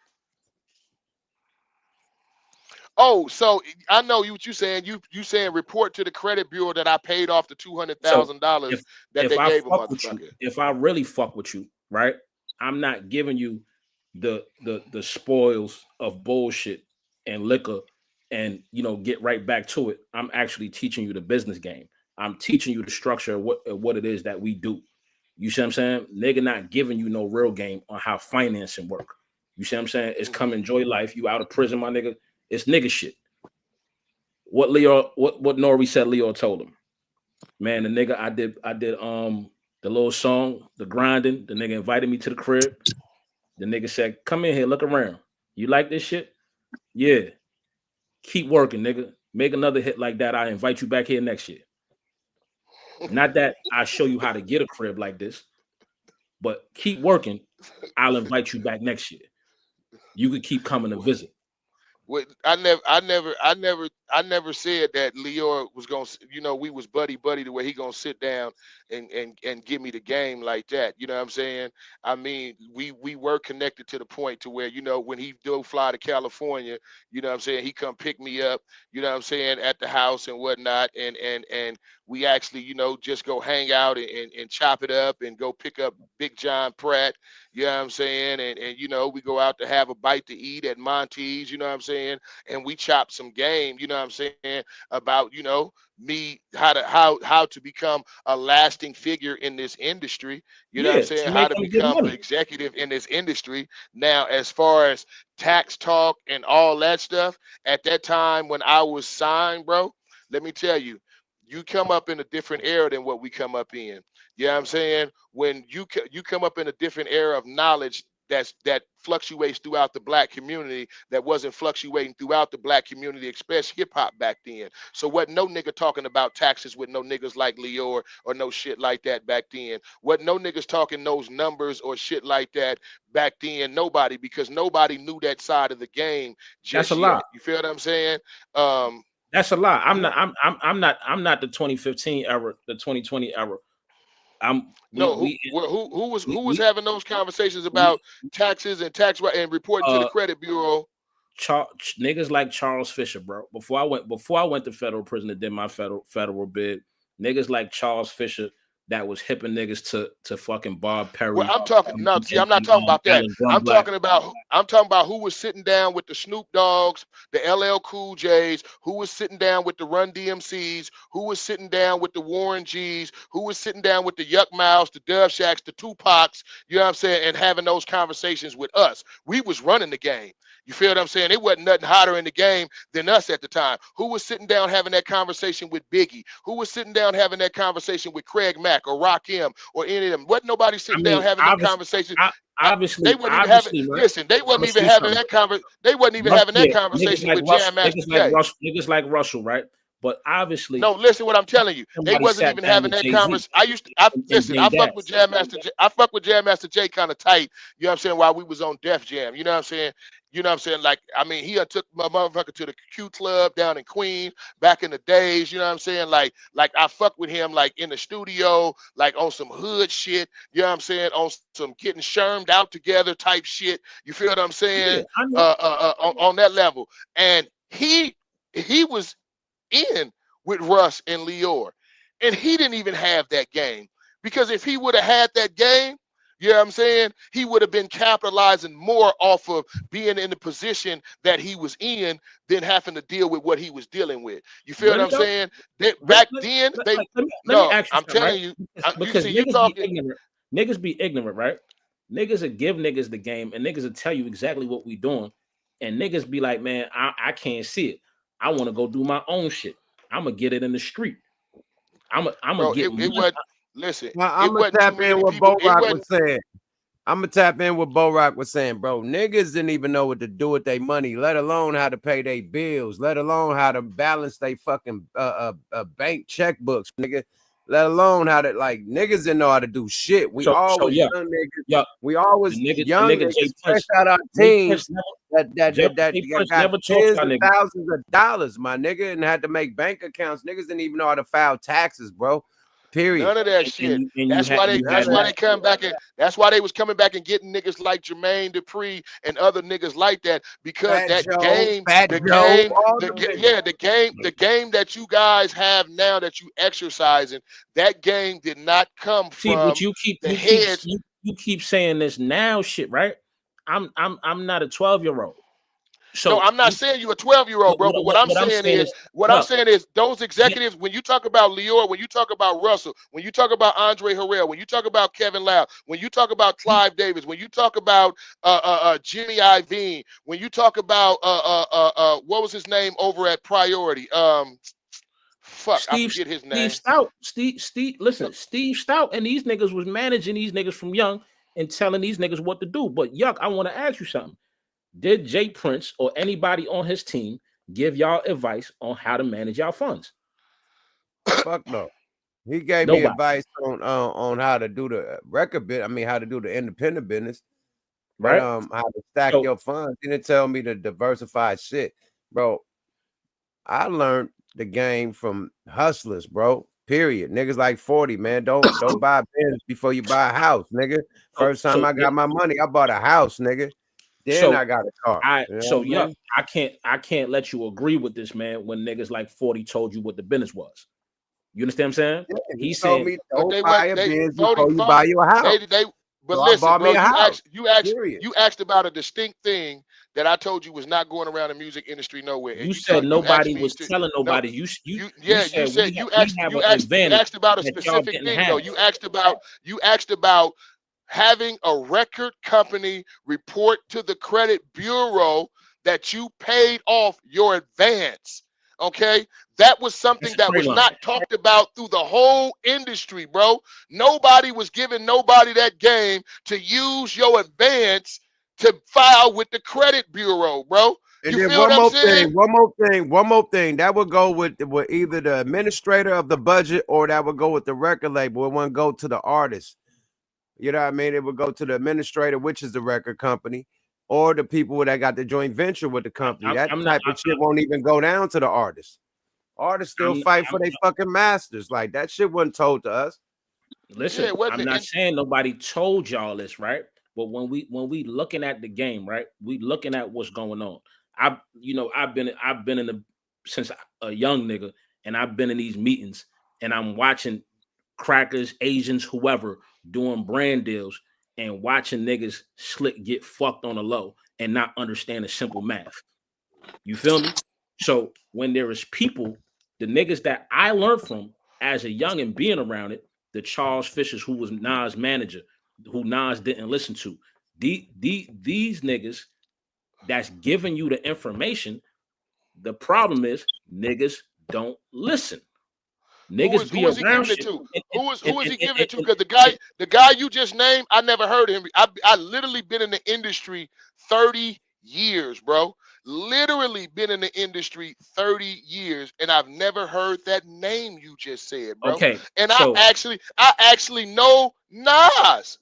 Oh, so I know what you saying. You saying report to the credit bureau that I paid off the $200,000 that they gave a motherfucker. If I really fuck with you, right? I'm not giving you the spoils of bullshit and liquor and get right back to it. I'm actually teaching you the business game. I'm teaching you the structure of what it is that we do. You see what I'm saying? Nigga not giving you no real game on how financing work. You see what I'm saying? It's come enjoy life. You out of prison, my nigga. It's nigga shit. What Nori said Leo told him. Man, the nigga I did the little song, the grinding, the nigga invited me to the crib. The nigga said, come in here, look around. You like this shit? Yeah. Keep working, nigga. Make another hit like that. I invite you back here next year. Not that I show you how to get a crib like this, but keep working. I'll invite you back next year. You could keep coming to visit. I never said that Leo was gonna, we was buddy the way he gonna sit down and give me the game like that. You know what I'm saying? I mean, we were connected to the point to where, when he do fly to California, you know what I'm saying, he come pick me up, you know what I'm saying, at the house and whatnot, and we actually, just go hang out and chop it up and go pick up Big John Pratt, you know what I'm saying, and we go out to have a bite to eat at Monty's, you know what I'm saying, and we chop some game, you know what I'm saying, about me how to become a lasting figure in this industry, you know what I'm saying, how to become an executive in this industry. Now, as far as tax talk and all that stuff, at that time when I was signed, bro, let me tell you, you come up in a different era than what we come up in. You know what I'm saying? When you come up in a different era of knowledge that fluctuates throughout the black community, that wasn't fluctuating throughout the black community, especially hip hop back then. So what no nigga talking about taxes with no niggas like Leo or no shit like that back then. What no niggas talking those numbers or shit like that back then. Nobody, because nobody knew that side of the game just That's a lot. You feel what I'm saying? That's a lot. I'm not the 2015 era, the 2020 era. Who was having those conversations about taxes and tax and reporting to the credit bureau? niggas like Charles Fisher, bro. Before I went to federal prison and did my federal bid, niggas like Charles Fisher that was hipping niggas to fucking Bob Perry. Well, I'm talking I'm not talking about that. I'm talking about who was sitting down with the Snoop Doggs, the LL Cool J's, who was sitting down with the Run DMCs, who was sitting down with the Warren G's, who was sitting down with the Yuck Mouths, the Dove Shacks, the Tupacs, you know what I'm saying, and having those conversations with us. We was running the game. You feel what I'm saying? It wasn't nothing hotter in the game than us at the time. Who was sitting down having that conversation with Biggie? Who was sitting down having that conversation with Craig Mack or Rakim or any of them? Wasn't nobody sitting down having that conversation. Obviously, they wasn't even having. Listen, they wasn't even having that conversation. They wasn't even having that conversation with Jam Master Jay. Niggas like Russell, right? But obviously, no. Listen, what I'm telling you, they wasn't even having that conversation. I fuck with Jam Master Jay. I fuck with Jam Master Jay kind of tight. You know what I'm saying? While we was on Def Jam, you know what I'm saying? You know what I'm saying? Like, I mean, he took my motherfucker to the Q Club down in Queen back in the days. You know what I'm saying? Like I fuck with him like in the studio, like on some hood shit. You know what I'm saying? On some getting shermed out together type shit. You feel what I'm saying? Yeah, on that level. And he was in with Russ and Lior, and he didn't even have that game, because if he would have had that game, you know what I'm saying, he would have been capitalizing more off of being in the position that he was in than having to deal with what he was dealing with. You feel what I'm saying? Back then, I'm telling you, because niggas be ignorant, right? Niggas will give niggas the game, and niggas will tell you exactly what we doing, and niggas be like, man, I can't see it. I want to go do my own shit. I'm gonna get it in the street. I'm gonna get it. Listen, I'm gonna tap in what Bo Rock was saying. I'm gonna tap in what Bo Rock was saying, bro. Niggas didn't even know what to do with their money, let alone how to pay their bills, let alone how to balance their fucking bank checkbooks, nigga. Let alone how to, like, niggas didn't know how to do shit. We always young niggas. Yeah. We always young niggas fresh out our teams that got tens of thousands of dollars, my nigga, and had to make bank accounts. Niggas didn't even know how to file taxes, bro. Period. None of that shit. That's why they come back, and that's why they was coming back and getting niggas like Jermaine Dupri and other niggas like that, because the game that you guys have now that you exercising, that game did not come from but you keep saying this now shit, right? I'm not a 12-year-old. So no, I'm not saying you a 12-year-old, bro. But what I'm saying is those executives, when you talk about Lior, when you talk about Russell, when you talk about Andre Harrell, when you talk about Kevin Loud, when you talk about Clive Davis, when you talk about Jimmy Iovine, when you talk about what was his name over at Priority? I forget his name. Steve Stout and these niggas was managing these niggas from young and telling these niggas what to do. But Yuck, I want to ask you something. Did Jay Prince or anybody on his team give y'all advice on how to manage y'all funds? Fuck no. He gave me advice on how to do the record bit. I mean, how to do the independent business, right? How to stack your funds. He didn't tell me to diversify shit, bro. I learned the game from hustlers, bro. Period. Niggas like 40, man. Don't buy a Benz before you buy a house, nigga. First time I got my money, I bought a house, nigga. Then I got a car. I can't let you agree with this, man, when niggas like 40 told you what the business was. You understand what I'm saying? Yeah, he told me don't buy a Benz before you buy you a house. But listen, bro, you asked about a distinct thing that I told you was not going around the music industry nowhere. You said nobody was telling nobody. You asked about a specific thing though. You asked about having a record company report to the credit bureau that you paid off your advance. Okay, that was something that was not talked about through the whole industry, bro. Nobody was giving nobody that game to use your advance to file with the credit bureau, bro. And then one more thing. That would go with either the administrator of the budget or that would go with the record label. It wouldn't go to the artist. You know what I mean? It would go to the administrator, which is the record company, or the people that got the joint venture with the company. That type of shit won't even go down to the artists. Artists still fight for their fucking masters. Like, that shit wasn't told to us. Listen, I'm not saying nobody told y'all this, right? But when we looking at the game, right? We looking at what's going on. I've been in the since a young nigga, and I've been in these meetings, and I'm watching crackers, Asians, whoever doing brand deals, and watching niggas slick get fucked on the low and not understand the simple math. You feel me? So when there is people, the niggas that I learned from as a young and being around it, the Charles Fishers, who was Nas' manager, who Nas didn't listen to, these niggas that's giving you the information. The problem is niggas don't listen. Niggas Who is he giving it to? Who is he giving it to? Because the guy you just named, I never heard of him. I literally been in the industry 30 years, bro. Literally been in the industry 30 years, and I've never heard that name you just said, bro. Okay. And so, I actually know Nas,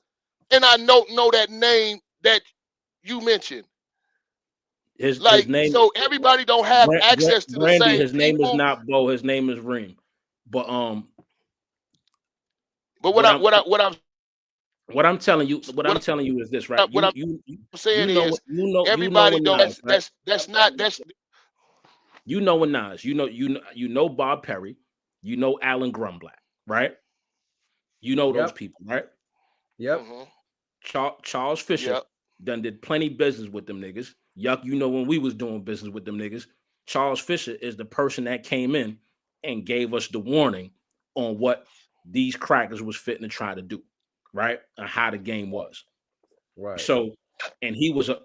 and I know that name that you mentioned. His name. So everybody don't have access to the same. His name is not Bo. His name is Reem. But what I'm telling you is this, right? What I'm saying is everybody don't. That's not. You know what Nas. You know Bob Perry. You know Alan Grumblatt, right? You know those people, right? Yep. Charles Fisher done did plenty business with them niggas. Yuck, you know when we was doing business with them niggas, Charles Fisher is the person that came in and gave us the warning on what these crackers was fitting to try to do, right? And how the game was. Right. So, and he was an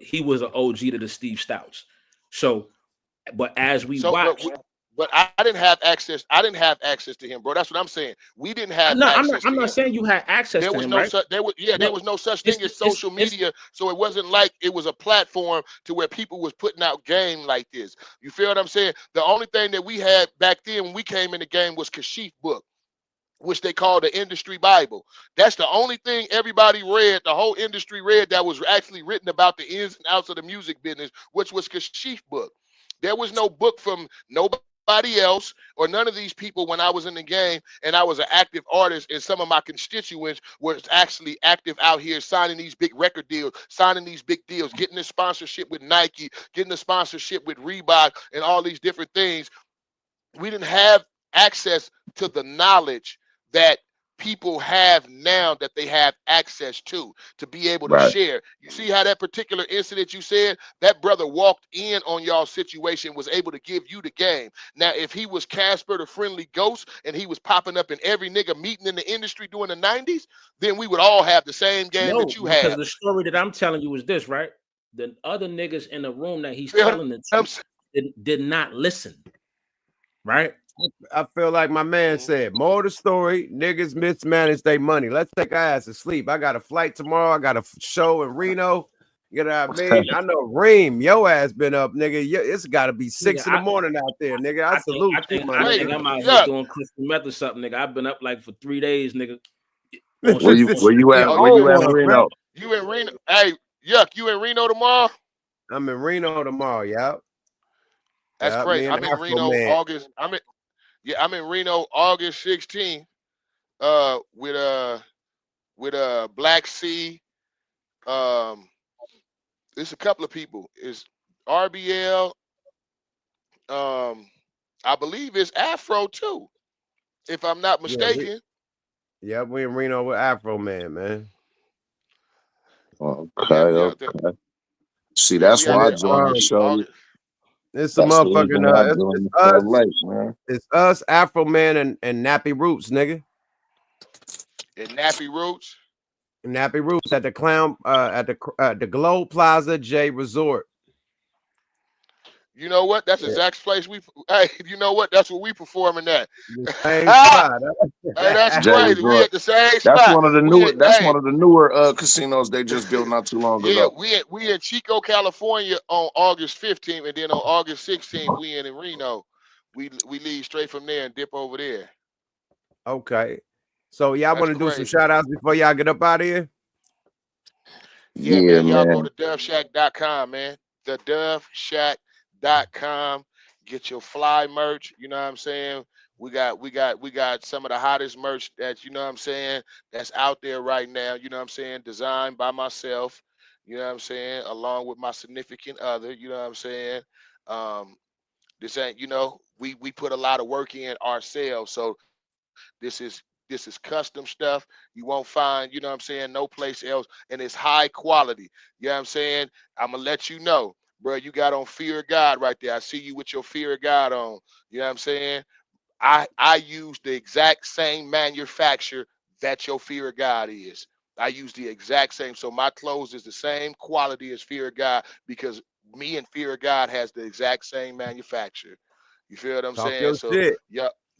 OG to the Steve Stouts. So, but as we watch. But I didn't have access. I didn't have access to him, bro. That's what I'm saying. We didn't have. No, access I'm not saying you had access. There to was him, no. right? There was no such thing as social media. So it wasn't like it was a platform to where people was putting out game like this. You feel what I'm saying? The only thing that we had back then when we came in the game was Kashif book, which they call the industry Bible. That's the only thing everybody read, the whole industry read, that was actually written about the ins and outs of the music business, which was Kashif book. There was no book from nobody else or none of these people when I was in the game and I was an active artist, and some of my constituents were actually active out here signing these big record deals, signing these big deals, getting the sponsorship with Nike, getting the sponsorship with Reebok and all these different things. We didn't have access to the knowledge that people have now that they have access to be able to share. You see how that particular incident you said, that brother walked in on y'all situation, was able to give you the game. Now, if he was Casper the Friendly Ghost and he was popping up in every nigga meeting in the industry during the 90s, then we would all have the same game that you have. Because the story that I'm telling you is this, right? The other niggas in the room that he's telling it to did not listen, right? I feel like my man said, more of the story, niggas mismanage their money. Let's take our ass to sleep. I got a flight tomorrow. I got a show in Reno. You know what I mean? I know Reem, your ass been up, nigga. It's got to be 6 in the morning out there, nigga. I salute you, my nigga. I'm out here doing crystal meth or something, nigga. I've been up like for 3 days, nigga. Where you at? Where you at in Reno? You in Reno? Hey, Yuck, you in Reno tomorrow? I'm in Reno tomorrow, yeah. That's great. I'm in Reno August. I'm in Reno August 16th with Black Sea. There's a couple of people. It's RBL. I believe it's Afro too, if I'm not mistaken. Yeah, we in Reno with Afro Man. Okay. See, that's why I joined the show. It's a motherfucking it's us, Afro Man, and Nappy Roots, nigga. And Nappy Roots. Nappy Roots at the Clown at the Globe Plaza J Resort. You know what? That's the exact place hey, you know what? That's where we performing at. Hey, that's crazy. We at the same spot. That's one of the newer. One of the newer casinos they just built not too long ago. We in Chico, California on August 15th, and then on August 16th we in Reno. We leave straight from there and dip over there. Okay. So y'all want to do some shout outs before y'all get up out of here? Yeah, man. Y'all go to doveshack.com, man. The doveshack.com. Get your fly merch. You know what I'm saying? We got some of the hottest merch that, you know what I'm saying, that's out there right now. You know what I'm saying? Designed by myself. you know what I'm saying, along with my significant other, you know what I'm saying. This ain't, you know, we put a lot of work in ourselves. So this is custom stuff. You won't find, you know what I'm saying, no place else, and it's high quality. You know what I'm saying? I'm gonna let you know, bro. You got on Fear of God right there. I see you with your Fear of God on. You know what I'm saying? I use the exact same manufacturer that your Fear of God is. I use the exact same. So my clothes is the same quality as Fear of God because me and Fear of God has the exact same manufacturer. You feel what I'm Talk saying? your So shit.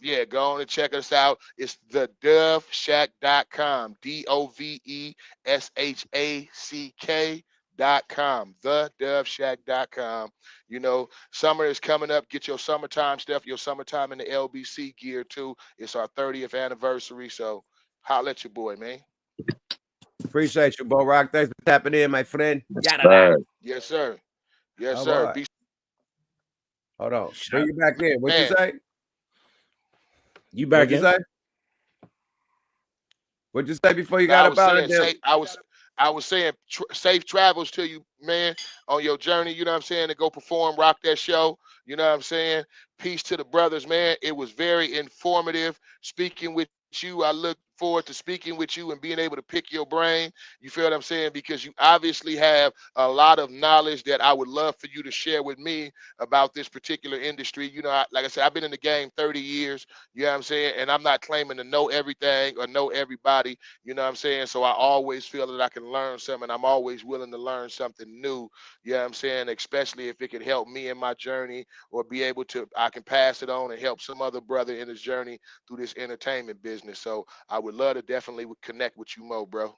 yeah, go on and check us out. It's the doveshack.com. DOVESHACK.com. TheDoveshack.com. You know, summer is coming up. Get your summertime stuff, your summertime in the LBC gear too. It's our 30th anniversary. So holla at your boy, man. Appreciate you, Bo Rock. Thanks for tapping in, my friend. Yes, sir. Yes, All sir. right. Hold on. Bring you back in. What you Man. say? You back What'd you in? say? What'd you say before you got up out of there? I was saying safe travels to you, man, on your journey. You know what I'm saying? To go perform, rock that show. You know what I'm saying? Peace to the brothers, man. It was very informative speaking with you. I look forward to speaking with you and being able to pick your brain. You feel what I'm saying? Because you obviously have a lot of knowledge that I would love for you to share with me about this particular industry. You know, like I said, I've been in the game 30 years. You know what I'm saying? And I'm not claiming to know everything or know everybody. You know what I'm saying? So I always feel that I can learn something. I'm always willing to learn something new. You know what I'm saying? Especially if it could help me in my journey or be able to, I can pass it on and help some other brother in his journey through this entertainment business. So I would love to definitely connect with you, Mo, bro.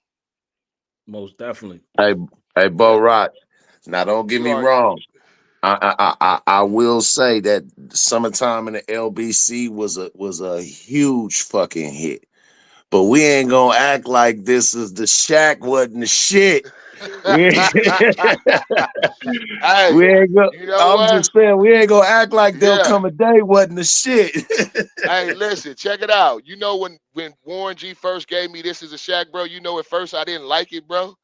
Most definitely. Hey, Bo Rock. Now, don't get me wrong. I will say that Summertime in the LBC was a huge fucking hit. But we ain't gonna act like this is the Shack wasn't the shit. We ain't go, you know I'm what? just saying we ain't gonna act like There'll Come a Day wasn't the shit. Hey, listen, check it out. You know when Warren G first gave me This Is a Shack, bro, you know at first I didn't like it, bro.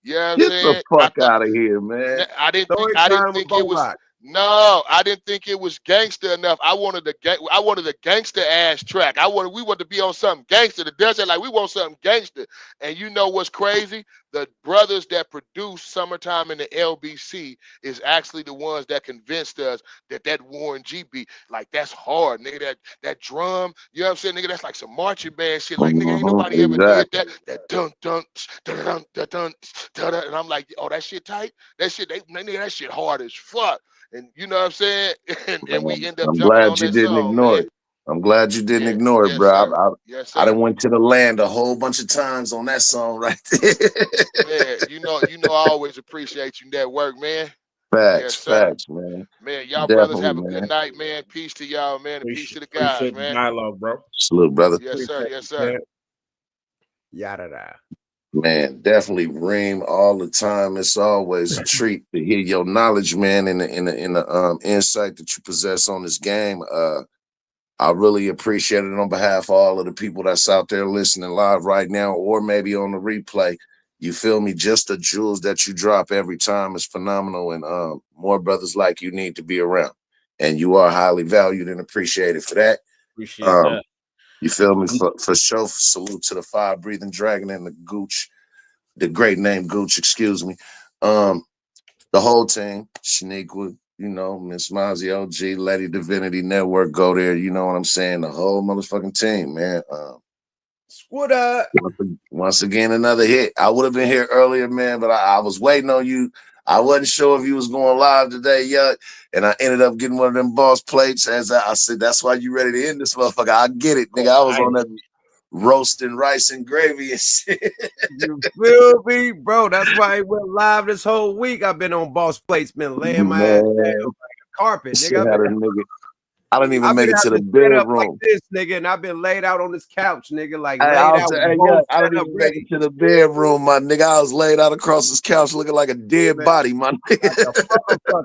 You know what I'm Get the saying? fuck out of here, man. I didn't think it was I didn't think it was gangster enough. I wanted a gangster ass track. We wanted to be on something gangster. The desert, like we want something gangster. And you know what's crazy? The brothers that produced Summertime in the LBC is actually the ones that convinced us that Warren G beat, like that's hard, nigga. That drum, you know what I'm saying, nigga? That's like some marching band shit. Like nigga, ain't nobody ever did that. That dun dun dun dun dun dun dun. And I'm like, oh, that shit tight. That shit, nigga, that shit hard as fuck. And you know what I'm saying? And we end up I'm jumping glad on you that didn't song, ignore man. it. I'm glad you didn't ignore it, Yes, bro. sir. Yes, I sir. done went to the land a whole bunch of times on that song right there. Man, you know, I always appreciate you in that work, man. Yes, sir. Facts, man. Man, y'all brothers Definitely, have a good man. night, man. Peace to y'all, man, and peace to the guys, Appreciate the man. dialogue, bro. Salute, brother. Yes, sir. Yes, sir. Yada. Man, definitely Reem all the time. It's always a treat to hear your knowledge, man, and the insight that you possess on this game. I really appreciate it on behalf of all of the people that's out there listening live right now, or maybe on the replay. You feel me? Just the jewels that you drop every time is phenomenal, and more brothers like you need to be around. And you are highly valued and appreciated for that. Appreciate that. You feel me? For sure. Salute to the fire breathing dragon and the Gooch, the great name Gooch, excuse me. The whole team, Shaniqua, you know, Miss Mozzie OG, Lady Divinity Network, go there. You know what I'm saying? The whole motherfucking team, man. What up? Once again, another hit. I would have been here earlier, man, but I was waiting on you. I wasn't sure if you was going live today, Yuck, and I ended up getting one of them boss plates. As I said, that's why you ready to end this motherfucker. I get it, nigga. I was on that roasting rice and gravy and shit. You feel me, bro? That's why I went live this whole week. I've been on boss plates, been laying my ass down like a carpet, nigga. I didn't even make it to the set up like bedroom. this, nigga, and I've been laid out on this couch, nigga, like Hey, laid out. I didn't even make it to the bedroom, my nigga. I was laid out across this couch looking like a dead body, my nigga.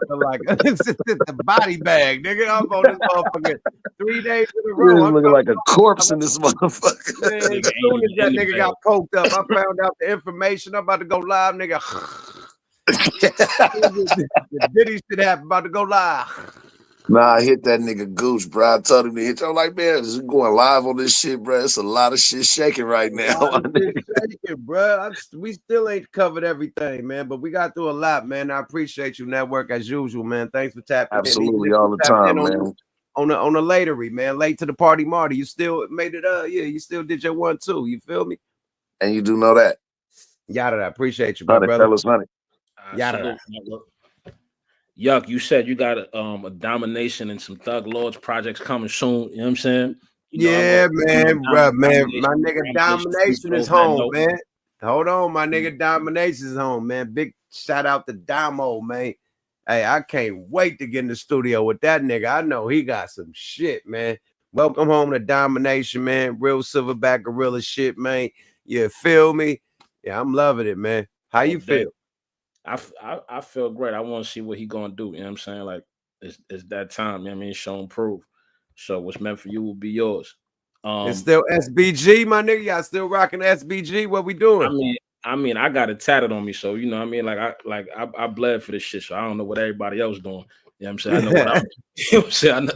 Like it's the body bag, nigga. I'm on this motherfucker 3 days in a row. I'm looking like a corpse in this motherfucker. Man, as soon as that nigga got poked up, I found out the information. I'm about to go live, nigga. The Diddy shit happened, about to go live. Nah, I hit that nigga Gooch, bro. I told him to hit you. I'm like, man, this is going live on this shit, bro. It's a lot of shit shaking right now. Shaking, bro. We still ain't covered everything, man, but we got through a lot, man. I appreciate you, network, as usual, man. Thanks for tapping Absolutely, in. all the time, man. On the latery, man. Late to the party, Marty. You still made it. Yeah, you still did your 1-2. You feel me? And you do know that. Yada, I appreciate you, brother. Fellas, honey. Yada. Yuck, you said you got a domination and some Thug Lords projects coming soon. You know what I'm saying? Yeah, man, bro, man. My nigga Domination is home, man. Hold on, my nigga Domination is home, man. Big shout out to Damo, man. Hey, I can't wait to get in the studio with that nigga. I know he got some shit, man. Welcome home to Domination, man. Real silverback gorilla shit, man. You feel me? Yeah, I'm loving it, man. How you feel? I feel great. I want to see what he gonna do. You know what I'm saying? Like it's that time. You know what I mean, show and prove. So what's meant for you will be yours. It's still SBG, my nigga. Y'all still rocking SBG? What we doing? I mean, I got it tatted on me, so you know what I mean. I bled for this shit, so I don't know what everybody else doing. You know what I'm saying? I know what I'm. You know what I'm saying?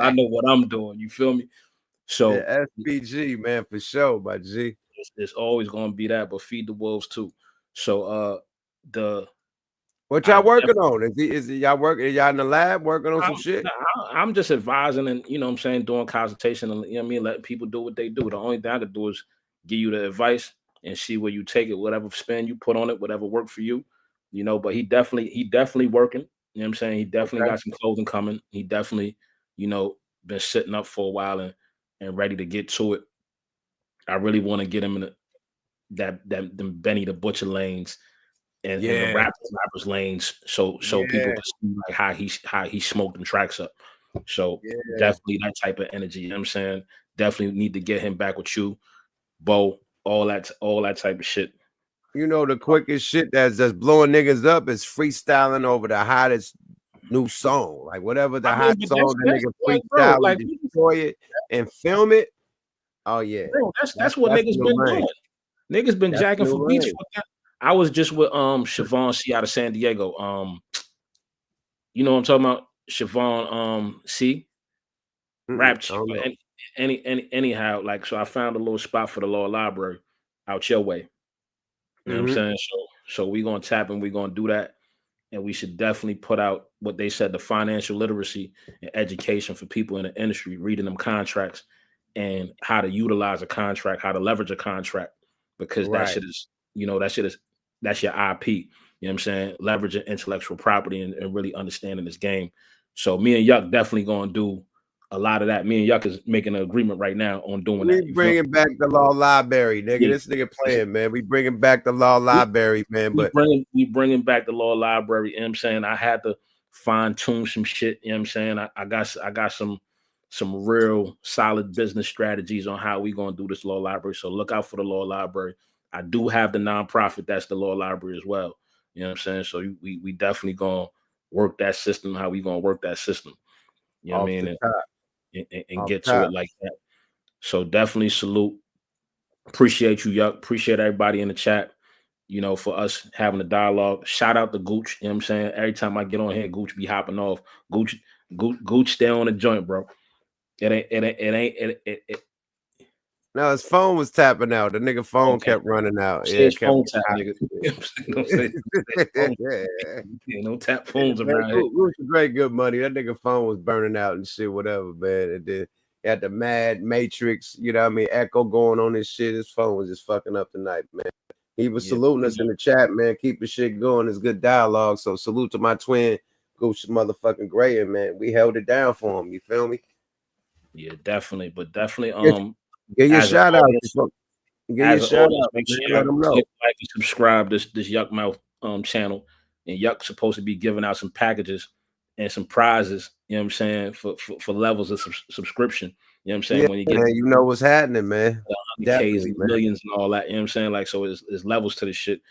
I know what I'm doing. You feel me? So yeah, SBG, man, for sure, my G. It's always gonna be that, but feed the wolves too. So what y'all working on? Is it y'all working? Y'all in the lab working on some shit? I'm just advising and you know what I'm saying, doing consultation and you know what I mean, letting people do what they do. The only thing I can do is give you the advice and see where you take it, whatever spin you put on it, whatever worked for you, you know. But he definitely working. You know what I'm saying? He definitely got some clothing coming. He definitely, you know, been sitting up for a while and ready to get to it. I really want to get him in them Benny the Butcher lanes and the rappers lanes, so people can see like how he smoked them tracks up. So definitely that type of energy. You know what I'm saying? Definitely need to get him back with you, Bo, all that type of shit. You know, the quickest shit that's just blowing niggas up is freestyling over the hottest new song. Like whatever the hot song, the nigga freestyle and destroy it and film it. Oh yeah, bro, that's what niggas been doing. Niggas been jacking for beats. I was just with Siobhan C out of San Diego. You know what I'm talking about? Siobhan C. Rap anyhow, like so I found a little spot for the law library out your way. You know what I'm saying? So we gonna tap and we gonna do that. And we should definitely put out what they said, the financial literacy and education for people in the industry, reading them contracts and how to utilize a contract, how to leverage a contract, because that shit is, you know, that's your IP. You know what I'm saying? Leveraging intellectual property and really understanding this game. So me and Yuck definitely gonna do a lot of that. Me and Yuck is making an agreement right now on doing that. We bringing back the law library, nigga. Yeah. This nigga playing, man. We bringing back the law library, man. But we bringing back the law library. You know what I'm saying? I had to fine tune some shit. You know what I'm saying? I got some real solid business strategies on how we gonna do this law library. So look out for the law library. I do have the nonprofit that's the law library as well. You know what I'm saying? So we definitely gonna work that system. How we gonna work that system? You know what I mean? And get to it like that. So definitely salute. Appreciate you, Yuck. Appreciate everybody in the chat, you know, for us having a dialogue. Shout out to Gooch. You know what I'm saying? Every time I get on here, Gooch be hopping off. Gooch stay on the joint, bro. It No, his phone was tapping out. The nigga phone kept running out. Yeah, phone tap, nigga. Don't tap phones around here. It was great, good money. That nigga phone was burning out and shit, whatever, man. And then he had the mad matrix, you know what I mean, echo going on this shit. His phone was just fucking up tonight, man. He was saluting us in the chat, man. Keep the shit going. It's good dialogue. So salute to my twin, Gooch motherfucking Graham, man. We held it down for him. You feel me? Yeah, definitely. But definitely, give you a shout out. Give you a shout out. Make sure you like and subscribe this Yuck Mouth channel. And Yuck's supposed to be giving out some packages and some prizes, you know what I'm saying, for levels of subscription. You know what I'm saying? Yeah, when you get, man, you know what's happening, man. K's and millions and all that, you know what I'm saying? Like, so it's levels to this shit.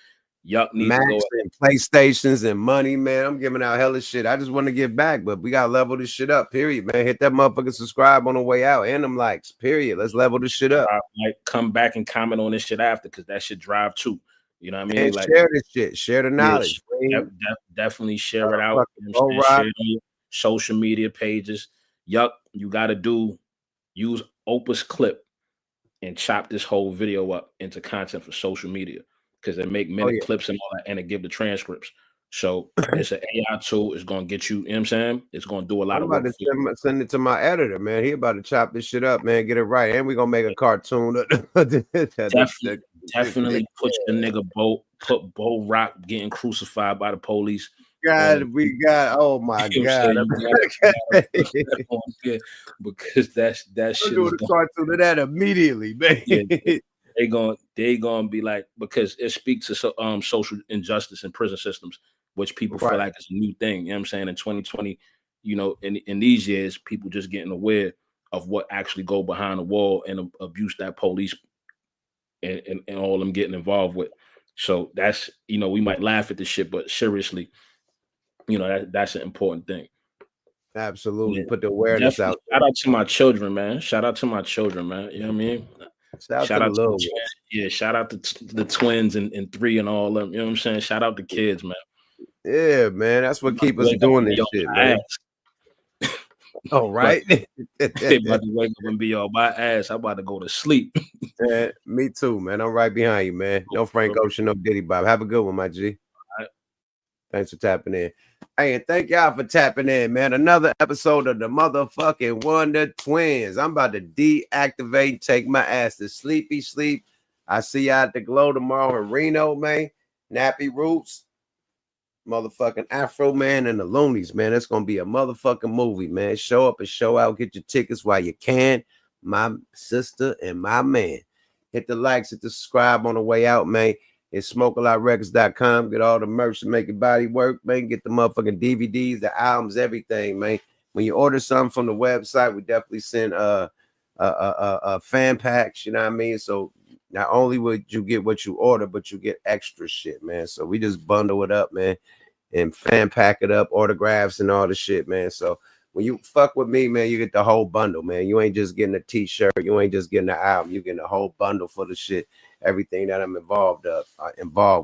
Yuck needs Max to go and PlayStations and money, man. I'm giving out hella shit. I just want to give back, but we gotta level this shit up. Period, man. Hit that motherfucker subscribe on the way out and them likes. Period. Let's level this shit up. Like, come back and comment on this shit after, because that shit drive too. You know what I mean? And Like, share this shit. Share the yeah, knowledge. definitely share it out. You know Go what I'm saying? rock. Share it on your social media pages. Yup, you got to use Opus Clip and chop this whole video up into content for social media because they make minute clips and all that, and they give the transcripts. So it's an AI tool. It's gonna get you. You know what I'm saying? It's gonna do a lot I'm of about work. to send it to my editor, man. He about to chop this shit up, man. Get it right, and we gonna make a cartoon. Definitely put your nigga put Bo Rock getting crucified by the police. God, we got. Oh my You know what I'm God! saying? You gotta put that because that shit doing is a cartoon of that immediately, man. Yeah, they gonna be like, because it speaks to social injustice in prison systems, which people feel like is a new thing. You know what I'm saying? In 2020, you know, in these years, people just getting aware of what actually go behind the wall and abuse that police and all them getting involved with. So that's, you know, we might laugh at this shit, but seriously, you know, that's an important thing. Absolutely. Yeah. Put the awareness out. Shout out to my children, man. Shout out to my children, man. You know what I mean? Shout out to the little ones. Yeah, shout out to the twins and 3 and all them. You know what I'm saying? Shout out to kids, man. Yeah, man. That's what keep us doing this shit, man. Oh, right. They about to wake up and be on my ass. I'm about to go to sleep. Yeah, me too, man. I'm right behind you, man. No Frank Ocean, no Diddy Bob. Have a good one, my G. Thanks for tapping in. Hey, and thank y'all for tapping in, man. Another episode of the motherfucking Wonder Twins. I'm about to deactivate and take my ass to sleepy sleep. I see y'all at the Glow tomorrow in Reno, man. Nappy Roots, motherfucking Afro Man, and the Loonies, man. It's gonna be a motherfucking movie, man. Show up and show out. Get your tickets while you can. My sister and my man. Hit the likes, hit the subscribe on the way out, man. It's smokealotrecords.com. Get all the merch to make your body work, man. Get the motherfucking DVDs, the albums, everything, man. When you order something from the website, we definitely send fan packs, you know what I mean? So not only would you get what you order, but you get extra shit, man. So we just bundle it up, man, and fan pack it up, autographs and all the shit, man. So when you fuck with me, man, you get the whole bundle, man. You ain't just getting a t-shirt. You ain't just getting the album. You getting a whole bundle for the shit, everything that I'm involved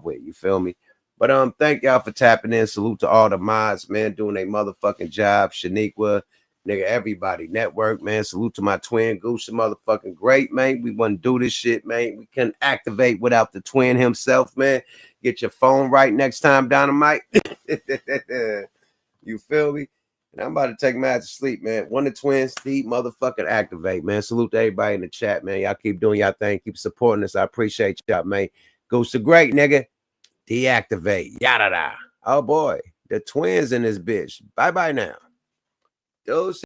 with. You feel me? But thank y'all for tapping in. Salute to all the mods, man, doing a motherfucking job. Shaniqua, nigga, everybody. Network, man. Salute to my twin, Goose, motherfucking great, man. We wouldn't do this shit, man. We couldn't activate without the twin himself, man. Get your phone right next time, Dynamite. You feel me? And I'm about to take my ass to sleep, man. Wonder Twins, Steve, motherfucking activate, man. Salute to everybody in the chat, man. Y'all keep doing y'all thing. Keep supporting us. I appreciate y'all, man. Goes to great, nigga. Deactivate. Yada da. Oh, boy. The twins in this bitch. Bye-bye now. Those